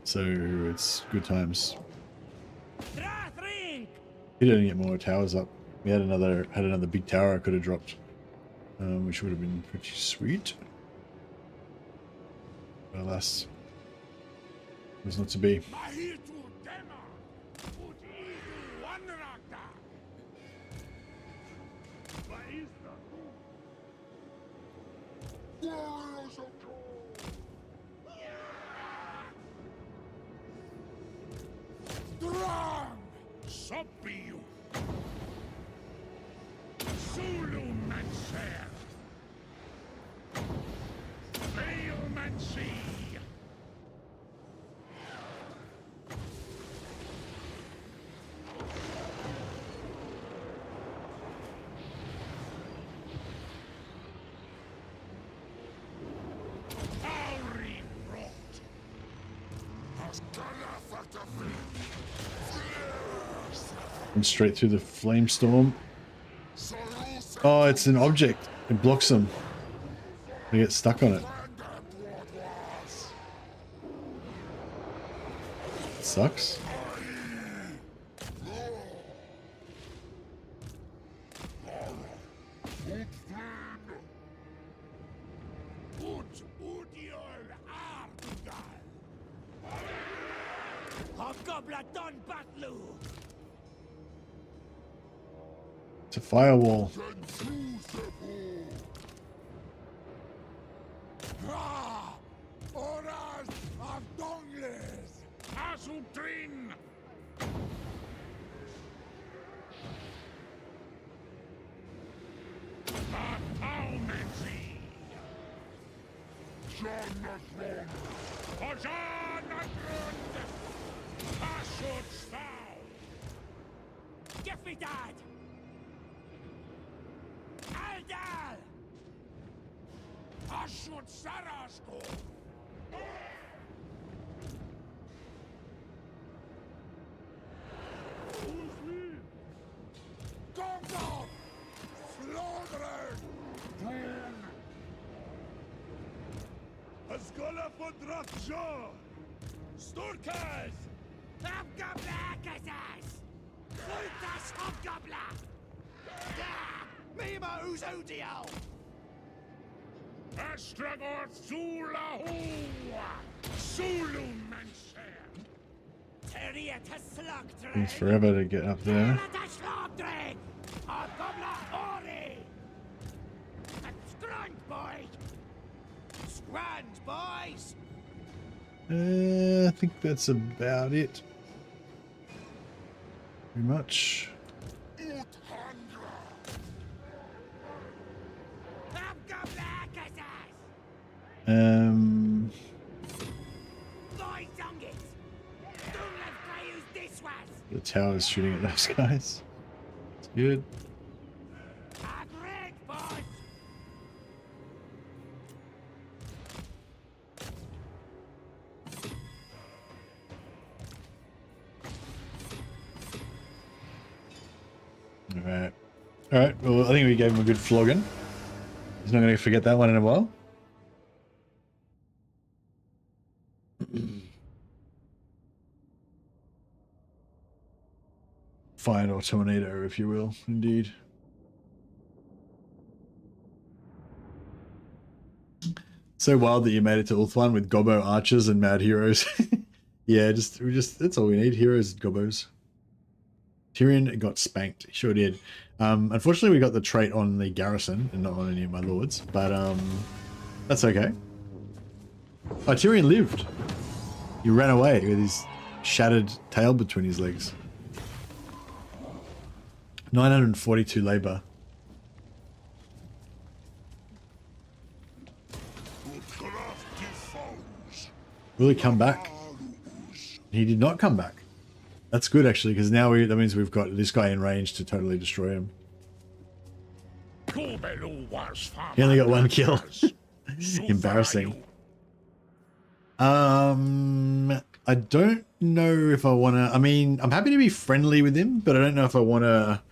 So it's good times. He didn't get more towers up. We had another big tower I could have dropped, which would have been pretty sweet. But alas, it was not to be. And straight through the flame storm. Oh, it's an object. It blocks them. They get stuck on it. It sucks. It's a firewall. Give me that! Aldal! Asgola Fodratja! Storkas! Hobgoblin Akazas! Frutas Hobgoblin! Mima Uzodio! Astragoth Sulu Manser! Teria Taslogdre! Takes forever to get up there. Taslogdre! Hobgoblin Ori! Scrund boy! Scrund boys! I think that's about it. Pretty much. Hobgoblin Akazas! Boy Dungit! Dunlev Clayus Diswas! The tower's shooting at those guys. It's good. Agred boys! Alright. Alright, well, I think we gave him a good flogging. He's not going to forget that one in a while. Fire or tornado, if you will, indeed. So wild that you made it to Ulthuan with gobbo archers and mad heroes. Yeah, that's all we need. Heroes and gobbos. Tyrion got spanked. He sure did. Unfortunately, we got the trait on the garrison and not on any of my lords, but that's okay. Oh, Tyrion lived. He ran away with his shattered tail between his legs. 942 labor. Will he come back? He did not come back. That's good actually, because now that means we've got this guy in range to totally destroy him. He only got one kill. Embarrassing. I don't know if I want to... I mean, I'm happy to be friendly with him, but I don't know if I want to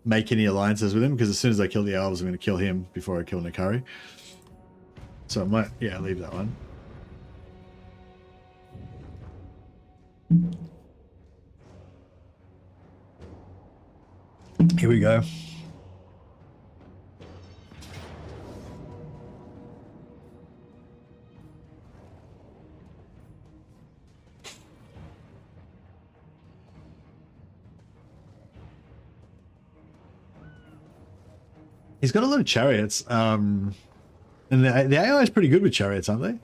make any alliances with him, because as soon as I kill the elves, I'm going to kill him before I kill Nakari. So I might, yeah, leave that one. Here we go. He's got a lot of chariots, and the AI is pretty good with chariots, aren't they?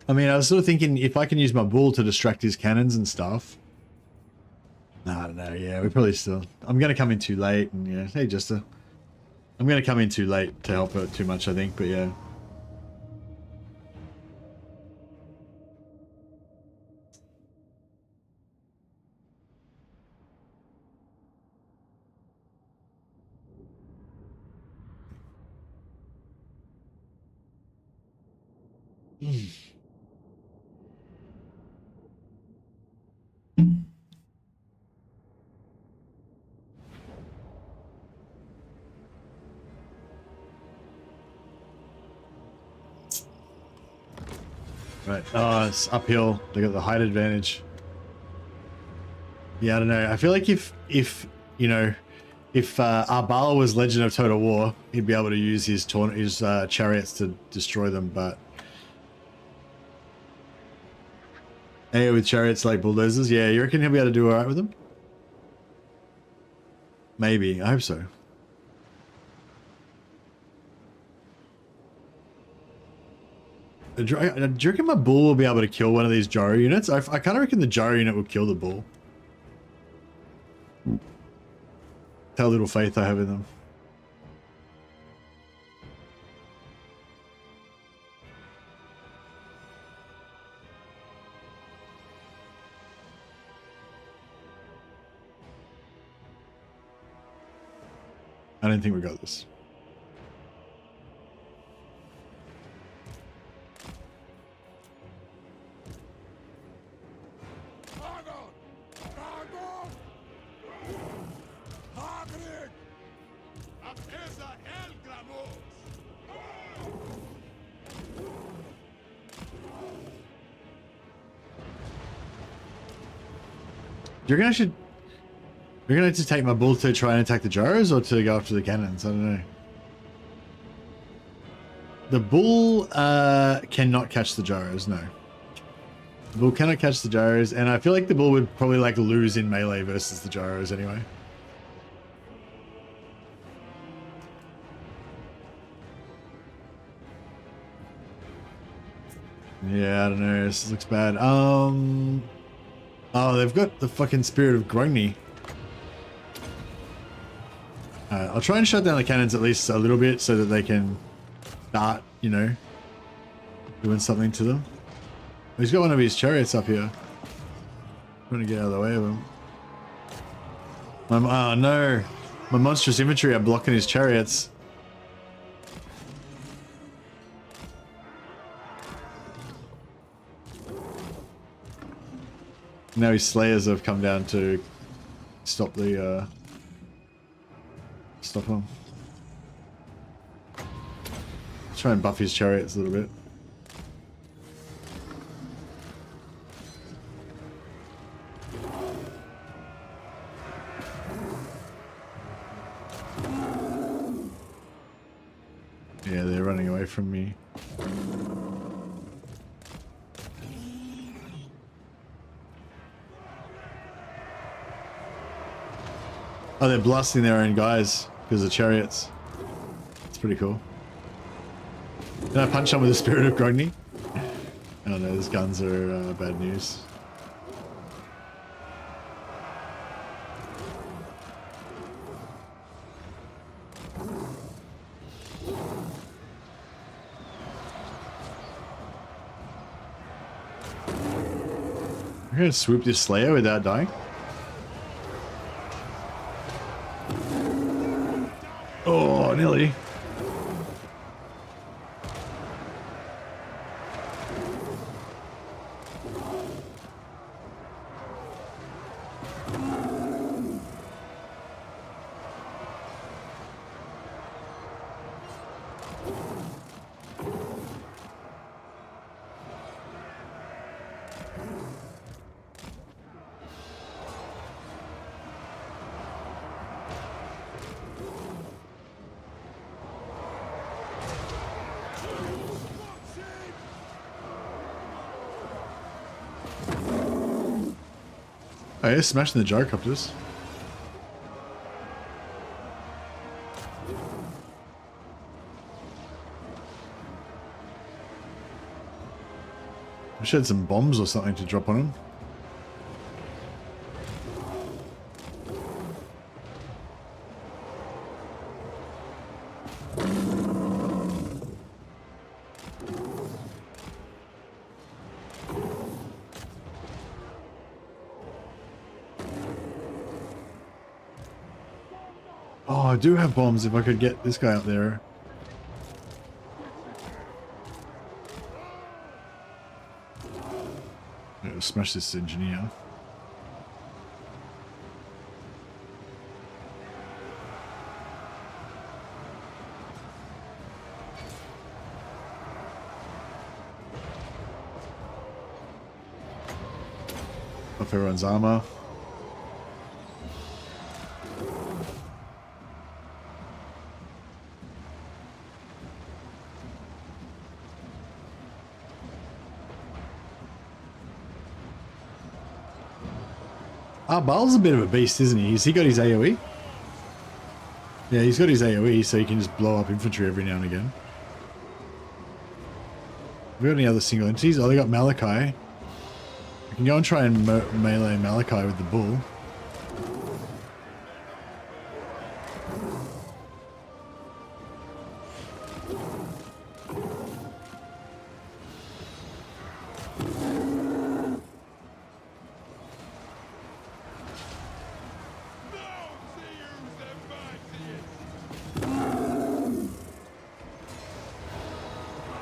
I mean, I was sort of thinking if I can use my bull to distract his cannons and stuff. No, I don't know. Yeah, we probably still... I'm going to come in too late, and yeah, hey, Jester. I'm going to come in too late to help her too much, I think, but yeah. Right. Oh, it's uphill. They got the height advantage. Yeah, I don't know. I feel like if you know, if Arbala was Legend of Total War, he'd be able to use his chariots to destroy them, but hey, with chariots like bulldozers, yeah, you reckon he'll be able to do alright with them? Maybe. I hope so. Do you reckon my bull will be able to kill one of these gyro units? I kind of reckon the gyro unit will kill the bull. How little faith I have in them. I don't think we got this. You're gonna actually... You're gonna have to take my bull to try and attack the gyros or to go after the cannons? I don't know. The bull cannot catch the gyros, no. The bull cannot catch the gyros, and I feel like the bull would probably like lose in melee versus the gyros anyway. Yeah, I don't know. This looks bad. Oh, they've got the fucking Spirit of Grogny. I'll try and shut down the cannons at least a little bit so that they can start, you know, doing something to them. He's got one of his chariots up here. I'm trying to get out of the way of him. Oh no, my monstrous infantry are blocking his chariots. Now his slayers have come down to stop the stop him. Let's try and buff his chariots a little bit. Yeah, they're running away from me. Oh, they're blasting their own guys because of chariots. It's pretty cool. Can I punch them with the Spirit of Grogny? Oh no, those guns are bad news. I'm gonna swoop this Slayer without dying. Oh, nearly. Oh, yeah, smashing the gyrocopters. I should have some bombs or something to drop on him. Oh, I do have bombs if I could get this guy up there. I'll smash this engineer. Off everyone's armor. Ah, Baal's a bit of a beast, isn't he? Has he got his AoE? Yeah, he's got his AoE, so he can just blow up infantry every now and again. Have we got any other single entities? Oh, they got Malachi. I can go and try and melee Malachi with the bull.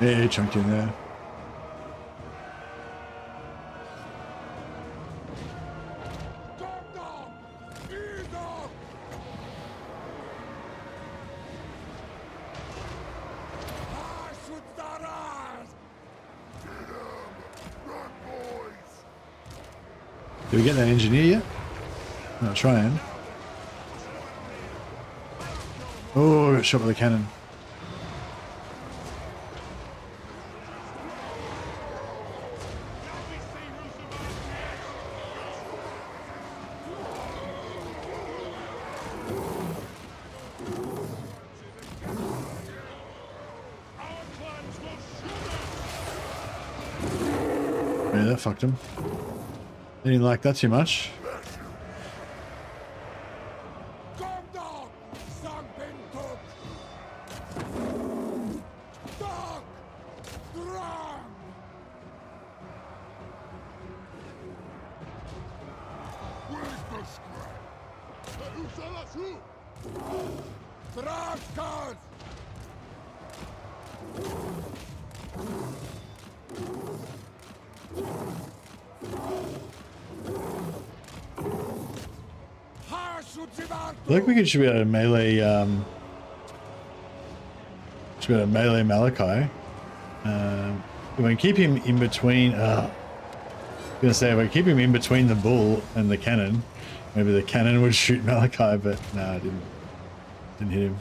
Yeah, chunked in there. Stop the Did we get that engineer yet? Not trying. Oh, I got shot with a cannon. Yeah, that fucked him. Didn't like that too much. I think we should be able to melee, Malachi. We can keep him in between. I was gonna say if I keep him in between the bull and the cannon, maybe the cannon would shoot Malachi, but no, it didn't hit him.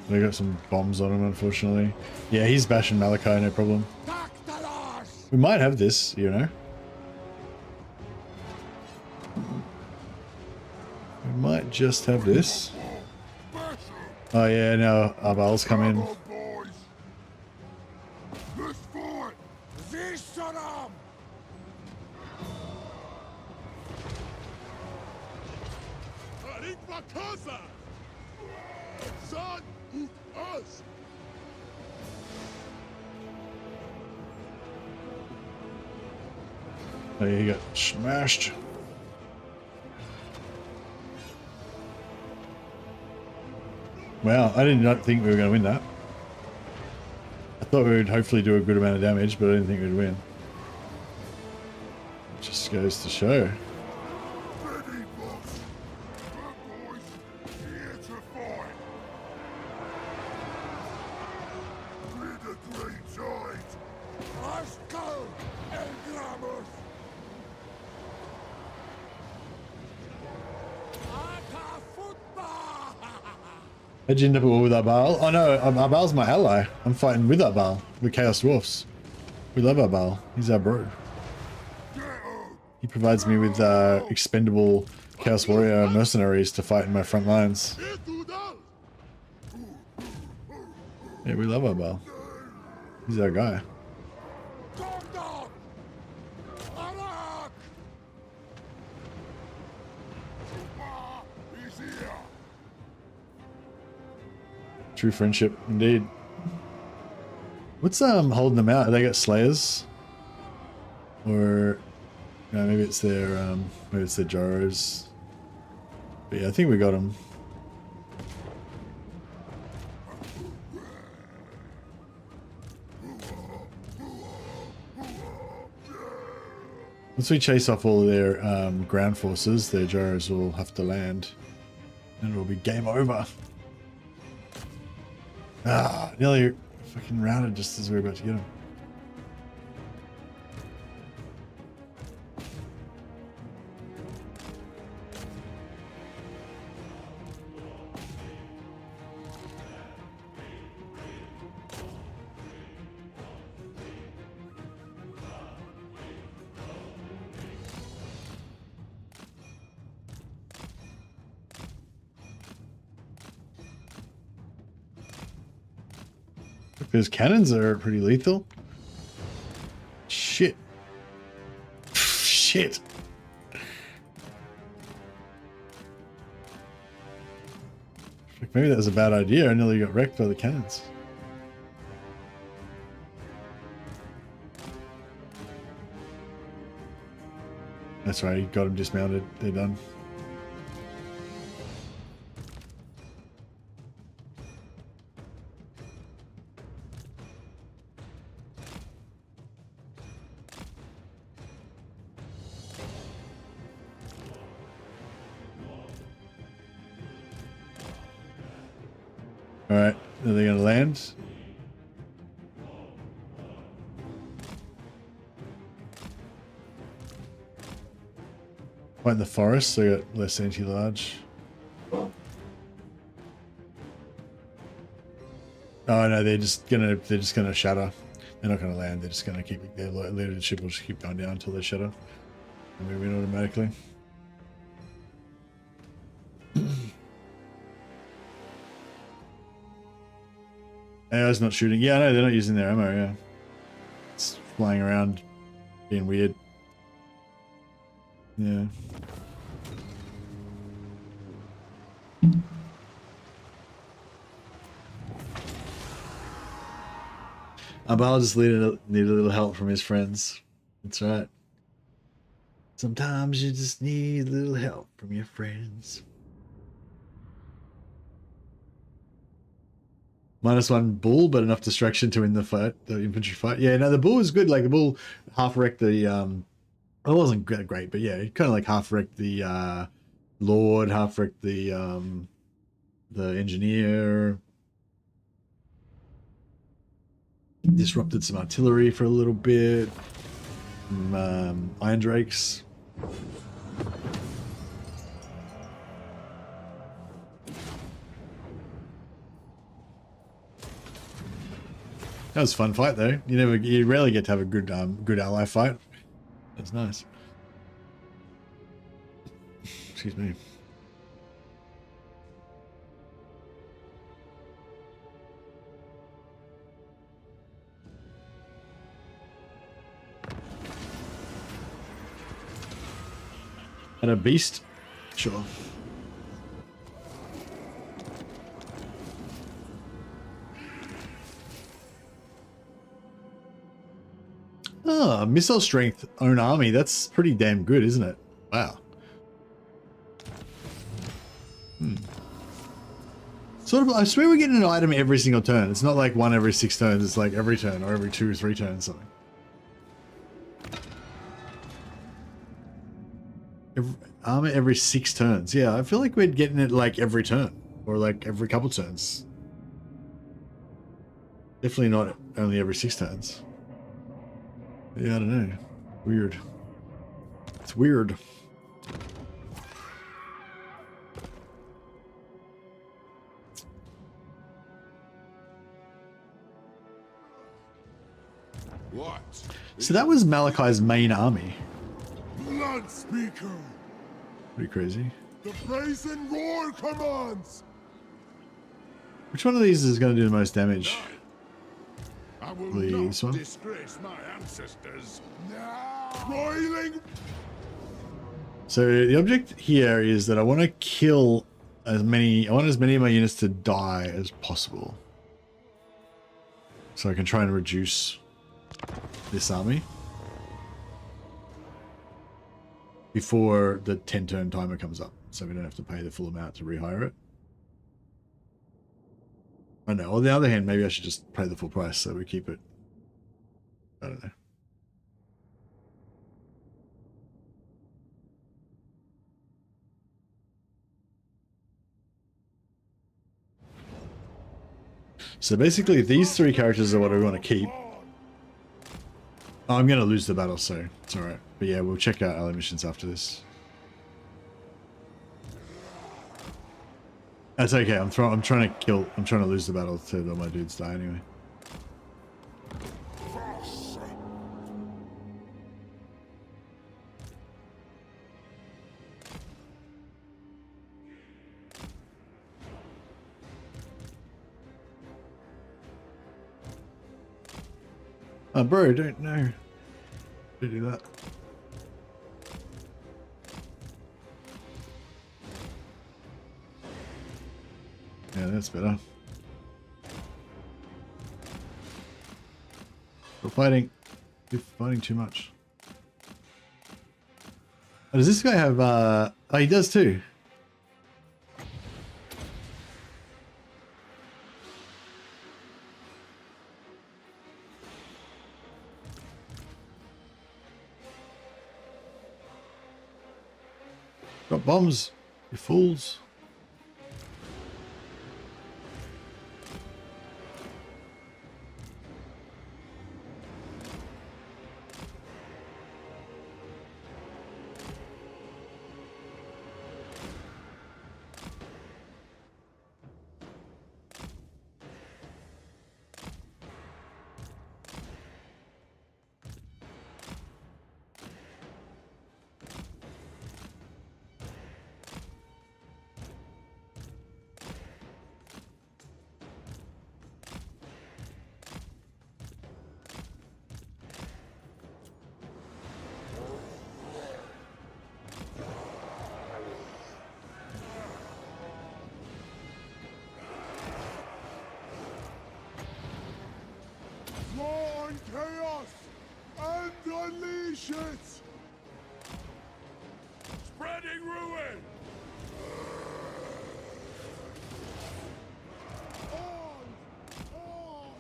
They got some bombs on him, unfortunately. Yeah, he's bashing Malachi, no problem. We might have this, you know. We might just have this. Oh yeah, now Abal's come in. Oh yeah, he got smashed. Wow, I did not think we were going to win that. I thought we would hopefully do a good amount of damage, but I didn't think we'd win. It just goes to show. How'd you end up with Abal? Oh no, Abal's my ally. I'm fighting with Abal, the Chaos Dwarfs. We love Abal. He's our bro. He provides me with expendable Chaos Warrior mercenaries to fight in my front lines. Yeah, we love Abal. He's our guy. True friendship, indeed. What's holding them out? Have they got Slayers? Or no, maybe it's their Joros. But yeah, I think we got them. Once we chase off all of their ground forces, their Joros will have to land, and it will be game over. Ah, nearly fucking routed just as we were about to get him. Those cannons are pretty lethal. Shit. Shit. Maybe that was a bad idea. I nearly got wrecked by the cannons. That's right, he got him dismounted. They're done. Alright, are they gonna land? Fight in the forest, so I got less anti-large. Oh no, they're just gonna shatter. They're not gonna land, they're just gonna keep their leadership will just keep going down until they shatter. And move in automatically. AI's not shooting. Yeah, I know they're not using their ammo, yeah. It's flying around being weird. Yeah. Abal just needed a little help from his friends. That's right. Sometimes you just need a little help from your friends. -1 bull, but enough distraction to win the fight, the infantry fight. Yeah, no, the bull was good. Like the bull half wrecked the it wasn't great, but yeah, it kind of like half wrecked the Lord, half wrecked the engineer, disrupted some artillery for a little bit. Iron Drakes. That was a fun fight though. You rarely get to have a good ally fight. That's nice. Excuse me. And a beast? Sure. Oh, missile strength, own army. That's pretty damn good, isn't it? Wow. Sort of, I swear we're getting an item every single turn. It's not like one every 6 turns. It's like every turn or every 2 or 3 turns, something. Armor every 6 turns. Yeah, I feel like we're getting it like every turn or like every couple turns. Definitely not only every 6 turns. Yeah, I don't know. Weird. It's weird. What? So that was Malachi's main army. Blood Speaker! Pretty crazy. The brazen roar commands! Which one of these is going to do the most damage? I will This not one? disgrace my ancestors. Now! Roiling! So the object here is that I want to kill as many of my units to die as possible. So I can try and reduce this army before the 10-turn timer comes up, so we don't have to pay the full amount to rehire it. I know. On the other hand, maybe I should just pay the full price so we keep it. I don't know. So basically, these 3 characters are what I want to keep. Oh, I'm going to lose the battle, so it's alright. But yeah, we'll check out ally missions after this. That's okay. I'm trying to lose the battle to let my dudes die anyway. Oh, bro, don't do that. Yeah, that's better. We're fighting. You're fighting too much. Oh, does this guy have, oh, he does too. Got bombs, you fools. Finish it! Spreading ruin! On! On!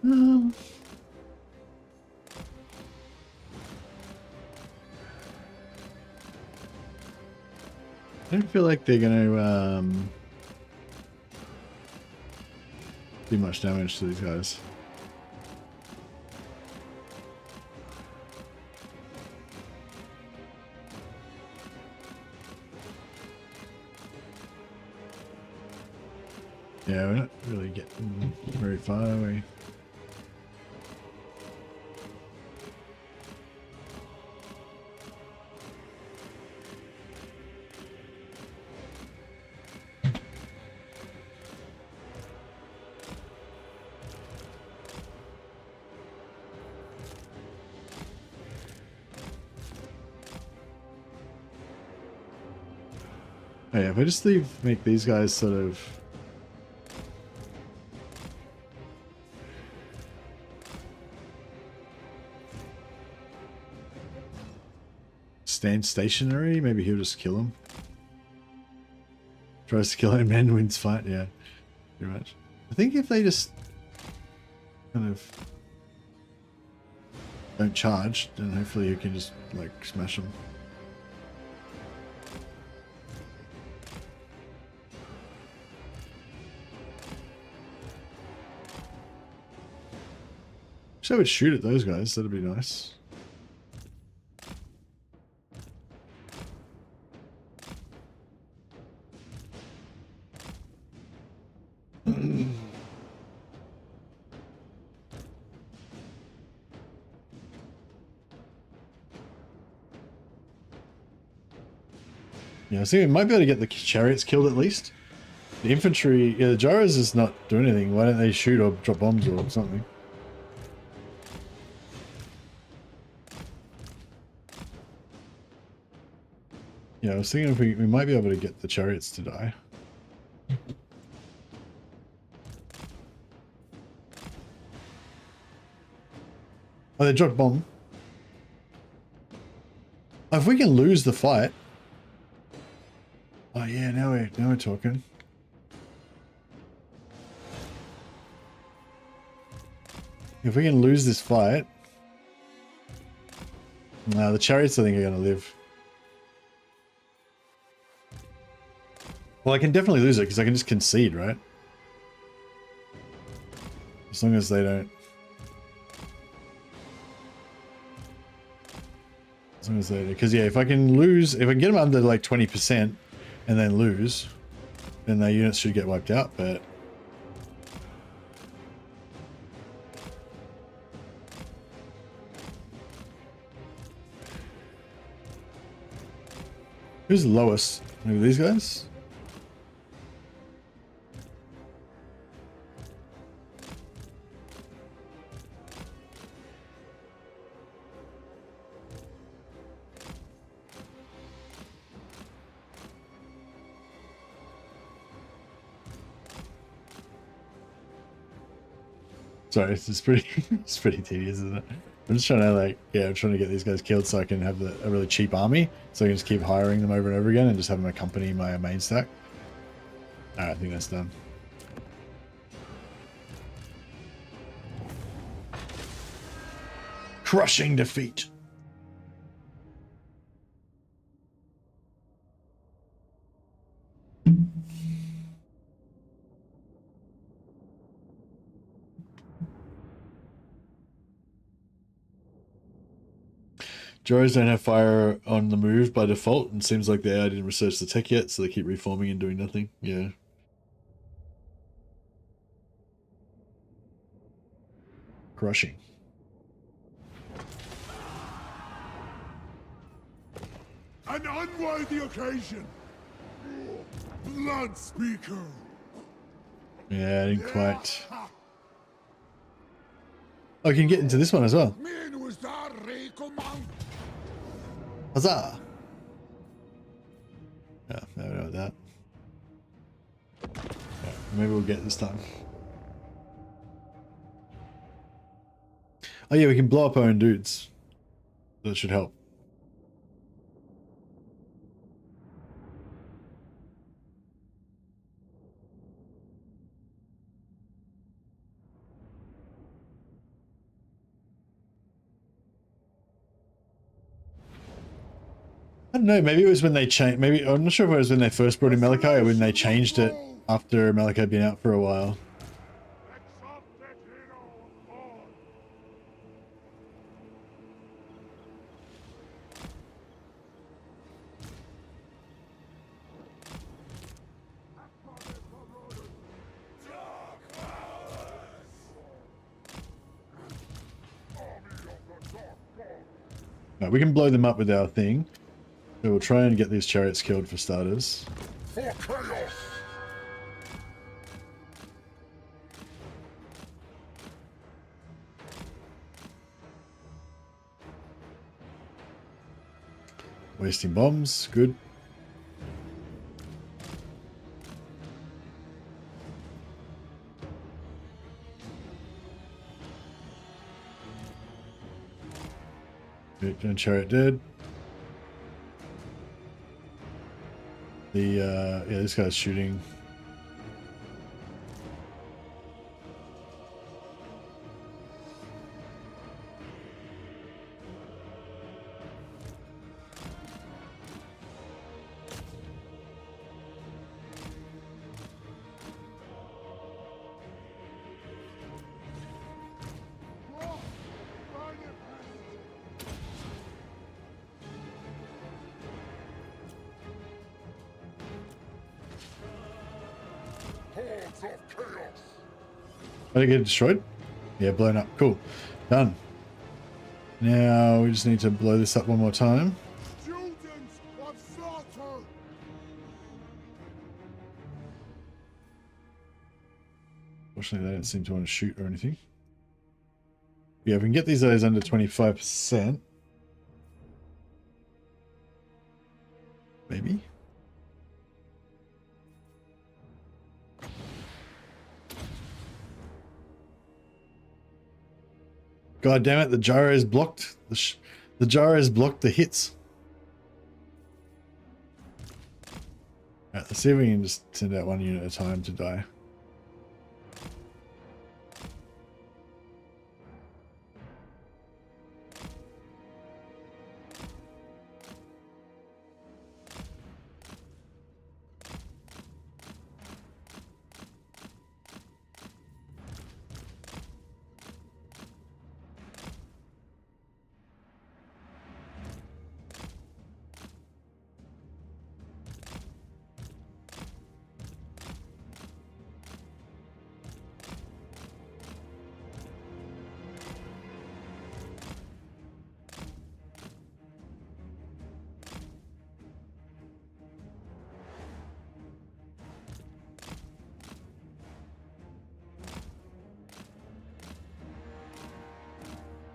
No. I don't feel like they're gonna do much damage to these guys. Yeah, we're not really getting very far away. Oh yeah, if I just make these guys sort of stand stationary, maybe he'll just kill him. Tries to kill him and wins fight, yeah. Pretty much. I think if they just kind of don't charge, then hopefully you can just like smash them. I would shoot at those guys, that'd be nice. Yeah, I think we might be able to get the chariots killed at least. The infantry, yeah, the gyros is not doing anything. Why don't they shoot or drop bombs or something? Yeah, I was thinking if we might be able to get the chariots to die. Oh, they dropped bomb. Oh, if we can lose the fight. Oh yeah, now we're talking. If we can lose this fight. No, the chariots I think are gonna live. Well, I can definitely lose it because I can just concede, right? As long as they don't... As long as they... Because, yeah, if I can lose... If I can get them under, like, 20% and then lose, then their units should get wiped out, but... Who's the lowest? Maybe these guys? Sorry, it's pretty it's pretty tedious, isn't it? I'm just trying to like, yeah, I'm trying to get these guys killed so I can have a really cheap army, so I can just keep hiring them over and over again and just have them accompany my main stack. Alright, I think that's done. Crushing defeat. Gyros don't have fire on the move by default, and seems like the AI didn't research the tech yet, so they keep reforming and doing nothing. Yeah. Crushing. An unworthy occasion! Blood speaker! Yeah, I didn't quite... Oh, I can get into this one as well. Huzzah! Yeah, I don't know about that. Right, maybe we'll get it this time. Oh yeah, we can blow up our own dudes. That should help. I don't know, maybe it was when they changed, maybe, I'm not sure if it was when they first brought in Malachi or when they changed it after Malachi had been out for a while. Right, we can blow them up with our thing. So we'll try and get these chariots killed for starters. For chaos! Wasting bombs, good. Good, chariot dead. The yeah, this guy's shooting. Hordes of chaos! Did it get destroyed? Yeah, blown up. Cool. Done. Now we just need to blow this up one more time. Students of slaughter! Fortunately, they don't seem to want to shoot or anything. Yeah, if we can get these guys under 25%. Maybe. God damn it, the gyro's blocked. The gyro's blocked the hits. Alright, let's see if we can just send out one unit at a time to die.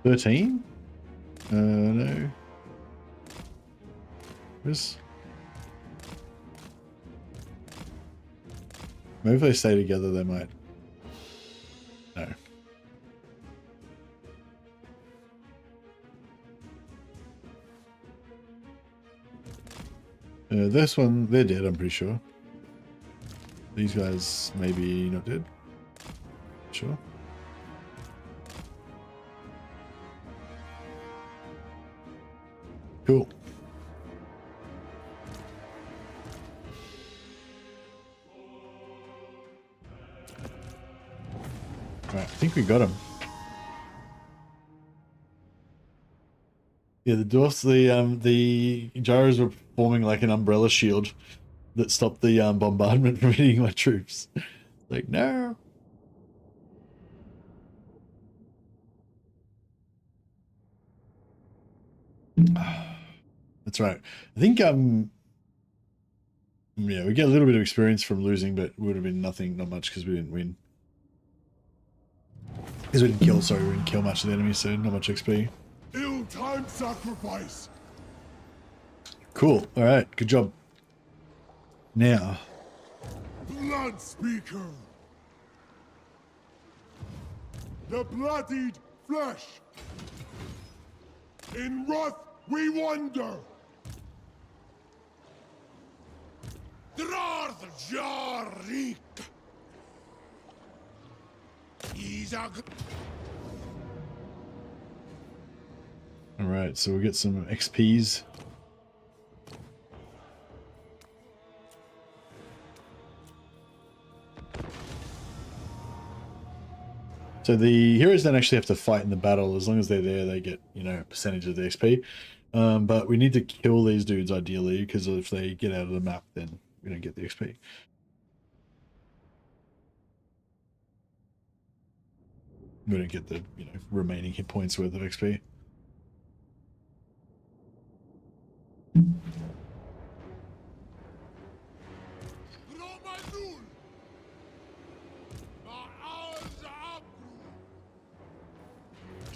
$13? No. Where's... Maybe if they stay together, they might. No. This one, they're dead, I'm pretty sure. These guys, maybe not dead. Sure. Cool. Right, I think we got him. Yeah, the dwarfs, the gyros were forming like an umbrella shield that stopped the bombardment from hitting my troops. Like, no. That's right. I think yeah, we get a little bit of experience from losing, but it would have been nothing, not much, because we didn't win. Because we didn't kill, sorry, we didn't kill much of the enemy, so not much XP. Ill-timed sacrifice. Cool. All right. Good job. Now, Blood Speaker. The bloodied flesh. In wrath we wander. Drarth Jarik. all right. So we'll get some XPs. So the heroes don't actually have to fight in the battle. As long as they're there, they get, you know, a percentage of the XP. But we need to kill these dudes ideally, because if they get out of the map, then we don't get the XP. We don't get the, you know, remaining hit points worth of XP.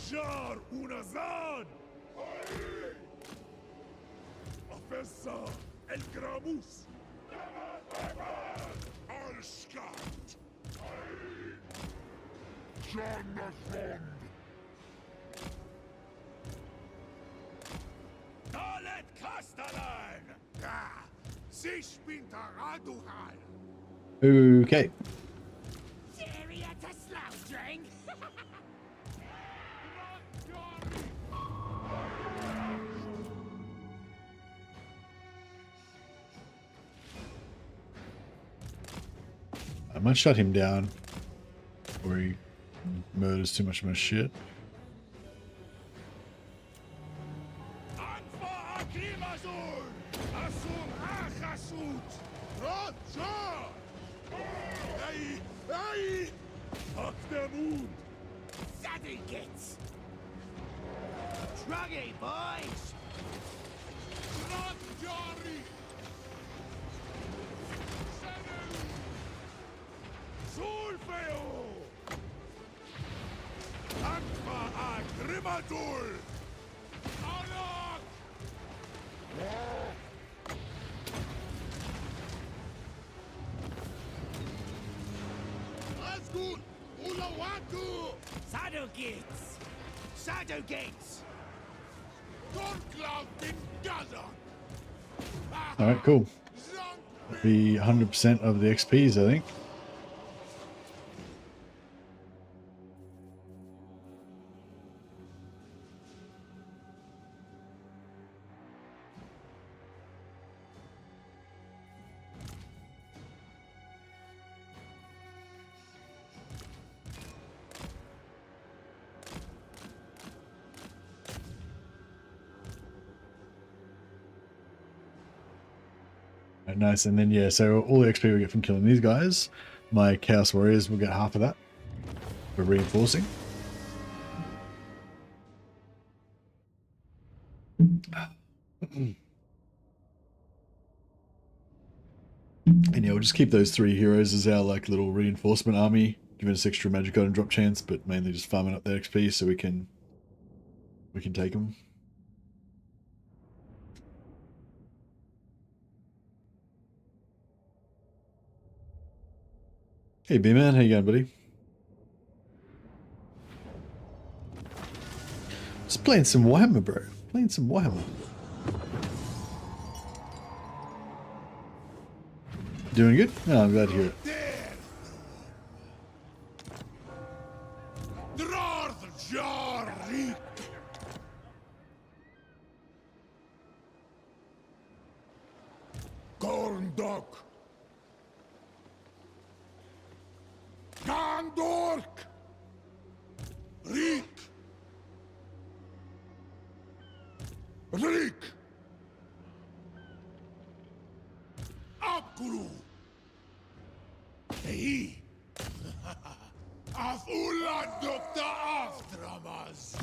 Jar Unazan. Afessa El Gramus. Al-Skat. Jonathan. Dalet Castellan. Sich Pintaraduhal. Okay. Syria to slaughtering. I might shut him down, or he murders too much of my shit. Saddlegits. Druggy boys. Sulfeo! Akva Agrimatul! Anak! Asgul! Ulawatu! Saddlegates. Saddlegates. Torcloud in Gaza! Alright, cool. Be 100% of the XPs, I think. Nice, and then yeah, so all the XP we get from killing these guys, my Chaos Warriors will get half of that for reinforcing. And yeah, we'll just keep those 3 heroes as our like little reinforcement army, giving us extra magic item drop chance, but mainly just farming up their XP so we can take them. Hey B-Man, how you going, buddy? Just playing some Warhammer, bro. Playing some Warhammer. Doing good? Oh, I'm glad to hear it. Drarth Jarik! Gorndok! Gandork! Reek! Reek! Abguru! Hey! Afula Dr. Aftramas!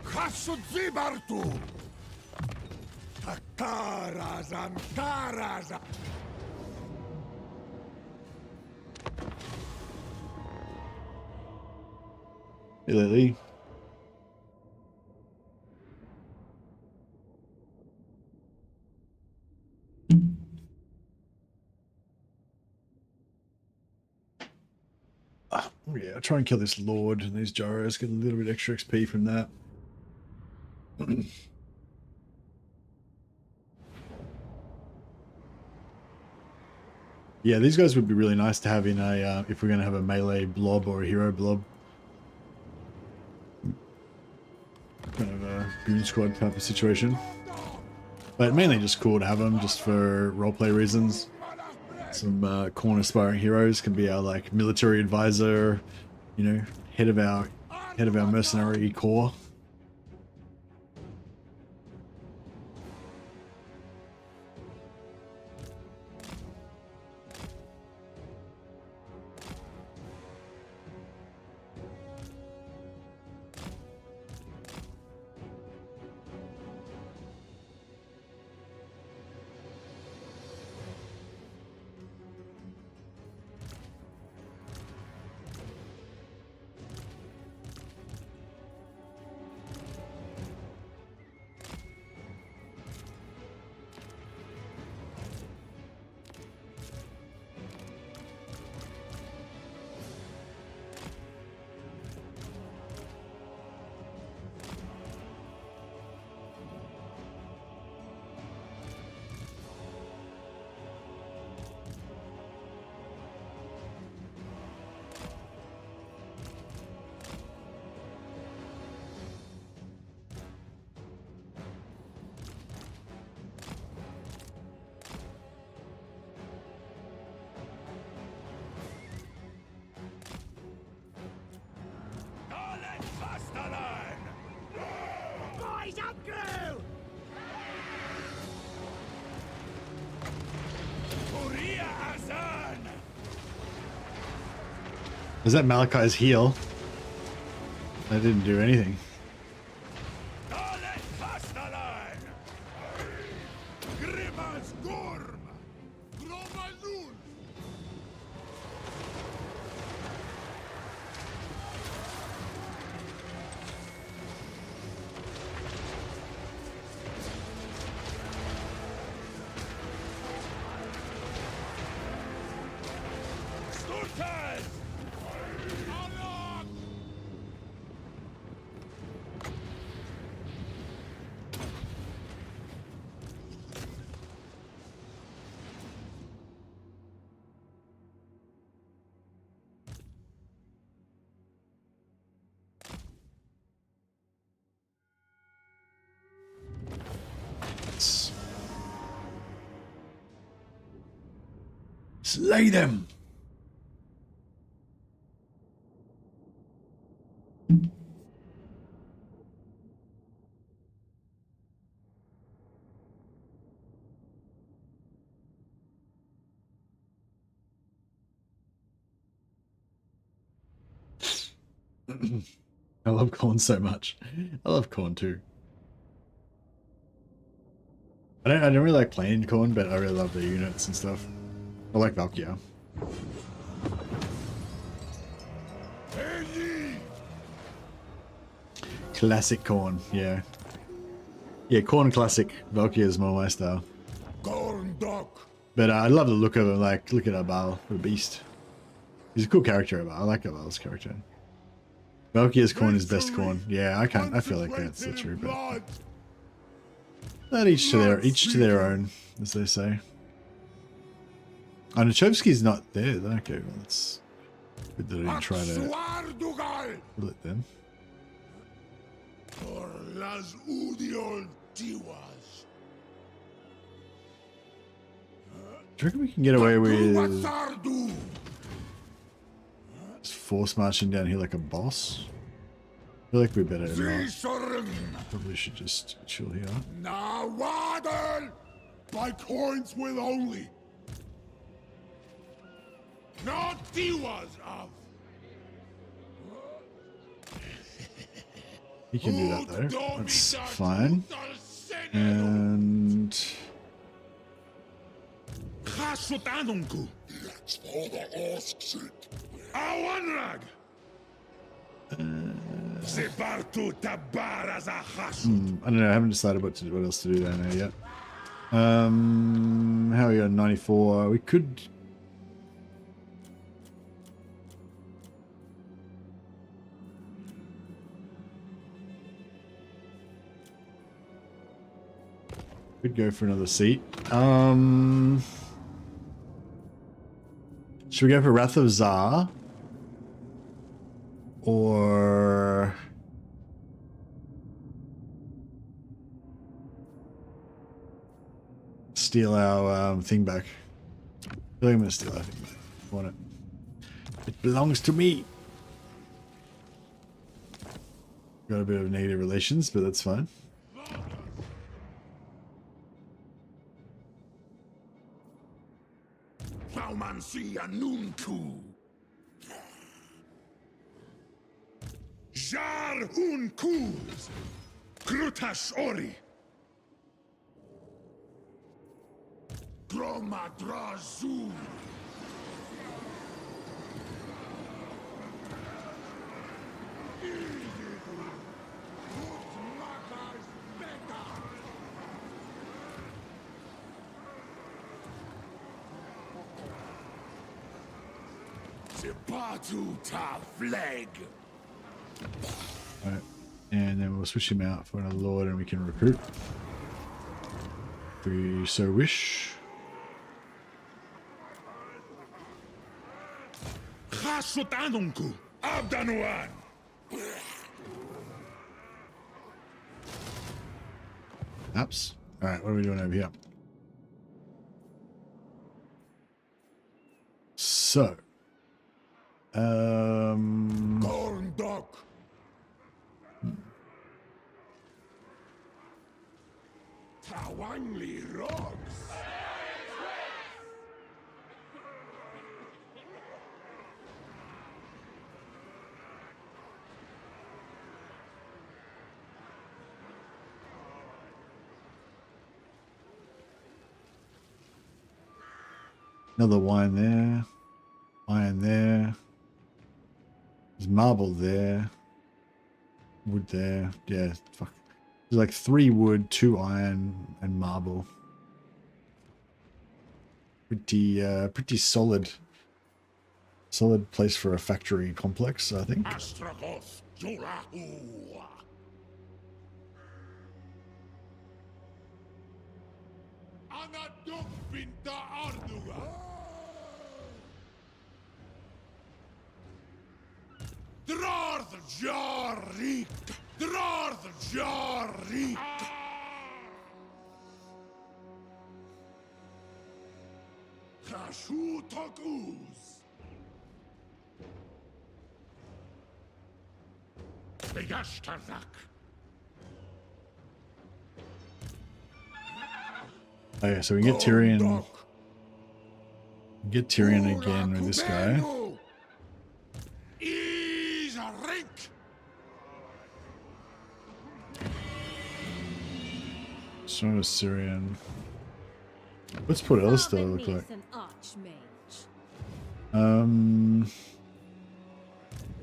Kasudzibartu! Tarazan, Tarazan. Hey, Lily. Oh yeah, I'll try and kill this Lord and these gyros, get a little bit extra XP from that. Yeah, these guys would be really nice to have in a, if we're going to have a melee blob or a hero blob. Kind of a goon squad type of situation. But mainly just cool to have them, just for roleplay reasons. Some corner aspiring heroes can be our like military advisor, you know, head of our mercenary corps. Is that Malachi's heal? That didn't do anything. Slay them! I love corn so much. I love corn too. I don't really like plain corn, but I really love the units and stuff. I like Valkyria. Classic corn, yeah. Yeah, corn classic. Valkyria is more my style. Corn duck. But I love the look of him, like, look at Abal, the beast. He's a cool character, Abal. I like Abal's character. Valkyria's corn is best corn. Yeah, I feel like that's the true, but not each to their own, as they say. Oh, Nechovsky's not there. Okay, well, that's good that I didn't try to kill it then. Do you reckon we can get away with just force marching down here like a boss? I feel like we better not. Probably should just chill here. By coins will only. Not Tiwas of. You can do that though. That's fine. And Let's for the asks it. Awanrag. Zebartu tabara zahas. I don't know. I haven't decided what else to do down there yet. How are we on 94? We could. Could go for another seat. Should we go for Wrath of Tsar? Or steal our thing back? I feel like I'm gonna steal our thing back. I want it. It belongs to me. Got a bit of negative relations, but that's fine. Thaumansia nunku. Jar unkuz. Krutas ori. Gromadrazu. Zipatu ta flag. Alright, and then we'll switch him out for another lord and we can recruit. If we so wish. Chasutanunku. Abdanuan. Apps. Alright, what are we doing over here? So. Gorndok. Tawangli rocks. Another wine there. Iron there. There's marble there. Wood there. Yeah, fuck. There's like 3 wood, 2 iron, and marble. Pretty solid. Solid place for a factory complex, I think. Astragoth Indulstrializes Ulthuan. Drarth Jarik! Drarth Jarik! Kashu Takuz! Begashtarzak! Okay, so we can get Tyrion. Get Tyrion again with this guy. It's not a Syrian. What's Port Elster look like?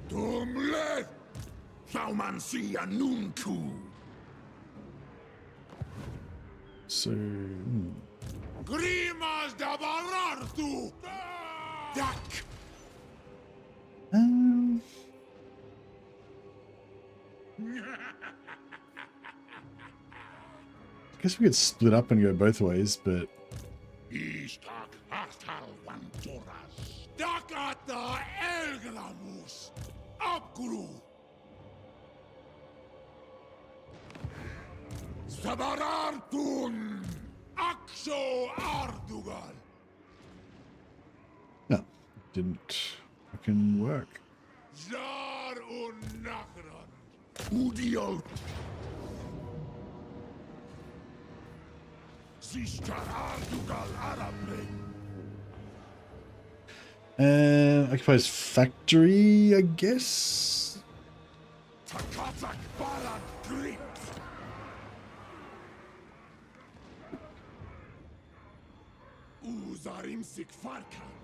Tumlet! Thaumansia nunku! So. Grimas da Barartu! Dak! I guess we could split up and go both ways, but. Istak Astal Vantoras! Dakata Elgramus! Abgru! Sabarartun! Axo Ardugal! No, didn't fucking work. Jar Unnachran! Udiot! Sister Ardugal Arabre! Occupies factory, I guess? Takazak Barat Grips! Uzarim Sikfarkant!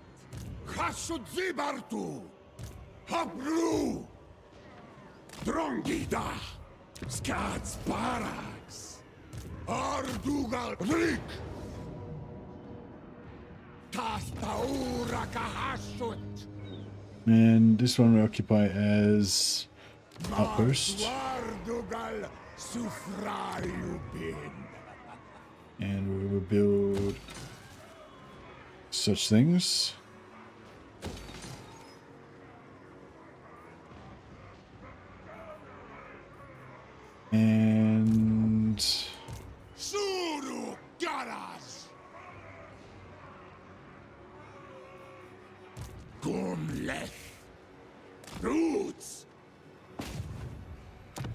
Chasud Zibartu! Habru! Strongida, Skats Parax, Ardugal Rik, Tastaura Kahashut, And this one we occupy as outpost. Wardugal Sufrayubin. And we will build such things. And Suru Garas. Gumleth. Roots.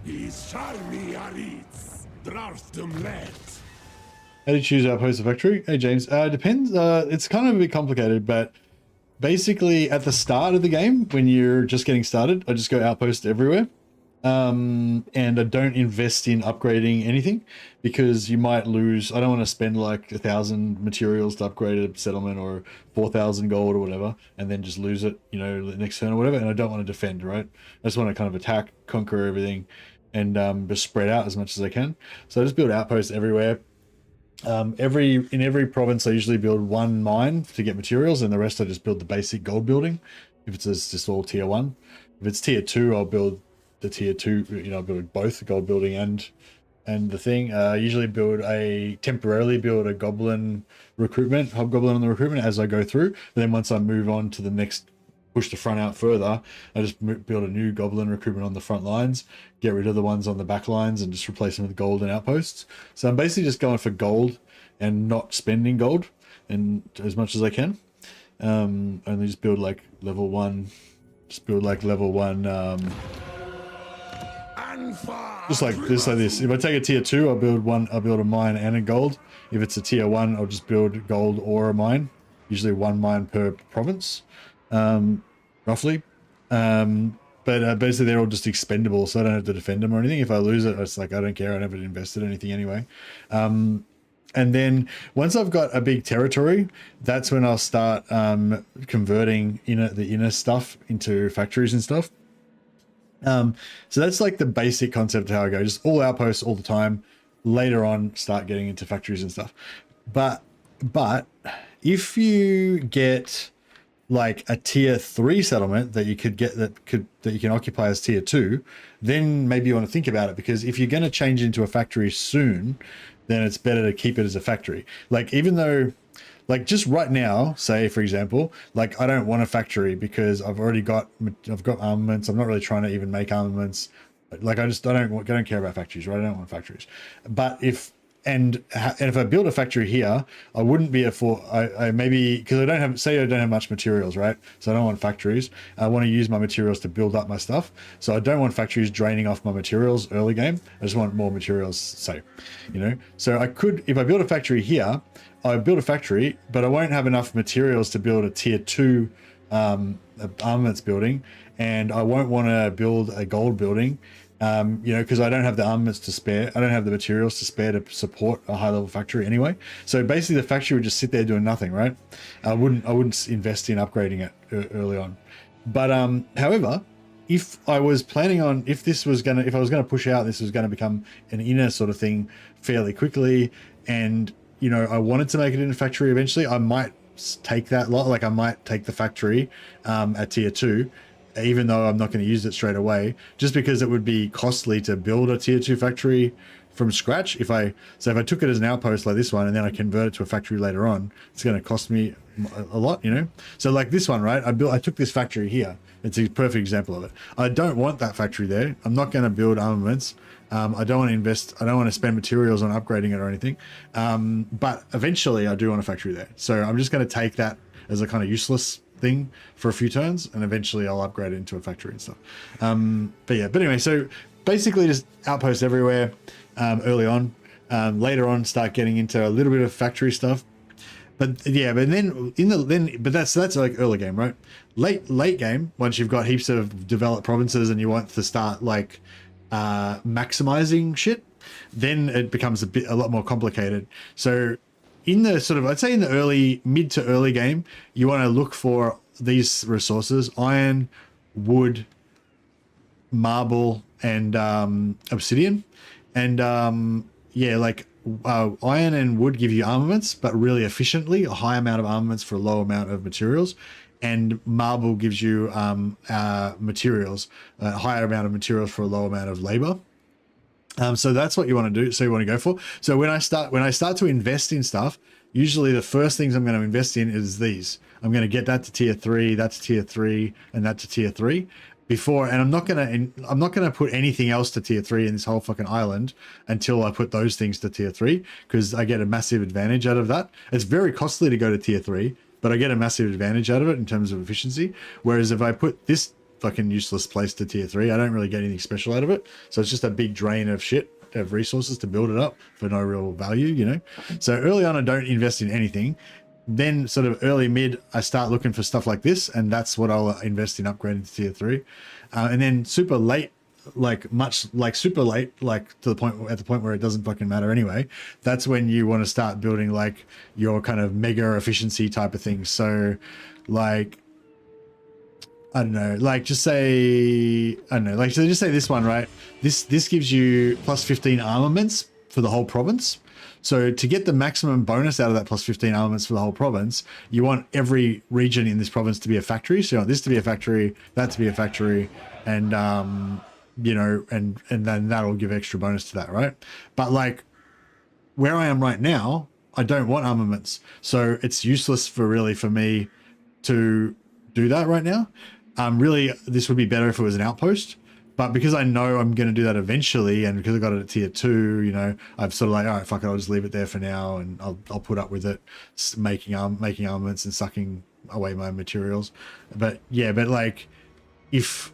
Isharmi Aritz. Drarstum Let. how do you choose outpost or factory? Hey James, depends. It's kind of a bit complicated, but basically at the start of the game, when you're just getting started, I just go outpost everywhere. And I don't invest in upgrading anything because you might lose. I don't want to spend like 1,000 materials to upgrade a settlement or 4,000 gold or whatever, and then just lose it, you know, the next turn or whatever. And I don't want to defend, right? I just want to kind of attack, conquer everything, and just spread out as much as I can. So I just build outposts everywhere. In every province, I usually build one mine to get materials, and the rest I just build the basic gold building. If it's just all tier 1, if it's tier 2, I'll build the tier 2, you know, build both the gold building and the thing. Usually temporarily build a goblin recruitment, hobgoblin on the recruitment as I go through. But then once I move on to the next, push the front out further, I just build a new goblin recruitment on the front lines, get rid of the ones on the back lines, and just replace them with golden outposts. So I'm basically just going for gold and not spending gold and as much as I can. And then just build like level 1, just like this. If I take a tier 2, I'll build a mine and a gold. If it's a tier 1, I'll just build gold or a mine. Usually one mine per province, roughly. But basically they're all just expendable, so I don't have to defend them or anything. If I lose it, it's like I don't care. I never invested anything anyway. And then once I've got a big territory, that's when I'll start converting the inner stuff into factories and stuff. So that's like the basic concept of how I go, just all outposts all the time. Later on, start getting into factories and stuff. But if you get like a tier 3 settlement that you could get that you can occupy as tier 2, then maybe you want to think about it, because if you're going to change into a factory soon, then it's better to keep it as a factory. Like, even though, like, just right now, say for example, like I don't want a factory because I've got armaments. I'm not really trying to even make armaments. Like I don't care about factories, right? I don't want factories. But if I build a factory here, I wouldn't be I maybe, because I don't have much materials, right? So I don't want factories. I want to use my materials to build up my stuff. So I don't want factories draining off my materials early game. I just want more materials, say, you know. So I could, if I build a factory here, I build a factory, but I won't have enough materials to build a tier 2 armaments building, and I won't want to build a gold building. You know, because I don't have the armaments to spare. I don't have the materials to spare to support a high level factory anyway. So basically the factory would just sit there doing nothing, right? I wouldn't invest in upgrading it early on. But however, if I was planning on, if I was going to push out, this was going to become an inner sort of thing fairly quickly, and you know, I wanted to make it in a factory eventually, I might take that lot. Like I might take the factory at tier 2, even though I'm not going to use it straight away, just because it would be costly to build a tier 2 factory from scratch. If I took it as an outpost like this one, and then I convert it to a factory later on, it's going to cost me a lot, you know? So like this one, right? I took this factory here. It's a perfect example of it. I don't want that factory there. I'm not going to build armaments. I don't want to invest. I don't want to spend materials on upgrading it or anything. But eventually I do want a factory there. So I'm just going to take that as a kind of useless thing for a few turns, and eventually I'll upgrade it into a factory and stuff. But anyway, so basically just outposts everywhere early on. Later on, start getting into a little bit of factory stuff. But that's like early game, right? Late game, once you've got heaps of developed provinces and you want to start like maximizing shit, then it becomes a lot more complicated. So in the sort of, I'd say in the mid to early game, you want to look for these resources: iron, wood, marble, and obsidian. And yeah, like iron and wood give you armaments, but really efficiently, a high amount of armaments for a low amount of materials. And marble gives you materials, a higher amount of materials for a low amount of labor. So that's what you want to do. So you want to go for. So when I start to invest in stuff, usually the first things I'm going to invest in is these. I'm going to get that to tier 3, that's tier 3, and that to tier 3 before. And I'm not going to put anything else to tier 3 in this whole fucking island until I put those things to tier 3, because I get a massive advantage out of that. It's very costly to go to tier 3, but I get a massive advantage out of it in terms of efficiency. Whereas if I put this fucking useless place to tier 3, I don't really get anything special out of it. So it's just a big drain of shit, of resources to build it up for no real value, you know? So early on, I don't invest in anything. Then sort of early mid, I start looking for stuff like this, and that's what I'll invest in upgrading to tier 3. And then super late, super late, like to the point, at the point where it doesn't fucking matter anyway, that's when you want to start building like your kind of mega efficiency type of things. So like, I don't know, like just say, I don't know, like, so just say this one, right? This gives you plus 15 armaments for the whole province. So to get the maximum bonus out of that plus 15 armaments for the whole province, you want every region in this province to be a factory. So you want this to be a factory, that to be a factory, and you know, and then that'll give extra bonus to that, right? But like where I am right now, I don't want armaments, so it's useless for me to do that right now. Really, this would be better if it was an outpost. But because I know I'm going to do that eventually, and because I got it at tier 2, you know, I've sort of like, all right, fuck it, I'll just leave it there for now, and I'll put up with it, making armaments and sucking away my materials. But yeah, but like, if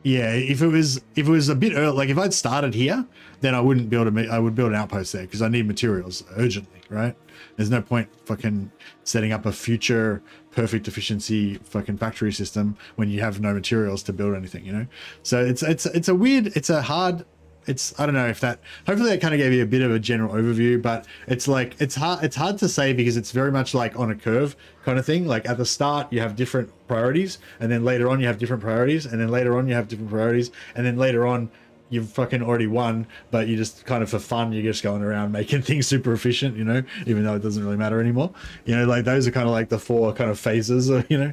it was a bit early, like if I'd started here, then I wouldn't build I would build an outpost there because I need materials urgently, right? There's no point fucking setting up a future perfect efficiency fucking factory system when you have no materials to build anything, you know? So it's a weird, I don't know if that, hopefully that kind of gave you a bit of a general overview, but it's like, it's hard to say because it's very much like on a curve kind of thing. Like at the start you have different priorities, and then later on you have different priorities, and then later on you have different priorities, and then later on you've fucking already won, but you just kind of for fun, you're just going around making things super efficient, you know, even though it doesn't really matter anymore. You know, like those are kind of like the 4 kind of phases, you know.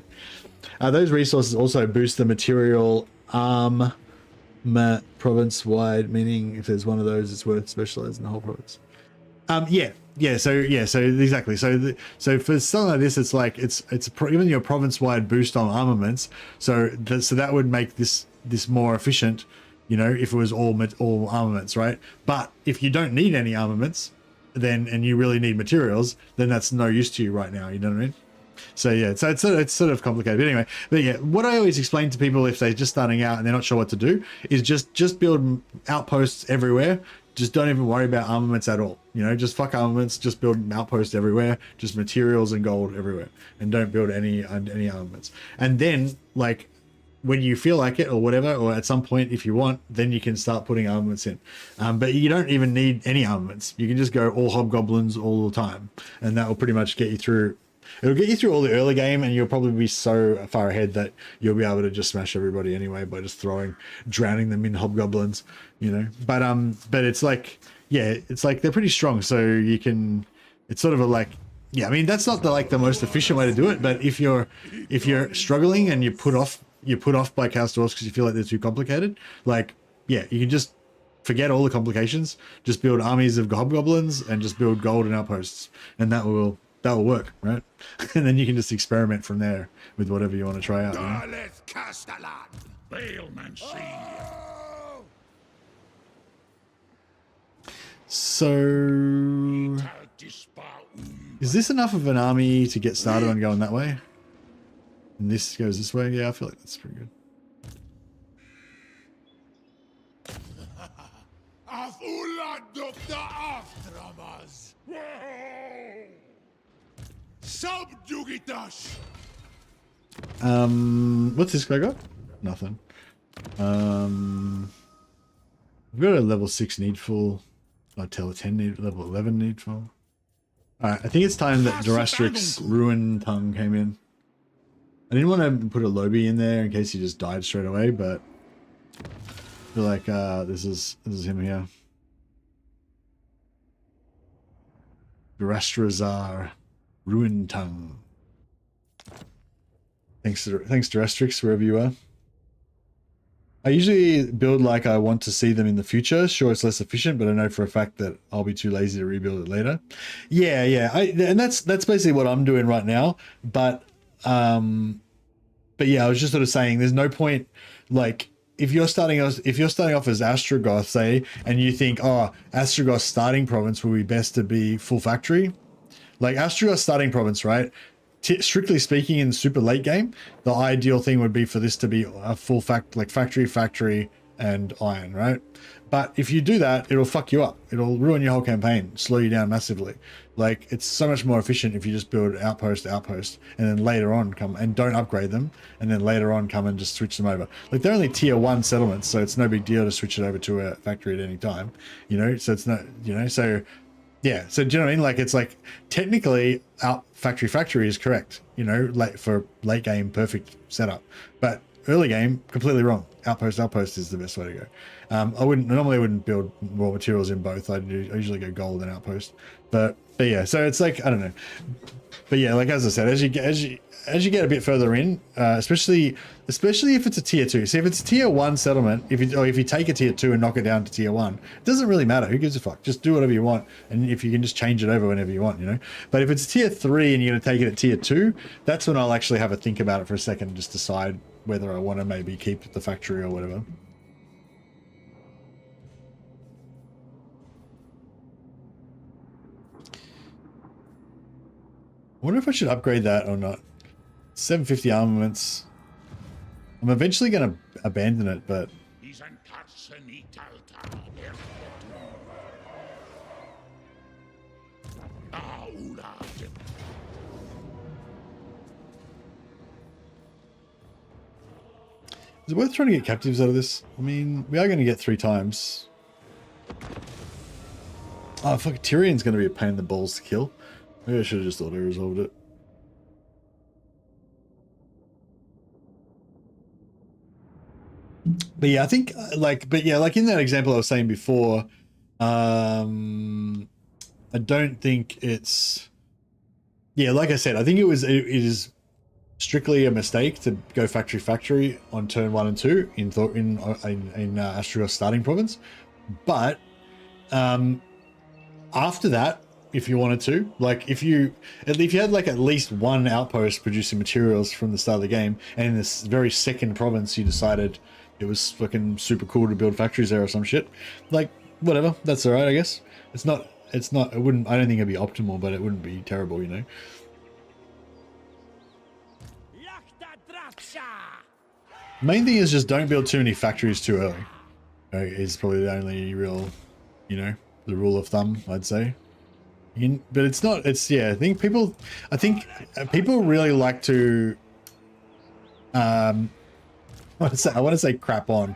Those resources also boost the material province wide, meaning if there's one of those, it's worth specializing the whole province. So exactly. So for something like this, it's like it's even your province wide boost on armaments. So that would make this more efficient, you know, if it was all armaments, right? But if you don't need any armaments, then and you really need materials, then that's no use to you right now. You know what I mean? So yeah, so it's sort of complicated. But anyway, but yeah, what I always explain to people if they're just starting out and they're not sure what to do is just build outposts everywhere. Just don't even worry about armaments at all. You know, just fuck armaments. Just build outposts everywhere. Just materials and gold everywhere, and don't build any armaments. And then like when you feel like it or whatever, or at some point if you want, then you can start putting armaments in. But you don't even need any armaments. You can just go all hobgoblins all the time, and that will pretty much get you through. It'll get you through all the early game, and you'll probably be so far ahead that you'll be able to just smash everybody anyway by just drowning them in hobgoblins, you know. But it's like, yeah, it's like they're pretty strong, so you can. It's sort of a like, yeah. I mean, that's not the most efficient way to do it, but if you're struggling and you put off by Chaos Dwarfs because you feel like they're too complicated, like, yeah, you can just forget all the complications, just build armies of hobgoblins and just build golden outposts, and that will work, right? And then you can just experiment from there with whatever you want to try out. So is this enough of an army to get started on going that way? And this goes this way? Yeah, I feel like that's pretty good. What's this guy got? Nothing. We've got a level 6 needful. I'd tell a 10 need, level 11 needful. Alright, I think it's time that Durastrix's Ruin Tongue came in. I didn't want to put a Lobby in there in case he just died straight away, but I feel like this is him here. Astragoth Ruin Tongue. Thanks to Restrix, wherever you are. I usually build like I want to see them in the future. Sure, it's less efficient, but I know for a fact that I'll be too lazy to rebuild it later. Yeah. And that's basically what I'm doing right now. But yeah, I was just sort of saying, there's no point, like, if you're starting off as Astragoth, say, and you think, oh, Astragoth's starting province will be best to be full factory. Like Astragoth's starting province, right? Strictly speaking, in the super late game, the ideal thing would be for this to be a full factory, and iron, right? But if you do that, it'll fuck you up. It'll ruin your whole campaign, slow you down massively. Like, it's so much more efficient if you just build outpost, and then later on come and don't upgrade them, and then later on come and just switch them over. Like, they're only tier 1 settlements, so it's no big deal to switch it over to a factory at any time, you know? So it's not, you know, so yeah. So do you know what I mean? Like, it's like, technically, factory is correct, you know, like for late game, perfect setup. But early game, completely wrong. Outpost is the best way to go. I wouldn't build raw materials in both. I usually go gold and outpost. But yeah, so it's like, I don't know. But yeah, like as I said, as you get a bit further in, especially if it's a tier 2. See, if it's a tier 1 settlement, if you take a tier 2 and knock it down to tier 1, it doesn't really matter. Who gives a fuck? Just do whatever you want, and if you can just change it over whenever you want, you know. But if it's tier 3 and you're going to take it at tier 2, that's when I'll actually have a think about it for a second and just decide whether I want to maybe keep the factory or whatever. I wonder if I should upgrade that or not. 750 armaments. I'm eventually going to abandon it, but... Is it worth trying to get captives out of this? I mean, we are going to get 3 times. Oh, fuck, Tyrion's going to be a pain in the balls to kill. Maybe I should have just auto-resolved it. But yeah, I think, like in that example I was saying before, I don't think it's... Yeah, like I said, I think it is strictly a mistake to go factory on turn 1 and 2 in Astragoth starting province. But after that, if you wanted to, like if you had like at least 1 outpost producing materials from the start of the game, and in this very second province you decided it was fucking super cool to build factories there or some shit, like whatever, that's all right, I guess. I don't think it'd be optimal, but it wouldn't be terrible, you know. Main thing is just don't build too many factories too early. Is probably the only real, you know, the rule of thumb, I'd say. But it's not, it's, yeah, I think people really like to, I want to say crap on,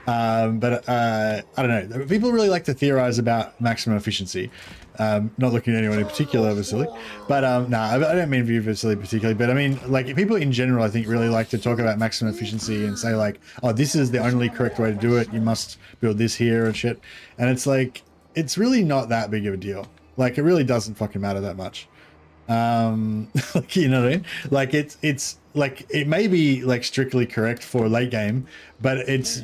but I don't know. People really like to theorize about maximum efficiency. Not looking at anyone in particular, obviously, but I don't mean you obviously particularly, but I mean, like, people in general, I think, really like to talk about maximum efficiency and say like, oh, this is the only correct way to do it. You must build this here and shit. And it's like, it's really not that big of a deal. Like, it really doesn't fucking matter that much. Like, you know what I mean? Like, it's like, it may be like strictly correct for late game, but it's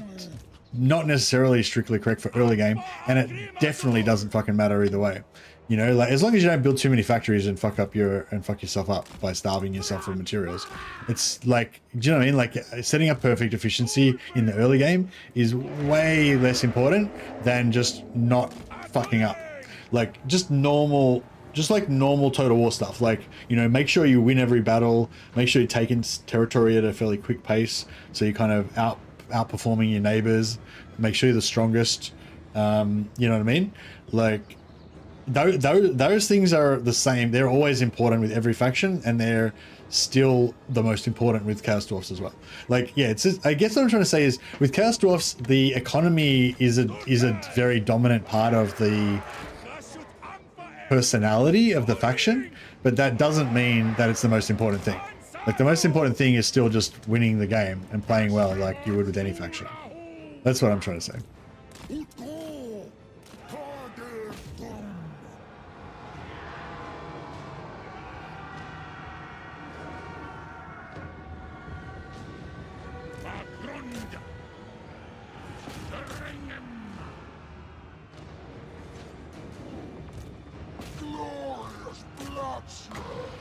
not necessarily strictly correct for early game, and it definitely doesn't fucking matter either way. You know, like, as long as you don't build too many factories and fuck yourself up by starving yourself for materials. It's like, do you know what I mean? Like, setting up perfect efficiency in the early game is way less important than just not fucking up. Like, just normal total war stuff. Like, you know, make sure you win every battle, make sure you take in territory at a fairly quick pace, so you're kind of outperforming your neighbors, make sure you're the strongest. You know what I mean? Like, those things are the same. They're always important with every faction, and they're still the most important with Chaos Dwarfs as well. Like, yeah, it's just, I guess what I'm trying to say is, with Chaos Dwarfs, the economy is a very dominant part of the personality of the faction, but that doesn't mean that it's the most important thing. Like, the most important thing is still just winning the game and playing well, like you would with any faction. That's what I'm trying to say. Utgo! Kage Dum! Agrunda! Ringem! Glorious bloodshed!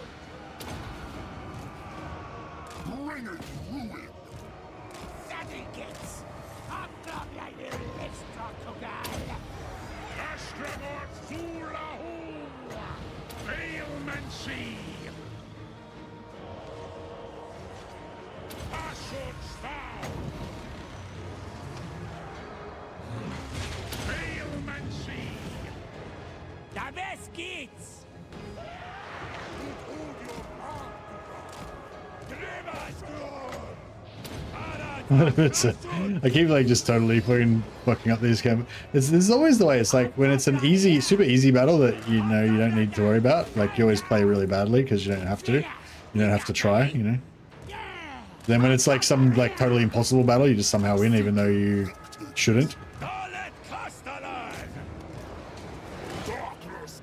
Bring it ruin! Saddlegits! Obnoblade Livestreams! Astragoth Ulthuan! Ailmancy! Passage foul! Ailmancy! Da best geht's! I keep like just totally fucking up these games. This is always the way. It's like when it's an easy, super easy battle that you know you don't need to worry about. Like you always play really badly because you don't have to. You don't have to try. You know. Then when it's like some like totally impossible battle, you just somehow win even though you shouldn't. Darkness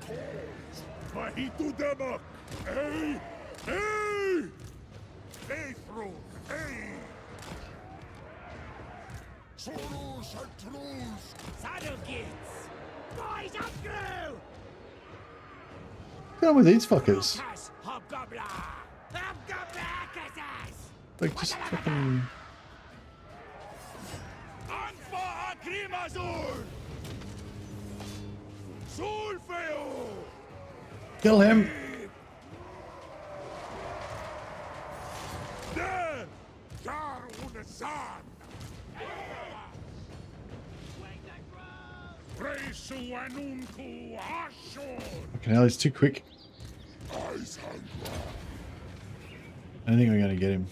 calls! Mahitu Demak! Hey! Hey! Aethro! Hey! Soros and Trus! Saddlegits! Boys up through! What's going on with these fuckers? Hobgoblin! Hobgoblin! Like just fucking. Anfa Agrimazur! Sulfeo! Kill him. There! Dar Unazan! Presu Anunku Ashur! Fucking hell, he's too quick. Eyes Hangra! I don't think we're gonna get him.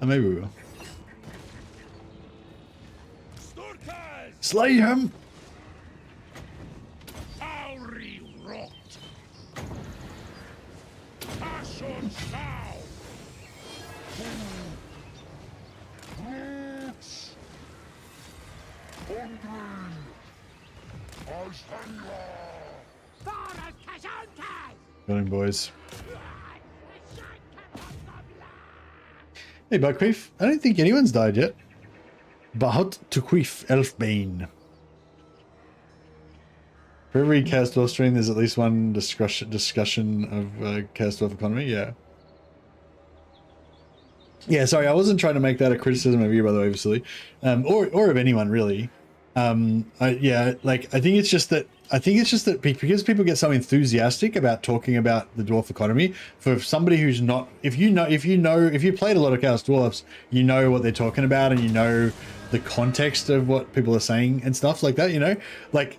Oh, maybe we will. Sturkas! Slay him! Auri Rot! Ashur Sao! Roots! Undrin! Eyes Hangra! Boras Kazantas! Got him, boys. Hey, Buckqueef. I don't think anyone's died yet. Bahut Tuqueef Elfbane. For every Chaos Dwarf stream, there's at least one discussion of Chaos Dwarf economy. Yeah. Yeah, sorry, I wasn't trying to make that a criticism of you, by the way, Vasily. Or of anyone, really. I think it's just that because people get so enthusiastic about talking about the dwarf economy, for somebody who's not, if you played a lot of Chaos Dwarfs, you know what they're talking about and you know the context of what people are saying and stuff like that, you know, like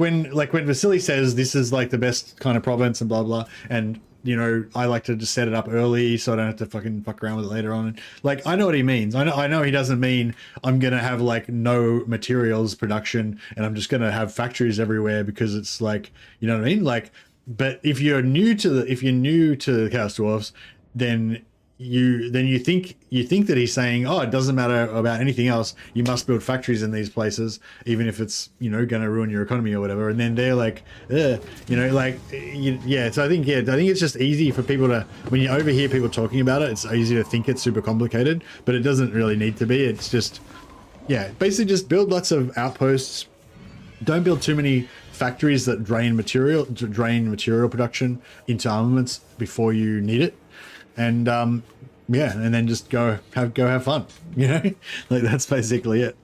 when Vasily says this is like the best kind of province and blah blah, and you know, I like to just set it up early so I don't have to fucking fuck around with it later on. And like, I know what he means. I know he doesn't mean I'm going to have like no materials production and I'm just going to have factories everywhere because it's like, you know what I mean? Like, but if you're new to the Chaos Dwarfs, then you think that he's saying, oh, it doesn't matter about anything else, you must build factories in these places even if it's, you know, going to ruin your economy or whatever. And then they're like, you know, like, yeah. So I think it's just easy for people to, when you overhear people talking about it, it's easy to think it's super complicated, but it doesn't really need to be. It's just, yeah, basically just build lots of outposts. Don't build too many factories that drain material production into armaments before you need it. And yeah, and then just go have fun, you know. Like, that's basically it.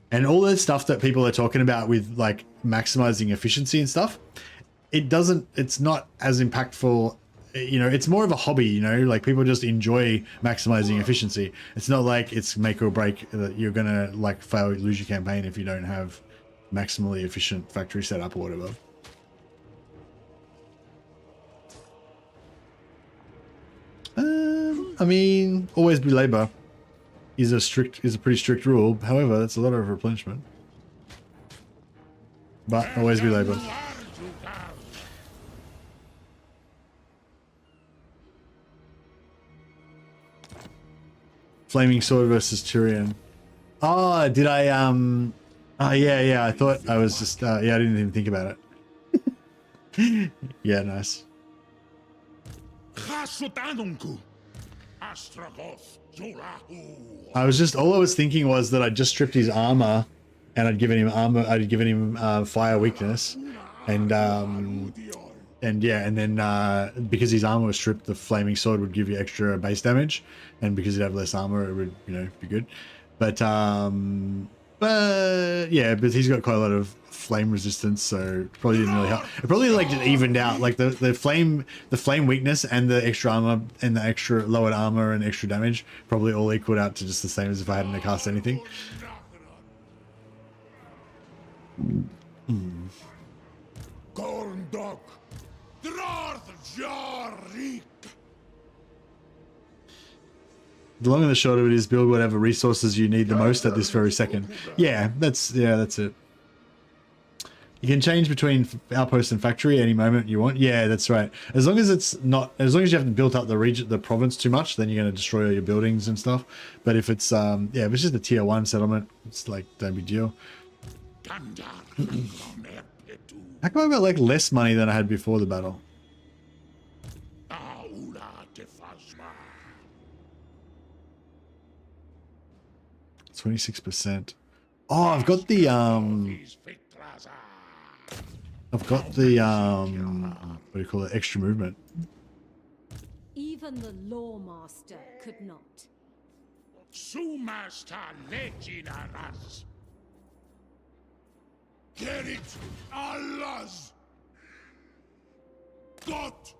And all that stuff that people are talking about with like maximizing efficiency and stuff, it's not as impactful, you know. It's more of a hobby, you know, like people just enjoy maximizing efficiency. It's not like it's make or break that you're gonna like lose your campaign if you don't have maximally efficient factory setup or whatever. I mean, always be labor is a pretty strict rule. However, that's a lot of replenishment. But always be labor. Flaming Sword versus Tyrion. Oh, did I oh yeah, I thought I was just yeah, I didn't even think about it. Yeah, nice. Astragoth Indulstrializes I was just all I was thinking was that I just stripped his armor and I'd given him fire weakness and yeah, and then because his armor was stripped, the flaming sword would give you extra base damage, and because he'd have less armor, it would, you know, be good. But yeah, but he's got quite a lot of flame resistance, so it probably didn't really help. It probably like just evened out, like the flame weakness and the extra armor and the extra lowered armor and extra damage probably all equaled out to just the same as if I hadn't cast anything. Gorndok Drarth Jarik. The long and the short of it is build whatever resources you need the most at this very second. Yeah, that's it. You can change between outpost and factory any moment you want. Yeah, that's right. As long as it's not, as long as you haven't built up the region, the province too much, then you're going to destroy all your buildings and stuff. But if it's yeah, if it's just a tier 1 settlement, it's like no big deal. How come I got like less money than I had before the battle? 26%. Oh, I've got the what do you call it? Extra movement. Even the Lawmaster could not. Sumaster Leginaras. Gerit Allahs. Dot.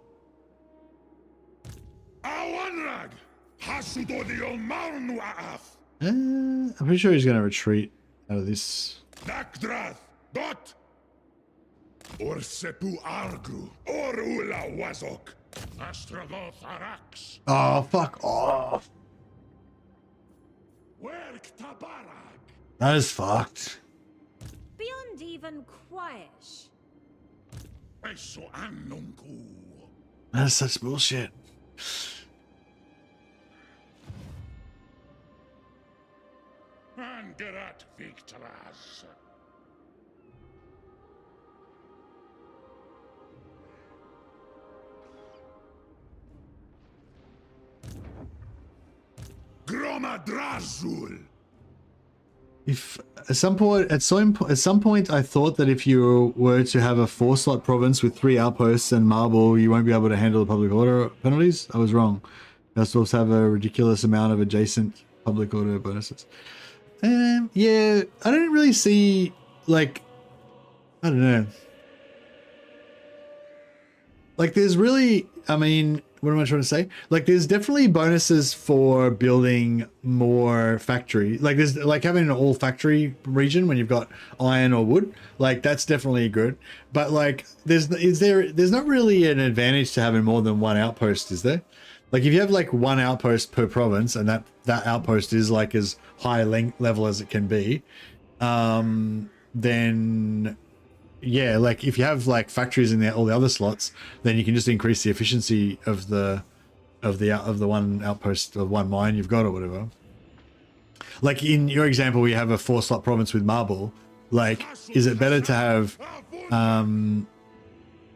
Awanrag. Hasudodio Marnuaf. I'm pretty sure he's going to retreat out of this. Nakdrath. Dot. Or Sepu Argru. Or Ula Wazok. Astragoth Arax. Oh, fuck off. Werk Tabarag. That is fucked. Beyond even quiet. Eso Annunku. That is such bullshit. Angerat Victoras. Gromadrazul. If at some point, I thought that if you were to have a 4-slot province with 3 outposts and marble, you won't be able to handle the public order penalties. I was wrong. You also have a ridiculous amount of adjacent public order bonuses. Yeah, I don't really see, like, I don't know. Like, there's really, I mean, what am I trying to say? Like, there's definitely bonuses for building more factory. Like, there's like having an all factory region when you've got iron or wood. Like, that's definitely good. But like, there's not really an advantage to having more than one outpost, is there? Like, if you have like one outpost per province, and that outpost is like as high level as it can be, then yeah, like if you have like factories in all the other slots, then you can just increase the efficiency of the one outpost or one mine you've got or whatever. Like in your example, we have a 4-slot province with marble. Like, is it better to have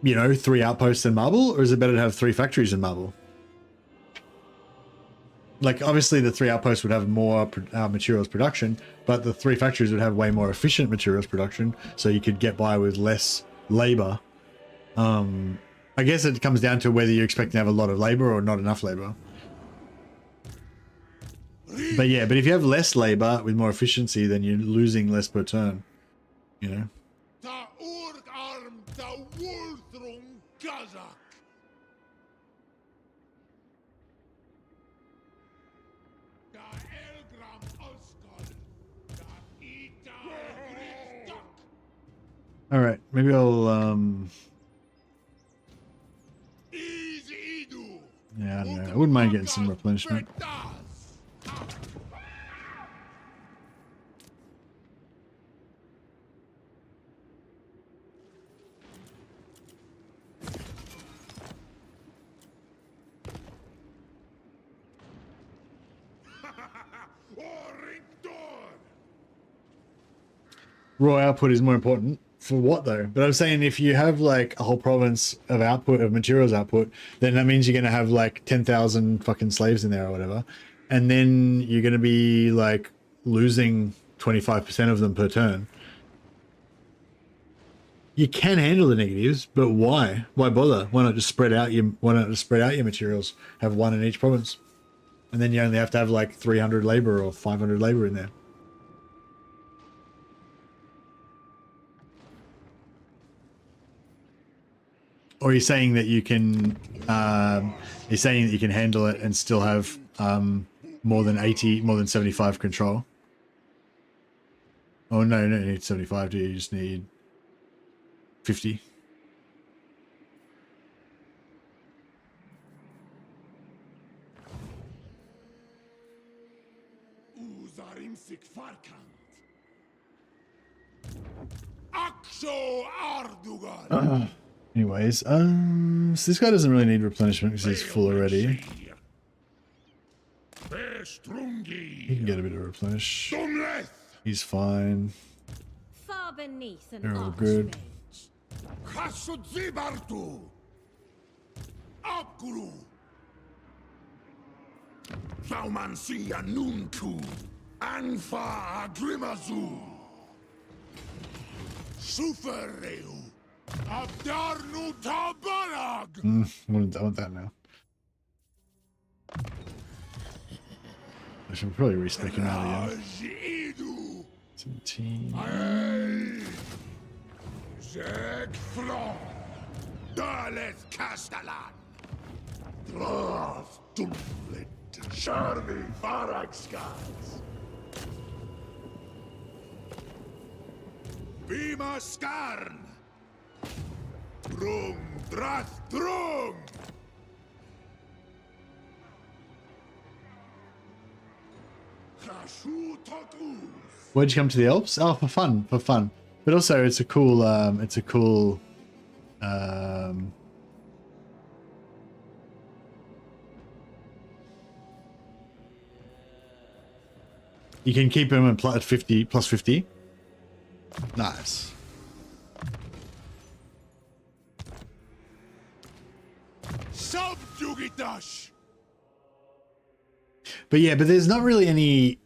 you know, 3 outposts in marble, or is it better to have 3 factories in marble? Like, obviously the 3 outposts would have more materials production, but the 3 factories would have way more efficient materials production, so you could get by with less labor. I guess it comes down to whether you're expecting to have a lot of labor or not enough labor. But yeah, but if you have less labor with more efficiency, then you're losing less per turn, you know? All right, maybe I'll yeah, I don't know. I wouldn't mind getting some replenishment. raw output is more important. For what though? But I'm saying if you have like a whole province of output, of materials output, then that means you're going to have like 10,000 fucking slaves in there or whatever. And then you're going to be like losing 25% of them per turn. You can handle the negatives, but why? Why bother? Why not just spread out your materials? Have one in each province. And then you only have to have like 300 labor or 500 labor in there. Or you're saying that you can, you're saying that you can handle it and still have more than 75 control. Oh no, you don't need 75, do you? You just need 50. Anyways, so this guy doesn't really need replenishment because he's full already. He can get a bit of replenish. He's fine. Far beneath an They're all good. I want that now. I should probably respec him out again. 17. Bima Skarn! Drum, Drath, Drum! Why'd you come to the Alps? Oh, for fun, for fun. But also, it's a cool, you can keep him at 50, plus 50. Nice. But yeah, but there's not really any.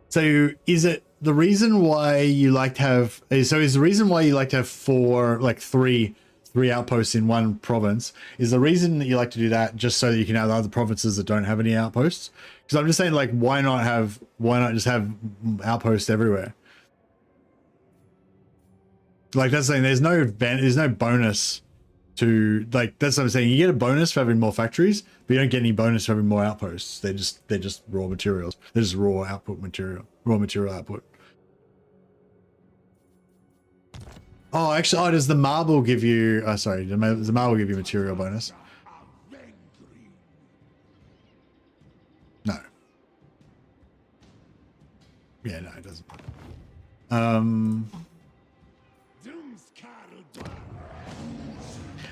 So is it the reason why you like to have? So is the reason why you like to have three outposts in one province? Is the reason that you like to do that just so that you can have other provinces that don't have any outposts? Because I'm just saying, like, why not just have outposts everywhere? Like, that's saying there's no bonus to, like, that's what I'm saying. You get a bonus for having more factories, but you don't get any bonus for having more outposts. They're just raw materials. They're just raw material output. Oh, actually, does the marble give you? Does the marble give you material bonus? No. Yeah, no, it doesn't.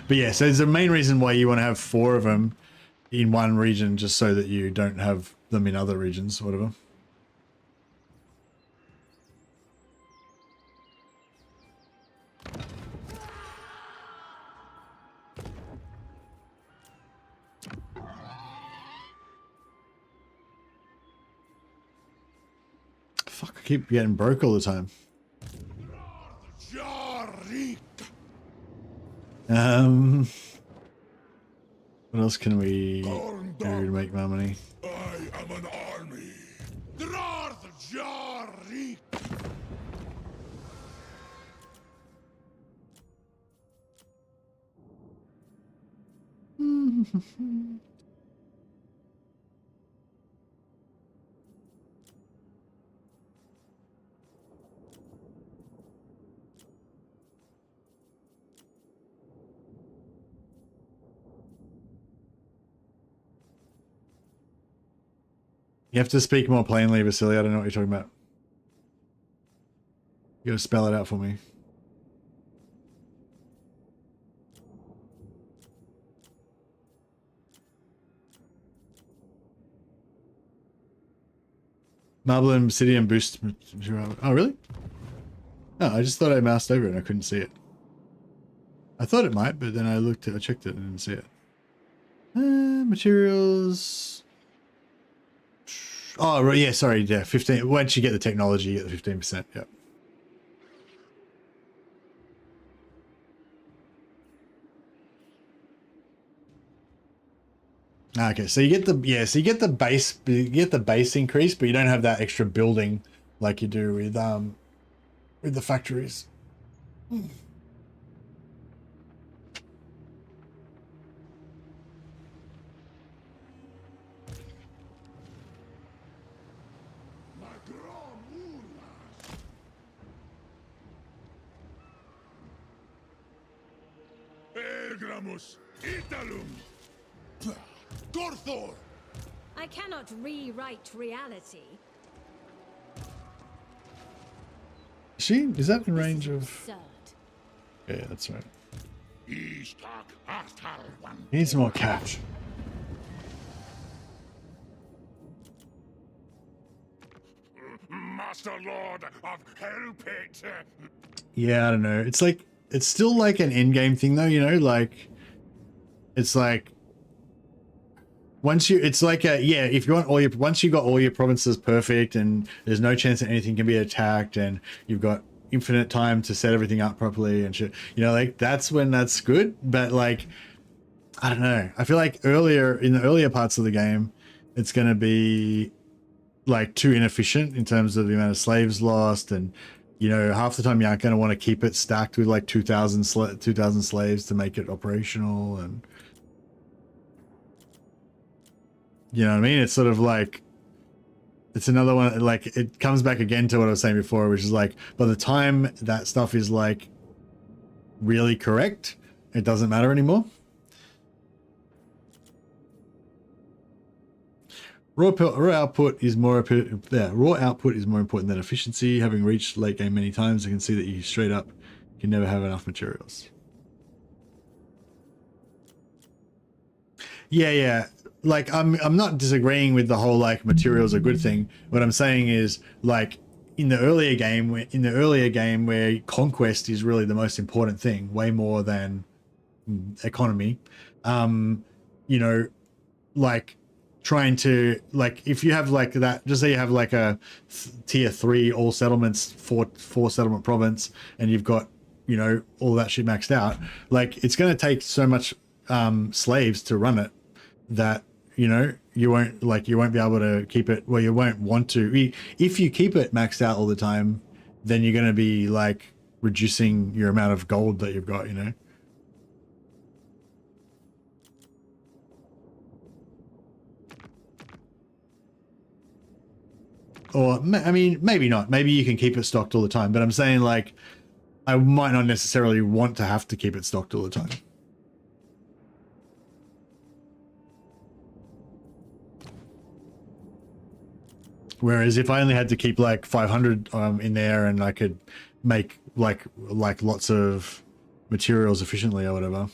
But yeah, so there's the main reason why you want to have 4 of them in one region, just so that you don't have them in other regions or whatever. Fuck, I keep getting broke all the time. What else can we do to make more money? I am an army. You have to speak more plainly, Vasily. I don't know what you're talking about. You gotta spell it out for me. Marble and obsidian boost. Oh, really? No, I just thought I moused over it and I couldn't see it. I thought it might, but then I checked it and didn't see it. Materials. Oh, right, yeah, sorry, yeah, 15. Once you get the technology, you get the 15%. Yep. Okay, so you get the base increase, but you don't have that extra building like you do with the factories. Ergramus, Italum, Gorthor. I cannot rewrite reality. Is that in range of? Absurd. Yeah, that's right. Needs more cash. Master Lord of Hell Pit. Yeah, I don't know. It's still like an end game thing though, you know, like it's like once you if you want once you got all your provinces perfect and there's no chance that anything can be attacked and you've got infinite time to set everything up properly and shit, you know, like that's when that's good. But like I don't know, I feel like in the earlier parts of the game it's going to be like too inefficient in terms of the amount of slaves lost, and you know, half the time you aren't going to want to keep it stacked with like 2,000 slaves to make it operational, and you know what I mean? It's sort of like, it's another one, like it comes back again to what I was saying before, which is like, by the time that stuff is like really correct, it doesn't matter anymore. Raw output is more important than efficiency. Having reached late game many times, I can see that you straight up can never have enough materials. Yeah. Like I'm not disagreeing with the whole like materials are a good thing. What I'm saying is like in the earlier game where conquest is really the most important thing, way more than economy. You know, like trying to, like, if you have like that, just say you have like a tier 3 all settlements, four settlement province, and you've got, you know, all that shit maxed out, like it's going to take so much slaves to run it that, you know, you won't be able to keep it, well, you won't want to. If you keep it maxed out all the time, then you're going to be like reducing your amount of gold that you've got, you know. Or, I mean, maybe not. Maybe you can keep it stocked all the time. But I'm saying, like, I might not necessarily want to have to keep it stocked all the time. Whereas if I only had to keep, like, 500 in there and I could make, like lots of materials efficiently or whatever.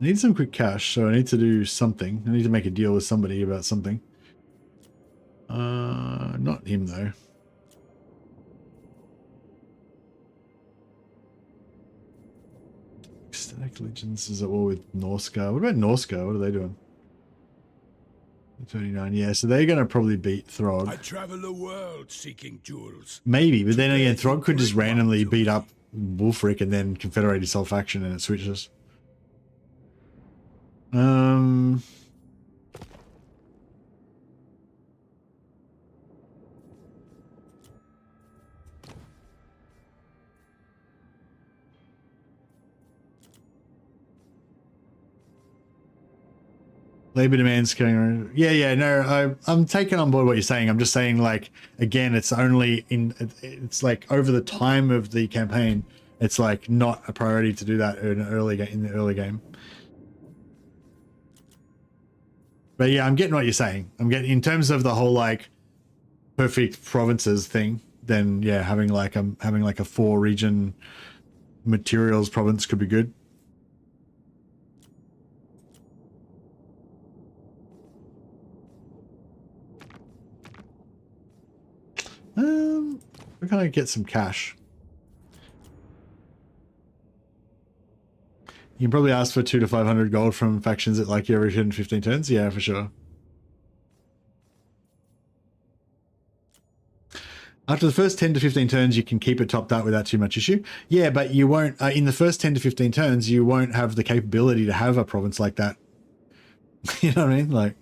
I need some quick cash, so I need to do something. I need to make a deal with somebody about something. Not him though. Ecstatic Legends is at war with Norscar. What about Norscar? What are they doing? 39, yeah, so they're gonna probably beat Throg. I travel the world seeking jewels. Maybe, but then again, Throg could just randomly beat up Wolfric and then confederate his faction and it switches. Labor demands carrying around. Yeah, no, I'm taking on board what you're saying. I'm just saying, like, again, it's like over the time of the campaign, it's like not a priority to do that in the early game. But yeah, I'm getting what you're saying. I'm getting, in terms of the whole like perfect provinces thing, then yeah, having like a 4-region materials province could be good. We're gonna get some cash. You can probably ask for 200 to 500 gold from factions that like you every 10 to 15 turns. Yeah, for sure. After the first 10 to 15 turns, you can keep it topped up without too much issue. Yeah, but you won't, in the first 10 to 15 turns, you won't have the capability to have a province like that. You know what I mean? Like,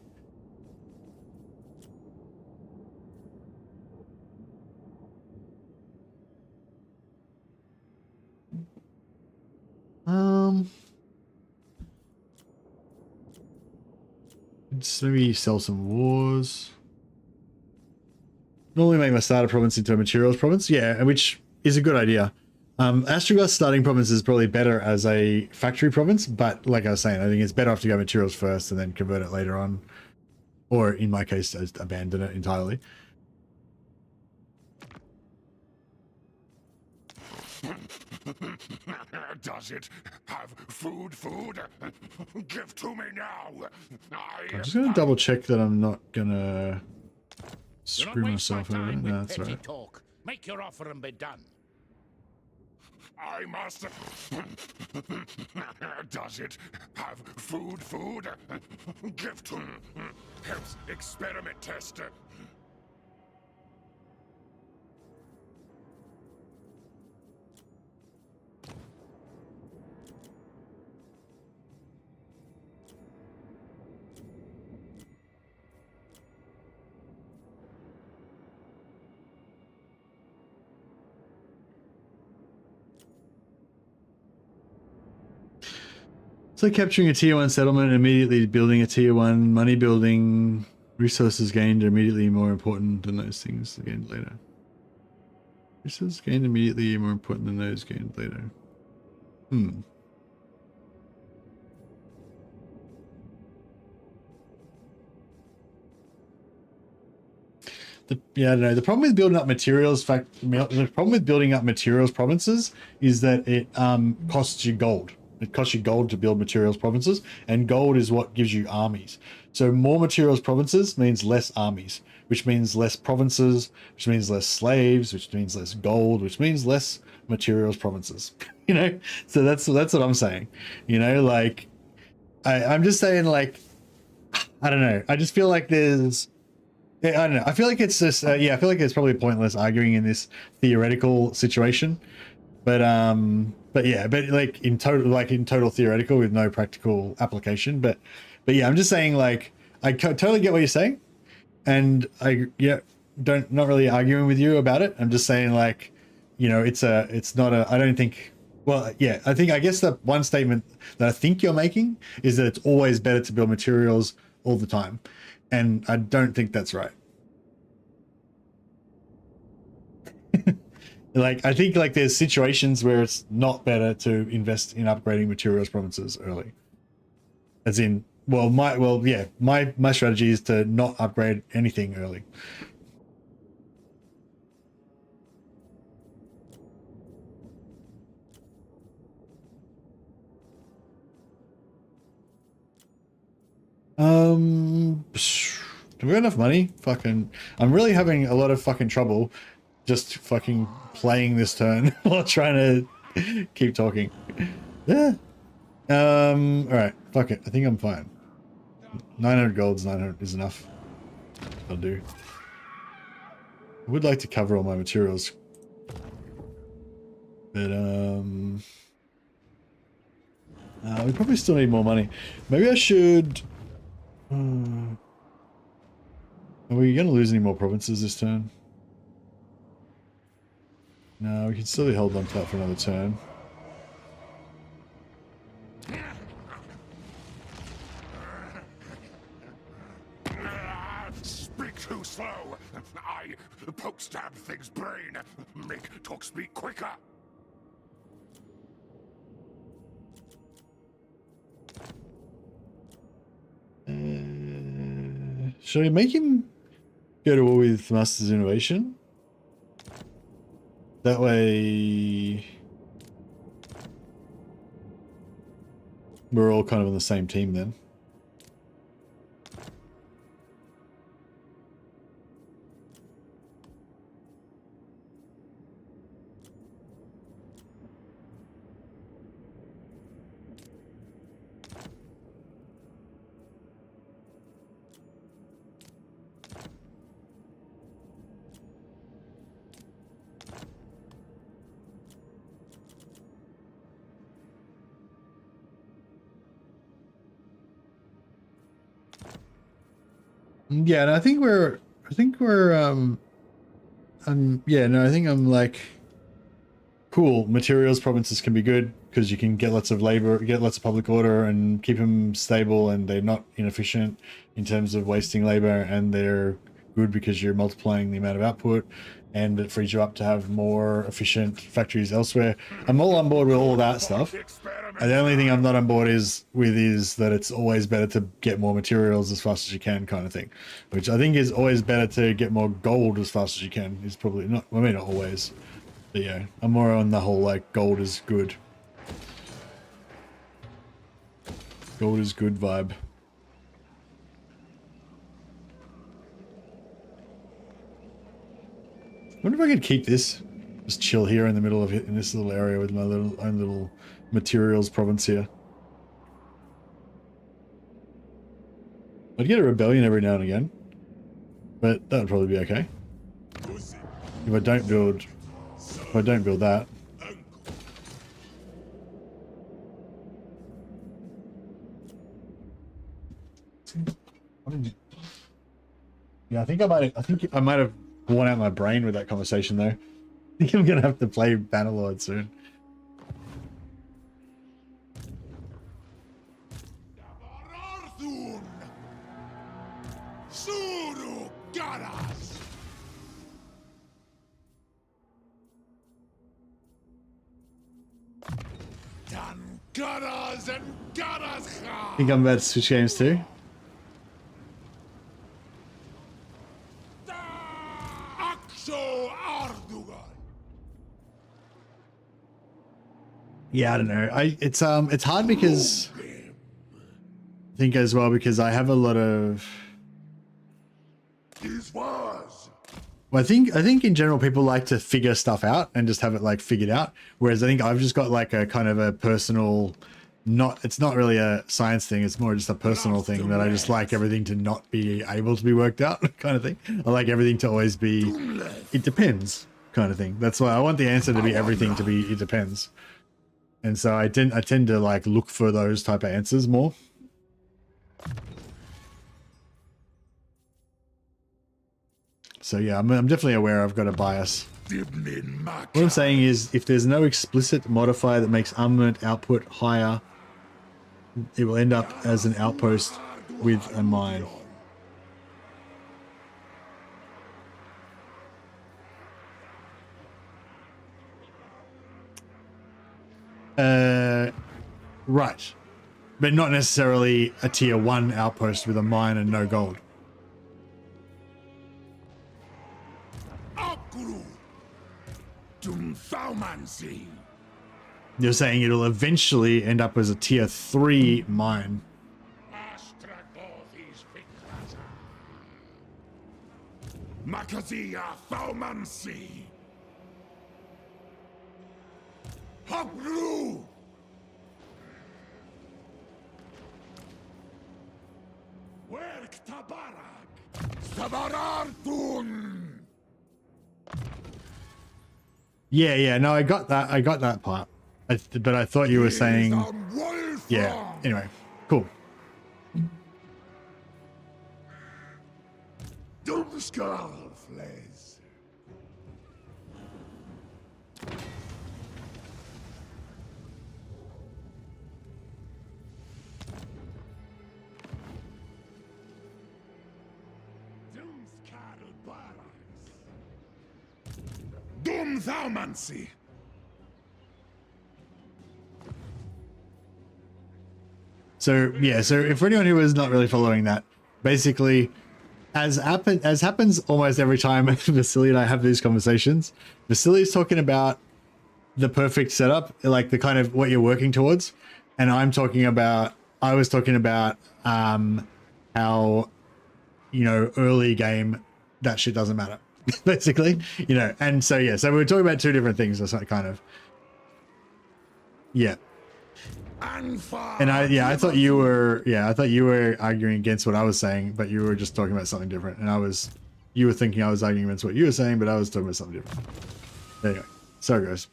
just maybe sell some wars. Normally make my starter province into a materials province. Yeah, which is a good idea. Astragoth starting province is probably better as a factory province, but like I was saying, I think it's better off to go materials first and then convert it later on. Or in my case, just abandon it entirely. Does it have food? Give to me now. I'm just gonna double check that I'm not gonna screw myself over. No, that's right. Talk. Make your offer and be done. I must. Does it have food? Give to me. Helps experiment tester. So capturing a tier 1 settlement and immediately building a tier 1 money building resources gained are immediately more important than those things gained later. Resources gained immediately are more important than those gained later. Yeah, I don't know. The problem with building up materials, the problem with building up materials provinces is that it costs you gold. It costs you gold to build materials provinces, and gold is what gives you armies. So more materials provinces means less armies, which means less provinces, which means less slaves, which means less gold, which means less materials provinces. You know, so that's what I'm saying. You know, like I'm just saying, like, I don't know. I just feel like there's. I don't know. I feel like it's just I feel like it's probably pointless arguing in this theoretical situation, but like in total theoretical with no practical application. But yeah, I'm just saying, like, I totally get what you're saying, and not really arguing with you about it. I'm just saying, like, you know, it's not a. I don't think. Well, yeah, I guess the one statement that I think you're making is that it's always better to build materials all the time. And I don't think that's right. Like, I think like there's situations where it's not better to invest in upgrading materials provinces early. As in, my strategy is to not upgrade anything early. Do we have enough money? Fucking, I'm really having a lot of fucking trouble just fucking playing this turn while trying to keep talking. Yeah. All right. Fuck it. I think I'm fine. 900 gold is enough. I'll do. I would like to cover all my materials, but we probably still need more money. Maybe I should. Are we going to lose any more provinces this turn? No, we can still hold on to that for another turn. Speak too slow. I poke stab things brain. Make talk speak quicker. Should I make him go to war with Masters Innovation? That way we're all kind of on the same team then. Yeah, and I think we're yeah, no, I think I'm like, cool, materials provinces can be good because you can get lots of labor, get lots of public order and keep them stable, and they're not inefficient in terms of wasting labor, and they're good because you're multiplying the amount of output, and it frees you up to have more efficient factories elsewhere. I'm all on board with all that stuff. And the only thing I'm not on board is that it's always better to get more materials as fast as you can, kind of thing. Which I think is always better to get more gold as fast as you can. Is probably not, I mean, not always. But yeah, I'm more on the whole, like, gold is good. Gold is good vibe. I wonder if I could keep this. Just chill here in the middle of it, in this little area with my own little materials province here. I'd get a rebellion every now and again, but that would probably be okay. If I don't build that. Yeah, I think I might have worn out my brain with that conversation though. I think I'm gonna have to play Bannerlord soon. I think I'm about to switch games too. Yeah, I don't know. It's hard because I think as well because I have a lot of. Well, I think in general people like to figure stuff out and just have it like figured out. Whereas I think I've just got like a kind of a personal, it's not really a science thing. It's more just a personal thing that I just like everything to not be able to be worked out kind of thing. I like everything to always be, it depends kind of thing. That's why I want the answer to be everything to be, it depends. And so I tend to like look for those type of answers more. So yeah, I'm definitely aware I've got a bias. What I'm saying is if there's no explicit modifier that makes armament output higher, it will end up as an outpost with a mine. Right. But not necessarily a tier 1 outpost with a mine and no gold. You're saying it'll eventually end up as a tier 3 mine. Yeah, no, I got that part. But I thought you were saying, yeah, anyway, cool. So yeah, so for anyone who is not really following that, basically as happens almost every time Vasily and I have these conversations, Vasily's talking about the perfect setup, like the kind of what you're working towards, and I was talking about how, you know, early game, that shit doesn't matter, basically, you know. And so yeah, so we were talking about two different things, or something, kind of. Yeah. And I thought you were arguing against what I was saying, but you were just talking about something different, and you were thinking I was arguing against what you were saying, but I was talking about something different. There you go. So it goes.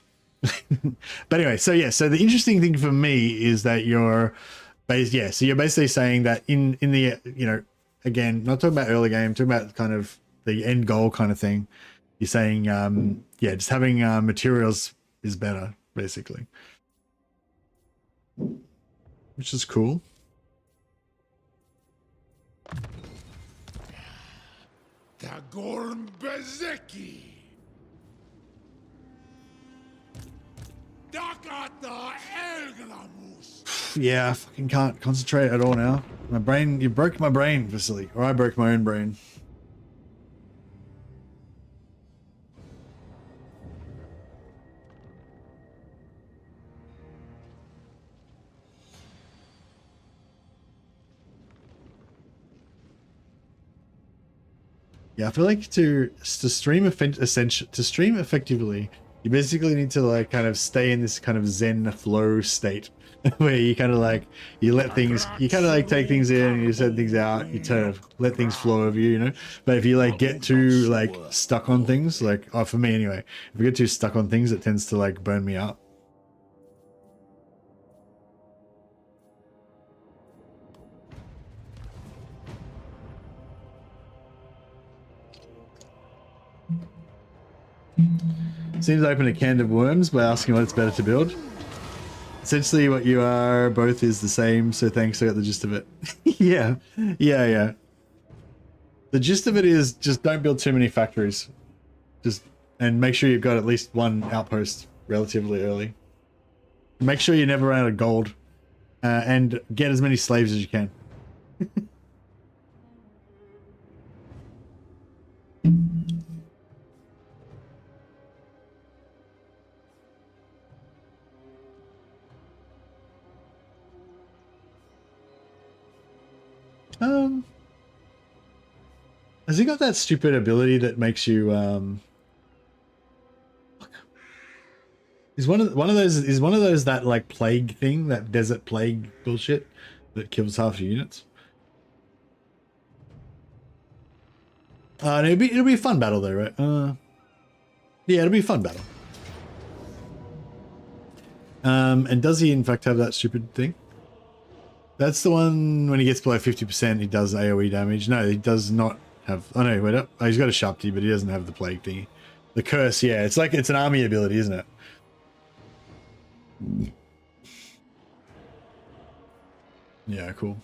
But anyway, so yeah, so the interesting thing for me is that so you're basically saying that in the, you know, again, not talking about early game, talking about kind of the end goal kind of thing. You're saying, yeah, just having materials is better, basically, which is cool. Tagorn Bezeki. Dakata Elglamus. Yeah, I fucking can't concentrate at all now. My brain, you broke my brain, Vasily, or I broke my own brain. Yeah, I feel like to stream effectively, you basically need to like kind of stay in this kind of zen flow state where you kind of like, you kind of like take things in and you send things out, you kind of let things flow over you, you know. But if you like get too like stuck on things, like, oh, for me anyway, if I get too stuck on things, it tends to like burn me out. Seems to open a can of worms by asking what it's better to build. Essentially what you are both is the same, so thanks, I got the gist of it. Yeah. The gist of it is just don't build too many factories. And make sure you've got at least one outpost relatively early. Make sure you never run out of gold. And get as many slaves as you can. Has he got that stupid ability that makes you Is one of those that like plague thing, that desert plague bullshit that kills half your units? It'll be a fun battle though, right? Yeah, it'll be a fun battle. And does he in fact have that stupid thing? That's the one when he gets below 50%, he does AoE damage. No, he does not have. Oh no, wait up. Oh, he's got a Sharpty, but he doesn't have the plague thingy. The curse, yeah, it's like it's an army ability, isn't it? Yeah, cool.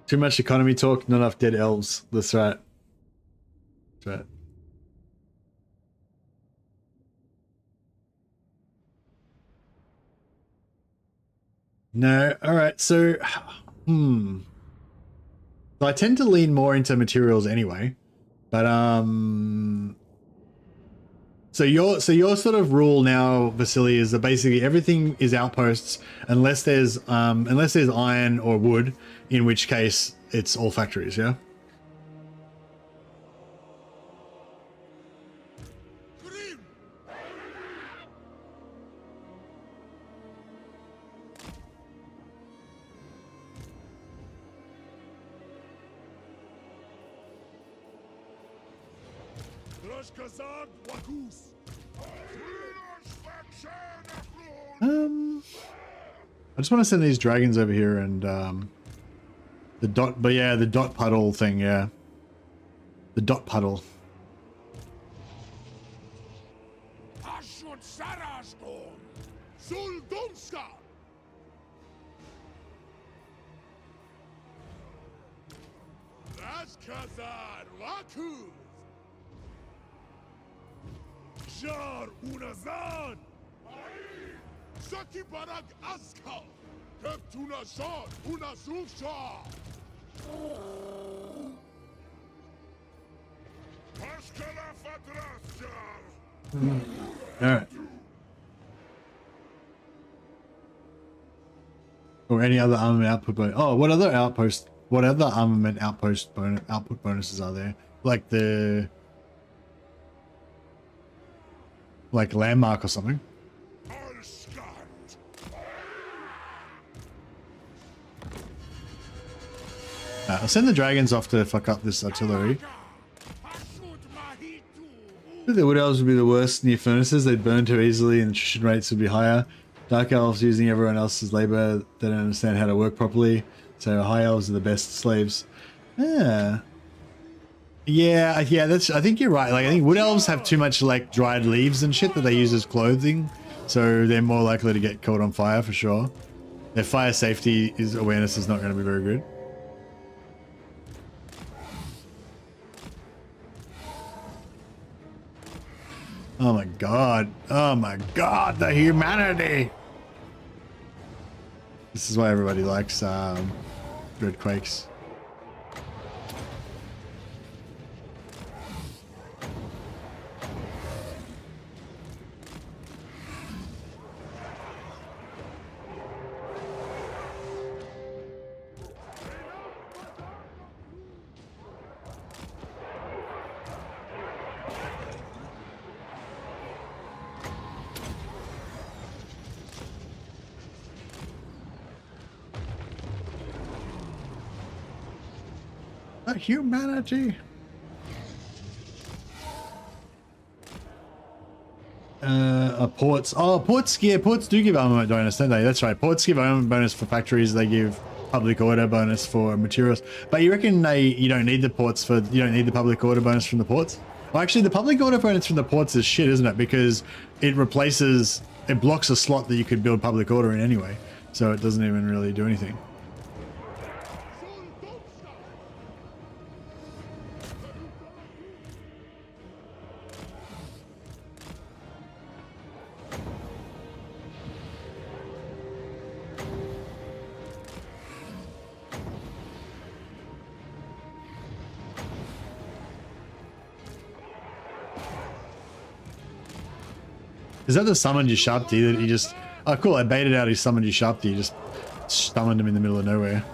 Too much economy talk, not enough dead elves. That's right. That's right. No, all right. So, so I tend to lean more into materials anyway, but so your sort of rule now, Vasily, is that basically everything is outposts unless there's iron or wood, in which case it's all factories, yeah? I just want to send these dragons over here and the dot puddle thing, yeah. The dot puddle. pt.2 una susha. Paskala fadrasja. Alright. Or any other armament output bonus. Oh, what other armament output bonuses are there? Like landmark or something. I'll send the dragons off to fuck up this artillery. The wood elves would be the worst near furnaces. They'd burn too easily and attrition rates would be higher. Dark elves using everyone else's labor. They don't understand how to work properly. So high elves are the best slaves. Yeah, that's. I think you're right. Like I think wood elves have too much like dried leaves and shit that they use as clothing, so they're more likely to get caught on fire for sure. Their fire safety awareness is not going to be very good. Oh my god. Oh my god, the humanity. This is why everybody likes Red Quakes. Humanity. Ports. Oh, ports. Yeah, ports do give armament bonus, don't they? That's right. Ports give armament bonus for factories. They give public order bonus for materials. But you reckon you don't need the ports for you don't need the public order bonus from the ports? Well, actually, the public order bonus from the ports is shit, isn't it? Because it blocks a slot that you could build public order in anyway, so it doesn't even really do anything. Is that the summoned you Sharpty that he just... Oh, cool. I baited out his summoned you Sharpty. He just summoned him in the middle of nowhere.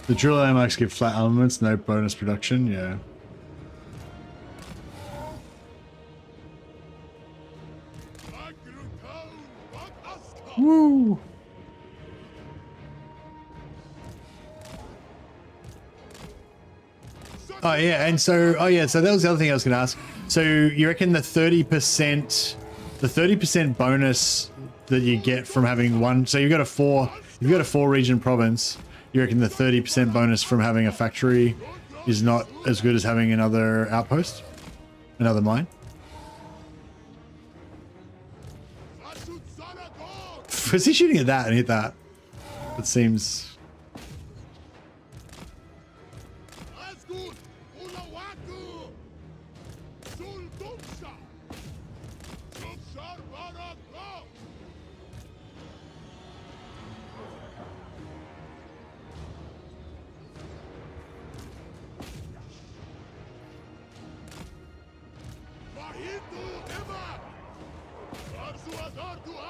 The drill landmarks give flat armaments, no bonus production, yeah. Woo! Oh yeah, and so so that was the other thing I was gonna ask. So you reckon the 30% bonus that you get from having one, so you've got a four region province. You reckon the 30% bonus from having a factory is not as good as having another outpost? Another mine? Was he shooting at that and hit that? It seems...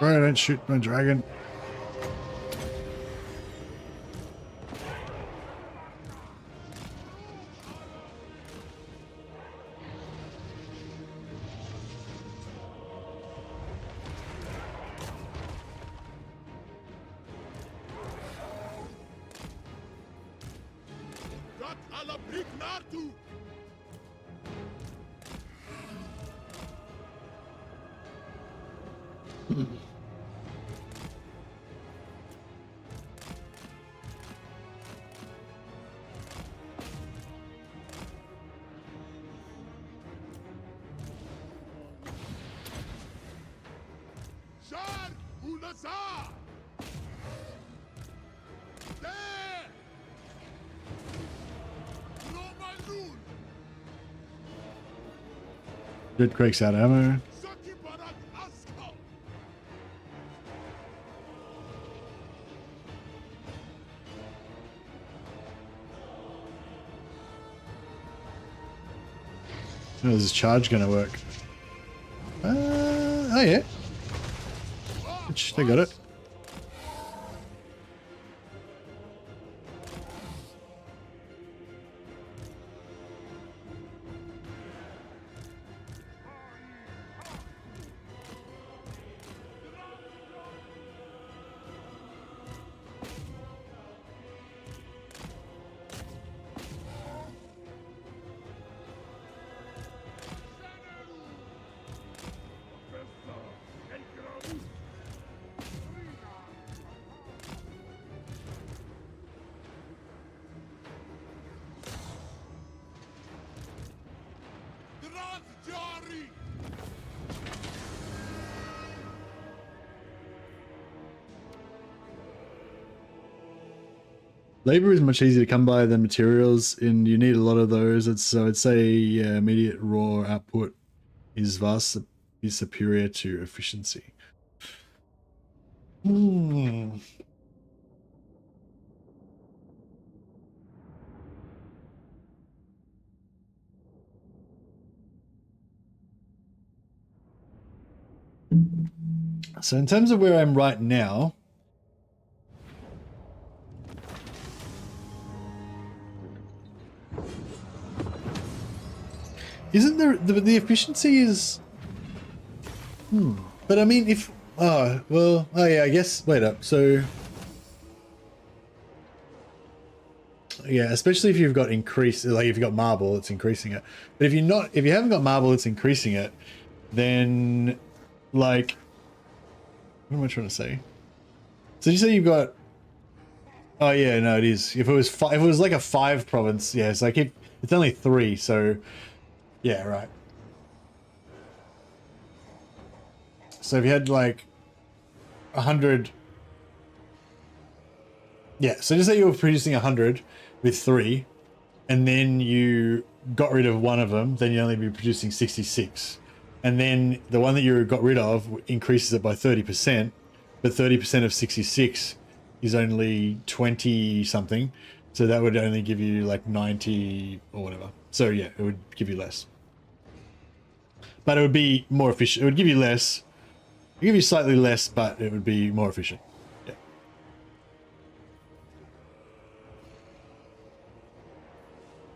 Right, I didn't shoot my dragon. Good Craig's out of ammo. How is this charge gonna work? Oh yeah. Which they got it. Labor is much easier to come by than materials, and you need a lot of those. So I'd say immediate raw output is superior to efficiency. So in terms of where I'm right now, isn't there the efficiency is? But I mean, if yeah, I guess. Wait up. So yeah, especially if you've got increase, like if you've got marble, it's increasing it. But if you haven't got marble, it's increasing it. Then, like, what am I trying to say? So you say you've got. Oh yeah, no, it is. If it was like a 5 province, yeah. So it's only 3. So yeah, right. So if you had like 100, yeah. So just say you were producing 100 with 3, and then you got rid of one of them, then you only be producing 66, and then the one that you got rid of increases it by 30%, but 30% of 66 is only 20 something, so that would only give you like 90 or whatever. So yeah, it would give you less, but it would be more efficient. It would give you less. It'd give you slightly less, but it would be more efficient. Yeah.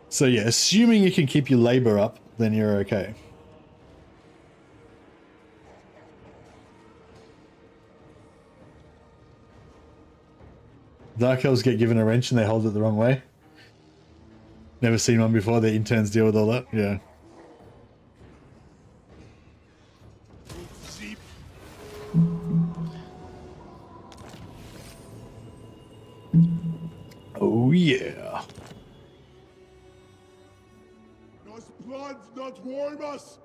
So yeah, assuming you can keep your labor up, then you're okay. Dark Elves get given a wrench and they hold it the wrong way. Never seen one before. The interns deal with all that. Yeah. Oh yeah. Does blood not warm us?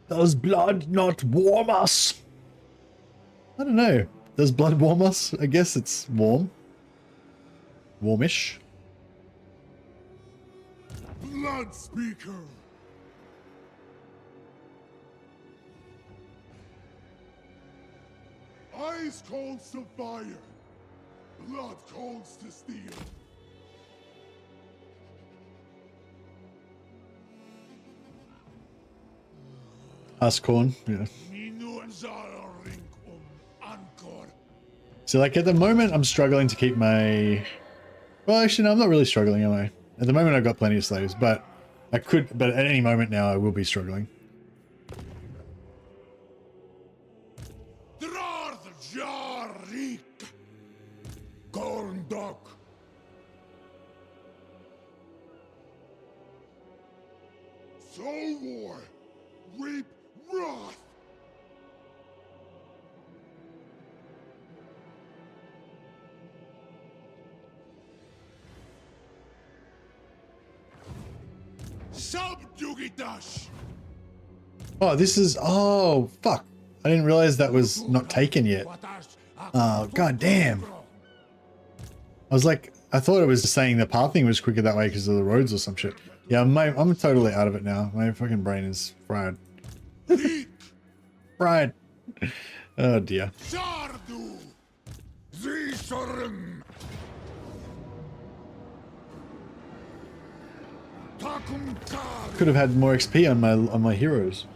Does blood not warm us? I don't know. Does blood warm us? I guess it's warm. Warmish. Blood speaker. Ice calls to fire. Blood calls to steel. Ascorn, yeah. So like at the moment I'm struggling to keep my... Well actually no, I'm not really struggling, am I? At the moment I've got plenty of slaves, but at any moment now I will be struggling. Sow war, reap wrath. Subjugidash. Oh, this is. Oh, fuck. I didn't realize that was not taken yet. Oh, god damn. I was like, I thought it was saying the pathing was quicker that way because of the roads or some shit. Yeah, I'm totally out of it now. My fucking brain is fried. Fried. Oh dear. Sardu. Zisorum. Could have had more XP on my heroes.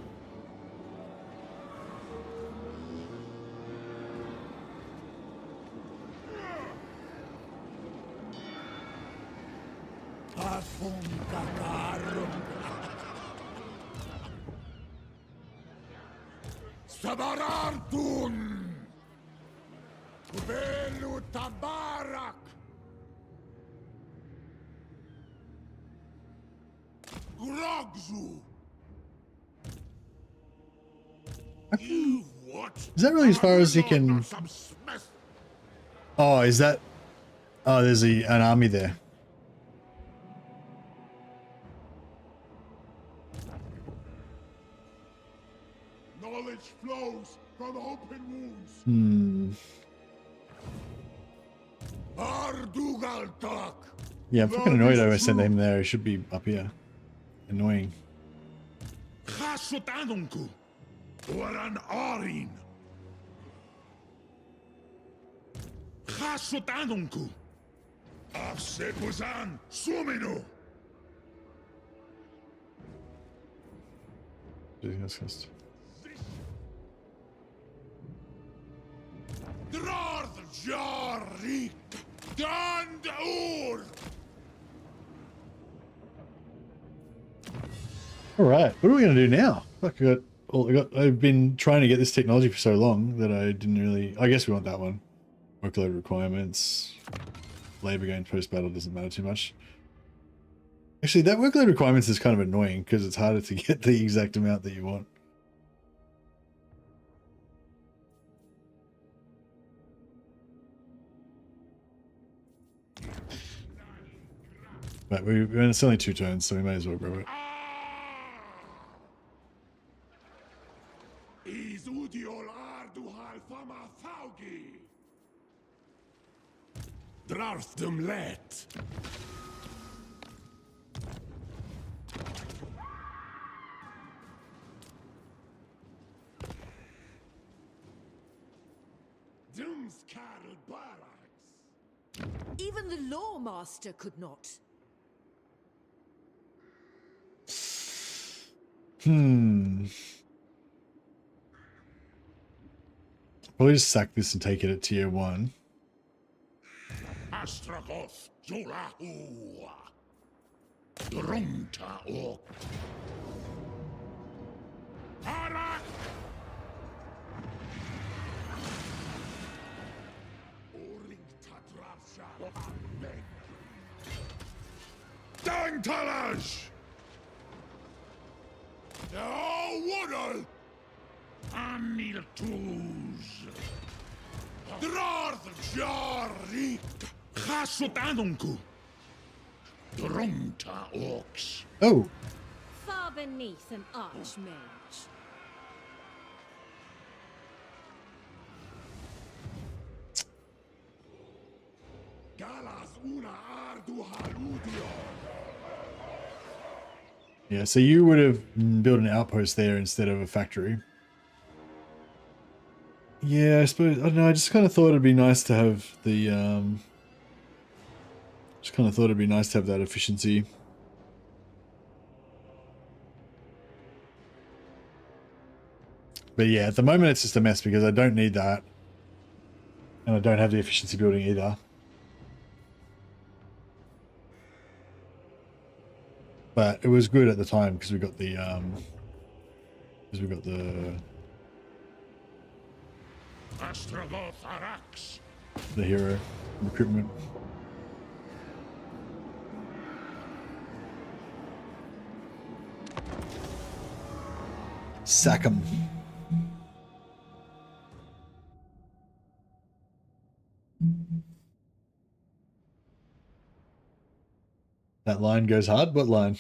Sabarartun. Belu tabarak. Grogzu. You what? Is that really as far as he can? Oh, is that? Oh, there's an army there. Knowledge flows from open wounds. Hmm. Ardugaltak. Yeah, I'm fucking annoyed I sent him there. He should be up here. Annoying. Chasotanunku. Waran Arin. Chasotanunku. Afsepuzan Suminu. Jesus. Drard Jarik. Dandur. All right, what are we gonna do now? Fuck, I've been trying to get this technology for so long that I didn't really. I guess we want that one. Workload requirements, labor gain post battle doesn't matter too much. Actually, that workload requirements is kind of annoying because it's harder to get the exact amount that you want. But it's only 2 turns, so we may as well grab it. Drarfdum let. Dumskarl barracks. Even the lawmaster could not. Probably just sack this and take it at tier 1. Astragoth Indulstrializes Ulthuan. Arak. Dantalaj. No waddle. Anil tools. Drarth Jarik. Chasotanunku. Drumta orcs. Oh, Far beneath an archmage. Galas una ardu haludio. yeah. So you would have built an outpost there instead of a factory. Yeah, I suppose. I don't know. I just kind of thought it'd be nice to have the. Just kind of thought it'd be nice to have that efficiency. But yeah, at the moment it's just a mess because I don't need that. And I don't have the efficiency building either. But it was good at the time because we got the Astragoth Arax. the hero recruitment. Sack 'em. That line goes hard. What line?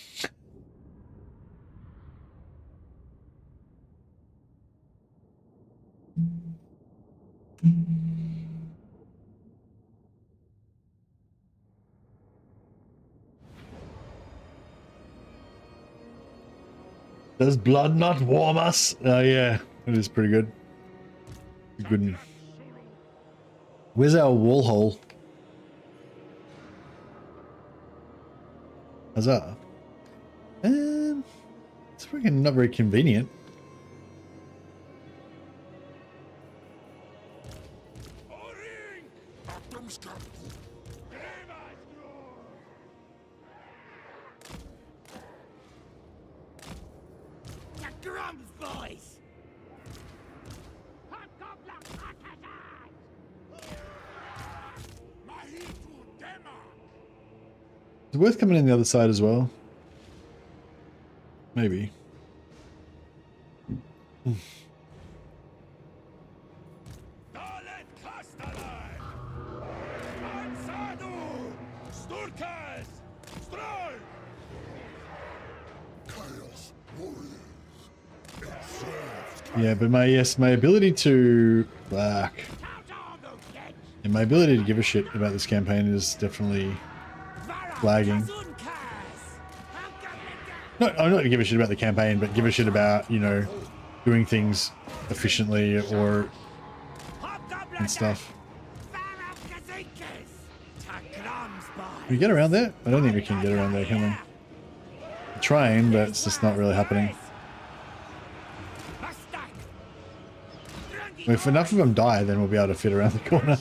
Does blood not warm us? Oh yeah, it is pretty good. Good. Where's our wall hole? Huzzah. It's freaking not very convenient. It's worth coming in the other side as well. Maybe. Yeah, but my ability to and my ability to give a shit about this campaign is definitely lagging. No, I'm not gonna give a shit about the campaign, but give a shit about, you know, doing things efficiently or and stuff. Can we get around there? I don't think we can get around there, can we? I'm trying, but it's just not really happening. If enough of them die, then we'll be able to fit around the corner.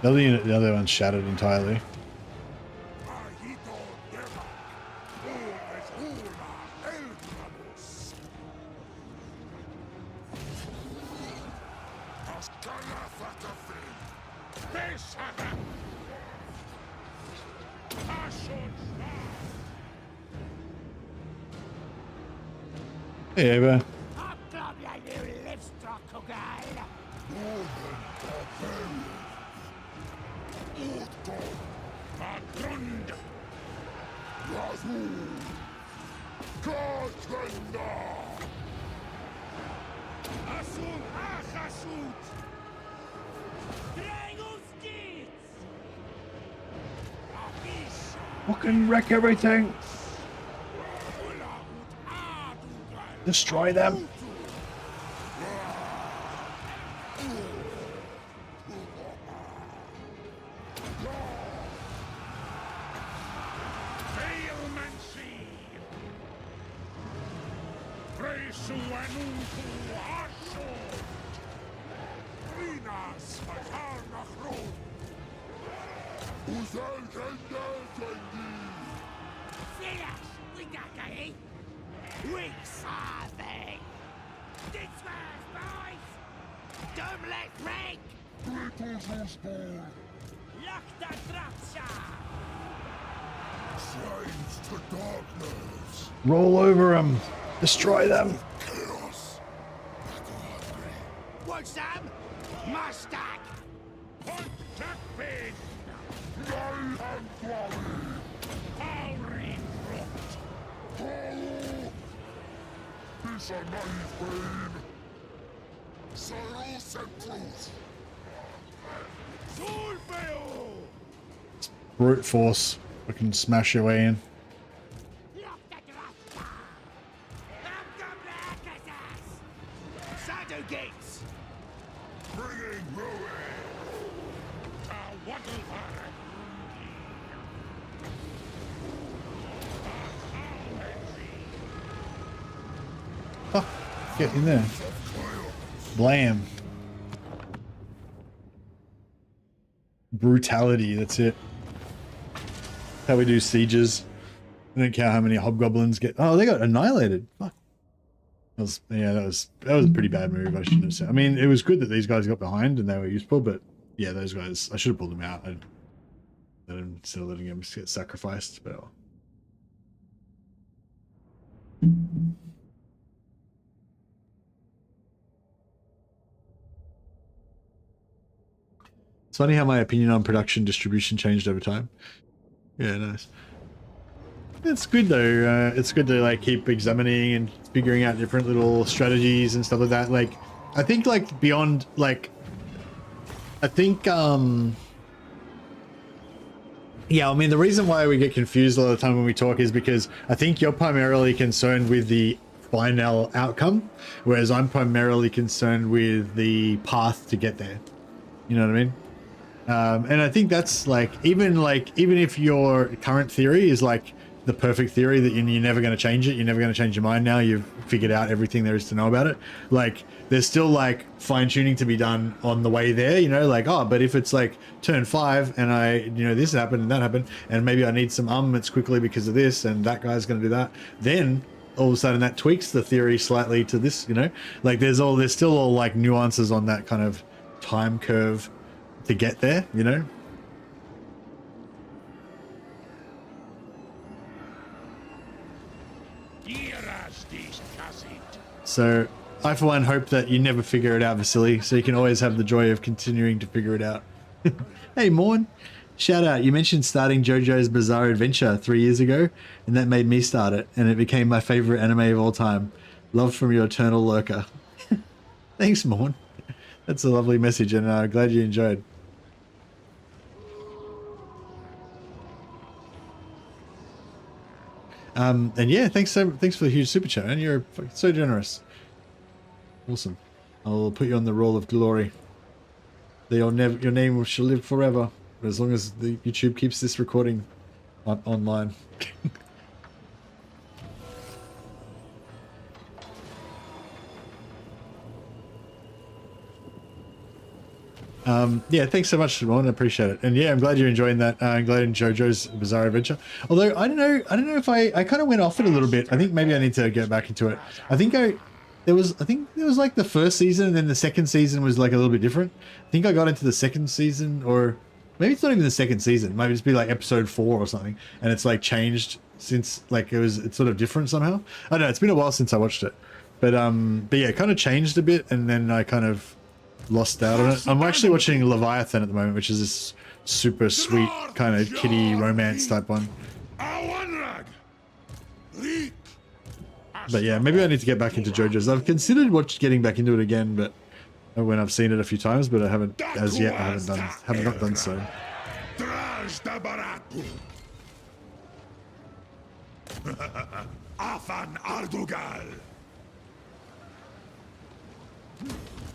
The other one's shattered entirely. Hey, Ava. Fucking wreck everything. Destroy them. Roll over them. Destroy them. What's that? Mustang! Brute force. We can smash your way in. Oh, get in there. Blam. Brutality, that's it. how we do sieges. I don't care how many hobgoblins get. Oh, they got annihilated. Fuck. That was a pretty bad move. I shouldn't have said. I mean, it was good that these guys got behind and they were useful, but yeah, those guys, I should have pulled them out. Instead of letting them get sacrificed. But it's funny how my opinion on production distribution changed over time. Yeah, nice. It's good though. It's good to like keep examining and figuring out different little strategies and stuff like that. Like, I think like beyond like, I think yeah, I mean the reason why we get confused a lot of the time when we talk is because I think you're primarily concerned with the final outcome, whereas I'm primarily concerned with the path to get there. You know what I mean? And I think that's like even if your current theory is like the perfect theory that you're never going to change it, you're never going to change your mind now, you've figured out everything there is to know about it, like there's still like fine-tuning to be done on the way there, you know, like, oh, but if it's like turn 5 and I, you know, this happened and that happened and maybe I need some armaments quickly because of this and that guy's going to do that, then all of a sudden that tweaks the theory slightly to this, you know, like there's still all like nuances on that kind of time curve to get there, you know. So I for one hope that you never figure it out, Vasily, so you can always have the joy of continuing to figure it out. Hey Morn, shout out, you mentioned starting JoJo's Bizarre Adventure 3 years ago and that made me start it and it became my favorite anime of all time. Love from your eternal lurker. Thanks Morn, that's a lovely message and glad you enjoyed. And yeah, thanks for the huge super chat, and you're so generous. Awesome. I'll put you on the roll of glory. Your name shall live forever, as long as the YouTube keeps this recording online. Yeah, thanks so much, Simone. I appreciate it. And yeah, I'm glad you're enjoying that. I'm glad you enjoyed JoJo's Bizarre Adventure. Although I don't know if I kind of went off it a little bit. I think maybe I need to get back into it. I think there was like the first season and then the second season was like a little bit different. I think I got into the second season, or maybe it's not even the second season. Maybe just be like episode 4 or something, and it's like changed since, like it's sort of different somehow. I don't know. It's been a while since I watched it, but yeah, it kind of changed a bit, and then I kind of lost out on it. I'm actually watching Leviathan at the moment, which is this super sweet kind of kiddie romance type one. But yeah, maybe I need to get back into JoJo's. I've considered getting back into it again, but when I've seen it a few times, but I haven't as yet. I have not done so. Afan Ardugal.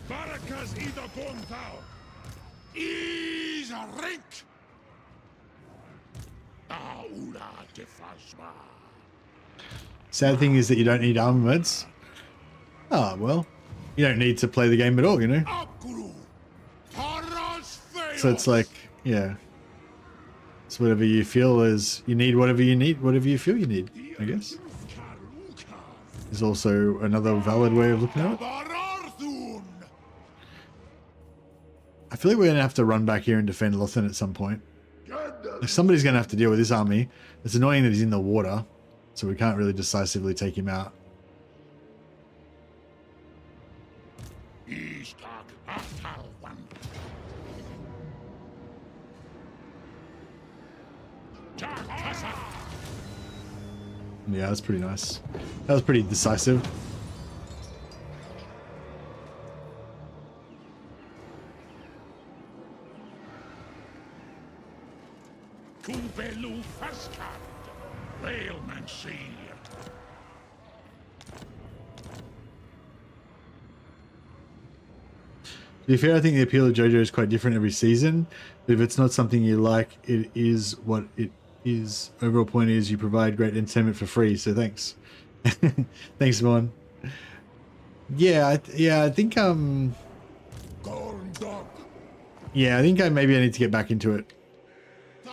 Barakas ida bonthau. Is a rink. Aula defasma. Sad thing is that you don't need armaments. Ah, well, you don't need to play the game at all, you know? So it's like, yeah. It's whatever you feel is, you need whatever you need, whatever you feel you need, I guess. Is also another valid way of looking at it. I feel like we're going to have to run back here and defend Lothan at some point. Like somebody's going to have to deal with this army. It's annoying that he's in the water, so we can't really decisively take him out. Yeah, that's pretty nice. That was pretty decisive. To be fair, I think the appeal of JoJo is quite different every season. But if it's not something you like, it is what it is. Overall point is you provide great entertainment for free, so thanks. Thanks, Mon. Yeah, I think maybe I need to get back into it.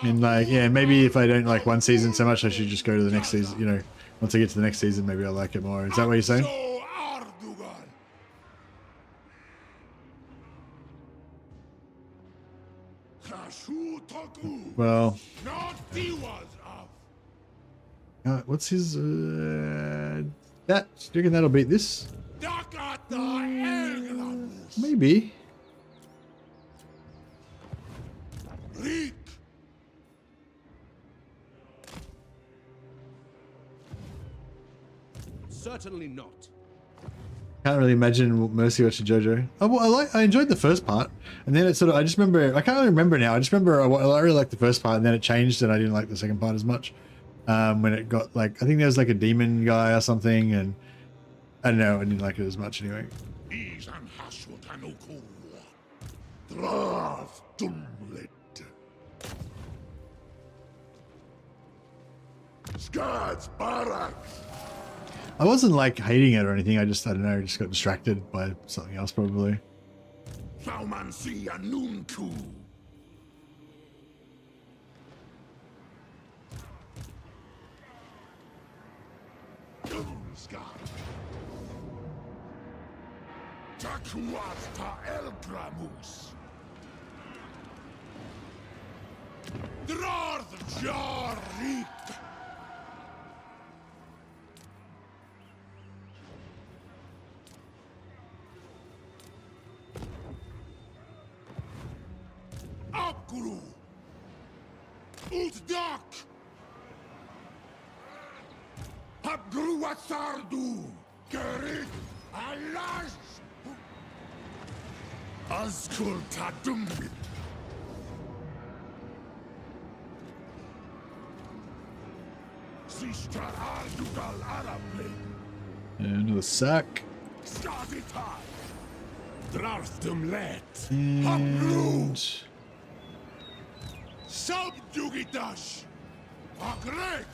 And like, yeah, maybe if I don't like one season so much, I should just go to the next season. You know, once I get to the next season, maybe I'll like it more. Is that what you're saying? Well, what's his that? Do you reckon that'll beat this? Maybe. Certainly not. Can't really imagine Mercy watching JoJo. Oh, well, I enjoyed the first part, and then it sort of, I just remember, I can't really remember now. I just remember I really liked the first part, and then it changed, and I didn't like the second part as much. When it got like, I think there was like a demon guy or something, and I don't know, I didn't like it as much anyway. I wasn't like hating it or anything. I don't know, just got distracted by something else probably. Abguru! Utdak! Abguru Watsardu! Gerit Alash! Azkul Tadumit! Sister Aldugal Arable! And another sack. Skaditai! Drarthum let! And Subjugitash! Agreg!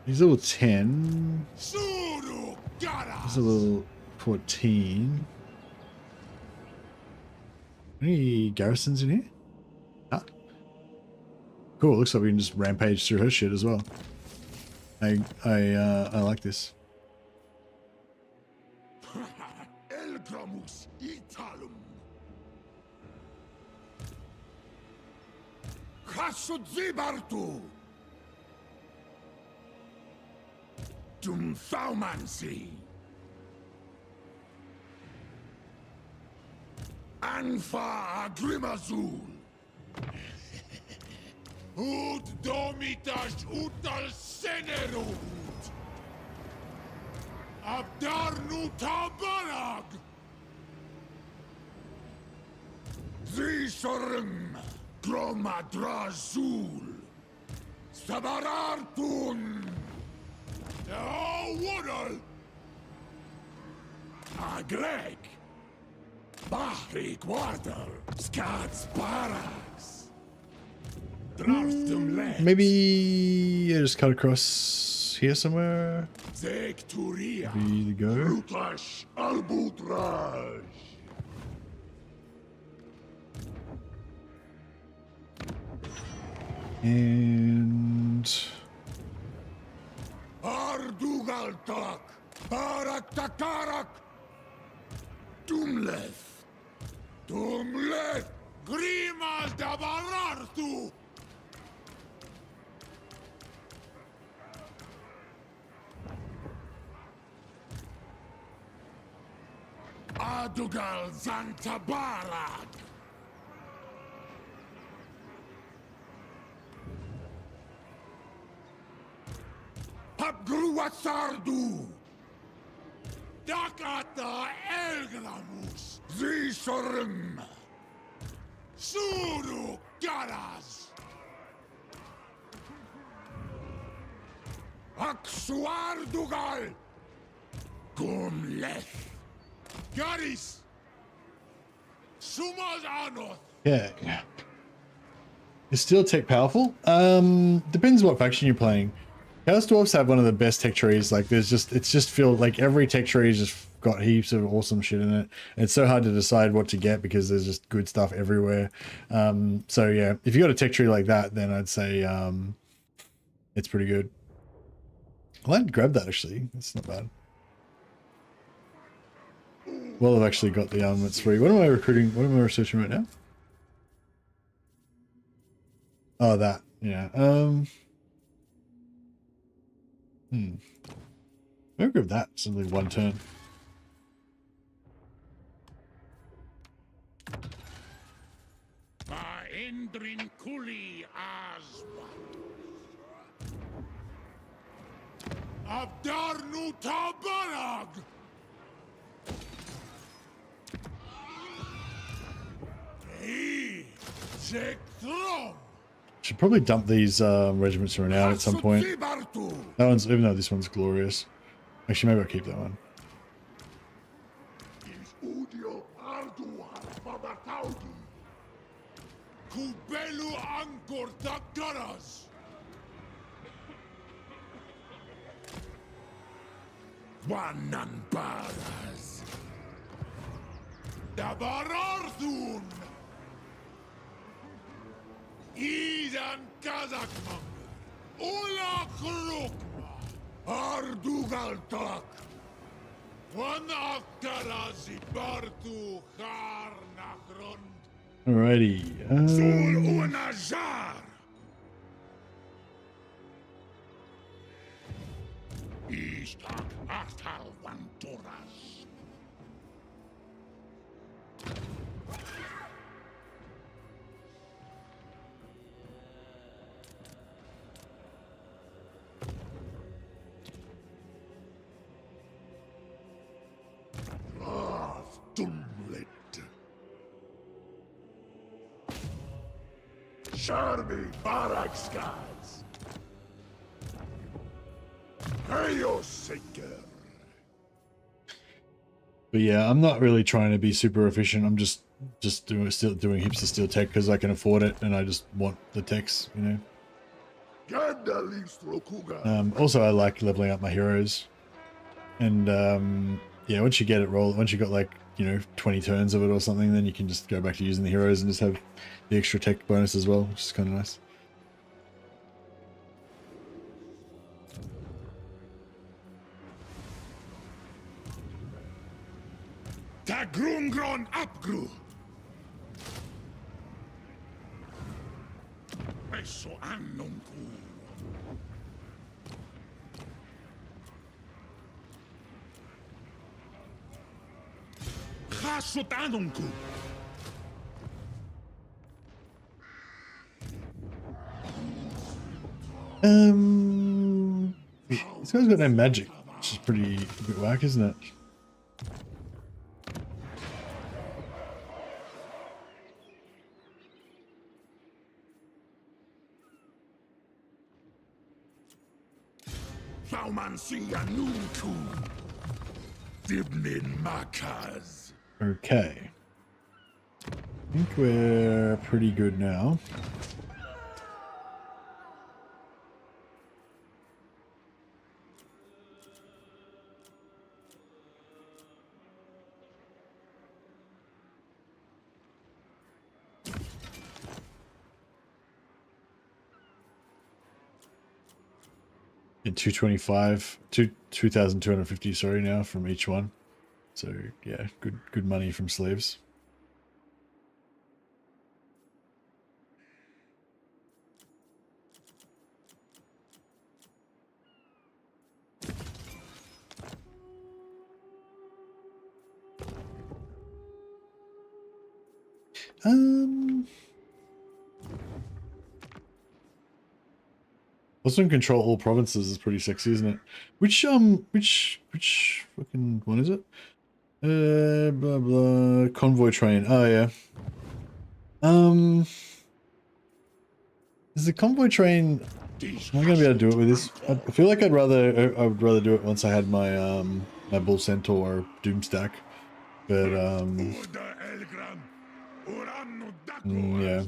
he's level 10. Suru Gara! He's a level 14. Any garrisons in here? Ah. Cool, looks like we can just rampage through her shit as well. I like this. Elgramus Italum! Khasudzibartu! Dumthaumansi! Anfa Agrimazul! Ut Domitash Utal Senerut! Abdarnu Tabarag! Zisharim Gromadrazul! Sabarartun! Waddle! Agreg! Bahri Quarter! Skats Barracks! Draftum Lex! Maybe I just cut across here somewhere. Zekturia! Maybe the go. Rutash Albutraj! And Ardugaltak! Barak Takarak! Dumleth! Dumleth! Grimal Dabarartu! Adugal Zantabarad! Abgruatsardu! Dakata Elgramus! Zisharim! Suru Garas! Aksuardugal! Gumleth! Garis! Sumaz Anoth! yeah. Is steel tech powerful? Depends what faction you're playing. Chaos Dwarfs have one of the best tech trees. Like it's just feel like every tech tree is just got heaps of awesome shit in it. It's so hard to decide what to get because there's just good stuff everywhere. So yeah, if you got a tech tree like that, then I'd say it's pretty good. I'll have to grab that actually. It's not bad. Well, I've actually got the armaments free. What am I recruiting? What am I researching right now? Oh, that. Yeah. Maybe grab that. It's only one turn. Abdarnu Tabarag! He Zektrom! Should probably dump these regiments for an hour at some point. That one's, even though this one's glorious. Actually, maybe I'll keep that one. Kubelu Angkor Dakaras! Wananbaras! Dabararthun! Idan Kazakman! Ula Krukma! Ardugaltak! Wan Aftarazi Bartu Harnachron! Alrighty. Sul Unajar! Ishtak Artal Vanturas! Dumlit. Sharmi Barakskaz. Hayoseker. But yeah, I'm not really trying to be super efficient. I'm just doing heaps of steel tech because I can afford it and I just want the techs, you know. Also, I like leveling up my heroes, and yeah, once you get it rolled, once you got like, you know, 20 turns of it or something, then you can just go back to using the heroes and just have the extra tech bonus as well, which is kind of nice. Tagrungron Apgru. Eso Annunku. Hasut Annunku. This guy's got no magic, which is pretty a bit whack, isn't it? Okay. I think we're pretty good now. In 2,250, sorry, now from each one. So yeah, good money from slaves. Also, control all provinces is pretty sexy, isn't it? Which fucking one is it? Blah blah convoy train. Oh yeah. Is the convoy train? Am I gonna be able to do it with this? I feel like I would rather do it once I had my my bull centaur doom stack, but yeah.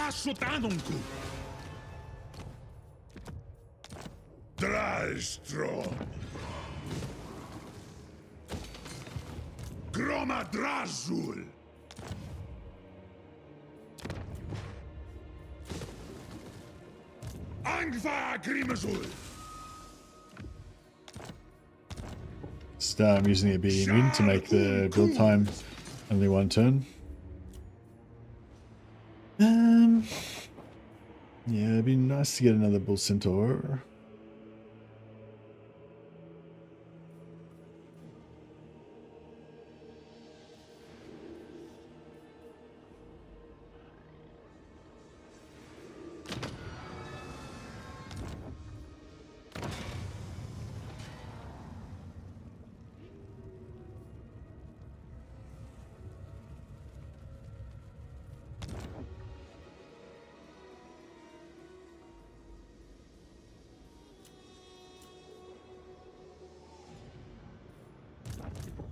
Asotanunku. Drastro. Groma Drazul. Angva Grimazul. I'm using the being to make the build time only one turn. Yeah, it'd be nice to get another Bull Centaur.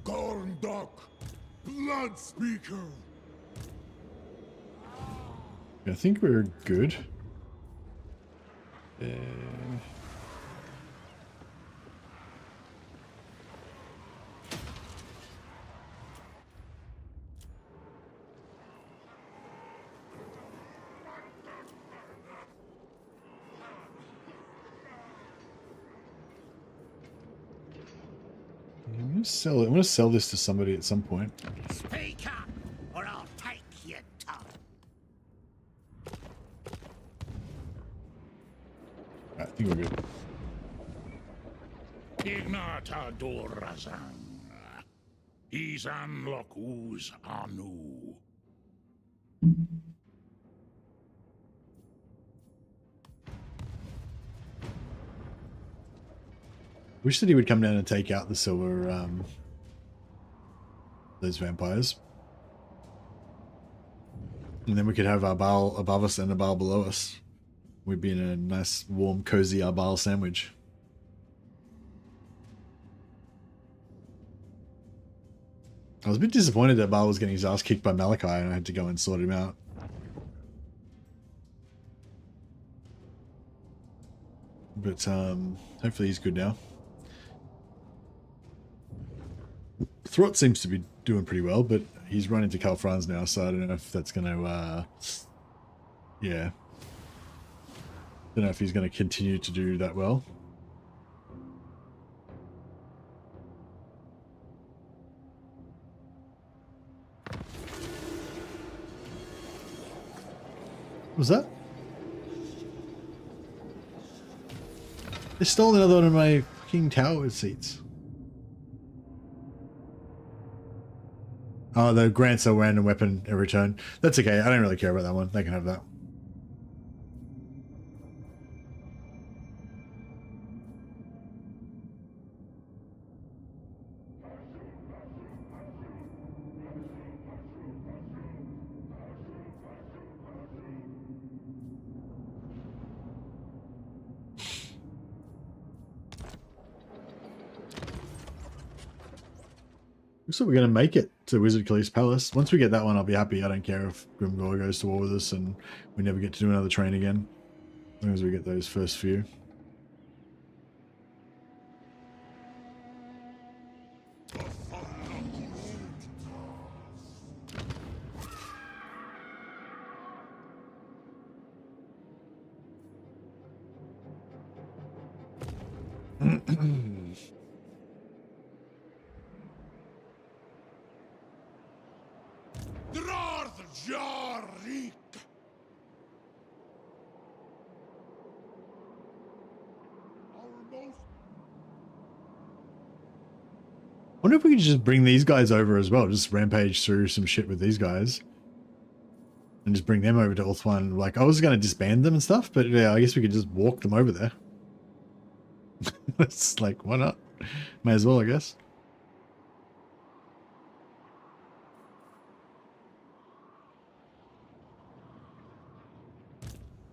Gorndok, Blood Speaker. I think we're good. I'm gonna sell this to somebody at some point. Speak up, or I'll take your tongue. I think we're good. Ignata Dorazang. Izan Lokuz Anu. Wish that he would come down and take out the silver, those vampires. And then we could have our Arbal above us and Arbal below us. We'd be in a nice, warm, cozy Arbal sandwich. I was a bit disappointed that Arbal was getting his ass kicked by Malachi and I had to go and sort him out. But hopefully he's good now. Throt seems to be doing pretty well, but he's run into Calfrans now, so I don't know if that's going to, yeah. Don't know if he's going to continue to do that well. What was that? They stole another one of my fucking tower seats. Oh, the grants a random weapon every turn. That's okay. I don't really care about that one. They can have that. Looks like we're going to make it to Wizard Khali's Palace. Once we get that one, I'll be happy. I don't care if Grimgor goes to war with us and we never get to do another train again. As long as we get those first few. Jarik. I wonder if we could just bring these guys over as well. Just rampage through some shit with these guys. And just bring them over to Ulthuan. Like, I was going to disband them and stuff, but yeah, I guess we could just walk them over there. It's like, why not? May as well, I guess.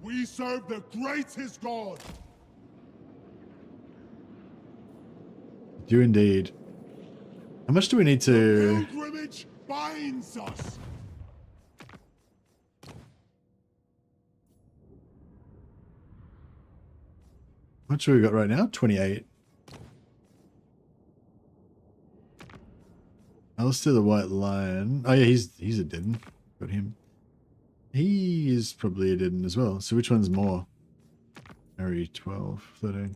We serve the greatest God. Do indeed. How much do we need to... Pilgrimage binds us. much have we got right now? 28. Alistair the White Lion. Oh yeah, he's a dead. Got him. He is probably a dead as well. So which one's more? Harry 12, 13.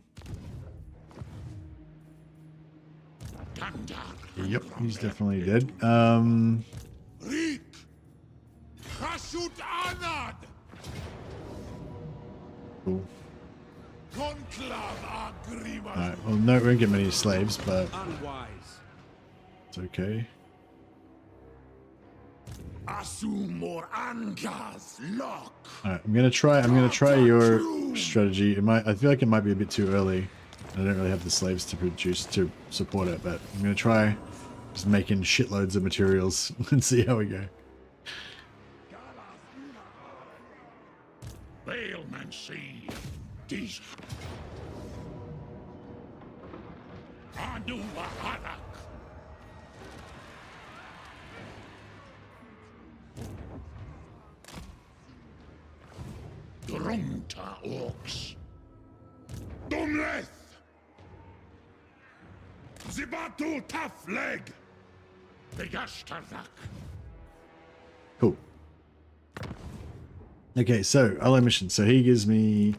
Yep, he's definitely dead. Reek! Kashut Anad! Cool. Conclave Agrima! Alright, well no, we won't get many slaves, but Unwise. it's okay. Asumor Angas Lock! Alright, I'm gonna try your strategy. It might, I feel like it might be a bit too early. I don't really have the slaves to support it, but I'm gonna try just making shitloads of materials and see how we go. Bailmancy! Dis. Anuwa Harak! Drumta Orcs! Dumleth! Zibatu Tough Leg! Begashtarak! Cool. Okay, so ally mission. So he gives me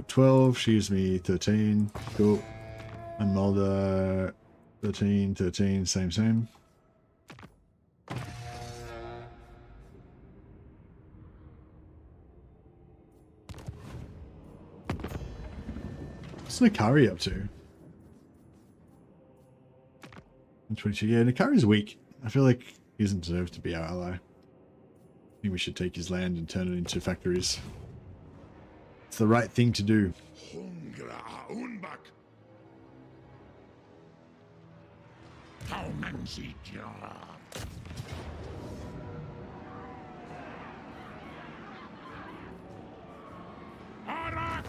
12, she gives me 13. Cool. And Mulder 13, 13, same. What's Nakari up to? 22. Yeah, Nakari's weak. I feel like he doesn't deserve to be our ally. I think we should take his land and turn it into factories. It's the right thing to do. Hungra Unbak! Taumansi Jar! Arak!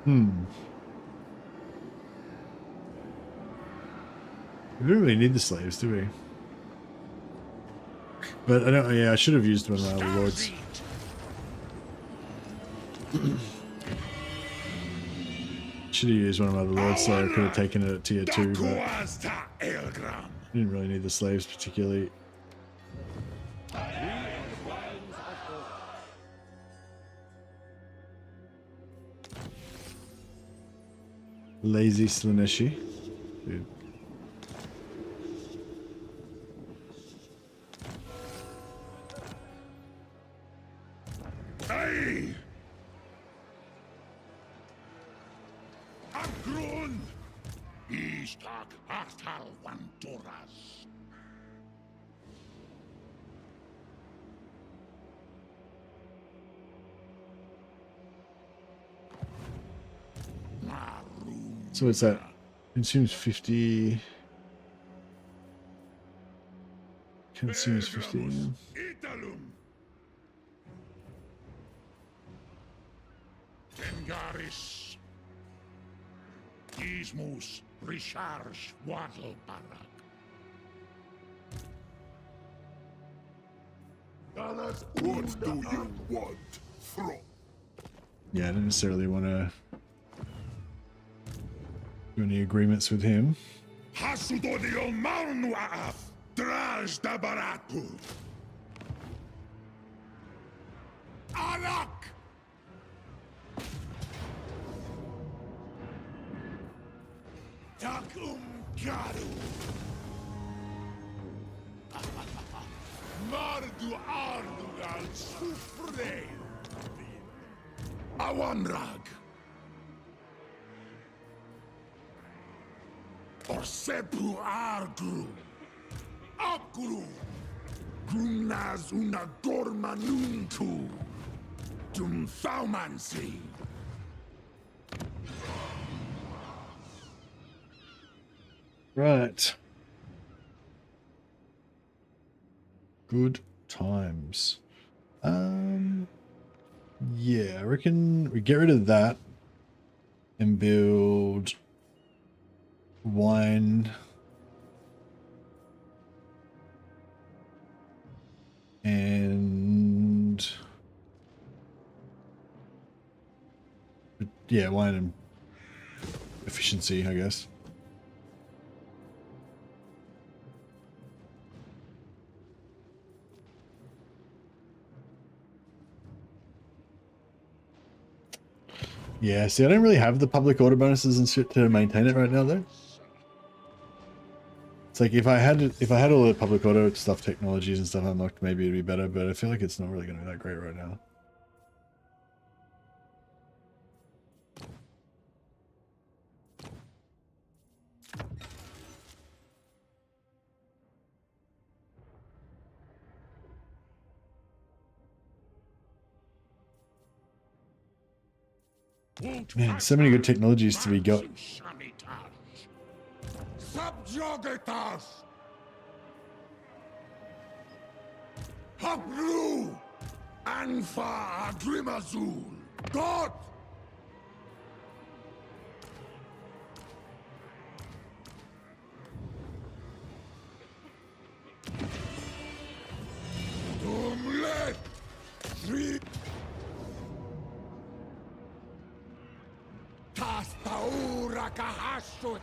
We don't really need the slaves, do we? But I don't. Yeah, I should have used one of my lords. Should have used one of my lords, so I could have taken it at tier 2, but didn't really need the slaves particularly. Lazy Slaneshi. Dude. Hey! Agrun! Istak Artal Wantoras. So what's that? Consumes 50. Consumes 50. Italum. Tengaris. Ismus Recharge Waddle Barak. What do you want from? Yeah, I don't necessarily want to do any agreements with him. Hasudodio Marnuaf Draj Dabaratu. Arak! Takum Garu. Mardu Ardugal Sufre. Awanrag. Orsepu Argru. Akru. Grunaz una gormanuntu. Dum Thaumansi. Right. Good times. Yeah, I reckon we get rid of that and build wine and yeah, wine and efficiency, I guess. Yeah, see, I don't really have the public order bonuses and shit to maintain it right now, though. It's like if I had all the public order stuff, technologies and stuff unlocked, maybe it'd be better. But I feel like it's not really going to be that great right now. Man, so many good technologies to be got. Subjugatas! Habru! Anfa Agrimazul! God! Dumlet! Three! Tastaura Kahashut!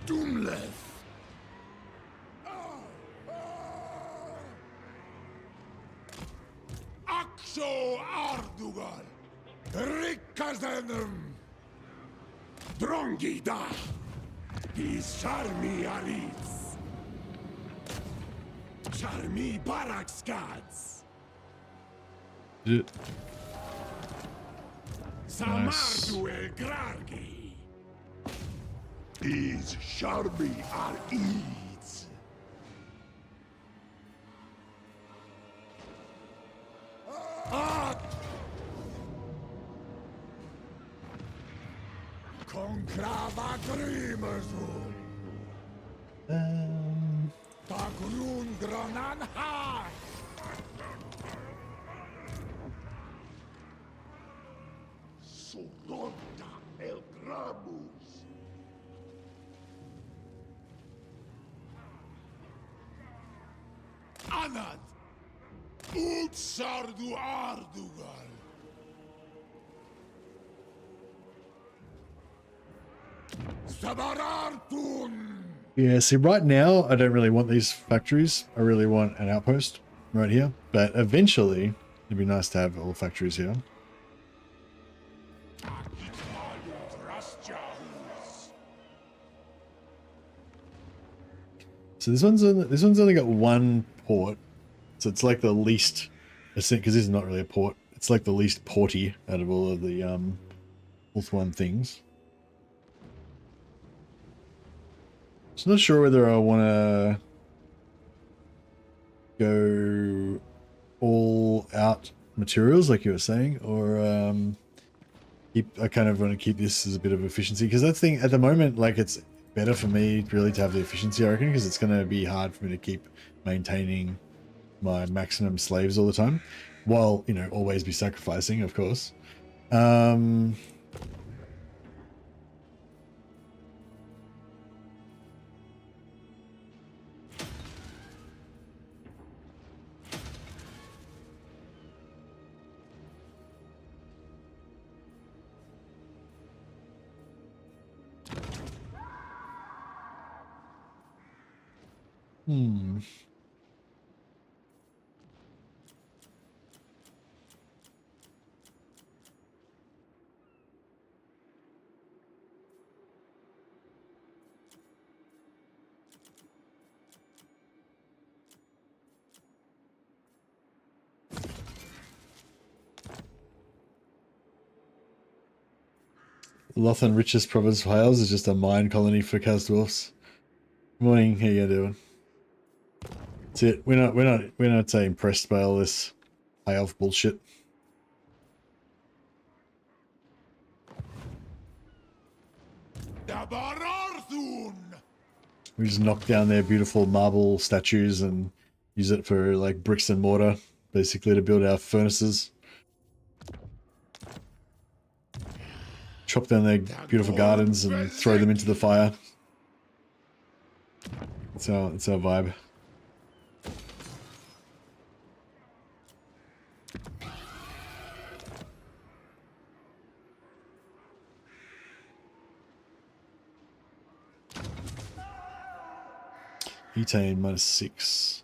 Dumlet! Axo Ardugal! Rikazenum! Drongida! Pisarmi Aris! Charmi Barakskats! Samardu El Grargi! Is Sharbi Aris! Conclava Grimazul! Tagrun Gronan Ha! Soronta El Gramus! Anad! Utsardu Ardugal! Sabarartun! Yeah, see, right now, I don't really want these factories. I really want an outpost right here. But eventually, it'd be nice to have all factories here. So this one's only got one port. So it's like the least, because this is not really a port. It's like the least porty out of all of the Ulthuan things. So I'm not sure whether I want to go all out materials like you were saying, or I kind of want to keep this as a bit of efficiency, because that's the thing at the moment. Like, it's better for me really to have the efficiency, I reckon, because it's going to be hard for me to keep maintaining my maximum slaves all the time, while, you know, always be sacrificing, of course. Lothan richest province of Wales is just a mine colony for Khaz dwarfs. Good morning, how you doing? That's it. We're not impressed by all this high elf bullshit. We just knock down their beautiful marble statues and Use it for like bricks and mortar, basically to build our furnaces. Chop down their beautiful gardens and throw them into the fire. That's our vibe. Ethane -6.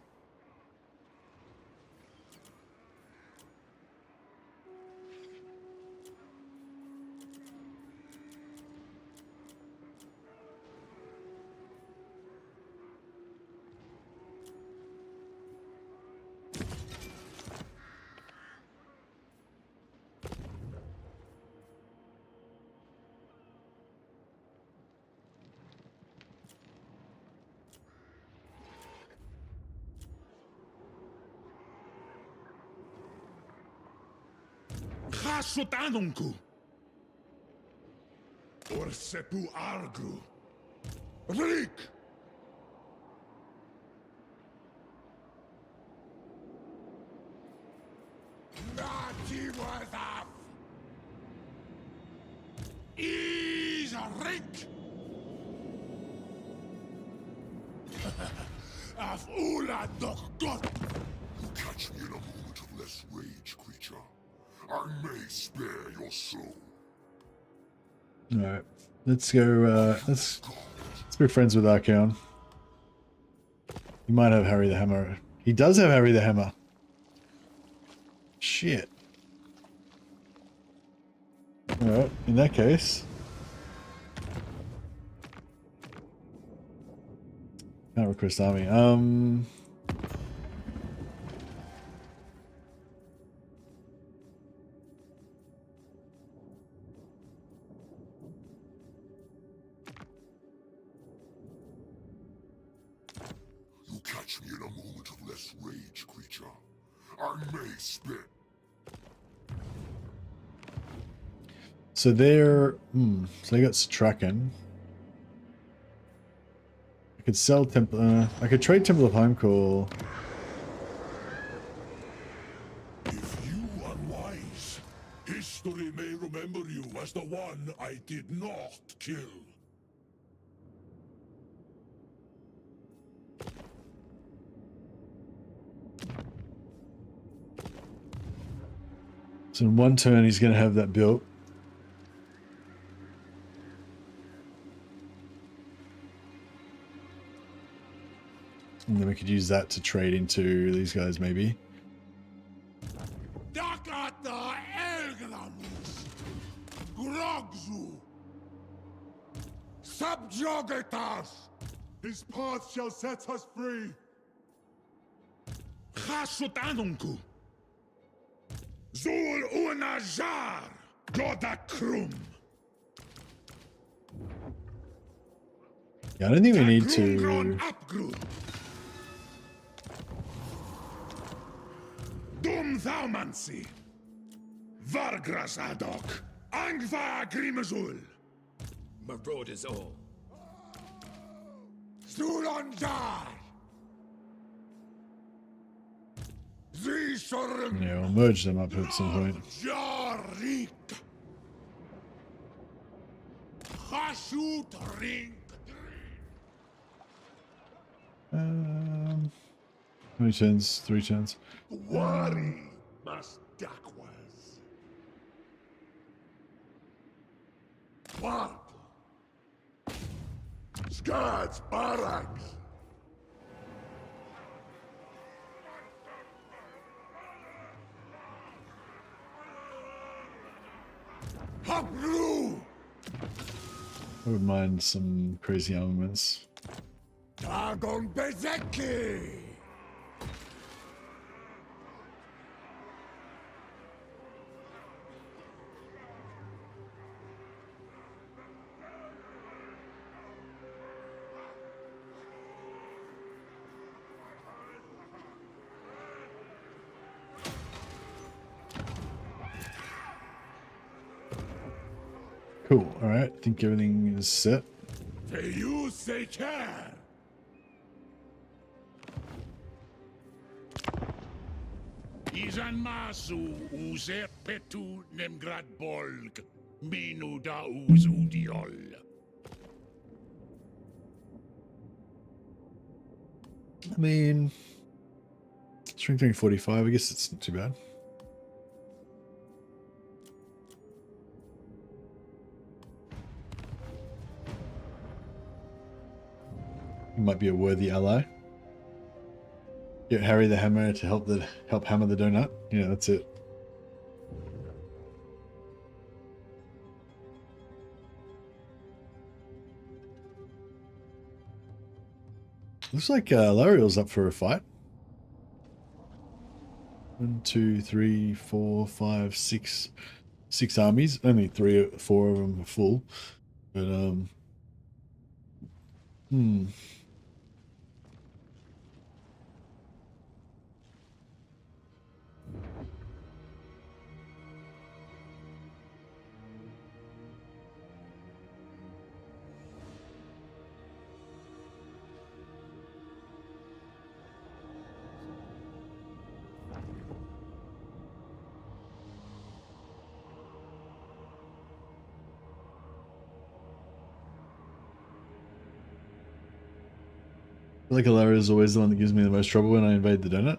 Hasut anunku. Orsepu argru. Rik. Nati wazaf. Is rik. Af ula doch got. You catch me in a moment of less rage, creature. I may spare your soul. Alright. Let's go let's be friends with Archeon. He might have Harry the Hammer. He does have Harry the Hammer. Shit. Alright, in that case. Can't request army. You catch me in a moment of less rage, creature. I may spare. So they're so they got Straken. I could sell Temple. I could trade Temple of Homecall. If you are wise, history may remember you as the one I did not kill. So in one turn he's going to have that built. And then we could use that to trade into these guys maybe. Dakata Elgrams, Grogzu, subjugate us. His path shall set us free. Hasut anunku, Zul unajar, Godakrum. Yeah, I don't think we need to. Dum Thaumansi, Vargras Adok, Angva Grimazul, Marauders all. Zulondar, Zishorum, Yeah, we'll merge them up at some point. Jarik, Hashut Rink. How many turns? 3 turns. Wari Mastakwas. What? Skads Barracks. Hapru. I wouldn't mind some crazy armaments. Dagon Bezeki. Cool. All right. I think everything is set. You say care. Izan masu user petu nemgrad bolg. Minu da uz udiol. I mean, strength rating 45. I guess it's not too bad. He might be a worthy ally. Get Harry the Hammer to help hammer the donut. Yeah, that's it. Looks like Lariel's up for a fight. 1, 2, 3, 4, 5, 6. 6 armies. Only 3 or 4 of them are full. But I feel like Alara is always the one that gives me the most trouble when I invade the donut.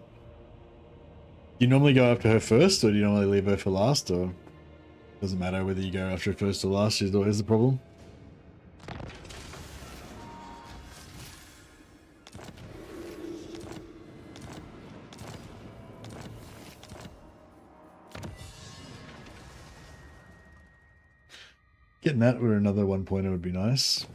You normally go after her first, or do you normally leave her for last, or doesn't matter whether you go after her first or last, she's always the problem? Getting that or another 1 pointer would be nice.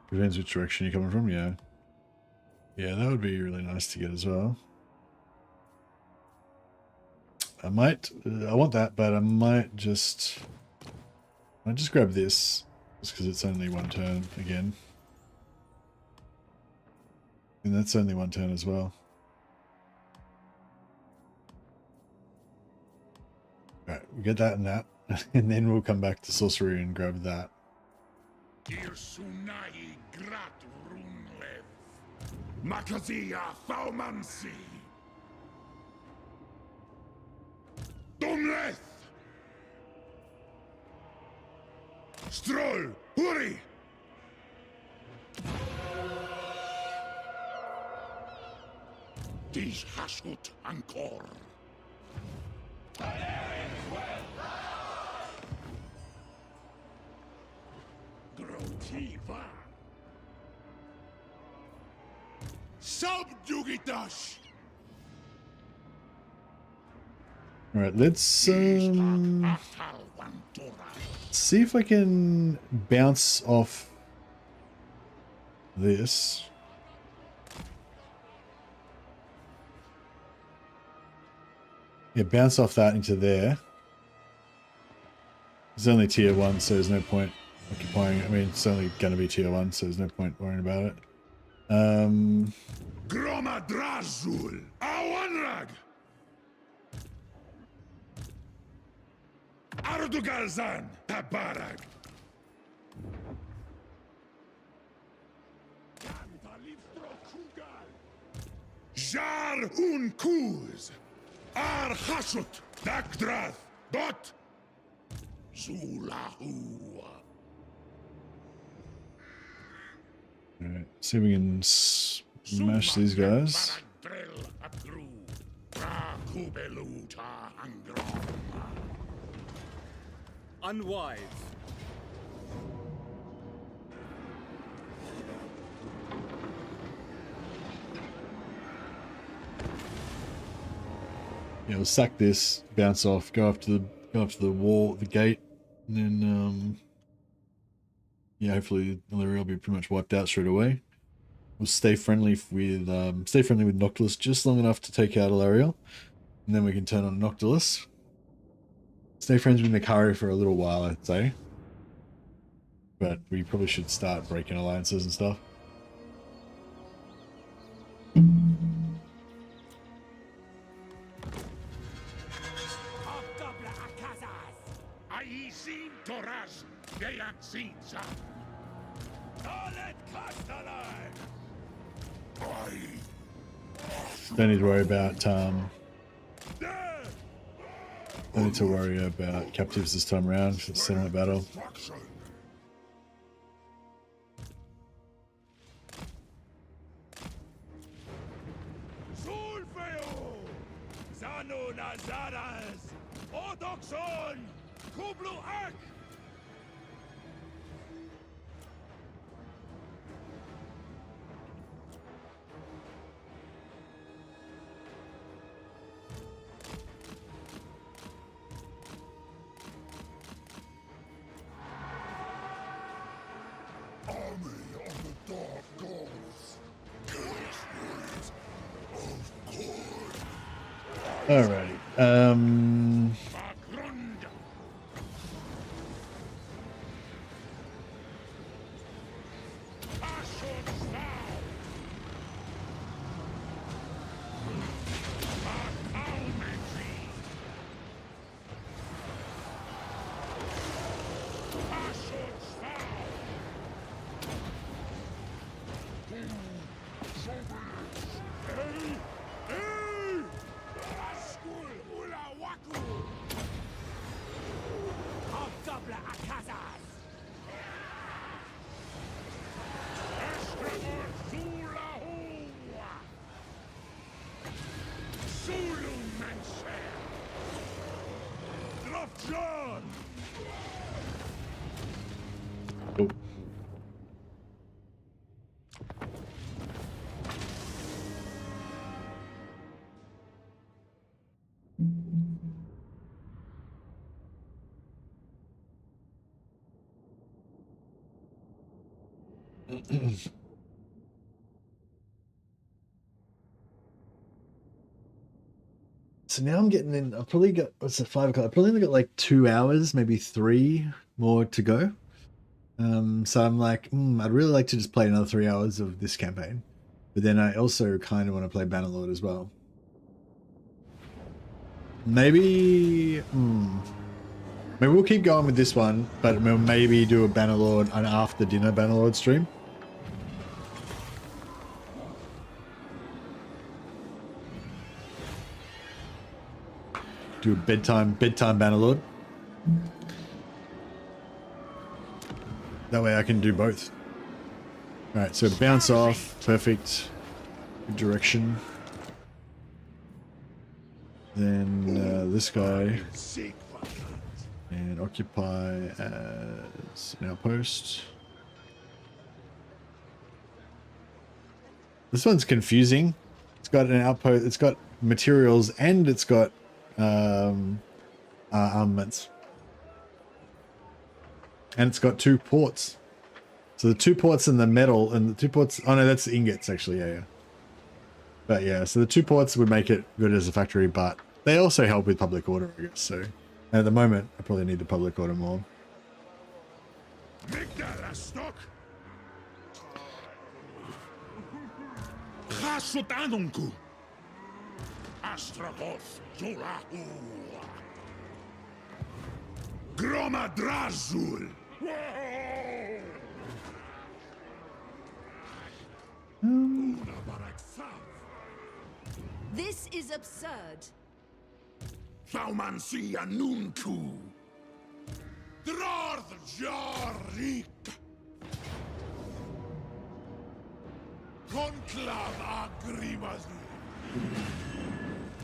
Depends which direction you're coming from, yeah. Yeah, that would be really nice to get as well. I want that, but I might just grab this, just because it's only 1 turn again. And that's only 1 turn as well. Alright, we'll get that and that, and then we'll come back to sorcery and grab that. Irsunai grat runlev. Makazia faumansi. Dumleth. Stroll, hurry. Dies hashut ancor. Grotiva. Subjugitash. All right, let's see if I can bounce off this. Yeah, bounce off that into there. It's only tier 1, so there's no point occupying. I mean, it's only going to be tier 1, so there's no point worrying about it. Gromadrazul. Awanrag. Ardugalzan. Tabarag. Jar un kuz. Ar hashut. Dakdrath. Dot. Zulahu. Alright, see if we can smash these guys. Unwise. Yeah, we'll sack this, bounce off, go up to the wall, the gate, and then yeah, hopefully Illyria will be pretty much wiped out straight away. We'll stay friendly with Noctilus just long enough to take out Illyria, and then we can turn on Noctilus. Stay friends with Nikari for a little while, I'd say. But we probably should start breaking alliances and stuff. Don't need to worry about don't need to worry about captives this time around for the settlement battle. Alrighty. Oh. So now I'm getting in. I've probably got, what's it, 5 o'clock? I've probably only got like 2 hours, maybe 3 more to go. So I'm like, I'd really like to just play another 3 hours of this campaign. But then I also kind of want to play Bannerlord as well. Maybe we'll keep going with this one, but we'll maybe do a Bannerlord, an after dinner Bannerlord stream. Do a bedtime Bannerlord. That way I can do both. Alright, so bounce off, perfect. Good direction. Then this guy. And occupy as an outpost. This one's confusing. It's got an outpost, it's got materials, and it's got armaments. And it's got 2 ports. So the 2 ports and the metal, and the 2 ports, oh no, that's ingots actually, yeah. But yeah, so the 2 ports would make it good as a factory, but they also help with public order, I guess. So at the moment, I probably need the public order more. Make that a stock. Astragoth Indulstrializes Ulthuan. This is absurd. Thaumansi Anunku. Drarth Jarik. Conclave Agrimazu.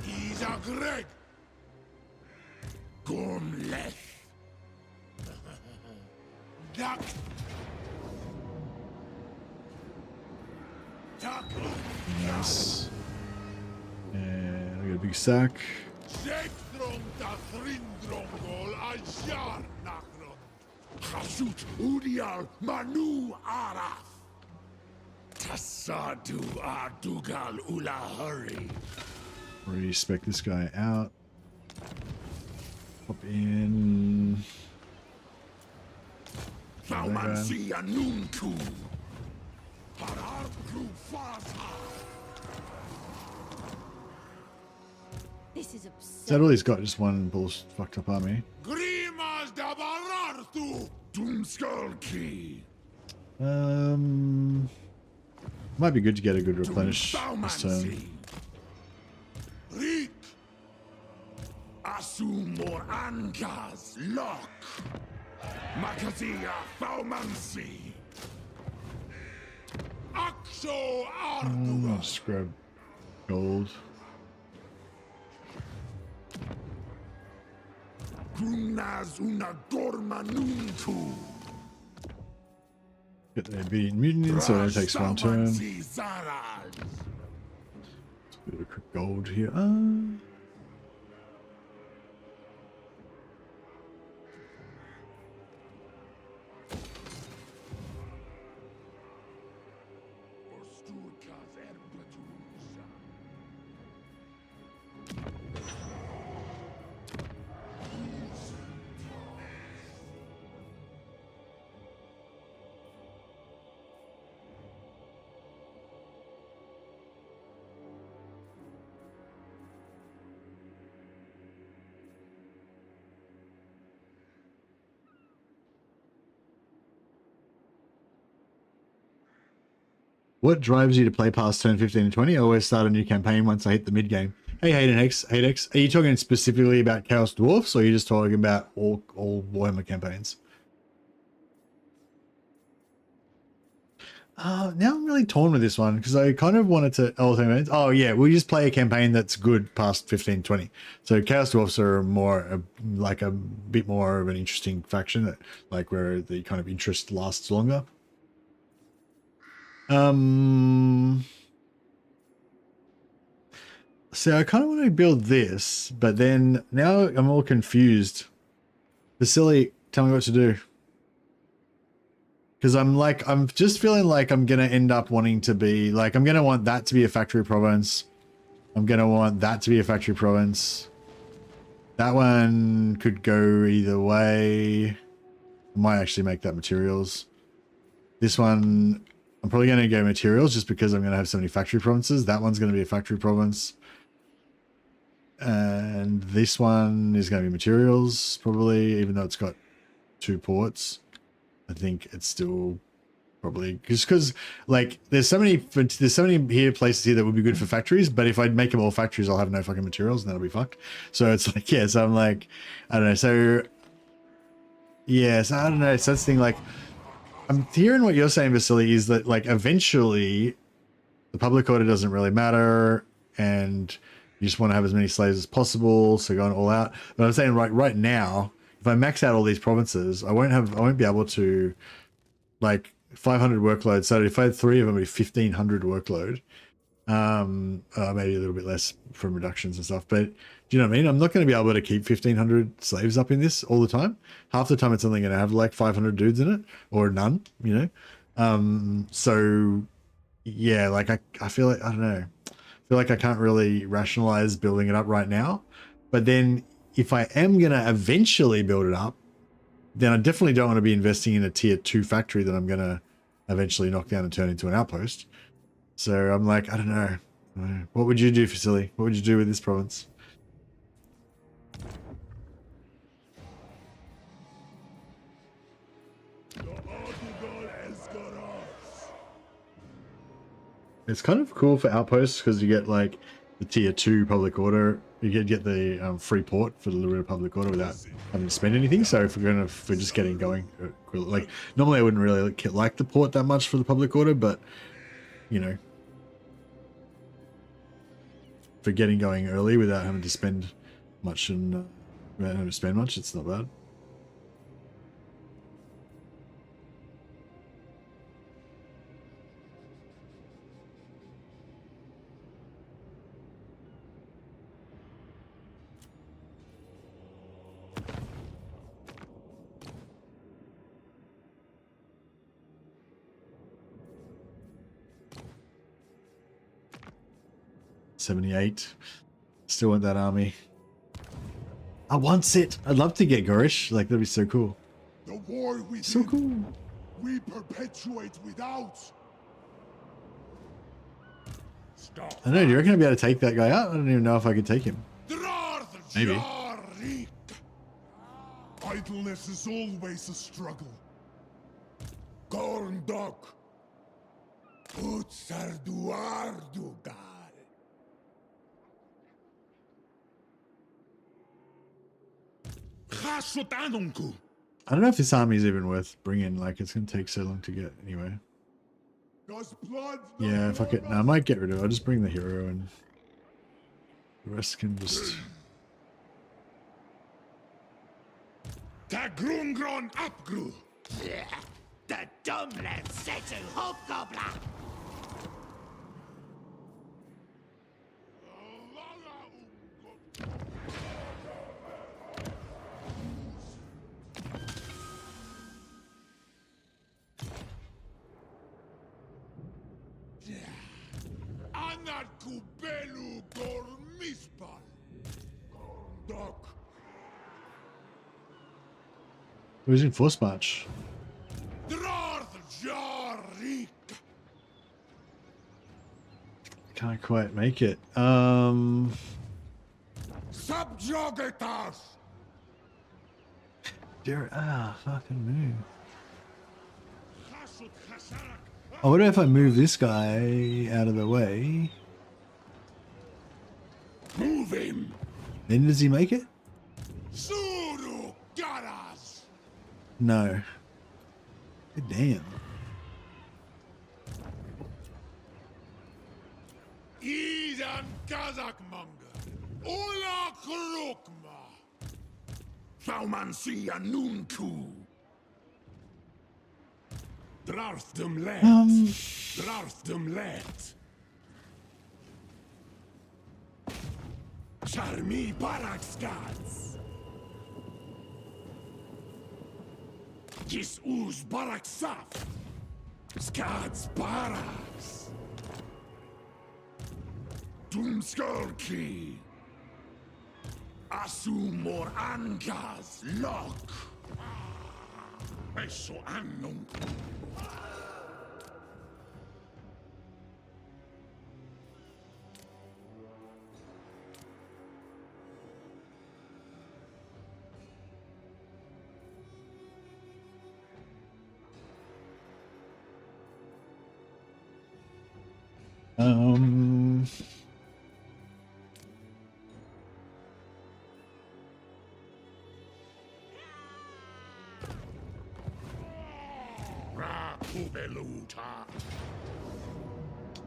He's a Greg. Gomleth. Duck. Duck. Nice. And I got a big sack. Hasut Udial Manu Araf. Tassadu Adugal Ulahari. Respec this guy out. Pop in. Thaumansi Anunku. Hararku Faza. This is absurd. Is that all he's got? Just one bullshit fucked up army? Grimas da Barartu. Doomskull Key. Might be good to get a good replenish this turn. Reek. Asumor Ankas. Lock. Makazia Faumansi. Aksho Ardua. Just grab gold. Grunaz una dorma nuntu. Get the obedient mutant, so it takes one turn. Let's do a quick gold here. What drives you to play past turn 15 and 20? I always start a new campaign once I hit the mid game. Hey, Hayden X, are you talking specifically about Chaos Dwarfs, or are you just talking about all Warhammer campaigns? Now I'm really torn with this one because I kind of wanted to. Oh yeah, we just play a campaign that's good past 15, 20. So Chaos Dwarfs are like a bit more of an interesting faction that like where the kind of interest lasts longer. So I kind of want to build this, but then now I'm all confused. Vasily, tell me what to do. Because I'm just feeling like I'm going to end up wanting to be, like, I'm going to want that to be a factory province. I'm going to want that to be a factory province. That one could go either way. I might actually make that materials. This one, I'm probably going to go materials just because I'm going to have so many factory provinces. That one's going to be a factory province. And this one is going to be materials, probably, even though it's got 2 ports. I think it's still probably because like there's so many here places here that would be good for factories, but if I make them all factories, I'll have no fucking materials and that'll be fucked. So it's like, yeah, so I'm like, I don't know. So yeah, so I don't know. So that's the thing, like I'm hearing what you're saying, Vasily, is that like eventually the public order doesn't really matter and you just want to have as many slaves as possible, so going all out. But I'm saying right now, if I max out all these provinces, I won't be able to, like 500 workload. So if I had 3 of them, it'd be 1500 workload. Maybe a little bit less from reductions and stuff. But do you know what I mean? I'm not going to be able to keep 1500 slaves up in this all the time. Half the time, it's only going to have like 500 dudes in it, or none. You know. So yeah, like I feel like I don't know. I feel like I can't really rationalize building it up right now. But then if I am going to eventually build it up, then I definitely don't want to be investing in a tier 2 factory that I'm going to eventually knock down and turn into an outpost. So I'm like, I don't know. What would you do, Vasily? What would you do with this province? It's kind of cool for outposts because you get like the tier 2 public order. You get the free port for the Liberated public order without having to spend anything. So if we're just getting going, like normally I wouldn't really like the port that much for the public order, but you know, for getting going early without having to spend much and without having to spend much, it's not bad. $78. Still want that army. I want it. I'd love to get Gorish. Like that'd be so cool. The war we So cool. We perpetuate without. Stop. I know. Do you reckon I'd be able to take that guy out? I don't even know if I could take him. Maybe. Idleness is always a struggle. Gorndok. Utsarduardugal. Chasutanunku. I don't know if this army is even worth bringing. Like, it's going to take so long to get anyway. Yeah, fuck it. No, I might get rid of it. I'll just bring the hero and the rest can just... Tagrungron Apgru. The Dumlet Setu Hobgoblin! Anarkubelu Gormispal. Doc. Who's in force march? Drarth Jarik. Can't quite make it. Subjugatas. Fucking move. I wonder if I move this guy out of the way. Move him. Then does he make it? Suru Garas. No. God damn. Idan Kazakmanga. Ola Krokma. Thaumansia Nunku. Drarthdom let. Drarthdom let. Charmi Barakskads. Gis Uz Baraksaf. Skads Baraks. Doomskulki. Asumor Angas Lock. Eso Annum.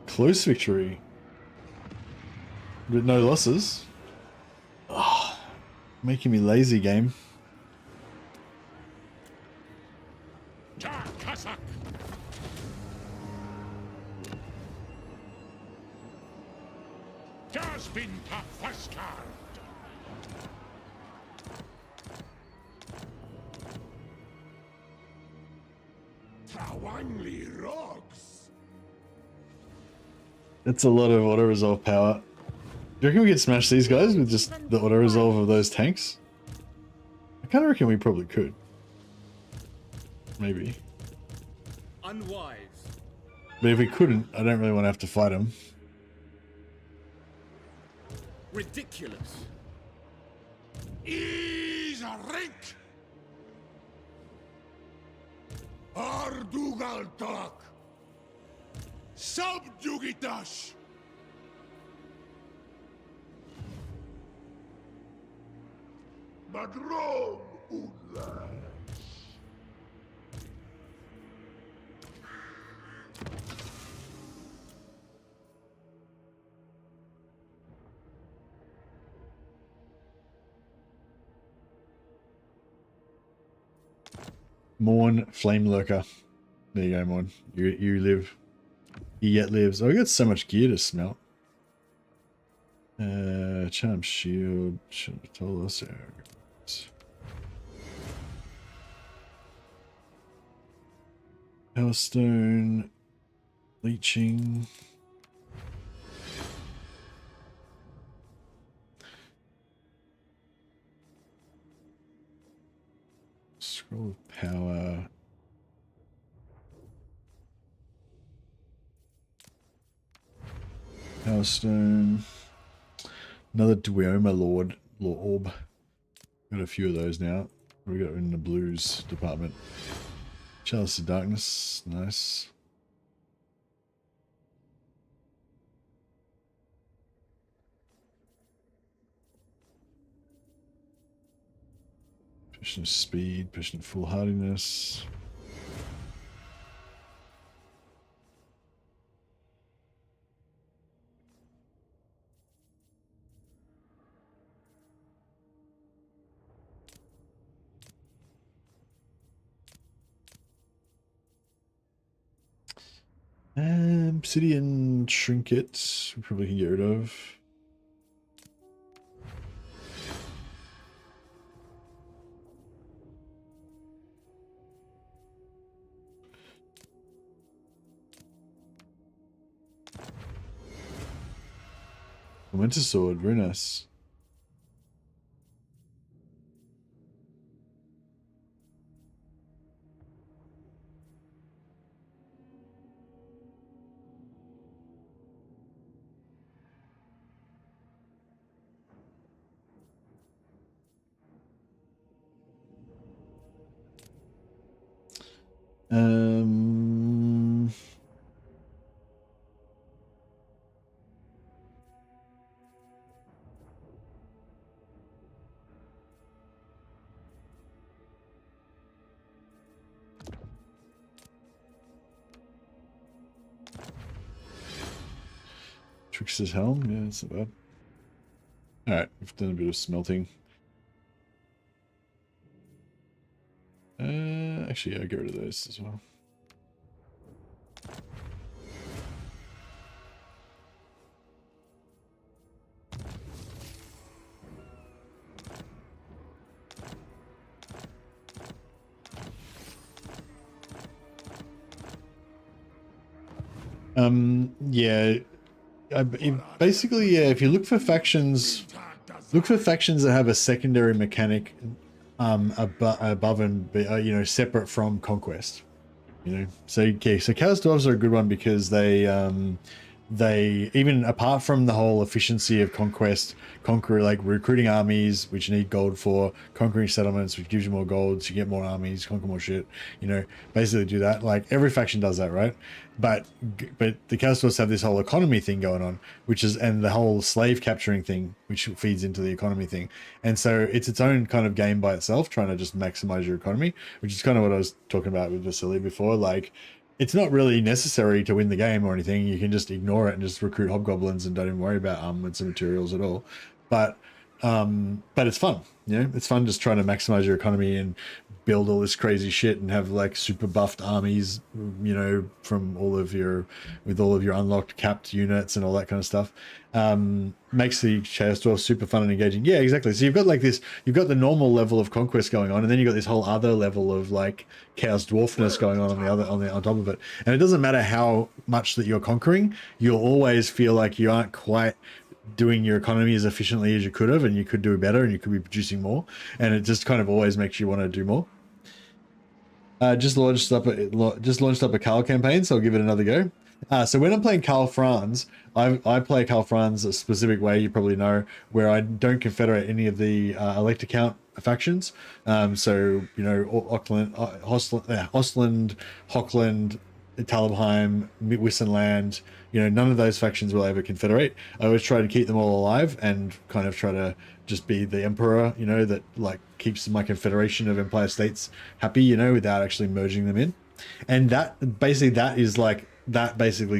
Close victory. With no losses. Oh, making me lazy, game. That's a lot of auto-resolve power. Do you reckon we could smash these guys with just the auto-resolve of those tanks? I kind of reckon we probably could. Maybe. Unwise. But if we couldn't, I don't really want to have to fight them. Ridiculous. Isarink. Ardugaltak. Subjugitash. Madrom Unla. Morn Flame Lurker. There you go, Morn. You live. He yet lives. Oh, we got so much gear to smelt. Charm Shield. Should have told us. Hellstone. Leeching. Scroll of Power. Hellstone. Another Duoma Lord. Orb. Got a few of those now. What do we got in the blues department? Chalice of Darkness, nice. Passion of Speed, Passion of Foolhardiness. Obsidian Trinket, we probably can get rid of. Winter Sword, very nice. Trickster's Helm, yeah, it's not bad. Alright, we've done a bit of smelting. Actually, yeah, I'll get rid of those as well. Yeah, basically, yeah, if you look for factions that have a secondary mechanic above and you know, separate from conquest, you know. So okay, so Chaos Dwarves are a good one because they even apart from the whole efficiency of conquest, like recruiting armies, which you need gold for, conquering settlements, which gives you more gold, so you get more armies, conquer more shit, you know, basically do that. Like every faction does that, right? But the Chaos Dwarves have this whole economy thing going on, which is, and the whole slave capturing thing, which feeds into the economy thing. And so it's its own kind of game by itself, trying to just maximize your economy, which is kind of what I was talking about with Vasily before. Like, it's not really necessary to win the game or anything. You can just ignore it and just recruit hobgoblins and don't even worry about armaments and materials at all. But it's fun, you know. It's fun just trying to maximize your economy and build all this crazy shit and have like super buffed armies, you know, from all of your unlocked capped units and all that kind of stuff. Makes the Chaos Dwarf super fun and engaging. Yeah, exactly. So you've got like this, you've got the normal level of conquest going on, and then you've got this whole other level of like Chaos Dwarfness going on on top of it. And it doesn't matter how much that you're conquering, you'll always feel like you aren't quite doing your economy as efficiently as you could have, and you could do better, and you could be producing more, and it just kind of always makes you want to do more. Just launched up a Karl campaign, so I'll give it another go. So when I'm playing Karl Franz, I play Karl Franz a specific way, you probably know, where I don't confederate any of the Elector Count factions. So, you know, Ostland, Hochland, Talabheim, Wissenland, you know, none of those factions will ever confederate. I always try to keep them all alive and kind of try to just be the emperor, you know, that like keeps my confederation of empire states happy, you know, without actually merging them in. And that basically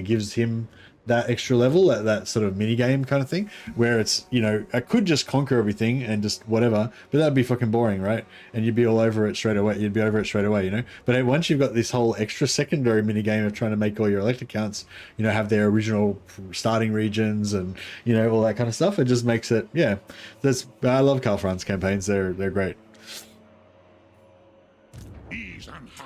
gives him that extra level, that sort of mini game kind of thing, where it's, you know, I could just conquer everything and just whatever, but that'd be fucking boring, right? And you'd be all over it straight away. You'd be over it straight away, you know. But once you've got this whole extra secondary mini game of trying to make all your elector counts, you know, have their original starting regions and, you know, all that kind of stuff, it just makes it, yeah. I love Karl Franz campaigns. They're great.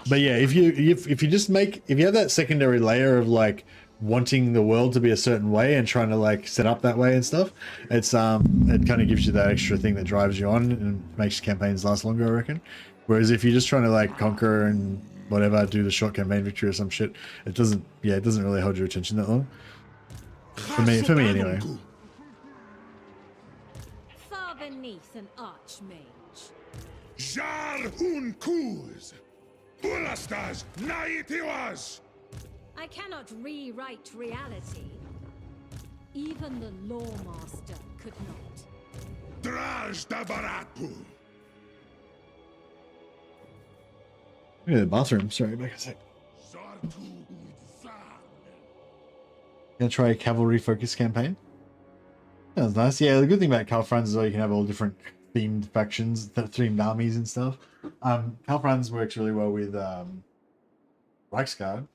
But yeah, if you have that secondary layer of like wanting the world to be a certain way and trying to like set up that way and stuff, it's it kind of gives you that extra thing that drives you on and makes campaigns last longer, I reckon. Whereas if you're just trying to like conquer and whatever, do the short campaign victory or some shit, it doesn't really hold your attention that long. For me anyway. Far beneath an archmage. Jar hun kuz. Bulastas naitiwas. I cannot rewrite reality. Even the Lawmaster could not. Draj da baratu. Yeah, the bathroom. Sorry, back a sec. Zartu udzan. Gonna try a cavalry focus campaign. That was nice. Yeah, the good thing about Calfrans is you can have all different themed factions, themed armies and stuff. Calfrans works really well with Reichsguard.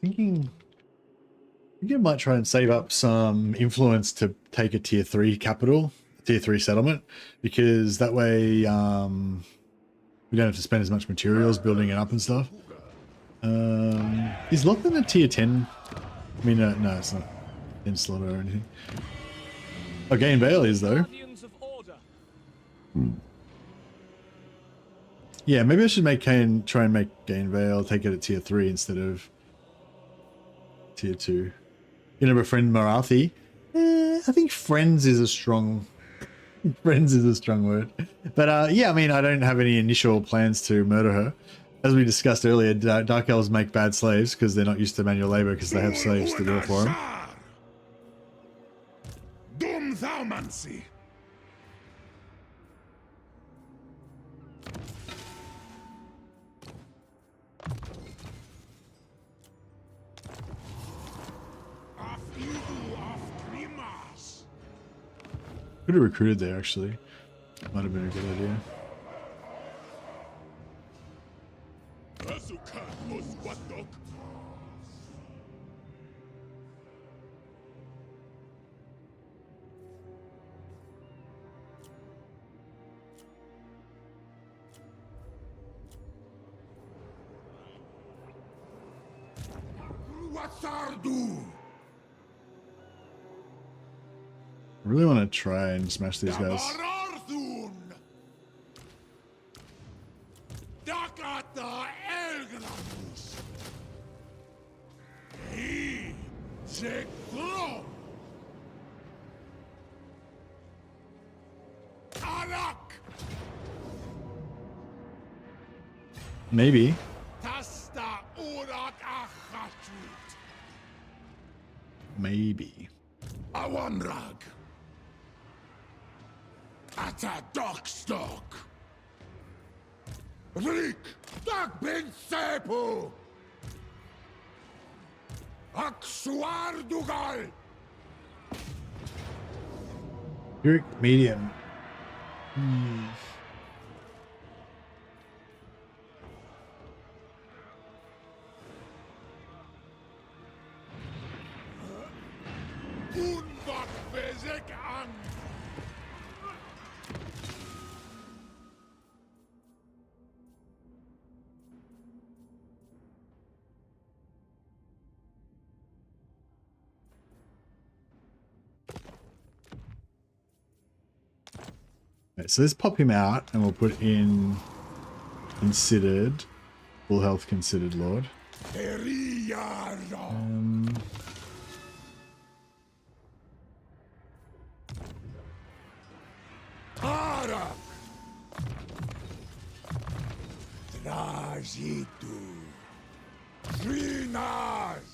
Thinking I might try and save up some influence to take a tier 3 capital, tier 3 settlement, because that way we don't have to spend as much materials building it up and stuff. Is Lachlan a tier 10? I mean, no, it's not in slaughter or anything. Oh, Gain Vale is though. Yeah, maybe I should try and make Gain Vale, take it at tier 3 instead of tier 2. You know, befriend Marathi. I think friends is a strong word. But yeah, I mean, I don't have any initial plans to murder her. As we discussed earlier, Dark Elves make bad slaves because they're not used to manual labor because they have slaves to work for them. Dum thaumancy. Could have recruited there actually. Might have been a good idea. I really want to try and smash these guys. Maybe. Maybe. Awanrag. Ata Dockstock. Rik. Dak bin Sepu. Aksuardugal. You're medium. Right, so let's pop him out and we'll put in considered, full health considered lord. Trajitu. Trinas.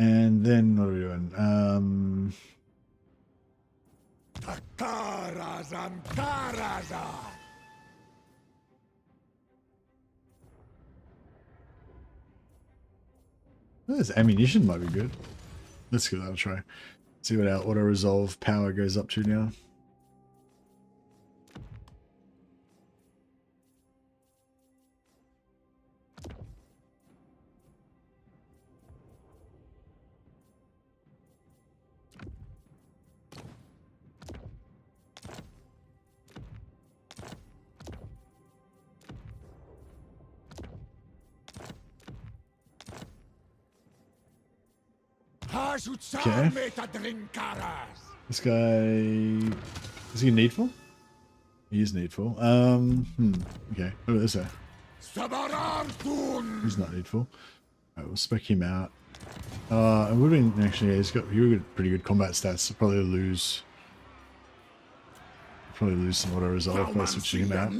And then what are we doing? This ammunition might be good. Let's give that a try. See what our auto resolve power goes up to now. Okay. This guy, is he needful? He is needful. Okay. What about this guy? He's not needful. Alright, we'll spec him out. It would have been actually. Yeah, he's got pretty good combat stats. So probably lose some auto resolve by switching him out.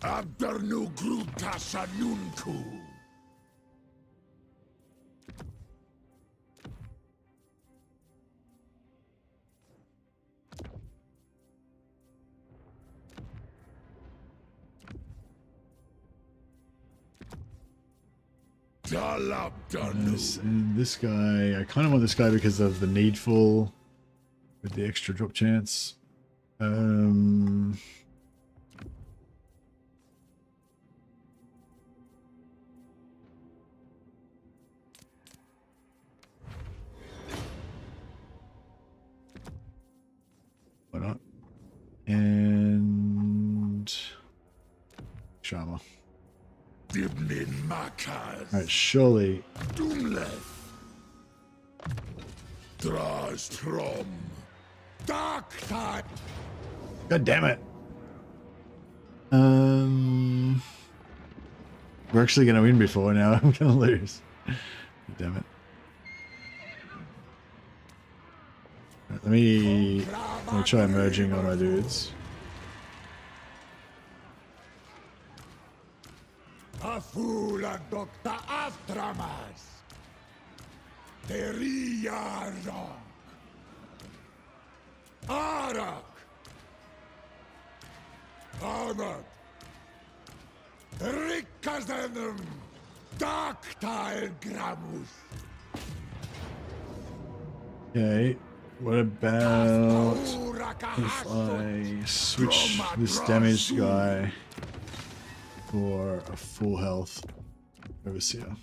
Abdernu Grutasha Nunku. Yes, and this guy, I kind of want this guy because of the needful with the extra drop chance. Why not? And Sharma. Alright, surely. God damn it. We're actually gonna win before now. I'm gonna lose. God damn it. Right, let me try merging on my dudes. Afula Dr. Aftramas. Teriara. Arak. Armak. Rikazenum. Dactyl Gramus. Okay, what about if I switch this damaged guy for a full health overseer?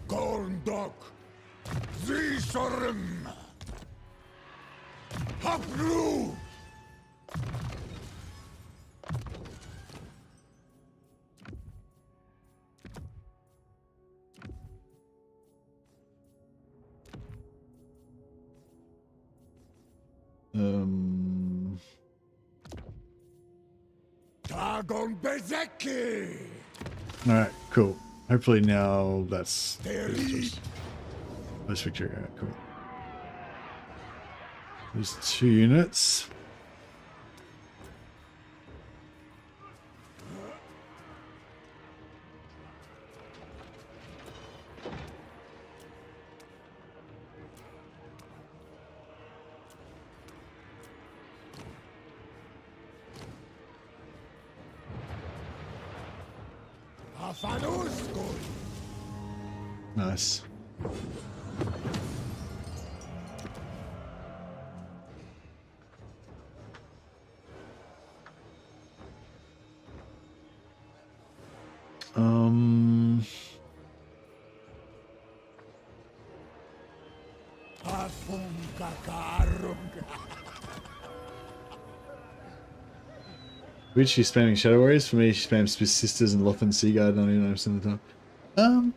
Gorndok. Zisorim. Hapru. Dagon Bezeki. Alright, cool. Hopefully now that's let's victory. Alright, cool. There's 2 units. Nice. Which she's spamming Shadow Warriors? For me, she spams Sisters and Lothan Seaguard 99% of the time.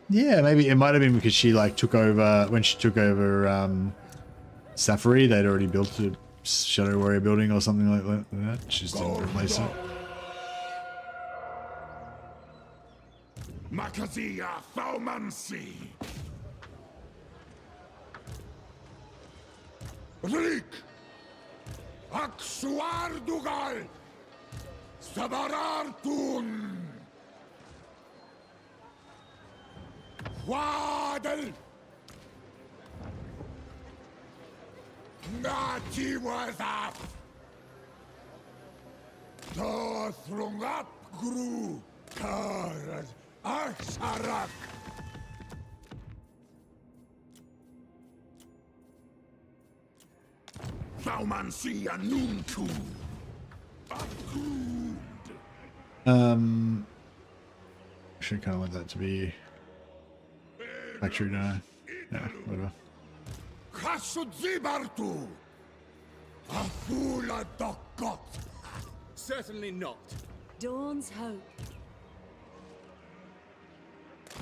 Yeah, maybe it might have been because she like took over when she took over Safari. They'd already built a Shadow Warrior building or something like that. She just didn't replace it. Makazia Thaumansi. Rik. Aksuardugal. Sabarartun. Wadel. Nati was up. Dothrungap gru. Karad. Arsarak. Thaumansia Nunku. Should kind of want that to be factory now. Yeah, whatever. Khasudzibartu. Afula Dokot. Certainly not. Dawn's hope.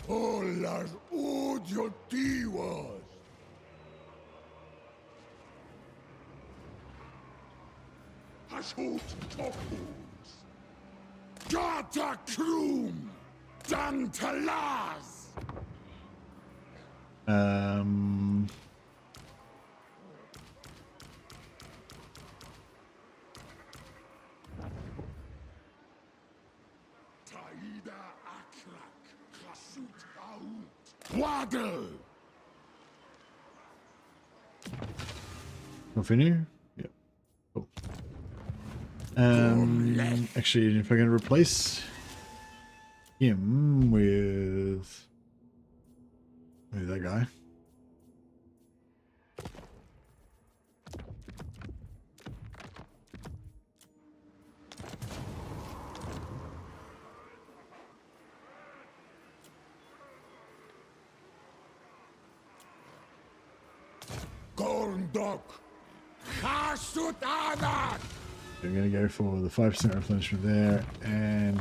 Olar Udyotiwas. Hashut Tokus. Gata Krum. Dantalaz. Taida Akrak. Khasut Out. Waddle. Continue? Yeah. Cool. Actually, if I can replace him with maybe that guy. Gorndok. Khasut Anak. I'm gonna go for the 5% replenishment there and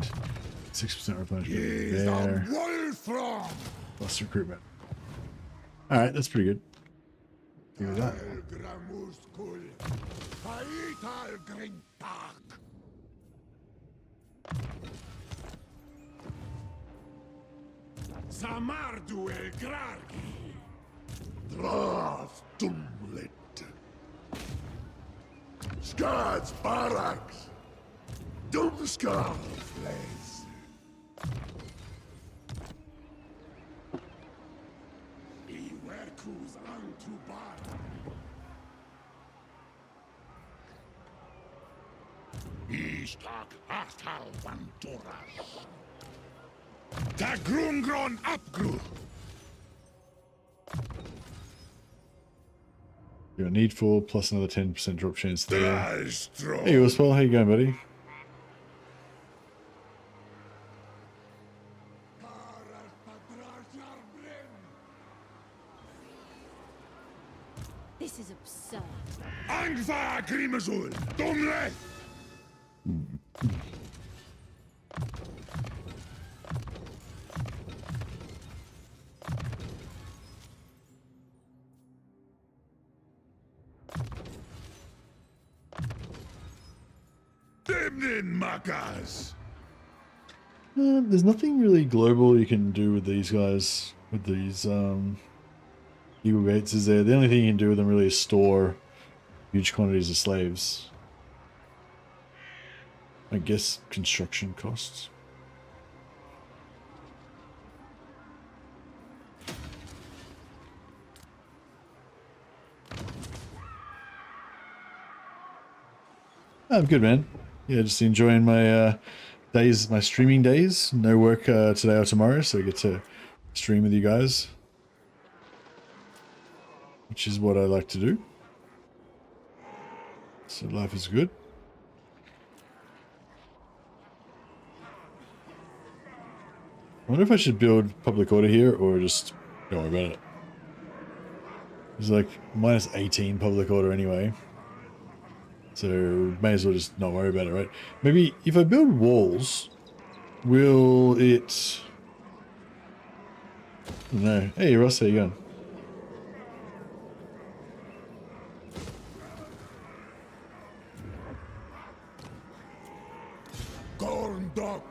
6% replenishment He's there. a Wolfram. Plus recruitment. Alright, that's pretty good. Give me that. Gramuskul. Kaital Grintak. Samardu el Grargi. Drath Dumlit. Scards Barracks. Dumskar Flays. Iwerkus Antubar. Ishtak Achtal Vanturas. Tagrungron Apgru. You're needful plus another 10% drop chance there. Dastro. Hey, Oswald, how you going, buddy? This is absurd. Angva Grimazul. Dumle. Demnin Makas. There's nothing really global you can do with these guys, with these Eagle Gates, is there? The only thing you can do with them really is store huge quantities of slaves. I guess construction costs. I'm good, man. Yeah, just enjoying my days, my streaming days. No work today or tomorrow, so I get to stream with you guys, which is what I like to do. So life is good. I wonder if I should build public order here or just don't worry about it. It's like minus 18 public order anyway. So may as well just not worry about it, right? Maybe if I build walls, will it... I don't know. Hey Ross, how you going? Gorndok.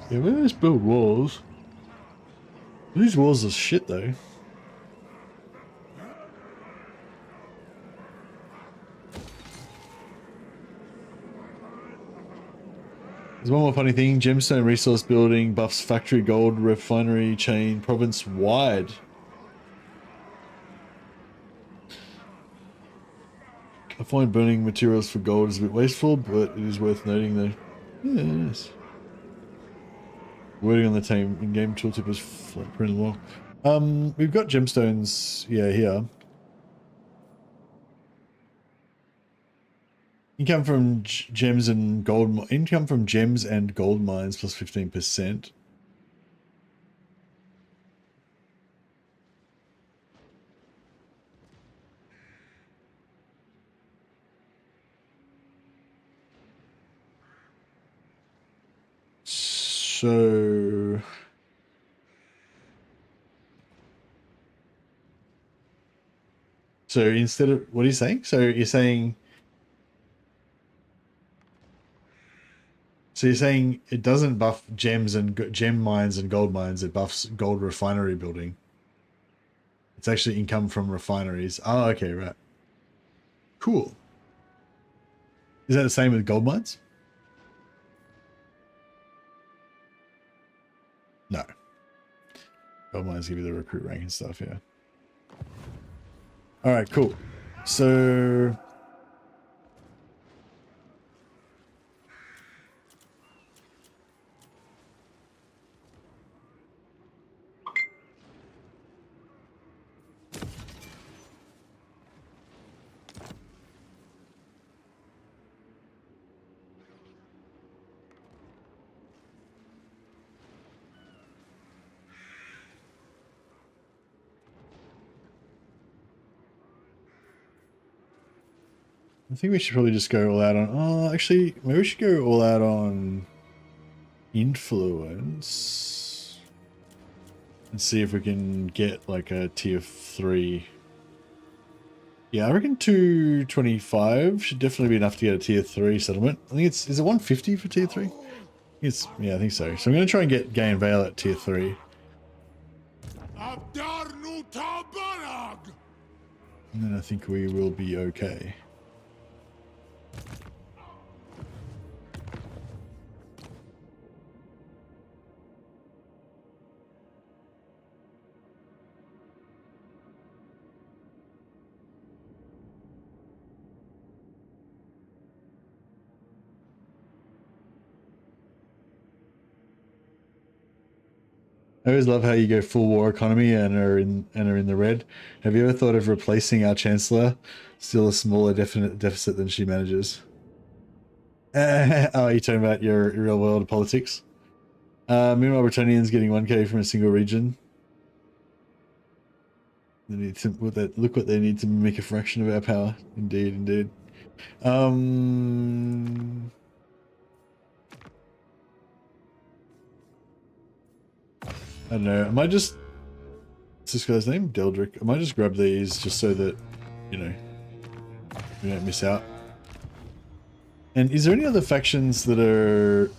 Yeah, we just build walls. These walls are shit though. There's one more funny thing. Gemstone resource building buffs factory gold refinery chain province wide. I find burning materials for gold is a bit wasteful, but it is worth noting though. Yeah, nice. Wording on the team in-game tooltip is flat print well. We've got gemstones, yeah, here. Income from gems and gold. Income from gems and gold mines plus 15%. So instead of, what are you saying? So you're saying it doesn't buff gems and gem mines and gold mines. It buffs gold refinery building. It's actually income from refineries. Oh, okay, right. Cool. Is that the same with gold mines? No. Gold mines give you the recruit rank and stuff, yeah. All right, cool. So I think we should probably just go all out on... Oh, actually, maybe we should go all out on influence. And see if we can get like a tier 3. Yeah, I reckon 225 should definitely be enough to get a tier 3 settlement. I think it's... Is it 150 for tier 3? It's... Yeah, I think so. So I'm going to try and get Gain Vale at tier 3. And then I think we will be okay. I always love how you go full war economy and are in the red. Have you ever thought of replacing our chancellor? Still a smaller deficit than she manages. Oh, you're talking about your real world politics? Meanwhile, Bretonians getting 1k from a single region. They need to look what they need to make a fraction of our power. Indeed, indeed. I don't know. I might just... What's this guy's name? Deldrick. I might just grab these just so that, you know, we don't miss out. And is there any other factions that are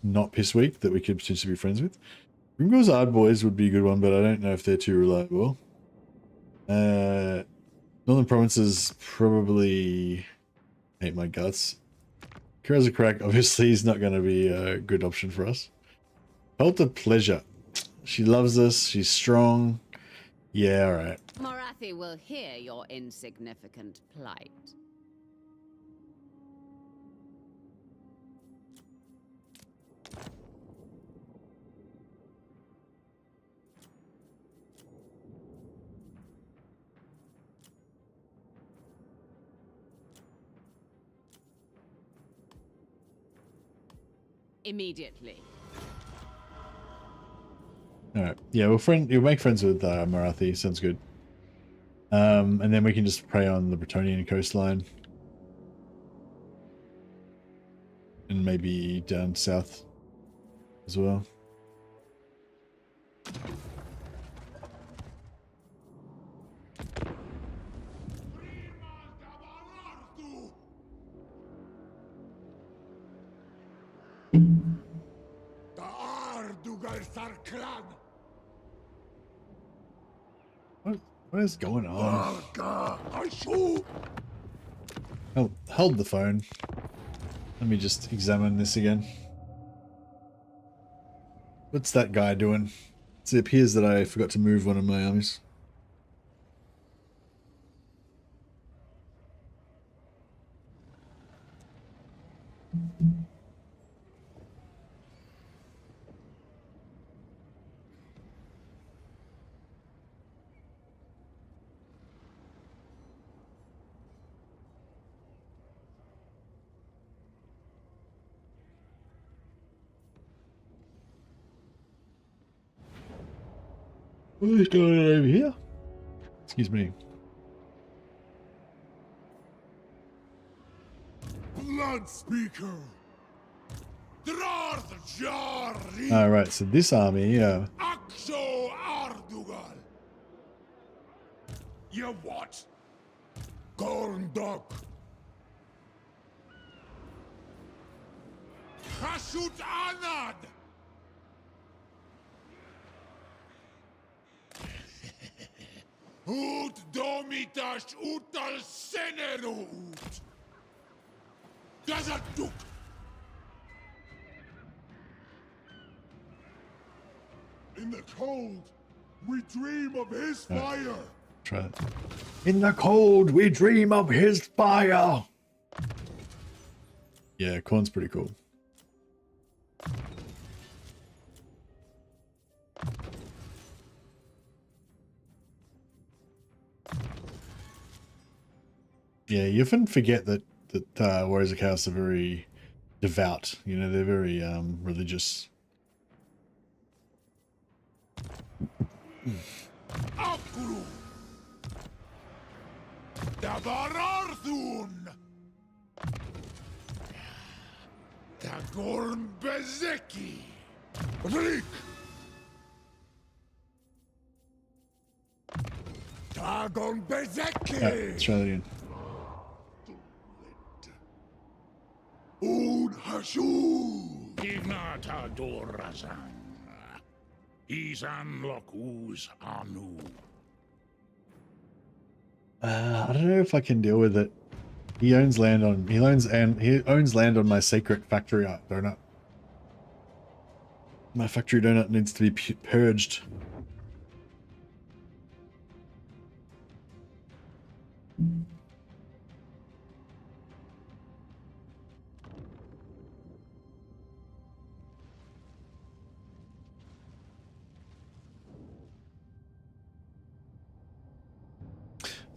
not Piss Weak that we could potentially be friends with? Grimgor's Ard Boys would be a good one, but I don't know if they're too reliable. Northern Provinces probably hate my guts. Kira's a crack. Obviously, he's not going to be a good option for us. Cult of Pleasure. She loves us. She's strong. Yeah, all right. Morathi will hear your insignificant plight. Immediately. Alright. Yeah, you'll make friends with Morathi, sounds good. And then we can just prey on the Bretonian coastline. And maybe down south as well. The Ardugal Sarklan. What is going on? I shoot. Oh, hold the phone. Let me just examine this again. What's that guy doing? It appears that I forgot to move one of my armies. What is going on over here? Excuse me. Blood Speaker. Drar the jar. Alright, so this army, yeah. Axo Ardugal. You what? Corn dog. Hashut Anad. Ut domitas utal senerut. Gazatuk. In the cold, we dream of his fire. Try it. In the cold, we dream of his fire. Yeah, corn's pretty cool. Yeah, you often forget that Warriors of Chaos are very devout. You know, they're very religious. Akuru. Davararthun. Tagorn Bezeki. Rik. Tagon Bezeki. Let's try that again. Un Hashu. Ignata Dorazan. Izan Lokus Anu. I don't know if I can deal with it. He owns land on land on my sacred factory donut. My factory donut needs to be purged.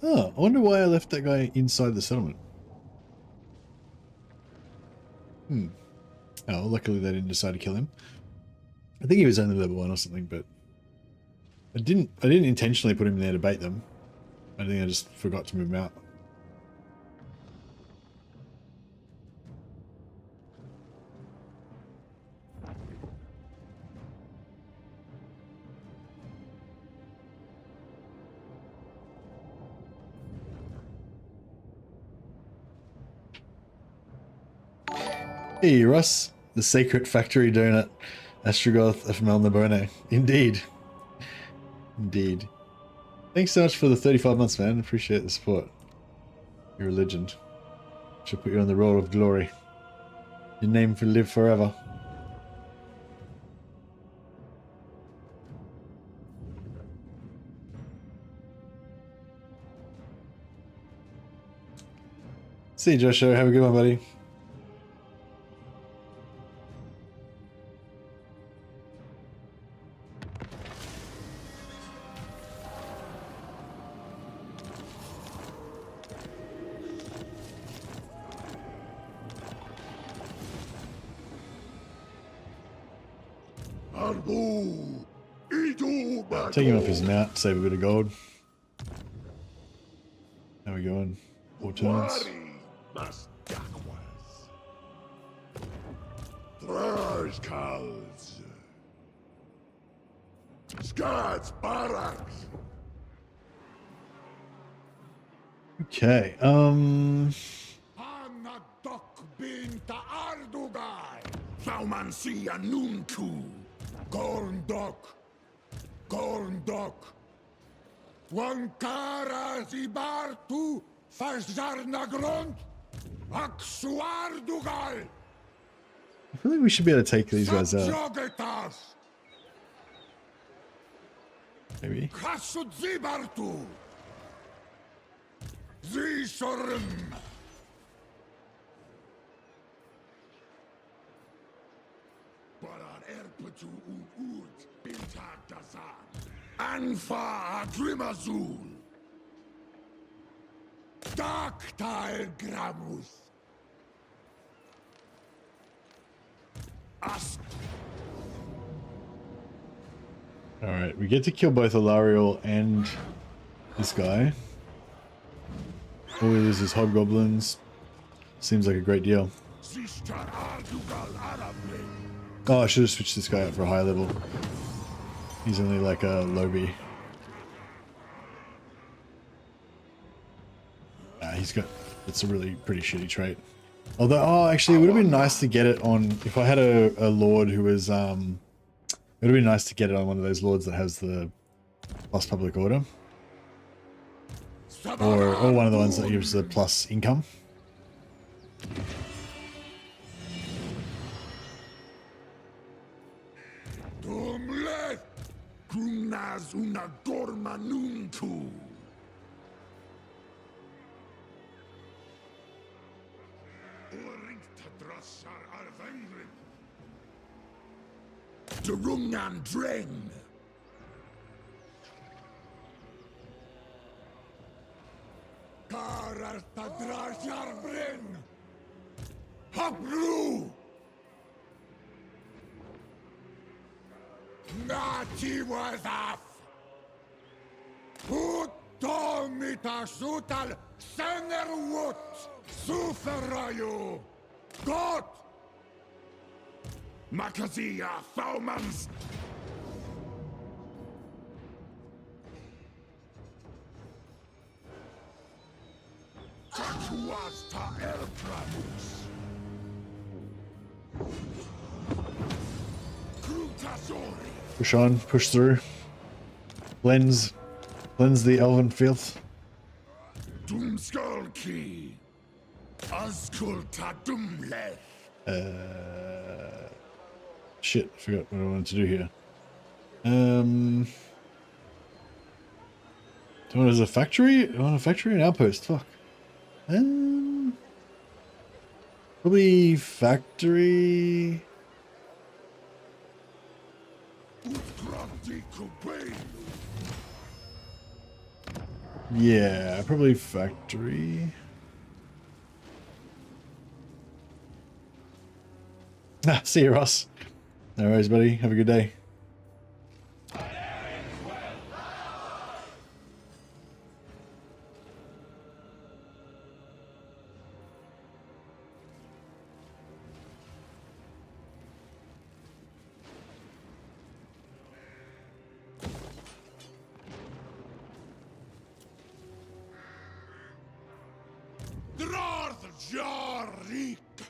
Oh, I wonder why I left that guy inside the settlement. Oh, luckily they didn't decide to kill him. I think he was only level 1 or something, but I didn't intentionally put him there to bait them. I think I just forgot to move him out. Hey, Russ, the sacred factory donut, Astragoth of Malnabone. Indeed. Indeed. Thanks so much for the 35 months, man. Appreciate the support. You're a legend. Should put you on the roll of glory. Your name will live forever. See you, Joshua. Have a good one, buddy. Take him off his mount, save a bit of gold. How we going? 4 turns. Okay, Anadok binta Ardugai. Thaumansia Nunku. Gorndok. Gorndok. Wankara Zibartu. Fazarnagrond. Aksuardugal. I feel like we should be able to take these guys out. Subjogetas. Maybe. Kasut Zibartu. Zisorum. Baran Erpetu Ud Bintar Dazan. Anfa Adrimazul. Darktail Gramus. Ast. Alright, we get to kill both Alariel and this guy. All we lose is hobgoblins. Seems like a great deal. Oh, I should have switched this guy out for a high level. He's only like a lowbie. He's got... It's a really pretty shitty trait. Although, oh, actually, it would have been nice to get it on... If I had a lord who was... It would have been nice to get it on one of those lords that has the plus public order. Or one of the ones that gives the plus income. Dumlet Grumnaz una gormanuntu. Oringtadrassar alvengrin. Durungan Dreng. Karartadrasjarbrin. Hapru. Nati was off. Utomita sutal senerwut. Suferayu. God. Makazia Faumans. Takuasta Elpramus. Krutasori. Push on, push through. Cleanse the elven filth. Doomskulki. Askulta Dumle. Shit, I forgot what I wanted to do here. Do I want as a factory? I want a factory and outpost. Fuck. Probably factory. Yeah, probably factory. Ah, see you, Ross. No worries, buddy. Have a good day.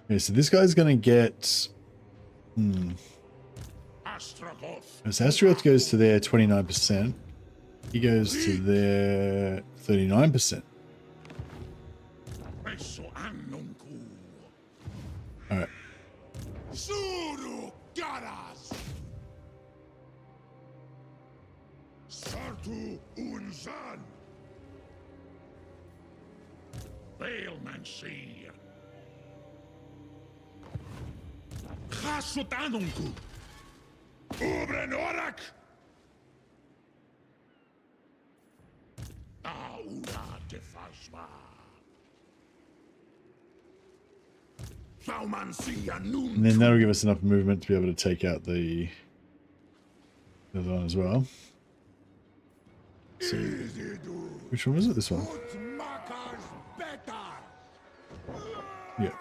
Okay, so this guy's gonna get... So Astragoth goes to their 29%. He goes to their 39%. Alright. Sartu Unzan. Bailmancy. Chasutanunku. Ubrenorak. Aura de Fasma. And then that'll give us enough movement to be able to take out the other one as well. So, which one was it? This one? Yeah.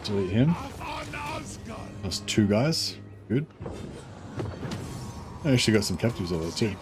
Delete him. That's two guys. Good. I actually got some captives over there too.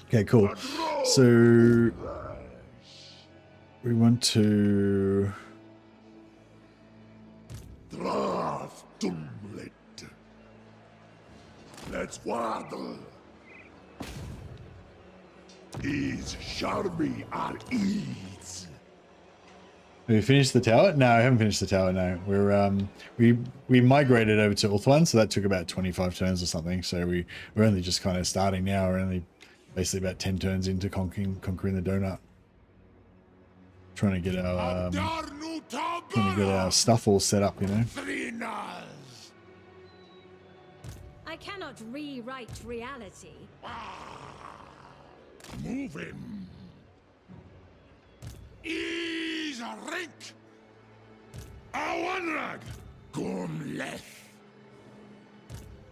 Okay, cool. So we want to Draf Dumlet. Let's waddle. Is Sharby our eats. Have we finished the tower? No, I haven't finished the tower. No, we're we migrated over to Ulthuan, so that took about 25 turns or something. So we're only just kind of starting now. We're only basically about 10 turns into conquering the donut. Trying to get our stuff all set up, you know. I cannot rewrite reality. Move him. Is a rink. Awanrag. Gumleth.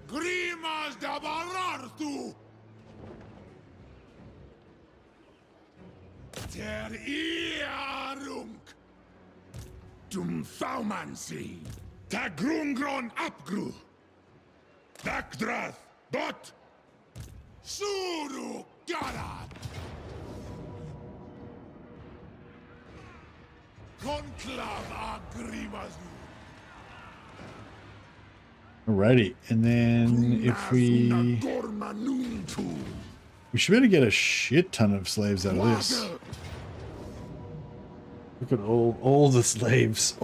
Grimas da Barartu. Ter Iarunk. Dum Thaumansi. Tagrungron Apgru. Dakdrath. Dot. Suru Garat. Conclave Agrimazu. Alrighty, and then if we should be able to get a shit ton of slaves out of this. Look at all the slaves,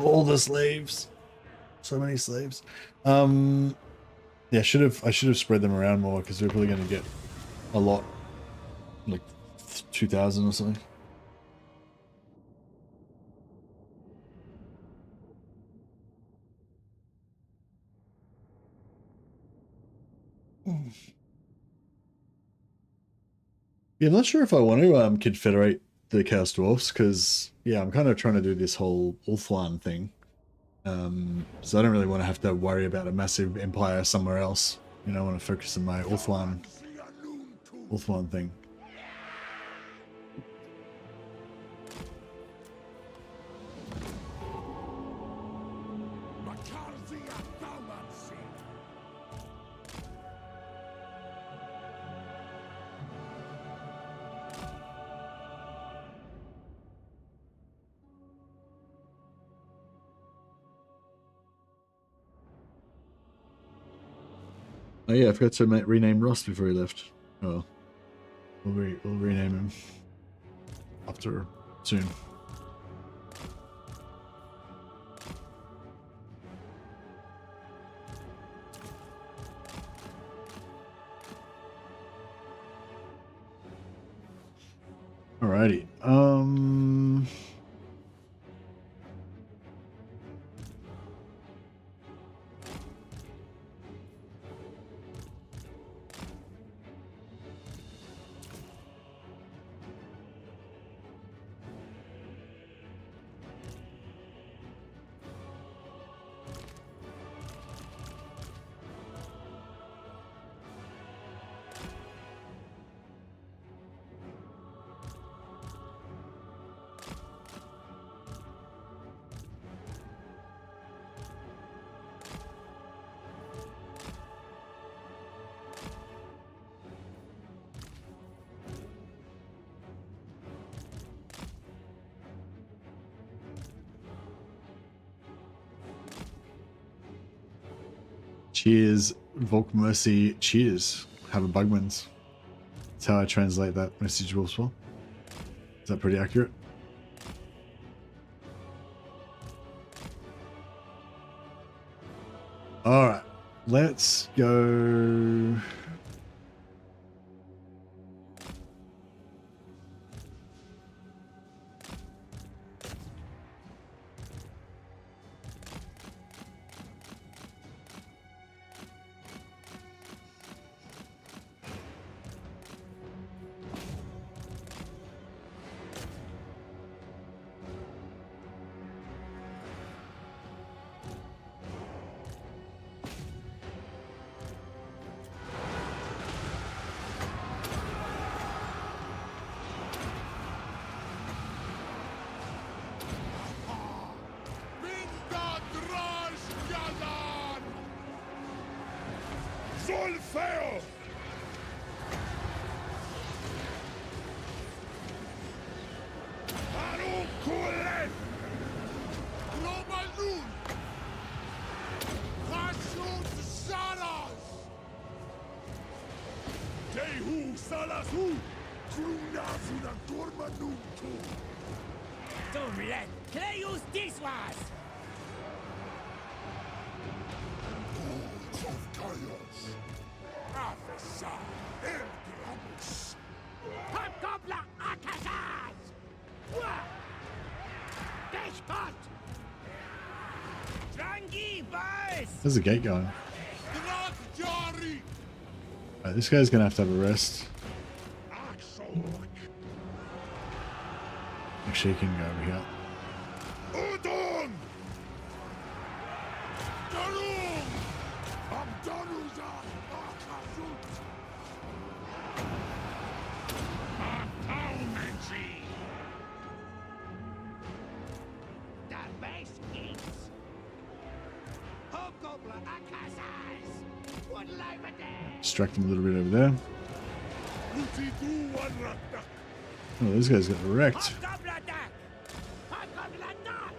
so many slaves. Yeah, I should have spread them around more because we're probably going to get a lot, like 2,000 or something. Yeah, I'm not sure if I want to confederate the Chaos Dwarfs because, yeah, I'm kind of trying to do this whole Ulthuan thing. So I don't really want to have to worry about a massive empire somewhere else. You know, I want to focus on my Ulthuan thing. Oh yeah, I forgot to rename Ross before he left. Oh, we'll rename him after soon. Alrighty. Cheers, Volk Mercy, cheers. Have a Bugmans. That's how I translate that message, Wolfswell. Is that pretty accurate? Alright, let's go. soll fail! Anu Kulen! Romalun! Hashut Saras! Tehu Salasu! Krunazuna Gormanuntu! Tumlet, Cleus Diswas! Balls of chaos. Afesa! Elgramus! Hobgoblin Akazaz! What? Deshpot! Drangi Bars! How's the gate going? Drak Jari! Alright, this guy's gonna have to have a rest. Axolok! Actually, he can go over here. Udon! Darum! Amdanuzan Akazut! Apaumancy! The best geeks! Hobgoblin Akazaz! One over there! Distract him a little bit over there. Luti du Wanrakta! Oh, this guy's got wrecked. Hobgoblin attack! Hobgoblin attack!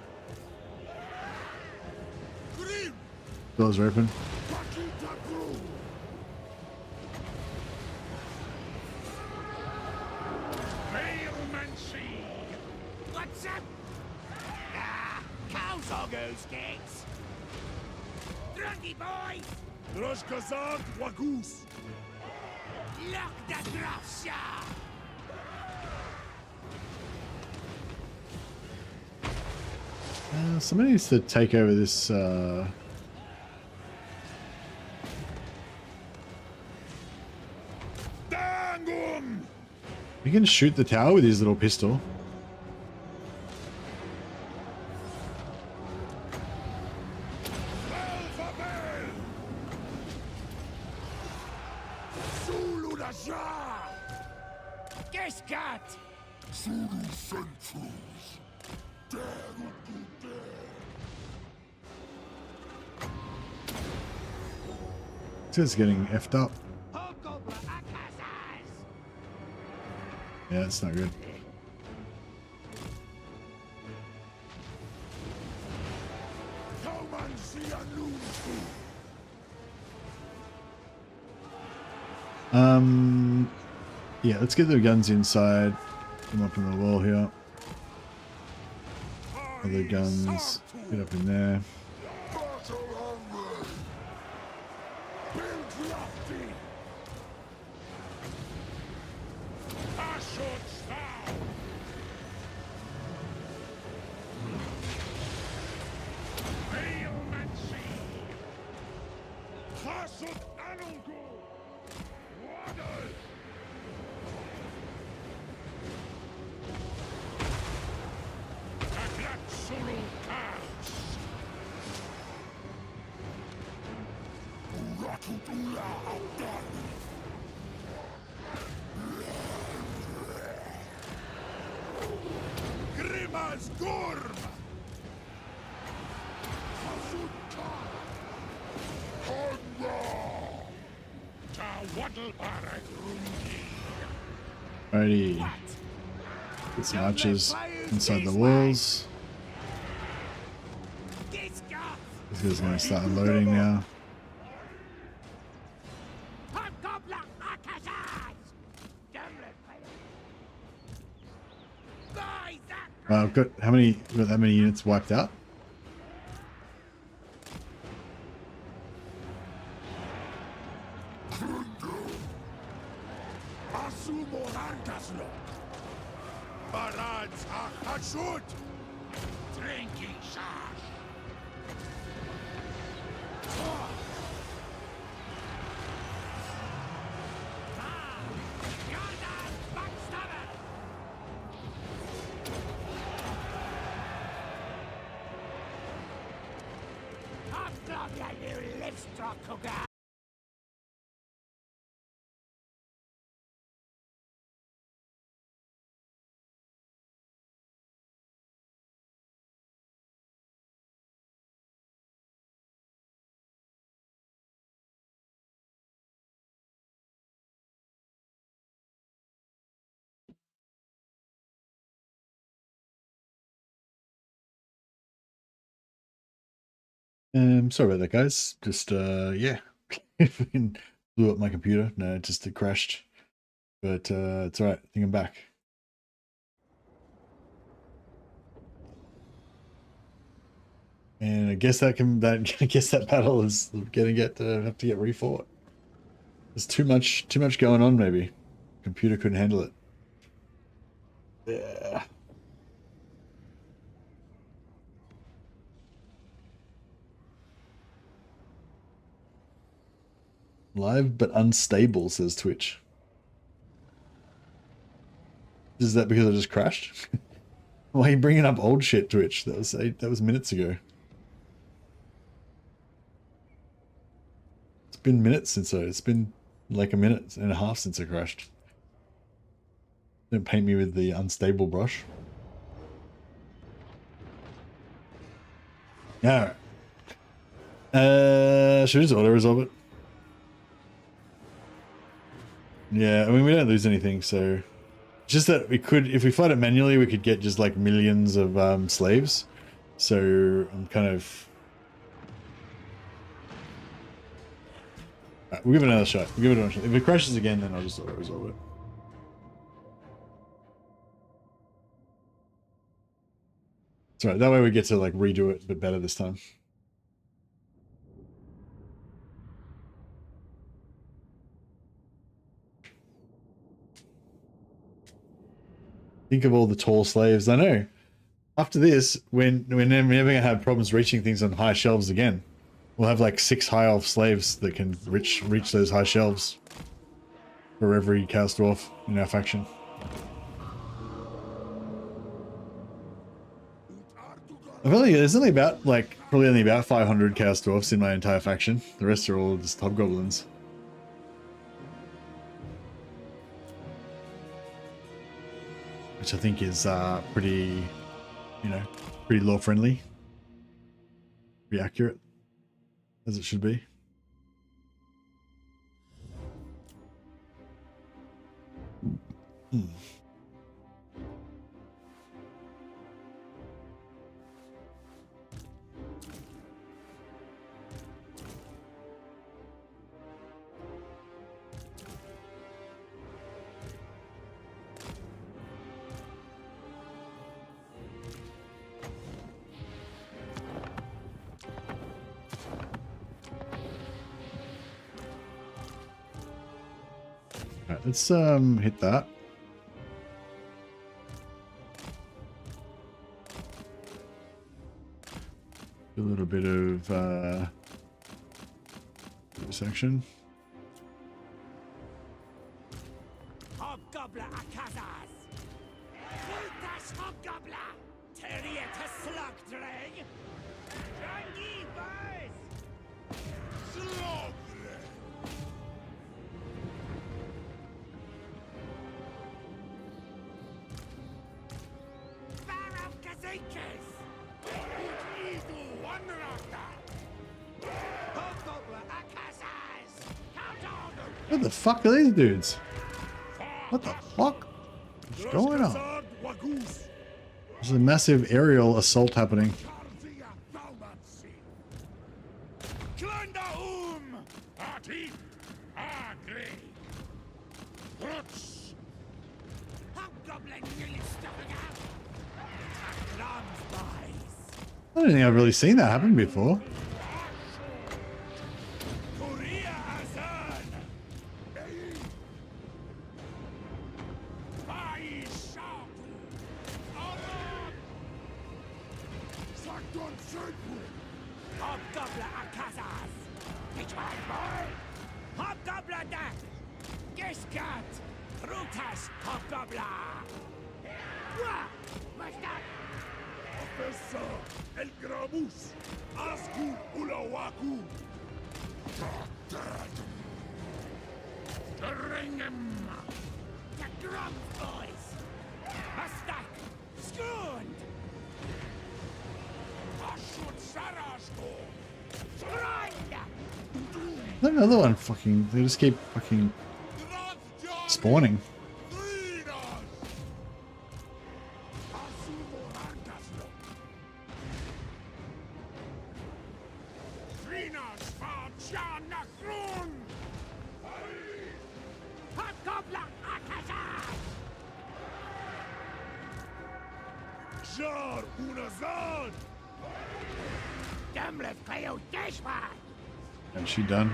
Grim! Doors are open. Pakita Gru! Veilmancy! What's up? Ah, Cowsoggers, geeks! Drunky boys! Droshkazak Wagus! Lock the drafts, Somebody needs to take over this. Dangum! He can shoot the tower with his little pistol. Belfabel! Zulu Dasha! Geskat! Zulu Centrals. Dare would be dare. This guy's getting effed up. Hobgoblin Akazaz! Yeah, that's not good. Taumancy Anuntu! Yeah, let's get the guns inside. Come up on the wall here. Other guns. Get up in there. Battle hungry. Build lofty! Ashot Stau! Veilmancy! Hasut Anungu! Waddle! Aklat Sulu Kals! Ratutula Abdan. Grimas Gurm! Hasuta! Honda! Ta Waddle Barat Rundi! Alrighty. Get some archers inside the walls. Geskat! This guy's gonna start unloading now. Hobgoblin Akazaz! Dumblet By that! I've got how many? We've got that many units wiped out. Asumo Rantaslo! Barads Achashut! Drinking Shash! Jordan Backstabber! Hobgoblin, you livestock hooker! Sorry about that, guys. Just yeah, fucking blew up my computer. No, it crashed. But it's alright. I think I'm back. And I guess I guess that battle is gonna have to get refought. There's too much going on. Maybe computer couldn't handle it. Yeah. Live but unstable, says Twitch. Is that because I just crashed? Why are you bringing up old shit, Twitch? That was minutes ago. It's been minutes since it's been like a minute and a half since I crashed. Don't paint me with the unstable brush. Alright. Should we just auto-resolve it? Yeah, I mean, we don't lose anything, so... Just that we could, if we fight it manually, we could get just like millions of slaves. So I'm kind of... We'll give it another shot. We'll give it another shot. If it crashes again, then I'll just auto-resolve it. Sorry, that way we get to like redo it a bit better this time. Think of all the tall slaves. I know. After this, we're never going to have problems reaching things on high shelves again. We'll have like 6 high elf slaves that can reach those high shelves for every Chaos Dwarf in our faction. There's only about probably only about 500 Chaos Dwarfs in my entire faction. The rest are all just hobgoblins. Which I think is pretty, pretty law friendly, pretty accurate, as it should be. Alright, let's hit that. A little bit of section. Hobgoblin Akazas! Fultas Hobgoblin! Terrieta Slugdrag! Rangi Boys! Slugdrag! Barrow Kazinkis! Eagle Wanderata! Hobgoblin Akazas! Count on them! What the fuck are these dudes? What the fuck? What's going on? There's a massive aerial assault happening. I don't think I've really seen that happen before. Hobgoblin Akazas! Hobgoblin Death! Giskat! Brutus Hobgoblin! Professor El Gramus! Asku Ulawaku! Ringem! The Grump Boys! Mustak! Skoond! Another one fucking, they just keep fucking spawning. And she done?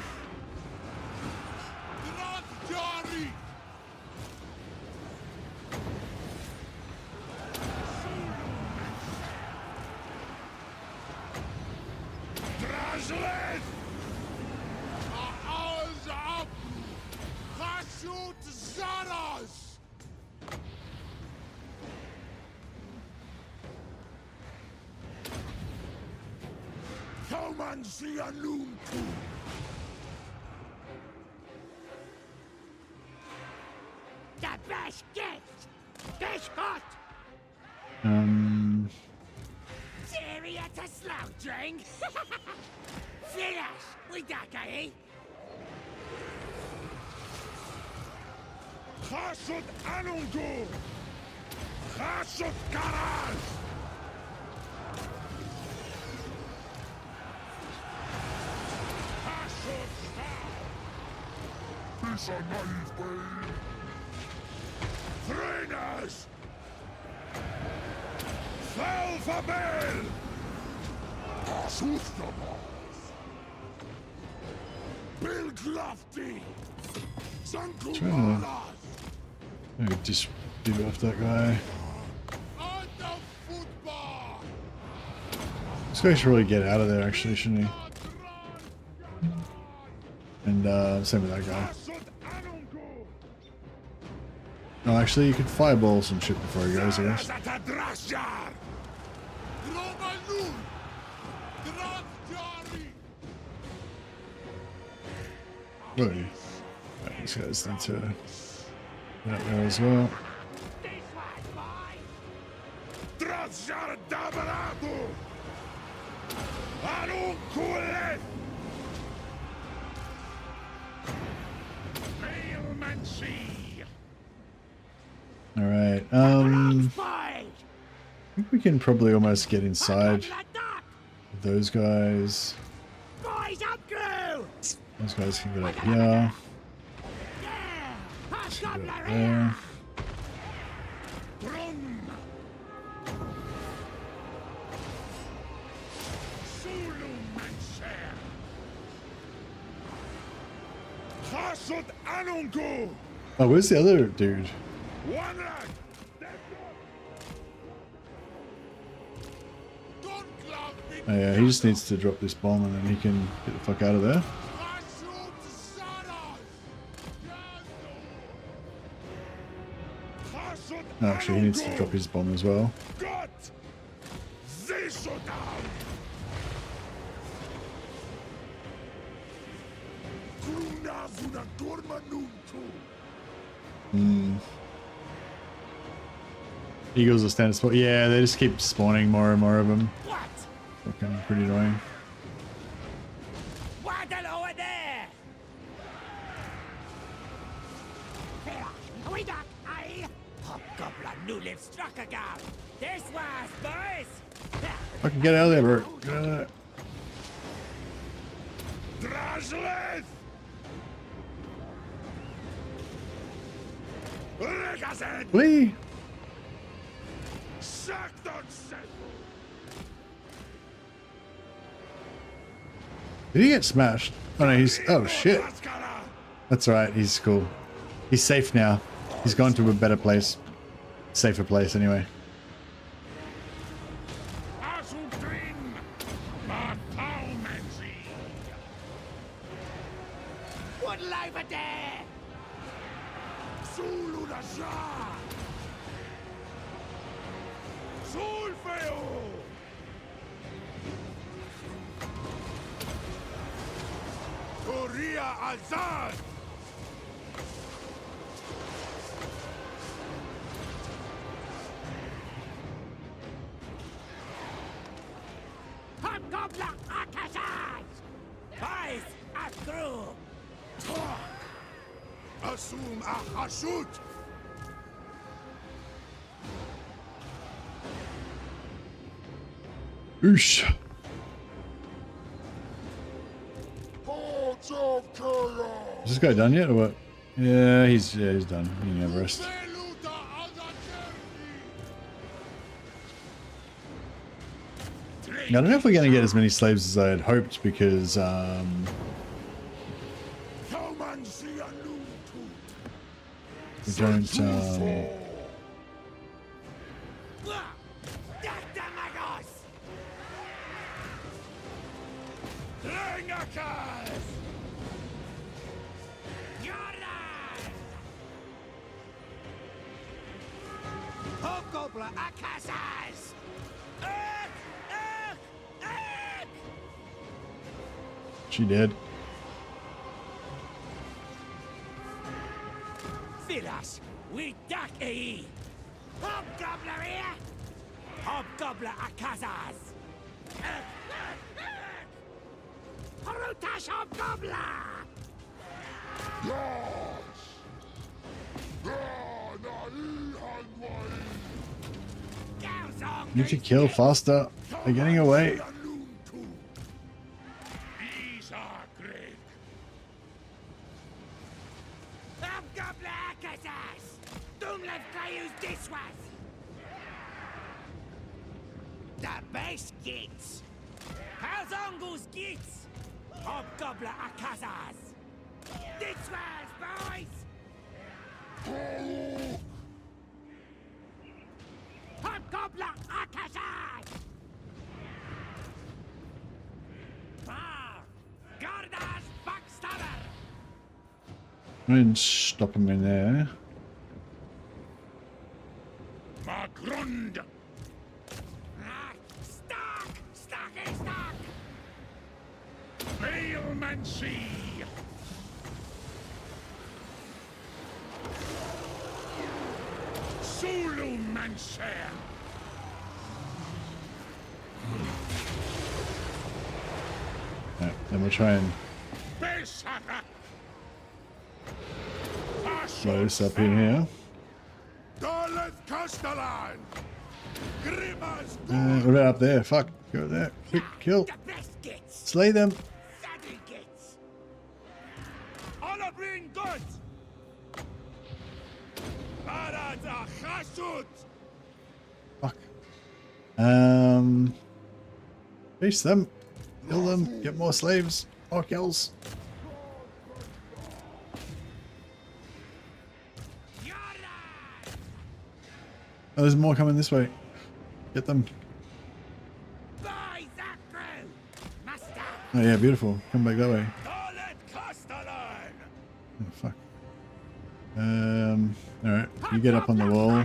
Trainers! Fell for Bale! Bill Glofty! Maybe just get off that guy. This guy should really get out of there, actually, shouldn't he? And same with that guy. No, actually, you could fireball some shit before he goes, I guess. Oh, right, these guys need to get out there as well. All right. I think we can probably almost get inside those guys. Those guys can get up here. Get up there. Oh, where's the other dude? Oh yeah, he just needs to drop this bomb and then he can get the fuck out of there. Oh, actually, he needs to drop his bomb as well. Eagles are standing spot. Yeah, they just keep spawning more and more of them. Fucking pretty annoying. Fucking get out of there, bro. Get out of there. Whee! Did he get smashed? Oh no, he's... Oh shit. That's alright, he's cool. He's safe now. He's gone to a better place. Safer place, anyway. Oosh. Is this guy done yet or what? Yeah, he's done. He can have rest. I don't know if we're going to get as many slaves as I had hoped because we don't. She did. Filas, we duck e. Hobgobbler here. Hobgobbler Akazaz. Harutash Hobgobbler. Need to kill faster. They're getting away. Gits. Halzongus Gits. Hobgobbler Akazaz. This was, boys. Hobgobbler Akazaz. Gardas Backstabber. And stop him in there. Magrund. Bailmancy! Zulumancer! Right, then we'll try and slow this up in here. What about up there? Fuck. Go there. Quick kill. Slay them. Fuck. Face them. Kill them. Get more slaves. More kills. Oh, there's more coming this way. Get them. Oh yeah, beautiful. Come back that way. Oh, fuck. Alright. You get up on the wall.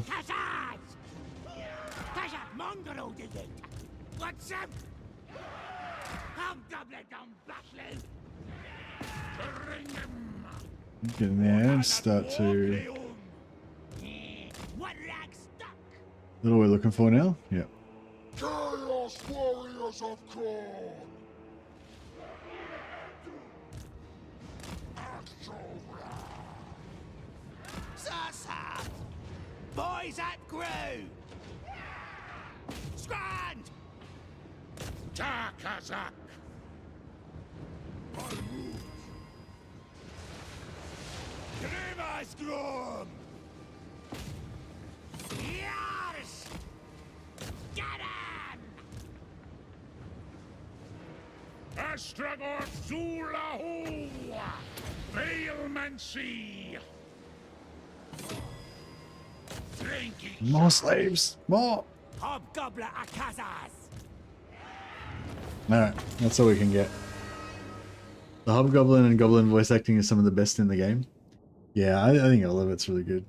Get in there and start to... That's what we're looking for now? Yep. Chaos Warriors of Corn! Sasa! Boys at Grew! Strand! Takazak! Grimasgrum! Yars! Get him! Astragoth Ulthuan! Bailmancy! More slaves! More! Hobgobbler Akazaz! Alright, that's all we can get. The Hobgoblin and Goblin voice acting is some of the best in the game. Yeah, I think all of it's really good.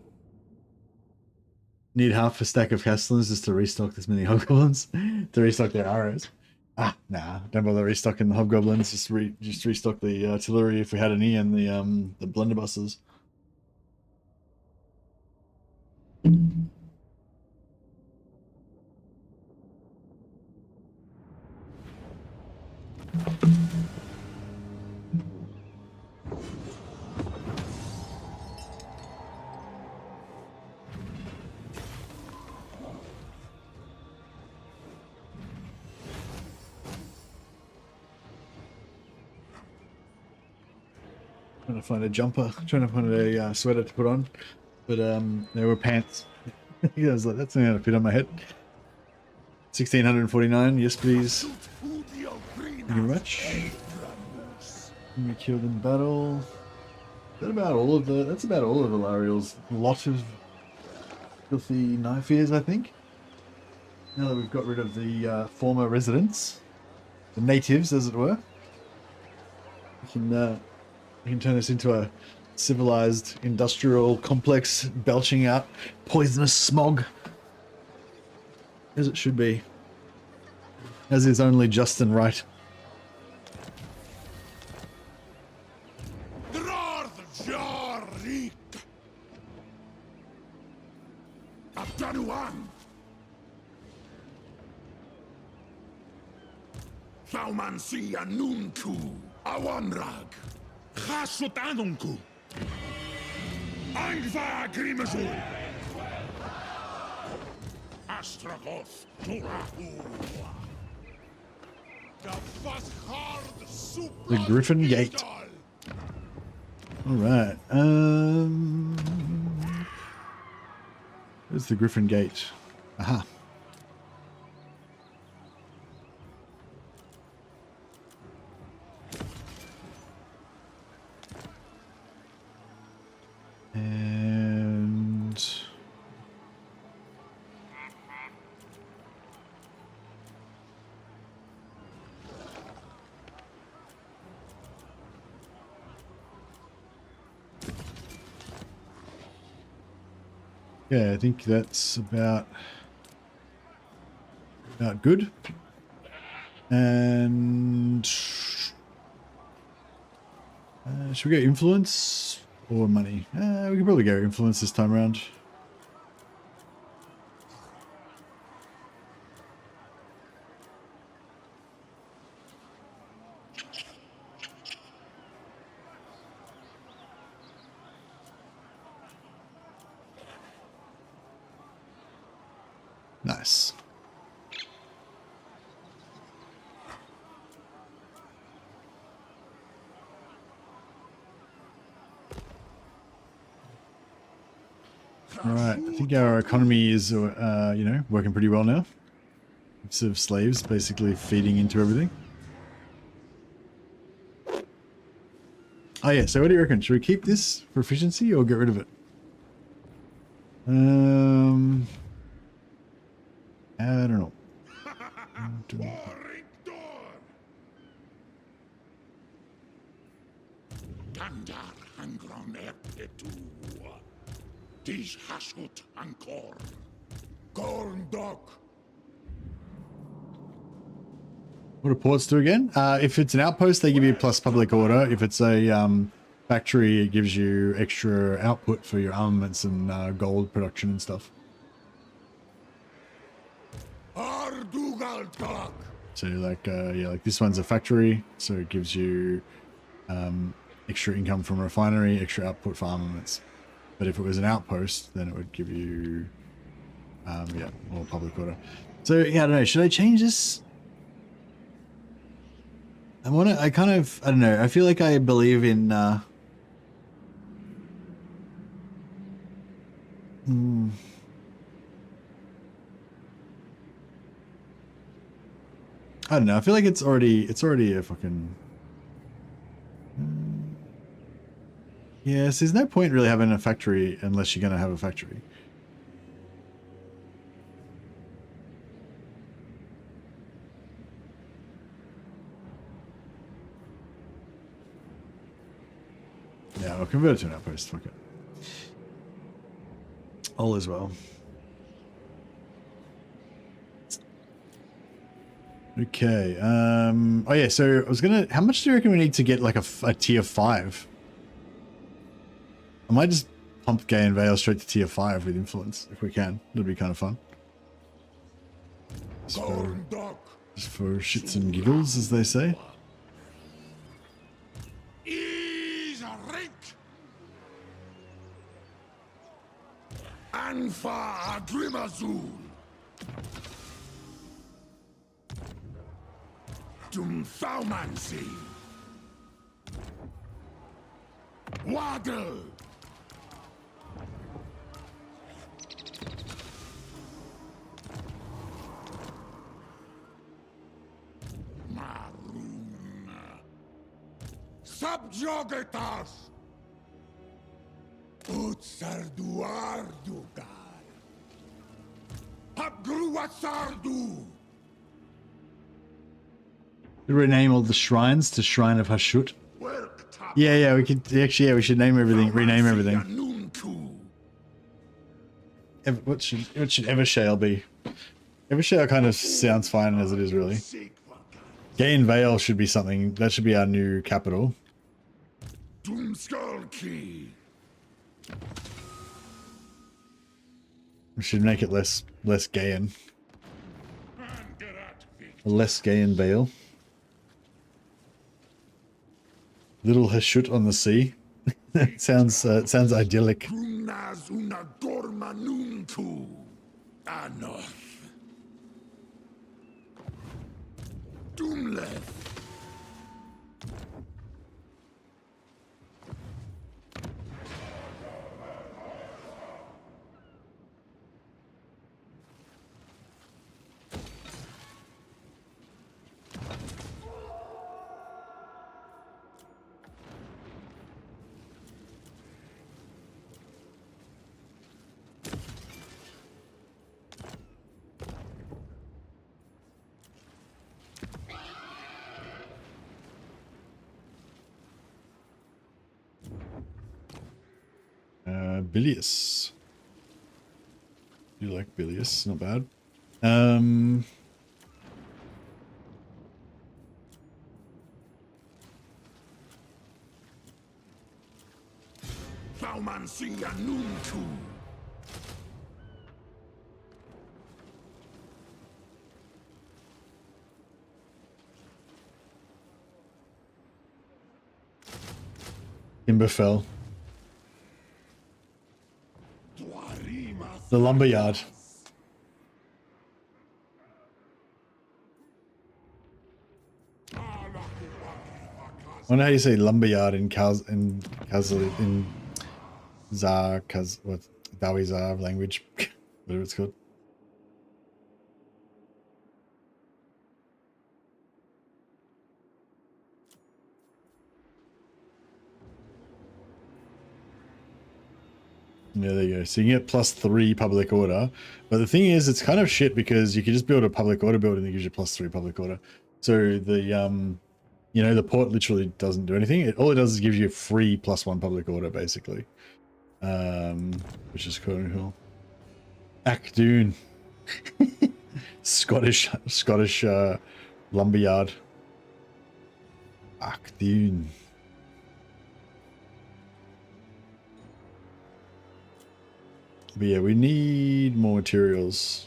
Need half a stack of Castellans just to restock this many Hobgoblins? To restock their arrows? Ah, nah, don't bother restocking the Hobgoblins, just restock the artillery if we had any and the blunderbusses. Trying to find a jumper, trying to find a sweater to put on, but there were pants. I was like, that's not going to fit on my head. 1649. Yes, please. Thank you very much. We killed in battle. That's about all of Alariel's lot of filthy knife ears, I think. Now that we've got rid of the former residents, the natives, as it were, we can turn this into a civilized industrial complex belching out poisonous smog, as it should be, as is only just and right. Thaumansia nunku awanrag Chasut anunku Angva grimazul Astragoth The Griffin Gate. Alright. Where's the Griffin Gate? Aha. And yeah, I think that's about good. And should we go influence or money? We can probably go influence this time around. Nice. All right, I think our economy is, you know, working pretty well now. Heaps of slaves basically feeding into everything. Oh yeah, so what do you reckon? Should we keep this for efficiency or get rid of it? I don't know. What do ports do again? If it's an outpost, they give you plus public order. If it's a factory, it gives you extra output for your armaments and gold production and stuff. So like, yeah, like this one's a factory, so it gives you extra income from a refinery, extra output for armaments. But if it was an outpost, then it would give you, yeah, more public order. So yeah, I don't know. Should I change this? I don't know. I feel like I believe in, I don't know. I feel like it's already a fucking. Yes, there's no point really having a factory unless you're gonna have a factory. Yeah, I'll convert it to an outpost. Fuck it. All is well. Okay. Oh yeah. So I was gonna. How much do you reckon we need to get like a tier 5? I might just pump Gay and Vale straight to tier 5 with influence if we can. That'd be kind of fun. Just for shits and giggles, as they say. Anfa Grimazul Dum Thaumansi Waddle Subjugatas! Utsarduardugar! Hapgruatsardu! Rename all the shrines to Shrine of Hashut. Yeah, we could actually. Yeah, we should name everything. Rename everything. What should Evershale be? Evershale kind of sounds fine as it is, really. Gain Vale should be something. That should be our new capital. We should make it less Gayan. Less Gayan Vale. Little Hashut on the sea. That sounds idyllic. Bilious. You like Bilious? Not bad. Timberfell. The lumberyard. I wonder how you say lumberyard in Dawi language, whatever it's called. Yeah, there you go. So you can get +3 public order. But the thing is, it's kind of shit because you can just build a public order building that gives you +3 public order. So the, you know, the port literally doesn't do anything. All it does is give you a free +1 public order, basically. Which is cool. Acdoon. Scottish lumberyard. Acdoon. But yeah, we need more materials.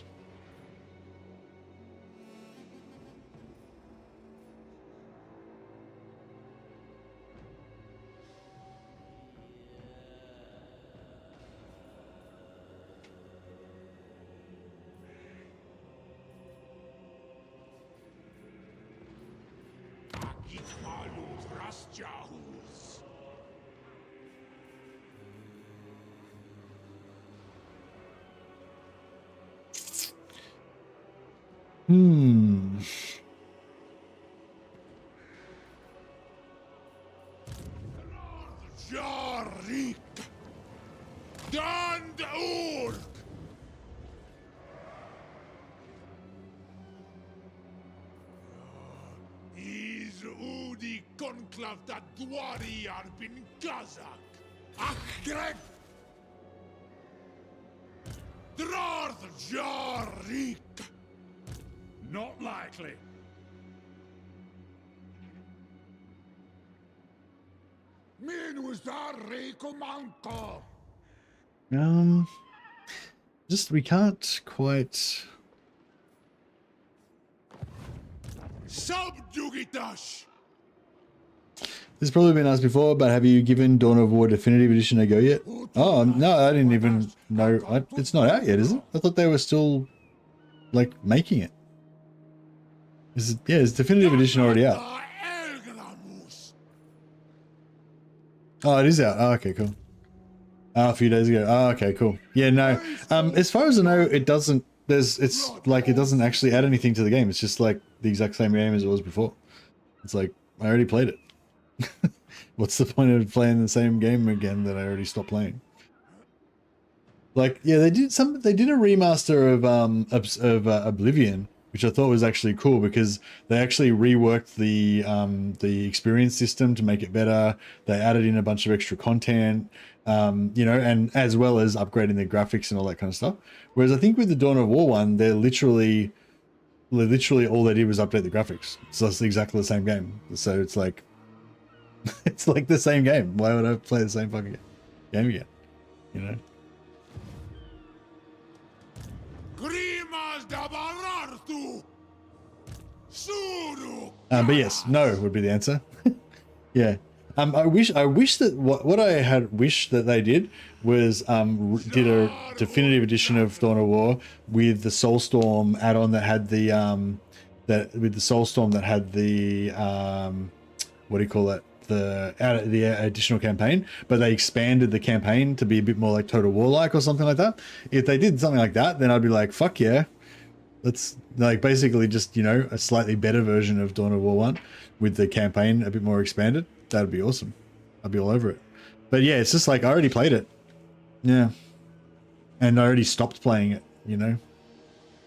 Jarik! Dand Urk! Is Udi conclav that Dwari Arbin Kazak! Achgreg! Drarth Jarik! Not likely. Min was that Rekomanko? Just we can't quite. Subjugitas! This has probably been asked before, but have you given Dawn of War Definitive Edition a go yet? Oh no, I didn't even know. It's not out yet, is it? I thought they were still like making it. Is Definitive Edition already out? Oh, it is out. Oh, okay, cool. Oh, a few days ago. Oh, okay, cool. Yeah, no. As far as I know, it doesn't. It's like it doesn't actually add anything to the game. It's just like the exact same game as it was before. It's like I already played it. What's the point of playing the same game again that I already stopped playing? Like, yeah, they did a remaster of Oblivion, which I thought was actually cool because they actually reworked the experience system to make it better. They added in a bunch of extra content, you know, and as well as upgrading the graphics and all that kind of stuff. Whereas I think with the Dawn of War one, they're literally all they did was update the graphics. So it's exactly the same game. So it's like it's like the same game. Why would I play the same fucking game again? You know? But yes, no would be the answer. Yeah. I wish that what I had wished that they did was did a definitive edition of Dawn of War with the Soulstorm add-on that had the what do you call it? The additional campaign, but they expanded the campaign to be a bit more like Total War like or something like that. If they did something like that, then I'd be like, fuck yeah. That's like basically just, you know, a slightly better version of Dawn of War 1 with the campaign a bit more expanded. That'd be awesome. I'd be all over it. But yeah, it's just like I already played it. Yeah. And I already stopped playing it, you know?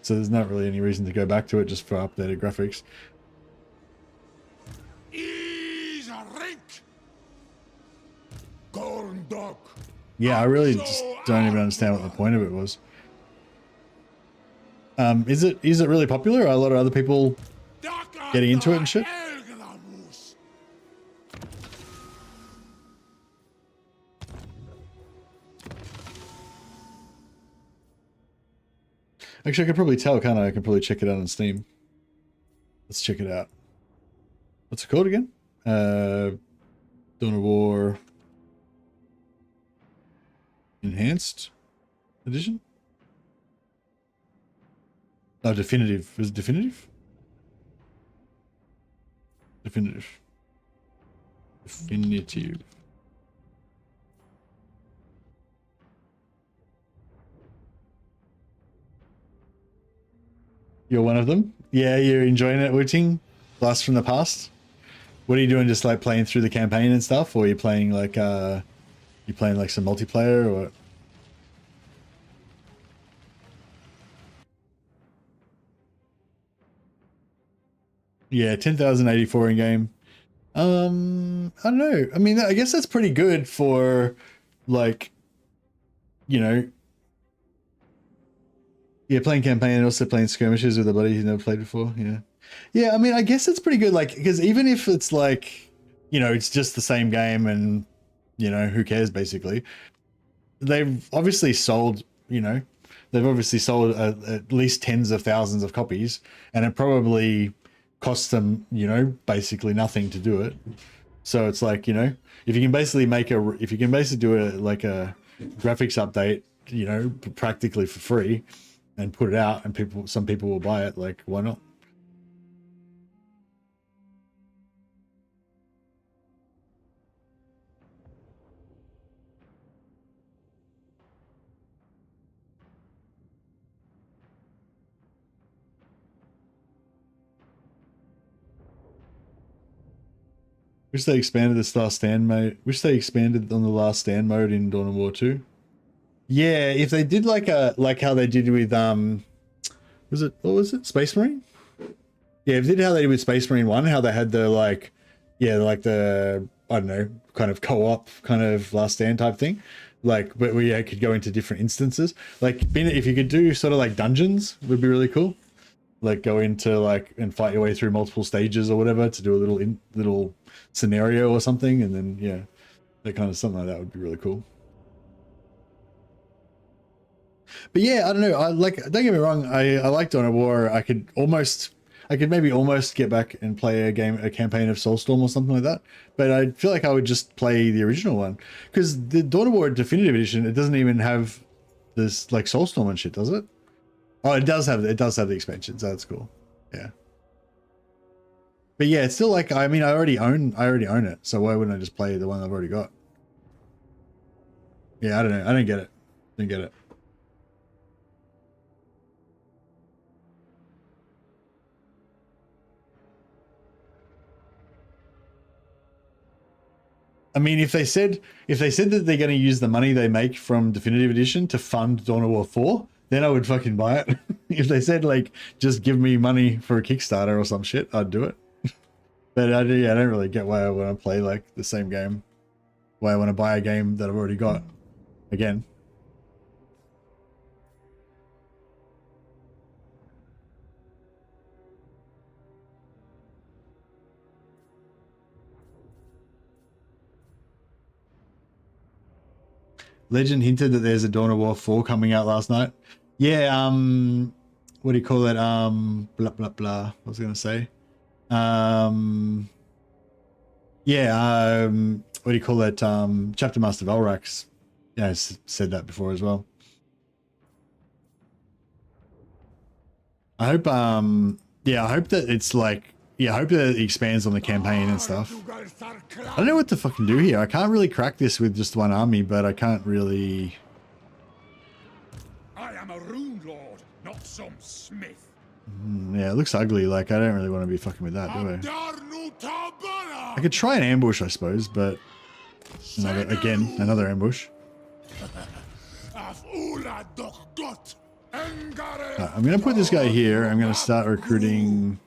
So there's not really any reason to go back to it just for updated graphics. Yeah, I really just don't even understand what the point of it was. Is it really popular? Are a lot of other people getting into it and shit? Actually, I could probably tell, can't I? I can probably check it out on Steam. Let's check it out. What's it called again? Dawn of War Enhanced Edition? Oh, definitive. Is it definitive? Definitive. Definitive. You're one of them? Yeah, you're enjoying it, Wooting? Blast from the past? What are you doing, just like playing through the campaign and stuff? Or are you playing like some multiplayer or? Yeah, 10,084 in game. I don't know. I mean, I guess that's pretty good for like, you know, yeah, playing campaign and also playing skirmishes with a buddy who's never played before. Yeah. Yeah, I mean, I guess it's pretty good. Like, because even if it's like, you know, it's just the same game and, you know, who cares basically. They've obviously sold, you know, at least tens of thousands of copies, and it probably costs them, you know, basically nothing to do it. So it's like, you know, if you can basically do a graphics update, you know, practically for free and put it out and some people will buy it, like, why not? Wish they expanded the last stand mode. Wish they expanded on the last stand mode in Dawn of War 2. Yeah, if they did like how they did with what was it? Space Marine? Yeah, if they did how they did with Space Marine 1, how they had the the I don't know, kind of co-op kind of last stand type thing. Like, but we could go into different instances. Like, if you could do sort of like dungeons, would be really cool. Like, go into like and fight your way through multiple stages or whatever to do a little scenario or something, and then yeah, that kind of something like that would be really cool. But yeah, I don't know. Don't get me wrong. I like Dawn of War. I could maybe almost get back and play a campaign of Soulstorm or something like that. But I feel like I would just play the original one, because the Dawn of War Definitive Edition, it doesn't even have this like Soulstorm and shit, does it? Oh, it does have the expansion, so that's cool. Yeah. But yeah, it's still like, I mean, I already own it, so why wouldn't I just play the one I've already got? Yeah, I don't know. I don't get it. Didn't get it. I mean, if they said that they're going to use the money they make from Definitive Edition to fund Dawn of War 4, then I would fucking buy it. If they said like just give me money for a Kickstarter or some shit, I'd do it. But I don't really get why I want to play like the same game. Why I want to buy a game that I've already got again. Legend hinted that there's a Dawn of War 4 coming out last night. Yeah, what do you call it? Blah blah blah. What was I gonna say? Yeah, what do you call it? Chapter Master Valrax. Yeah, said that before as well. I hope yeah, I hope that it's like, yeah, I hope that it expands on the campaign and stuff. I don't know what to fucking do here. I can't really crack this with just one army, but I can't really... I am a rune lord, not some smith. Yeah, it looks ugly. Like, I don't really want to be fucking with that, do I? I could try an ambush, I suppose, but... another ambush. I'm going to put this guy here. I'm going to start recruiting...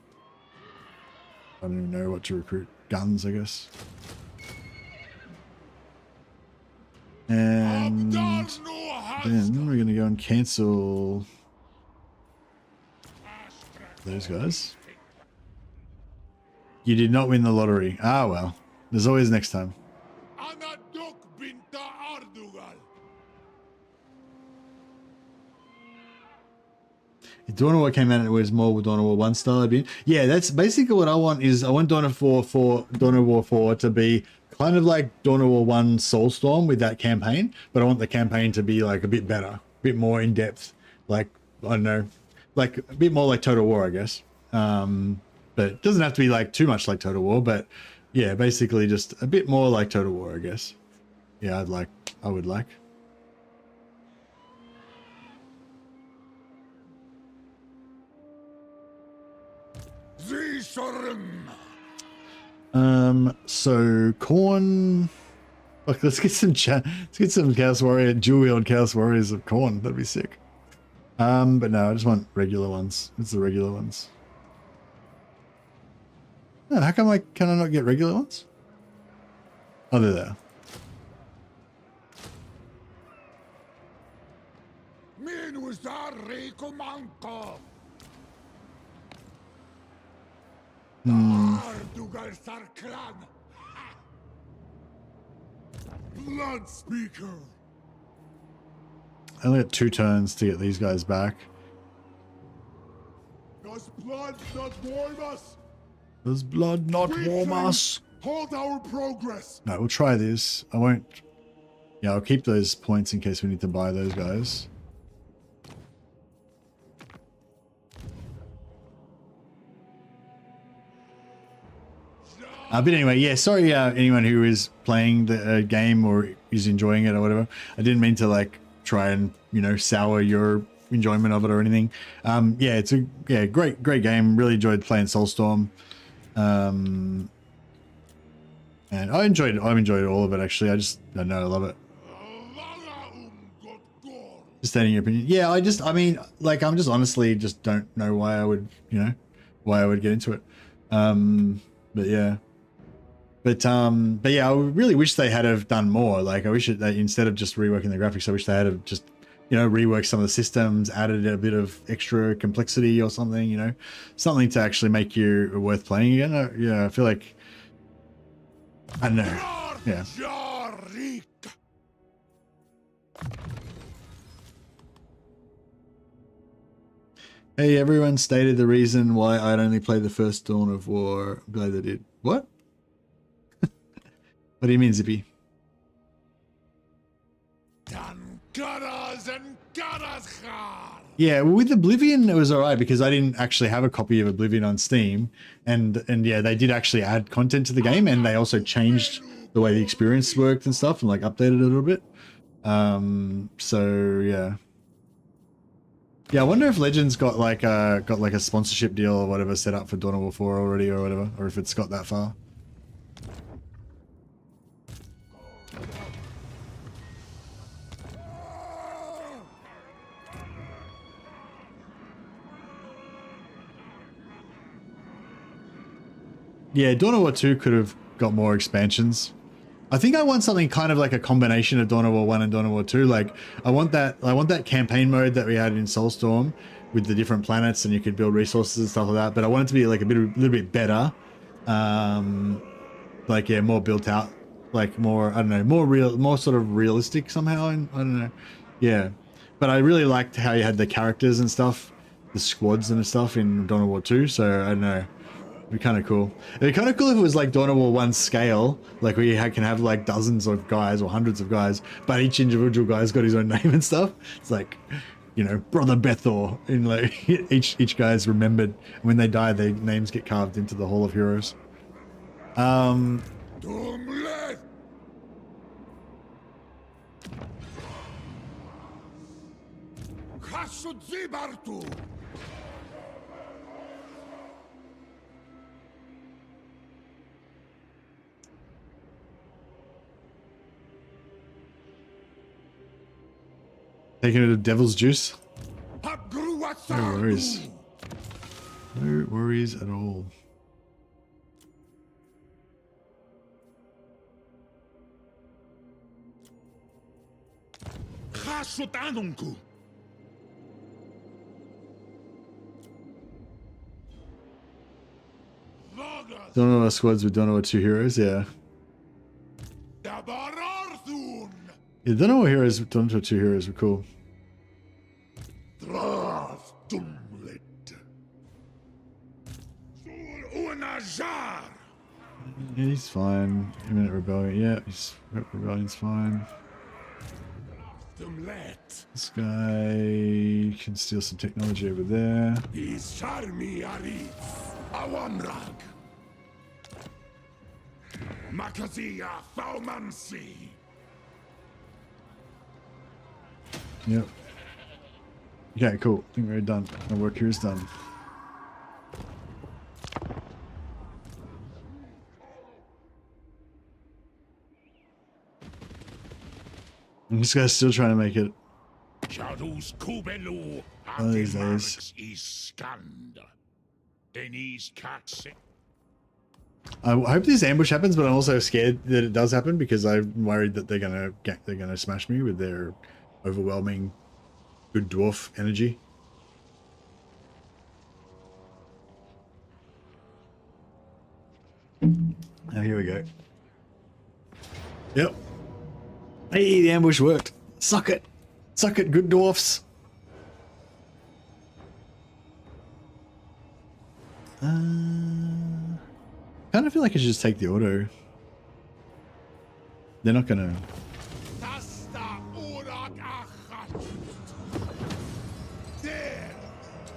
I don't even know what to recruit. Guns, I guess. And then we're going to go and cancel those guys. You did not win the lottery. Ah, well. There's always next time. If Dawn of War came out and it was more with Dawn of War 1 style, I'd be... Yeah, that's basically what I want. Is I want Dawn of War 4 to be kind of like Dawn of War 1 Soulstorm with that campaign, but I want the campaign to be like a bit better, a bit more in depth. Like, I don't know, like a bit more like Total War, I guess. But it doesn't have to be like too much like Total War, but yeah, basically just a bit more like Total War, I guess. Yeah, I would like. So Khorne. Look, let's get some Chaos Warrior, dual wield Chaos Warriors of Khorne. That'd be sick. But no, I just want regular ones. It's the regular ones. Oh, how come can I not get regular ones? Oh, they're there. Blood Speaker. I only got 2 turns to get these guys back. Does blood not warm us? Does blood not warm us? Hold our progress. No, we'll try this. I won't. Yeah, I'll keep those points in case we need to buy those guys. But anyway, yeah, sorry anyone who is playing the game or is enjoying it or whatever. I didn't mean to like try and, you know, sour your enjoyment of it or anything. Yeah, it's a great game. Really enjoyed playing Soulstorm. And I enjoyed all of it actually. I don't know, I love it. Just stating your opinion. Yeah, I mean, like, I'm just honestly just don't know why I would, you know, why I would get into it. But yeah. But yeah, I really wish they had have done more. Like, I wish they, instead of just reworking the graphics, I wish they had have just, you know, reworked some of the systems, added a bit of extra complexity or something, you know, something to actually make you worth playing again. Yeah, I feel like, I don't know. Yeah. Hey, everyone stated the reason why I'd only play the first Dawn of War. I'm glad they did. What? What do you mean, Zippy? Yeah, well, with Oblivion, it was alright because I didn't actually have a copy of Oblivion on Steam. And yeah, they did actually add content to the game, and they also changed the way the experience worked and stuff, and like updated it a little bit. So yeah. Yeah, I wonder if Legends got like a sponsorship deal or whatever set up for Dawn of War 4 already or whatever, or if it's got that far. Yeah, Dawn of War 2 could have got more expansions. I think I want something kind of like a combination of Dawn of War 1 and Dawn of War 2. Like I want that campaign mode that we had in Soulstorm with the different planets and you could build resources and stuff like that. But I want it to be like a little bit better. Like yeah, more built out, like more, I don't know, more sort of realistic somehow. And I don't know. Yeah. But I really liked how you had the characters and stuff, the squads and stuff in Dawn of War 2. So I don't know. It'd be kind of cool. It'd be kind of cool if it was like Dawn of War 1 scale, like we can have like dozens of guys or hundreds of guys, but each individual guy's got his own name and stuff. It's like, you know, Brother Bethor, in like each guy's remembered. When they die, their names get carved into the Hall of Heroes. Taking it of devil's juice. No worries. No worries at all. Don't know our squads with Don't know what 2 heroes, yeah. Yeah, don't know what heroes, don't know 2 heroes were cool. Yeah, he's fine. Imminent rebellion, yeah, rebellion's fine. This guy can steal some technology over there. Yep. Okay, cool. I think we're done. My work here is done. And this guy's still trying to make it. One of these days. I hope this ambush happens, but I'm also scared that it does happen because I'm worried that they're gonna smash me with their overwhelming good dwarf energy. Oh, here we go. Yep. Hey, the ambush worked. Suck it. Suck it, good dwarfs. Kind of feel like I should just take the auto. They're not gonna...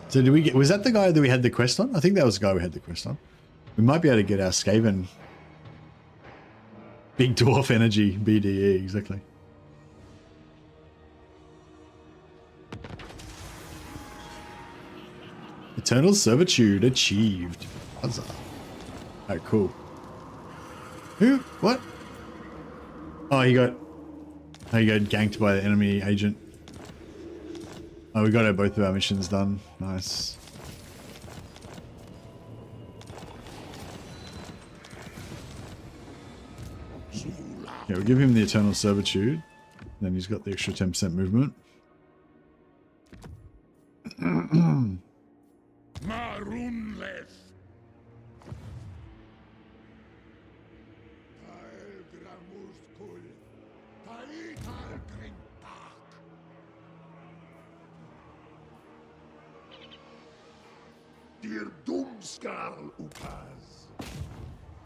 So did we get... Was that the guy that we had the quest on? I think that was the guy we had the quest on. We might be able to get our Skaven. Big dwarf energy, BDE, exactly. Eternal servitude achieved. Huzzah. Alright, cool. Who? What? Oh, he got ganked by the enemy agent. Oh, we got both of our missions done. Nice. Yeah, we'll give him the Eternal Servitude. Then he's got the extra 10% movement. Dir Dumskarl Upas.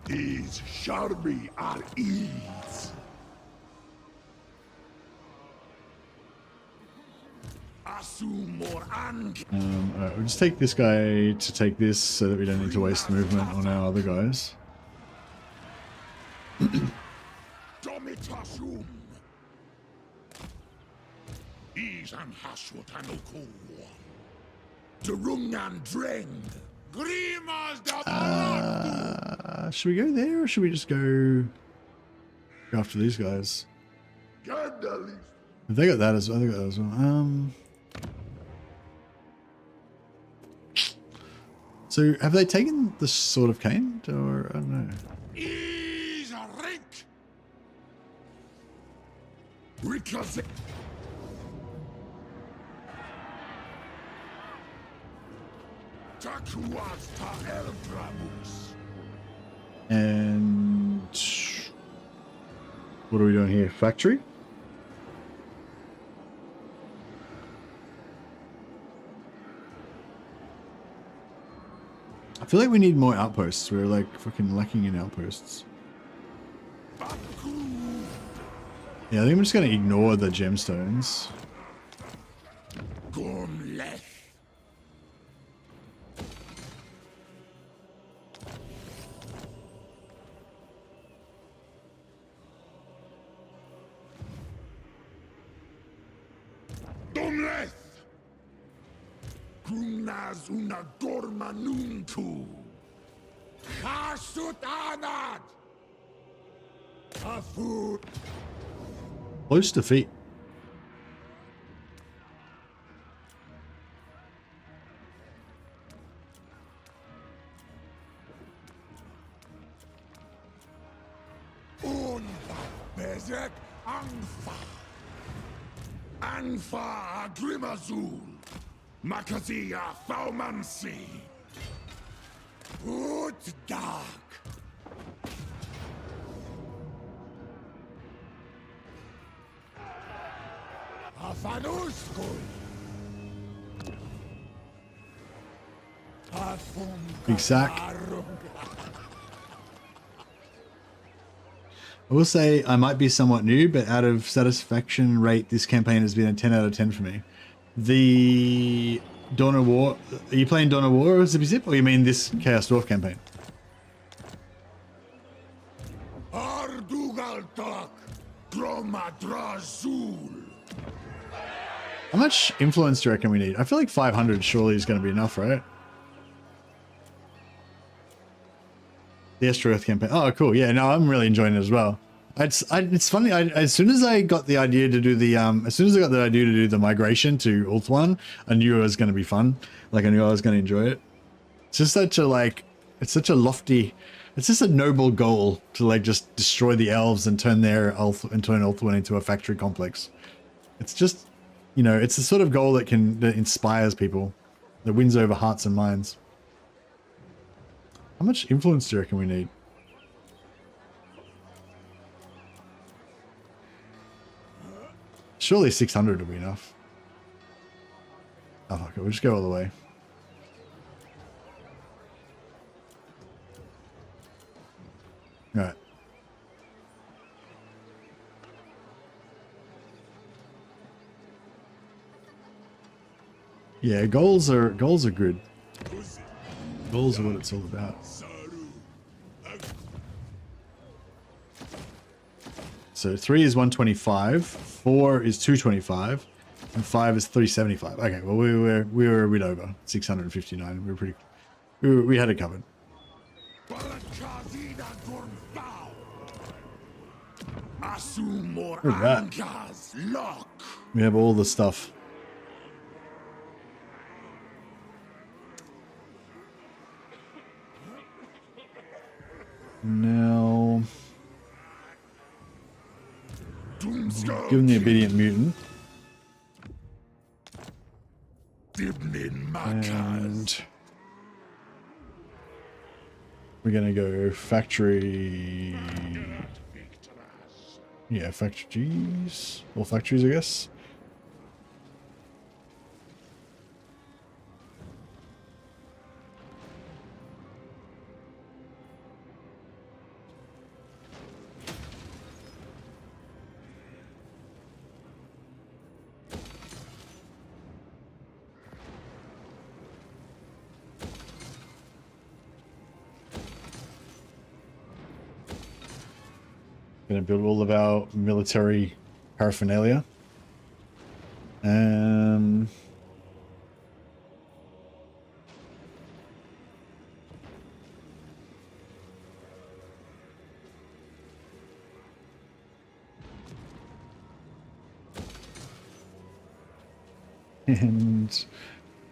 These Sharbi are ease. Alright, we'll just take this guy to take this so that we don't need to waste movement on our other guys. Should we go there or should we just go after these guys? They got that as well. They got that as well. So have they taken the Sword of Cain, or I don't know? Is a rink. Because Takuas ta Elbramus. And what are we doing here? Factory? I feel like we need more outposts. We're like fucking lacking in outposts. Yeah, I think I'm just gonna ignore the gemstones. Gormleth. Domleth. Grumnas una gormanuntu. Hasut anad. Afut. Close defeat. Unva bezek anfa. Anfa Grimazul. Makazia Faumansi. Ut dark. Afanuskul. Big sack. I will say I might be somewhat new, but out of satisfaction rate, this campaign has been a 10 out of 10 for me. The Dawn of War, are you playing Dawn of War or Zippy Zip, or you mean this Chaos Dwarf campaign? Ardugaltak. Dromadrazul. How much influence do you reckon we need? I feel like 500 surely is going to be enough, right? The Astragoth campaign. Oh, cool. Yeah, no, I'm really enjoying it as well. It's funny. As soon as I got the idea to do the migration to Ulthuan, I knew it was going to be fun. Like I knew I was going to enjoy it. It's just such a it's such a lofty, it's just a noble goal to like just destroy the elves and turn Ulthuan into a factory complex. It's just, you know, it's the sort of goal that inspires people, that wins over hearts and minds. How much influence do you reckon we need? Surely 600 will be enough. Oh, fuck it. We'll just go all the way. Alright. Yeah, goals are good. Goals are what it's all about. So 3 is 125, 4 is 225, and 5 is 375. Okay, well we were a bit over 659. We had it covered. Look at that. We have all the stuff. Now, given the obedient mutant, and we're gonna go factory. Yeah, factories. All factories, I guess. Gonna build all of our military paraphernalia. And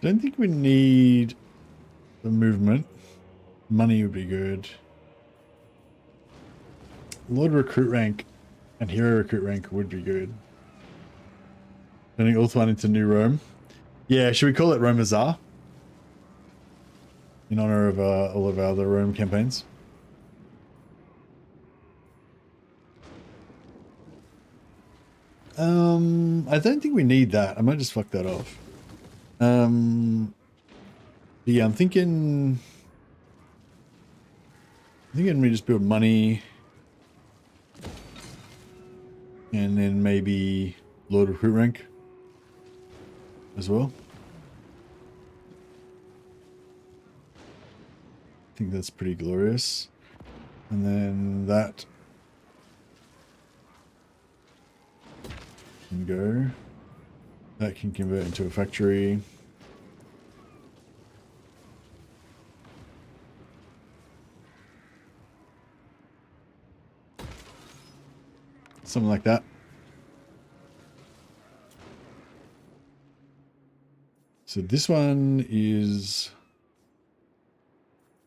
don't think we need the movement. Money would be good. Lord recruit rank and hero recruit rank would be good. Turning Ulthuan into New Rome. Yeah, should we call it Rome Azar? In honor of all of our other Rome campaigns. I don't think we need that. I might just fuck that off. Yeah, I'm thinking we just build money. And then maybe Lord recruit rank as well. I think that's pretty glorious. And then that can go. That can convert into a factory. Something like that. So this one is,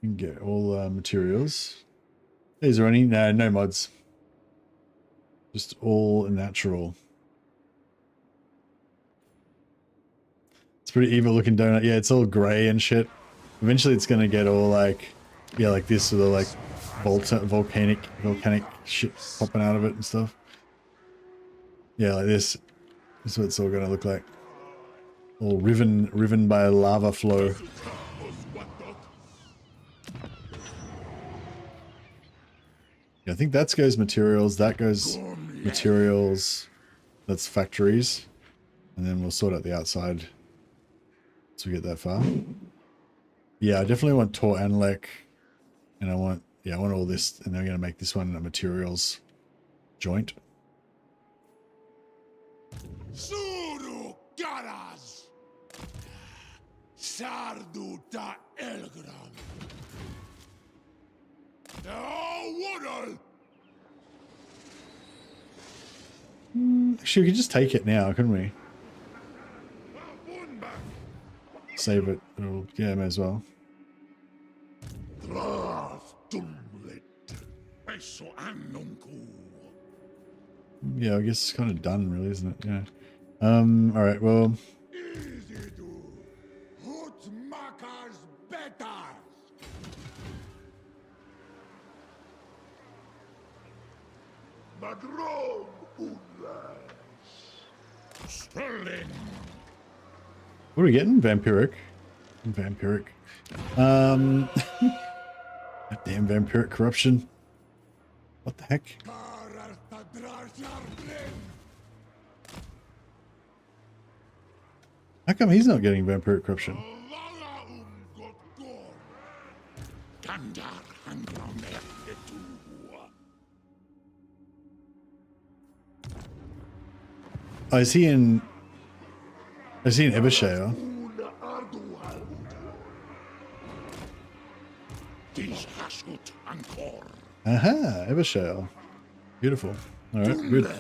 you can get all materials. Is there any? No mods. Just all natural. It's pretty evil looking donut. Yeah, it's all gray and shit. Eventually it's gonna get all like, yeah, like this with all like volcanic shit popping out of it and stuff. Yeah, like this. This is what it's all gonna look like. All riven by lava flow. Yeah, I think that goes materials, that goes materials, that's factories. And then we'll sort out the outside once we get that far. Yeah, I definitely want Tor and Lek. And I want all this, and then we're gonna make this one a materials joint. Suru Garas Sarduta Elgram. Oh, Actually, we could just take it now, couldn't we? Save it. Yeah, may as well. Yeah, I guess it's kind of done, really, isn't it? Yeah. All right. Well. What are we getting? Vampiric. Vampiric. Damn vampiric corruption. What the heck? How come he's not getting vampiric corruption? Oh, is he in Evershire? Aha, Evershire. Beautiful. All right, good.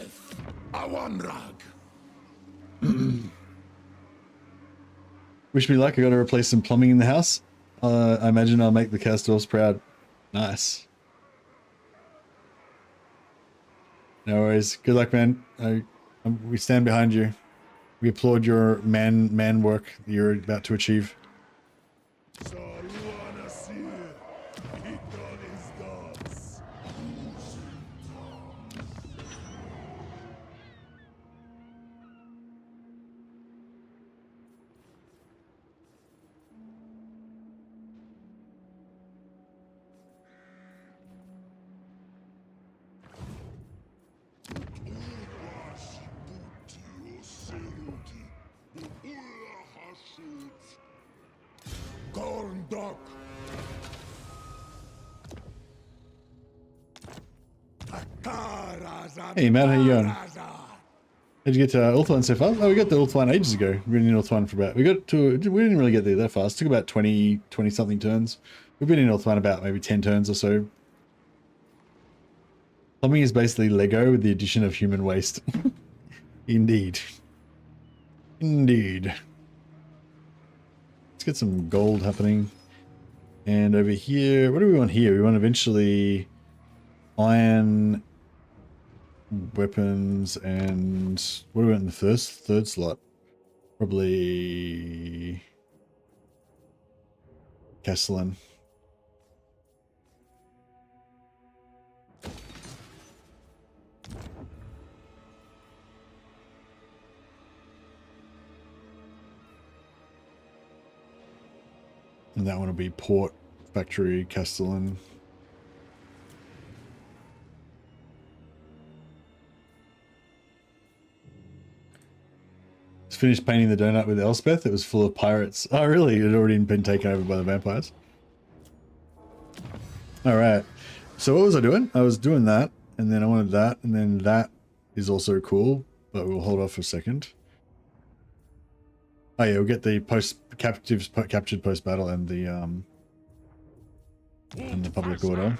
Wish me luck. I got to replace some plumbing in the house. I imagine I'll make the Castors proud. Nice. No worries. Good luck, man. We stand behind you. We applaud your man work that you're about to achieve. Hey Matt, how you going? How'd you get to Ulthuan so fast? Oh, we got to Ulthuan ages ago. We've been in Ulthuan for about, we didn't really get there that fast. It took about 20 something turns. We've been in Ulthuan about maybe 10 turns or so. Plumbing is basically Lego with the addition of human waste. Indeed. Indeed. Let's get some gold happening. And over here, what do we want here? We want eventually iron weapons, and what do we want in the third slot? Probably Castellan. And that one will be Port, Factory, Castellan. Just finished painting the donut with Elspeth. It was full of pirates. Oh, really? It had already been taken over by the vampires. All right. So what was I doing? I was doing that, and then I wanted that, and then that is also cool, but we'll hold off for a second. Oh yeah, we'll get the captured post battle and the public order.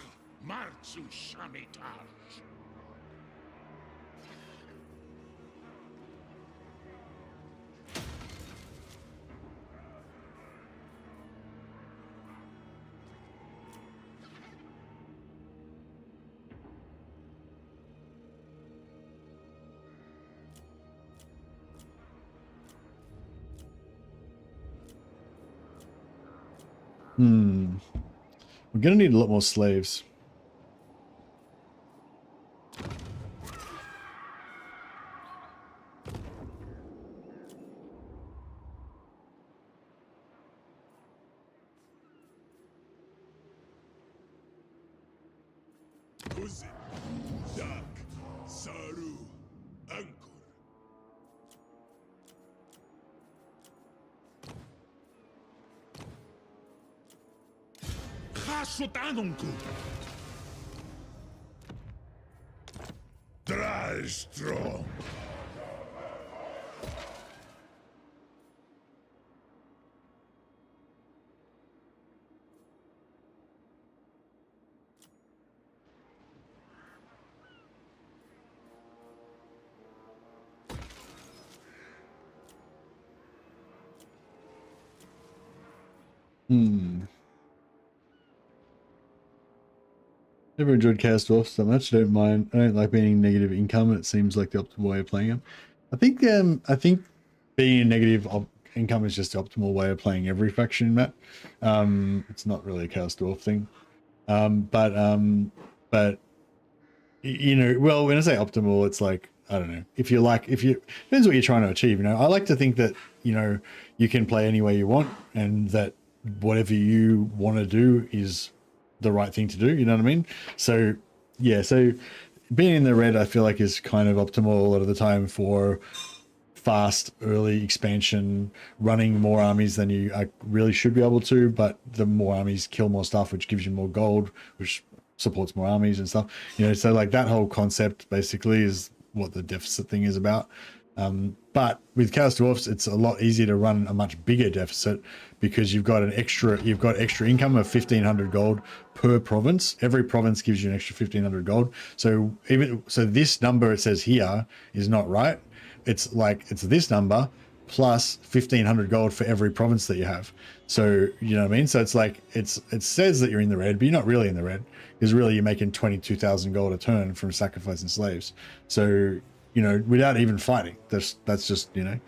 We're gonna need a lot more slaves. Kuzin, Dak, Saru, Ankur. Hasotanunku. Dry strong. Never enjoyed Chaos Dwarfs so much. I don't mind. I don't like being negative income. It seems like the optimal way of playing them. I think being a negative income is just the optimal way of playing every faction map. It's not really a Chaos Dwarf thing. But you know, well, when I say optimal, it's like, I don't know, if you depends what you're trying to achieve. You know, I like to think that, you know, you can play any way you want, and that whatever you want to do is the right thing to do, you know what I mean? So yeah, so being in the red, I feel like, is kind of optimal a lot of the time for fast early expansion, running more armies than you really should be able to, but the more armies kill more stuff, which gives you more gold, which supports more armies and stuff, you know. So like that whole concept basically is what the deficit thing is about. But with Chaos Dwarfs, it's a lot easier to run a much bigger deficit, because you've got extra income of 1,500 gold per province. Every province gives you an extra 1,500 gold. So this number it says here is not right. It's like, it's this number plus 1,500 gold for every province that you have. So, you know what I mean? So it's like, it says that you're in the red, but you're not really in the red, because really you're making 22,000 gold a turn from sacrificing slaves. So, you know, without even fighting. That's just, you know.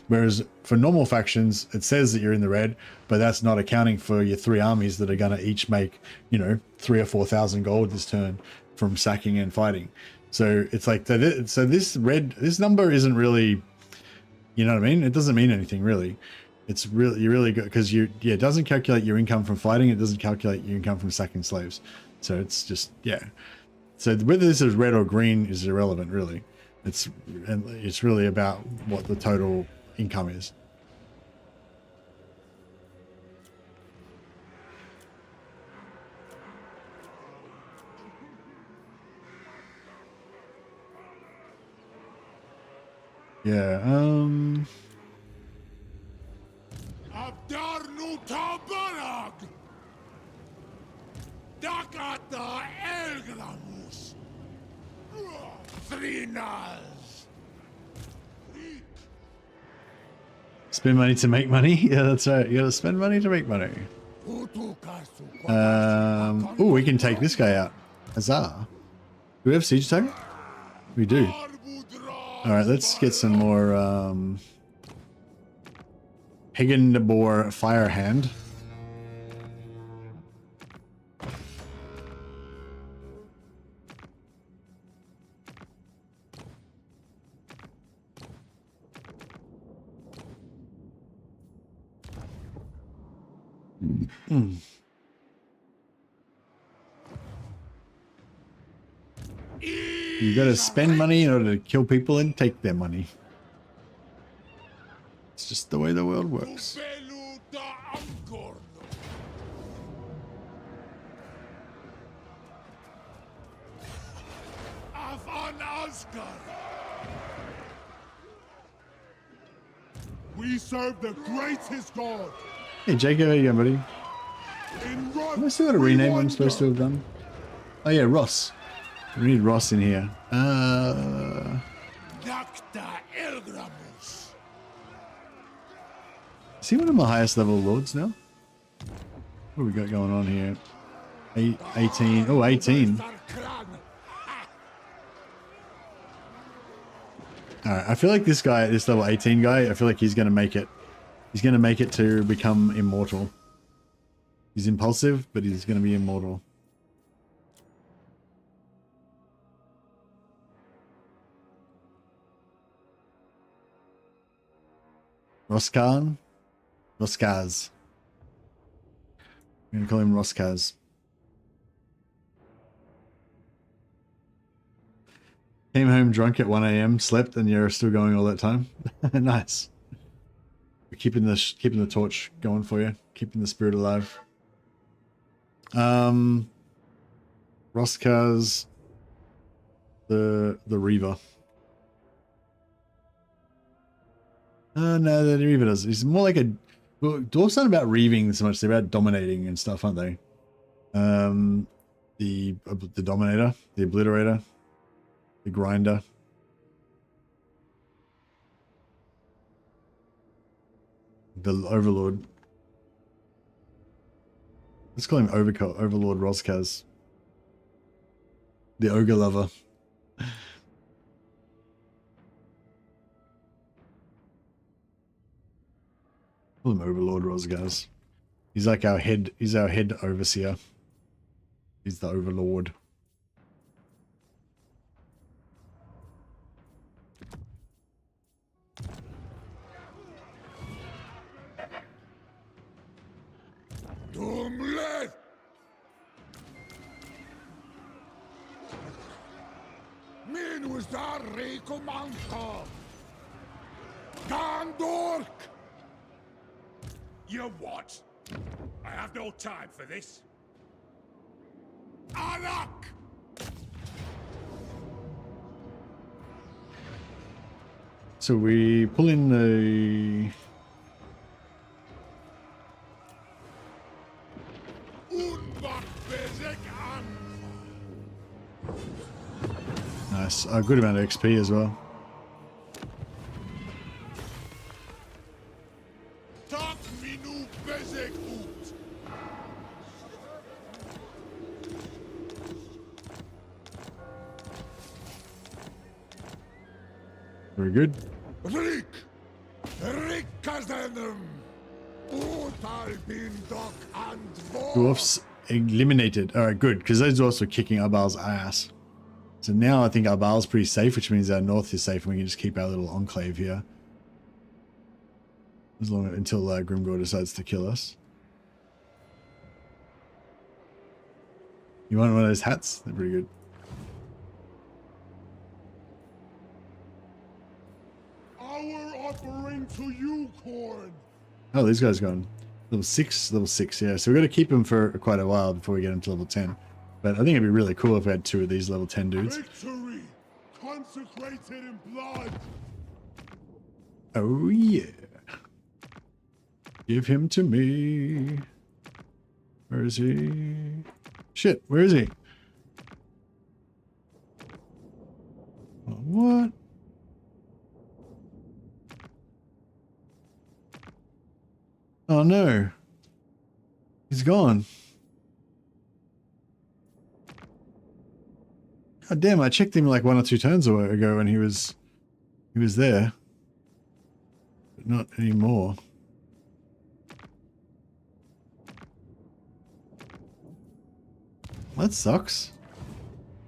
Whereas for normal factions, it says that you're in the red, but that's not accounting for your 3 armies that are going to each make, you know, 3,000 or 4,000 gold this turn from sacking and fighting. So it's like, so this number isn't really, you know what I mean? It doesn't mean anything really. It's really, you're really good, because it doesn't calculate your income from fighting. It doesn't calculate your income from sacking slaves. So it's just, yeah. So whether this is red or green is irrelevant really. It's really about what the total income is. Yeah, Abdarnu Tabarag! Dakata Elgramus! Thrinas! spend money to make money. Yeah, that's right. You gotta spend money to make money. Utuka Oh, we can take this guy out. Huzzah. Do we have siege target? We do. Alright, let's get some more Higgindabor Firehand. You gotta spend money in order to kill people and take their money. It's just the way the world works. We serve the greatest god. Hey Jacob, how you going, buddy? Have I still got a rename I'm supposed to have done? Oh yeah, Ross. We need Ross in here. Is he one of my highest level lords now? What have we got going on here? 18. Oh, 18. Alright, I feel like this guy, this level 18 guy, I feel like he's going to make it. He's going to make it to become immortal. He's impulsive, but he's going to be immortal. Roskan? Roskaz. I'm going to call him Roskaz. Came home drunk at 1 AM, slept, and you're still going all that time. Nice. We're keeping the torch going for you, keeping the spirit alive. Roskaz, the Reaver. No, the Reaver does. He's more like a. Well, dwarves aren't about reaving so much; they're about dominating and stuff, aren't they? The Dominator, the Obliterator, the Grinder. The Overlord. Let's call him Overlord Roskaz. The Ogre Lover. Call him Overlord Roskaz. He's like our head. He's our head overseer. He's the Overlord. Dumlet! Min was daar recommando. Gandork! You what? I have no time for this. Alak! So we pull in the. Nice. A good amount of XP as well. Very good. Dwarfs eliminated. Alright, good, because those dwarfs were kicking Arbal's ass. So now I think Arbal's pretty safe, which means our north is safe and we can just keep our little enclave here. As long until Grimgor decides to kill us. You want one of those hats? They're pretty good. Our offering to you, Corn. Oh, these guys gone. Level 6, yeah. So we've got to keep them for quite a while before we get them to level 10. But I think it'd be really cool if we had 2 of these level 10 dudes. Victory, consecrated in blood. Oh yeah. Give him to me. Where is he? Shit, where is he? What? Oh no. He's gone. God damn, I checked him like 1 or 2 turns ago when he was there. But not anymore. That sucks.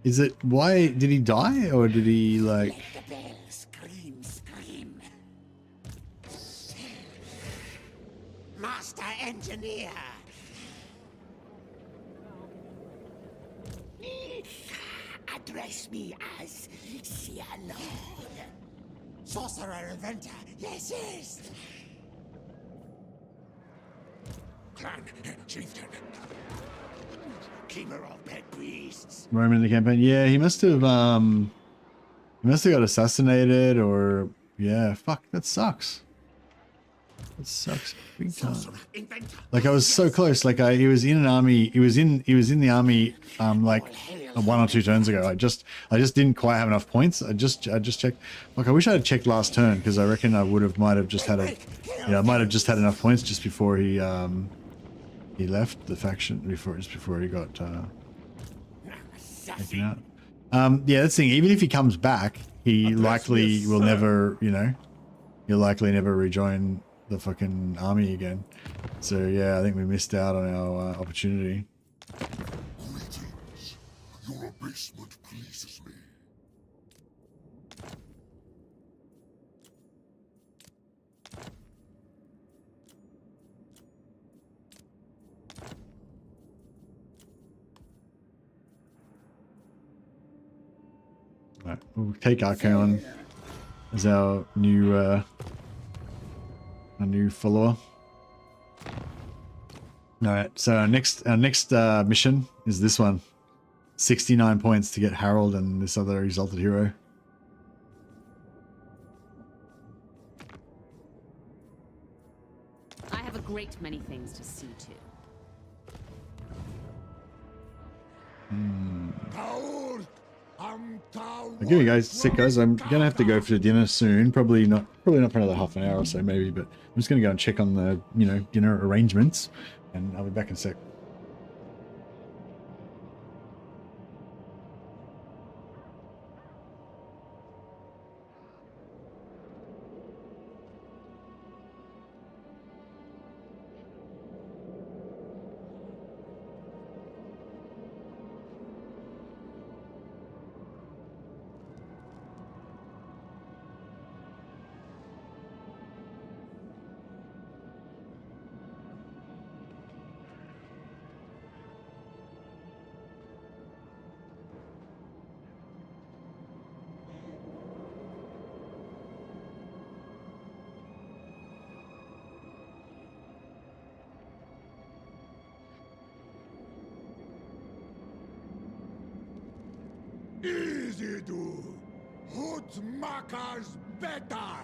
Is it, why did he die, or did he like? Let the bell scream, scream. Master Engineer. Address me as Seer Lord. Sorcerer Inventor, yes, yes. Clan Chieftain. Keeper of pet beasts. Roman in the campaign. Yeah, he must have got assassinated, or yeah, fuck, that sucks. That sucks big time. Like I was so close. Like he was in an army. He was in the army like 1 or 2 turns ago. I just didn't quite have enough points. I just checked. Like I wish I had checked last turn, because I reckon I might have just had enough points just before he left the faction, just before he got taken out. Yeah, that's the thing. Even if he comes back, he likely will never, he'll likely never rejoin the fucking army again. So yeah, I think we missed out on our opportunity. Greetings. Your abasement pleases me. Right, we'll take Archaon as our new follower. All right, so our next mission is this one. 69 points to get Harold and this other exalted hero. I have a great many things to see to. I'll give you guys a sec, guys. I'm gonna have to go for dinner soon. Probably not for another half an hour or so, maybe. But I'm just gonna go and check on the dinner arrangements, and I'll be back in a sec. Easy do. Hoodmakers better.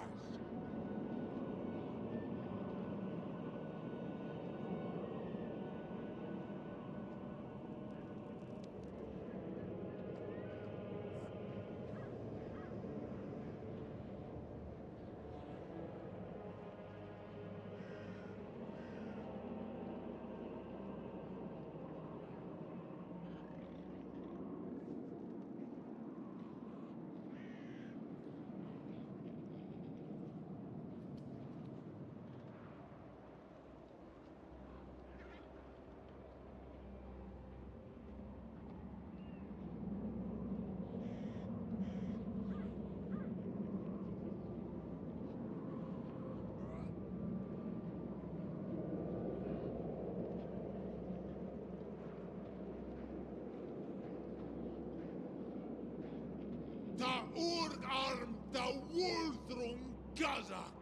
Da Urarm da Wolthrung Gazak.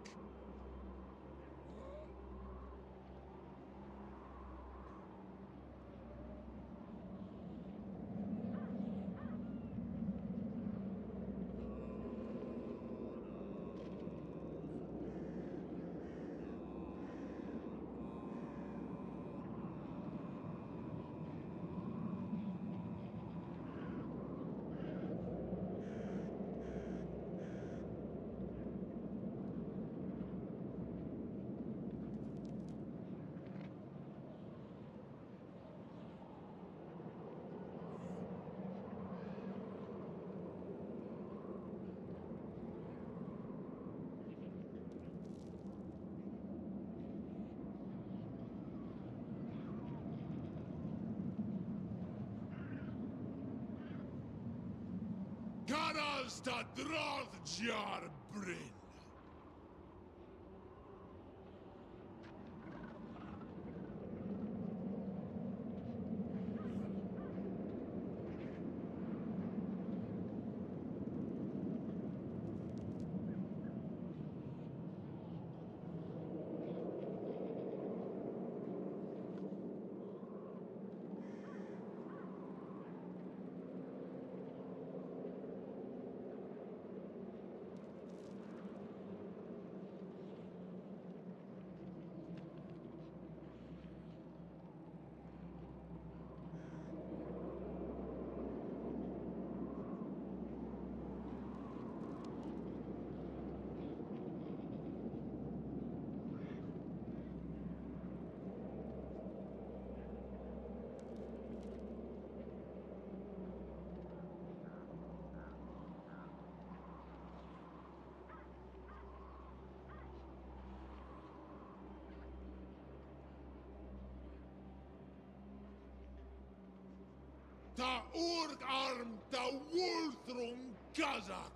Ta urg arm ta Ulthuan Kazak.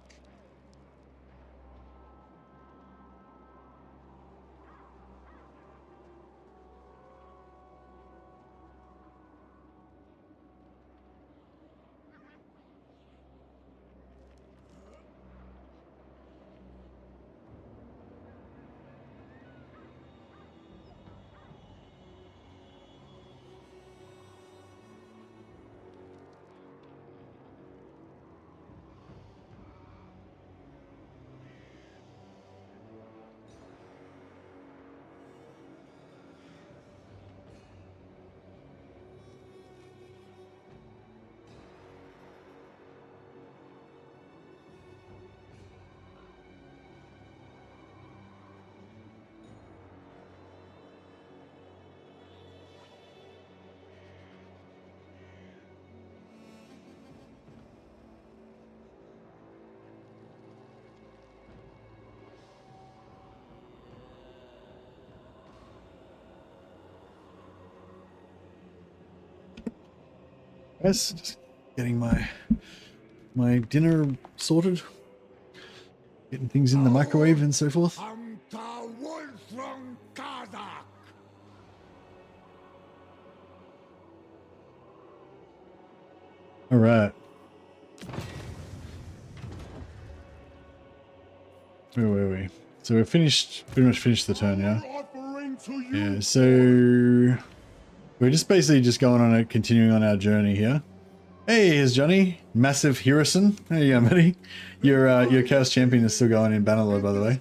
Yes, just getting my dinner sorted, getting things in the microwave and so forth. Am ta Ulthuan Kazak. All right. Where were we? So we're finished, pretty much finished the turn, yeah? Offering to you. Yeah, so we're just basically just going on a continuing on our journey here. Hey, here's Johnny. Massive Harrison. There you go, buddy. Your Chaos Champion is still going in Bannerlord, by the way.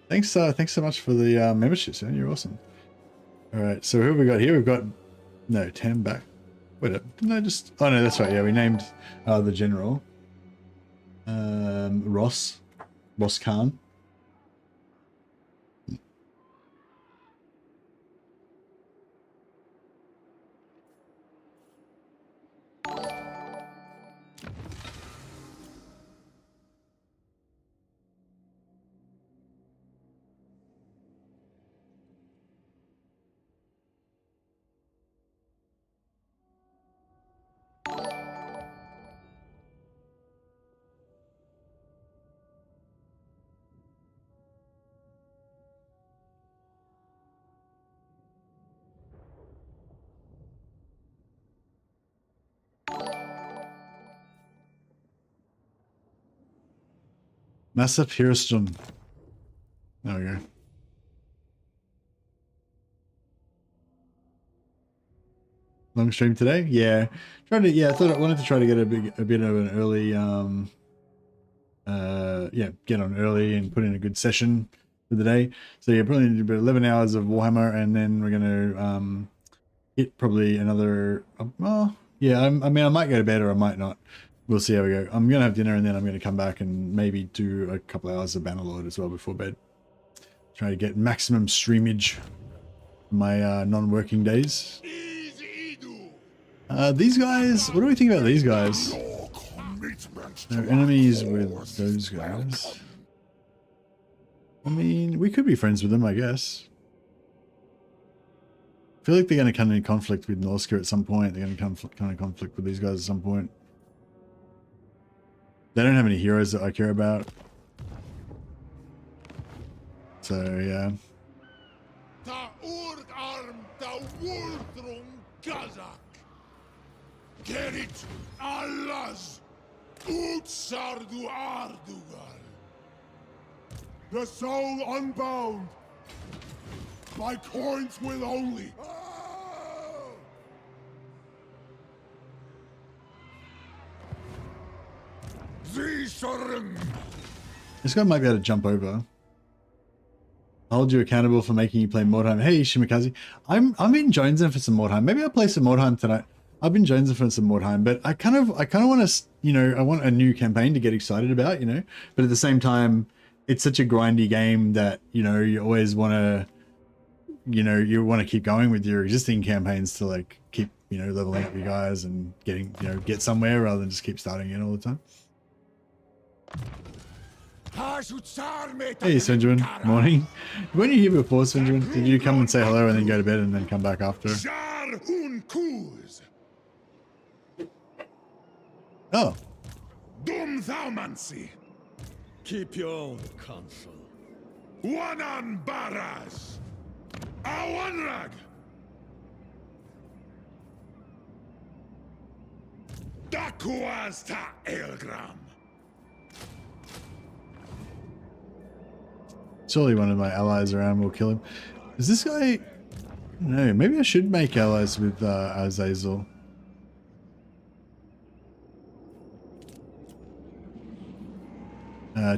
Thanks so much for the memberships, man. You're awesome. Alright, so who have we got here? We've got Tam back. Wait, didn't I just oh no, that's right, yeah, we named the general. Ross Khan. Massive Harrison. There we go. Long stream today? Yeah. I thought I wanted to try to get a bit of an early get on early and put in a good session for the day. So yeah, probably need about 11 hours of Warhammer, and then we're gonna hit probably another I mean I might go to bed or I might not. We'll see how we go. I'm gonna have dinner and then I'm gonna come back and maybe do a couple hours of Bannerlord as well before bed. Try to get maximum streamage for my non-working days. These guys, what do we think about these guys? They're enemies with those guys. I mean, we could be friends with them, I guess. I feel like they're going to come in conflict with Norska at some point. They're going to come in conflict with these guys at some point. They don't have any heroes that I care about. So yeah. Ta urd arm ta wulthrung gazak. Gerit Allahs utsardu ardugal. The soul unbound. My coins will only. This guy might be able to jump over. I'll hold you accountable for making you play Mordheim. Hey Shimakaze, I've been jonesing for some Mordheim. Maybe I'll play some Mordheim tonight. I've been jonesing for some Mordheim, but I kind of want to, you know, I want a new campaign to get excited about, you know. But at the same time, it's such a grindy game that, you know, you always want to, you know, you want to keep going with your existing campaigns to like keep, you know, leveling up your guys and getting, you know, get somewhere rather than just keep starting in all the time. Hey Svenjamin, morning. When you here before, Svenjamin? Did you come and say hello and then go to bed and then come back after? Oh. Keep your own counsel. Wanan Baras! Awanrag! Dakuaz ta Elgram! Surely one of my allies around will kill him. Is this guy... No, maybe I should make allies with Azazel.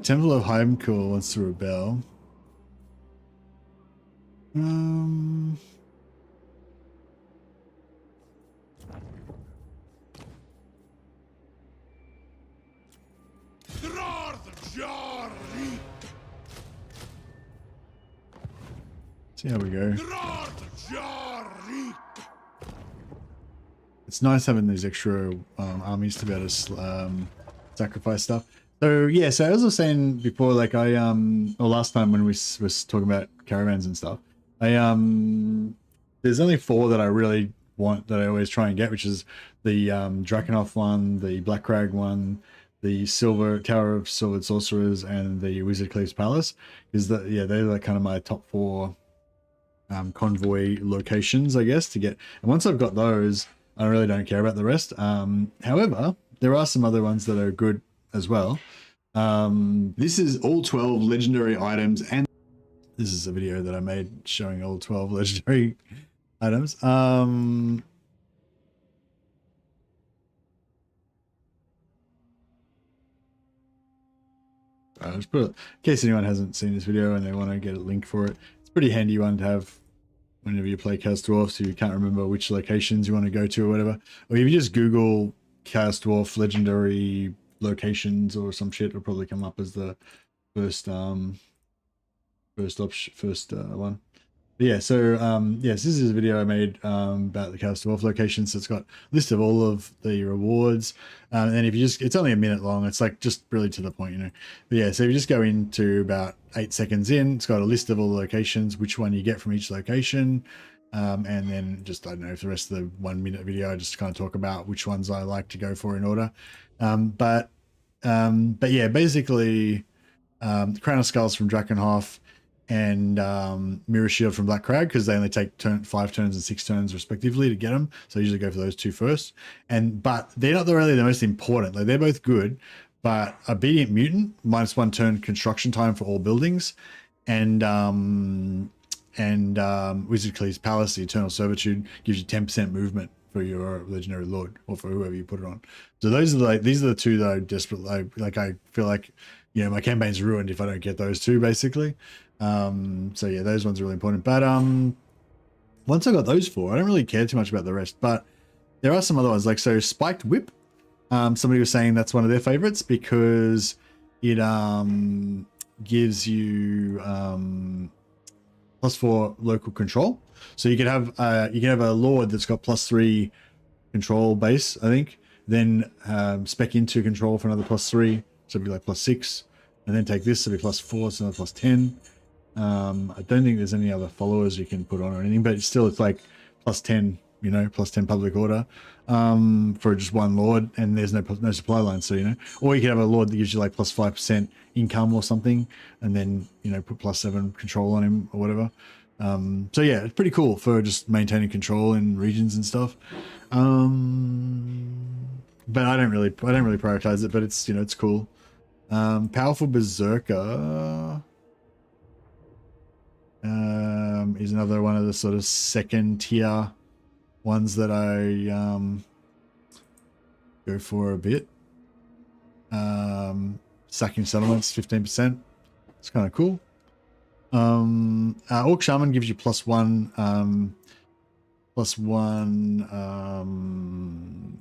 Temple of Heimcool wants to rebel. See how we go. It's nice having these extra armies to be able to sacrifice stuff. So yeah, so as I was saying before, like I or last time when we was talking about caravans and stuff, I there's only 4 that I really want, that I always try and get, which is the Drakenhof one, the Black Crag one, the Tower of Silvered Sorcerers, and the Wizard Cleave's Palace. Is that, yeah, they're like kind of my top 4 convoy locations, I guess, to get. And once I've got those, I really don't care about the rest. However, there are some other ones that are good as well. This is all 12 legendary items, and this is a video that I made showing all 12 legendary items. I'll just put it, in case anyone hasn't seen this video and they want to get a link for it. It's a pretty handy one to have whenever you play Chaos Dwarf, so you can't remember which locations you want to go to or whatever. Or if you just Google Chaos Dwarf legendary locations or some shit, it'll probably come up as the first one. But yeah, so yes, this is a video I made about the Chaos Dwarf location. So it's got a list of all of the rewards, and then if you just, it's only a minute long, it's like just really to the point, you know. But yeah, so if you just go into about 8 seconds in, it's got a list of all the locations, which one you get from each location, and then just, I don't know, for the rest of the 1 minute video, I just kind of talk about which ones I like to go for in order. But yeah, basically, the Crown of Skulls from Drakenhof and Mirror Shield from Black Crag, because they only take 5 turns and 6 turns respectively to get them, so I usually go for those 2 first. But they're not really the most important. Like, they're both good, but Obedient Mutant, -1 turn construction time for all buildings, and Wizard Cleave's Palace, the Eternal Servitude, gives you 10% movement for your Legendary Lord, or for whoever you put it on. So those are these are the 2 that I desperately like. I feel like, you know, my campaign's ruined if I don't get those 2, basically. So yeah, those ones are really important. But once I got those 4, I don't really care too much about the rest. But there are some other ones, like, so Spiked Whip. Somebody was saying that's one of their favorites because it gives you +4 local control. So you can have a Lord that's got +3 control base, I think. Then spec into control for another +3, so it'd be like +6, and then take this, so it'd be +4, so another +10. I don't think there's any other followers you can put on or anything, but it's still, it's like +10 you know, plus 10 public order for just one lord, and there's no supply line. So, you know, or you could have a lord that gives you like plus 5% income or something, and then, you know, put plus 7 control on him or whatever. So yeah, it's pretty cool for just maintaining control in regions and stuff. But I don't really prioritize it, but it's, you know, it's cool. Powerful Berserker is another one of the sort of second tier ones that I go for a bit. Sacking settlements 15%. It's kind of cool. Orc Shaman gives you +1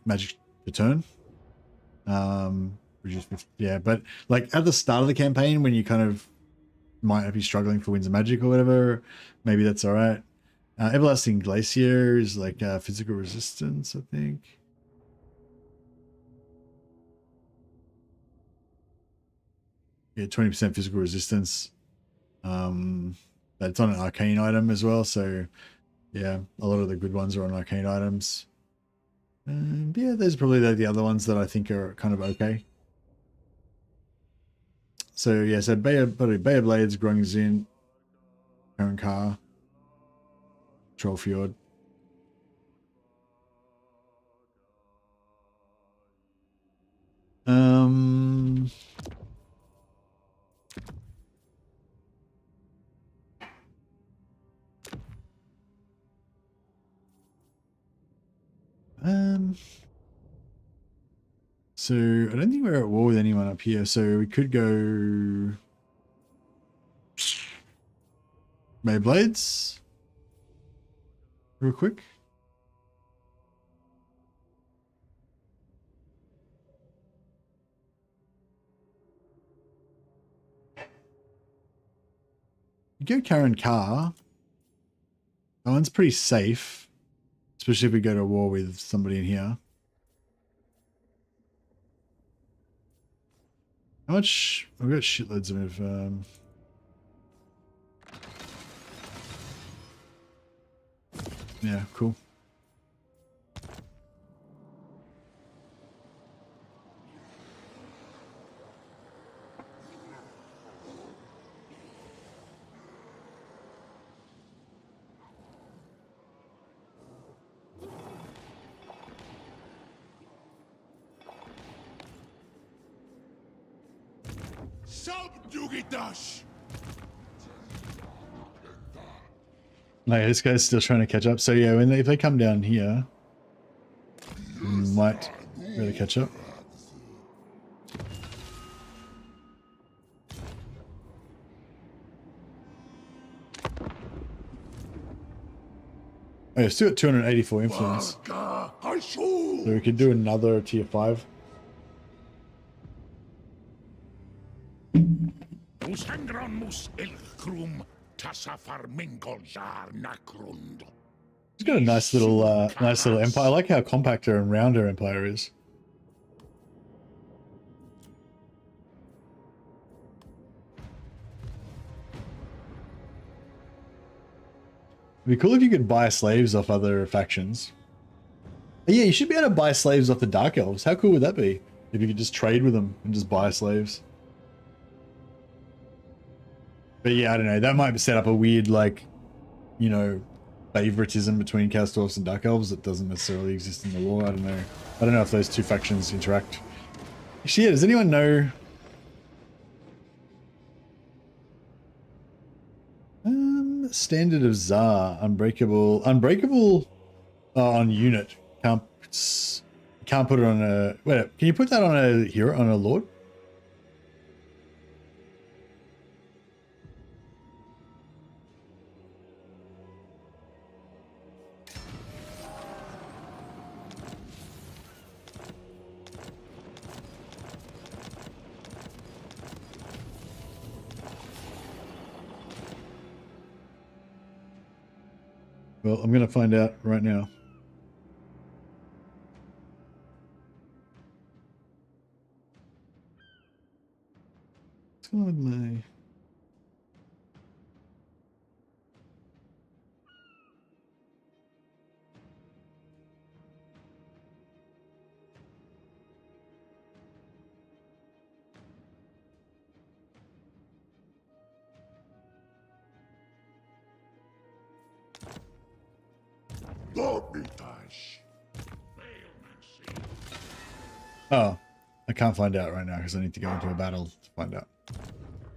magic per turn. Reduce 50, yeah, but like at the start of the campaign when you kind of might be struggling for Winds of Magic or whatever, maybe that's all right. Everlasting Glacier is like physical resistance, I think. Yeah, 20% physical resistance. But it's on an arcane item as well, so yeah, a lot of the good ones are on arcane items. Yeah, those are probably the other ones that I think are kind of okay. So yeah, so Bay of Blades, Grungzin, Karen Car, Trollfjord. So I don't think we're at war with anyone up here, so we could go Beyblades real quick. You go Karen Carr. That one's pretty safe, especially if we go to war with somebody in here. How much? I've got shitloads of yeah, cool. Subjugidash! Like this guy's still trying to catch up. So yeah, if they come down here, might really catch up. Oh, yeah, still at 284 influence. So we could do another tier 5. He's got a nice little empire. I like how compactor and rounder empire is. It'd be cool if you could buy slaves off other factions. Yeah, you should be able to buy slaves off the Dark Elves. How cool would that be? If you could just trade with them and just buy slaves. But yeah, I don't know. That might set up a weird, like, you know, favoritism between Chaos Dwarfs and Dark Elves that doesn't necessarily exist in the lore. I don't know. I don't know if those two factions interact. Actually, yeah, does anyone know? Standard of Tsar, Unbreakable on unit. Can't put it on a. Wait, can you put that on a hero, on a lord? Well, I'm going to find out right now. What's going on with my... Oh, I can't find out right now because I need to go into a battle to find out.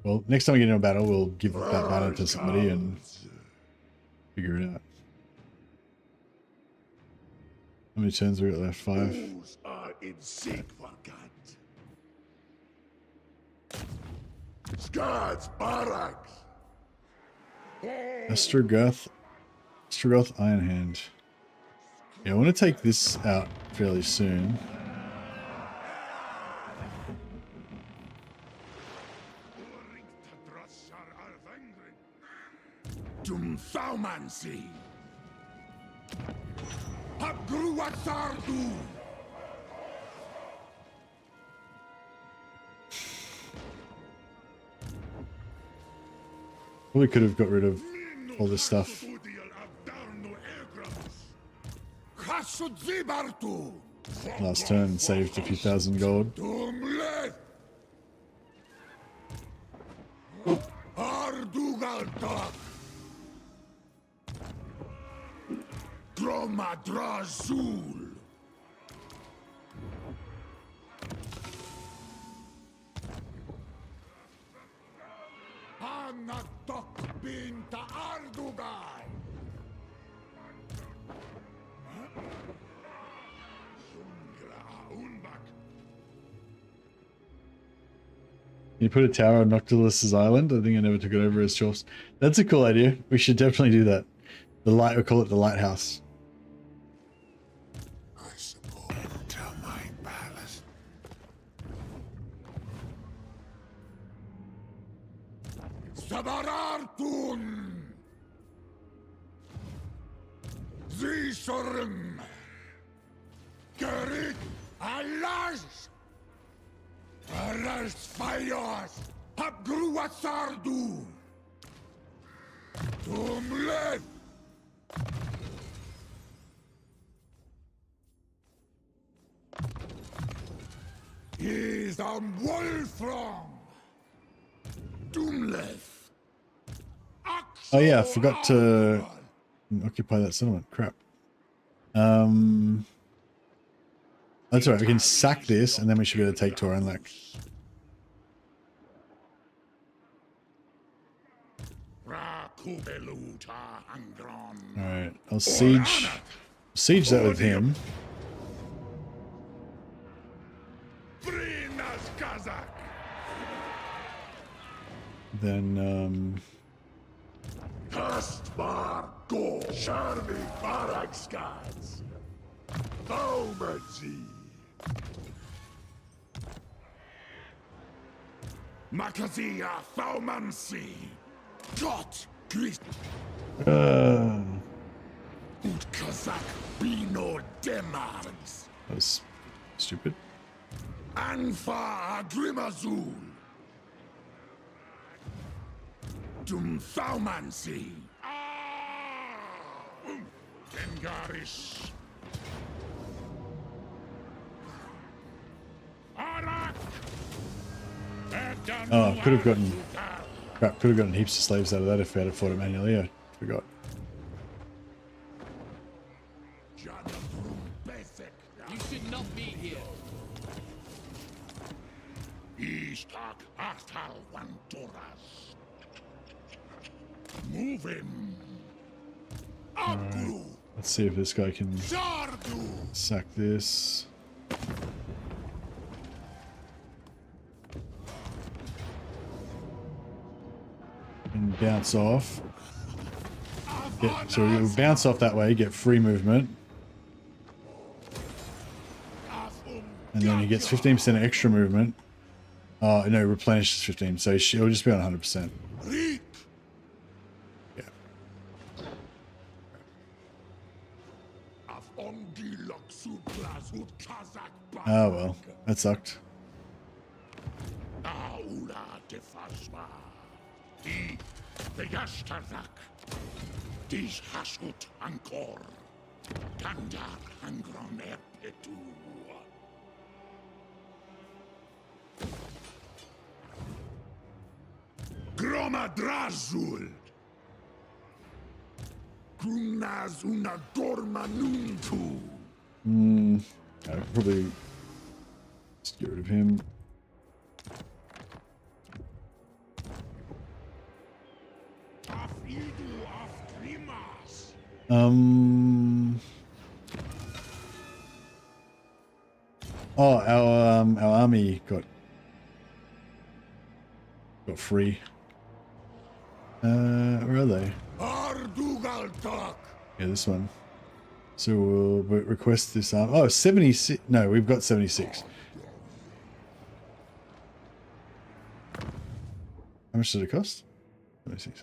Well, next time we get into a battle, we'll give that banner to somebody and figure it out. How many turns we got left? 5. Astragoth Iron Hand. Yeah, I want to take this out fairly soon. Probably could have got rid of all this stuff. Last turn, saved a few thousand gold. You put a tower on Noctilus's island? I think I never took it over as choice. That's a cool idea. We should definitely do that. The light, we call it the lighthouse. I suppose to my palace. Sabarartun! Zisorum! Gerit Alas! Alas Fayos! Abgruasardu! Tumlev! He's on Wolfram! Doomlev! Oh yeah, I forgot to occupy that settlement. Crap. That's alright, we can sack this and then we should be able to take Toranlek. Alright, I'll siege that with him. Then Kastbar go Sharmi Barakskats. Thaumazi. Makazia Thaumansi. Got Christ. Ut Kazak Bino Demargs. That was stupid. Anfa Agrimazul. Dum Thaumansi. Engarish. Oh, could have gotten heaps of slaves out of that if we had fought it manually. I forgot. You should not be here. Move him. Alright, let's see if this guy can sack this. And bounce off. So we'll bounce off that way, get free movement. And then he gets 15% extra movement. Oh, no, replenishes 15, so he'll just be on 100%. Yeah. Oh, well, that sucked. Dies hasut ancor. Tandar angron erpetu. Gromadrazul. Grumnas una dorma nuntu. I'll probably just get rid of him. Oh, our army got free. Where are they? Yeah, this one. So we'll request this arm. Oh, 76. No, we've got 76. How much did it cost? 76.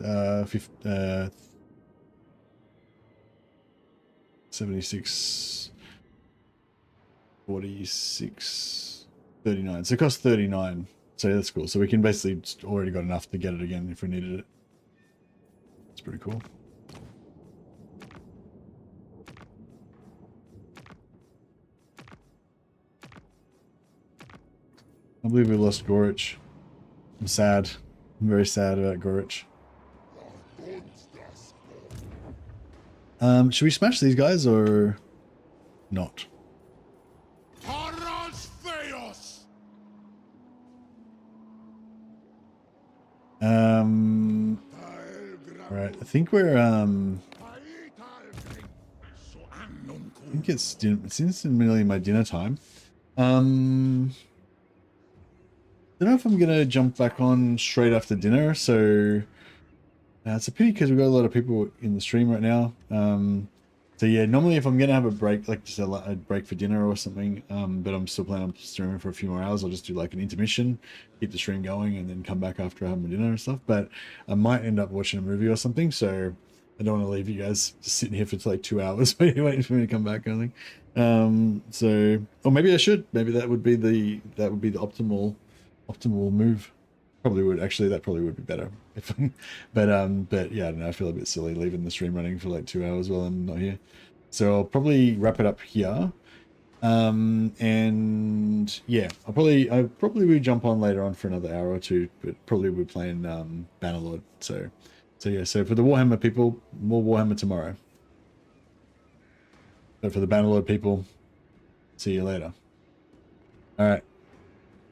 76. 46. 39. So it costs 39. So that's cool. So we can basically just already got enough to get it again if we needed it. It's pretty cool. I believe we lost Gorich. I'm sad. I'm very sad about Gorich. Should we smash these guys or not? Right. I think we're I think it's instantly my dinner time. Don't know if I'm gonna jump back on straight after dinner, so it's a pity because we've got a lot of people in the stream right now. So yeah, normally if I'm gonna have a break, like just a break for dinner or something, but I'm still planning on streaming for a few more hours, I'll just do like an intermission, keep the stream going, and then come back after I have my dinner and stuff. But I might end up watching a movie or something, so I don't want to leave you guys just sitting here for like 2 hours waiting for me to come back, kind of thing. So, or maybe I should. Maybe that would be the optimal move. Probably would actually. That probably would be better. If, but yeah, I don't know. I feel a bit silly leaving the stream running for like 2 hours while I'm not here. So I'll probably wrap it up here. And yeah, I probably will jump on later on for another hour or two, but probably we're playing Bannerlord. So yeah. So for the Warhammer people, more Warhammer tomorrow. But for the Bannerlord people, see you later. All right.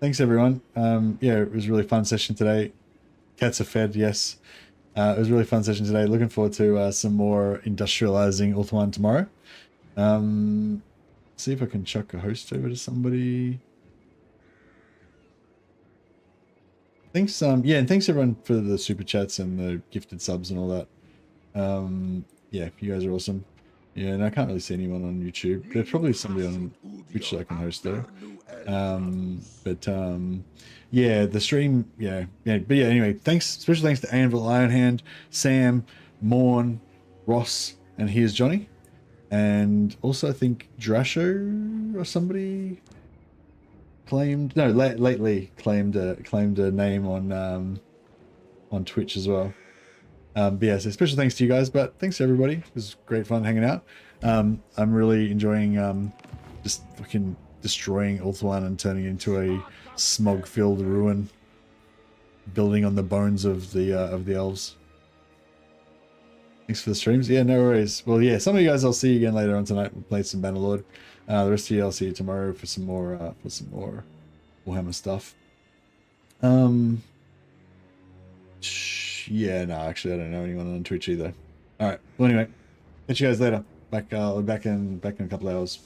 Thanks everyone. Yeah, it was a really fun session today. Cats are fed, yes. It was a really fun session today. Looking forward to some more industrializing Ulthuan tomorrow. See if I can chuck a host over to somebody. Thanks, yeah, and thanks everyone for the super chats and the gifted subs and all that. Yeah, you guys are awesome. Yeah, and I can't really see anyone on YouTube. There's probably somebody on Twitch that I can host though. Yeah, the stream, yeah. But yeah, anyway, thanks, special thanks to Anvil, Ironhand, Sam, Morn, Ross, and here's Johnny. And also I think Drasho or somebody claimed, no, lately claimed a name on Twitch as well. But yeah, so special thanks to you guys, but thanks to everybody. It was great fun hanging out. I'm really enjoying just fucking destroying Ulthuan and turning it into a smog-filled ruin, building on the bones of the elves. Thanks for the streams. Yeah, no worries. Well, yeah, some of you guys I'll see you again later on tonight. We'll play some Bannerlord. The rest of you I'll see you tomorrow for some more Warhammer stuff. Yeah, no, actually I don't know anyone on Twitch either. All right. Well, anyway, catch you guys later. Back in a couple hours.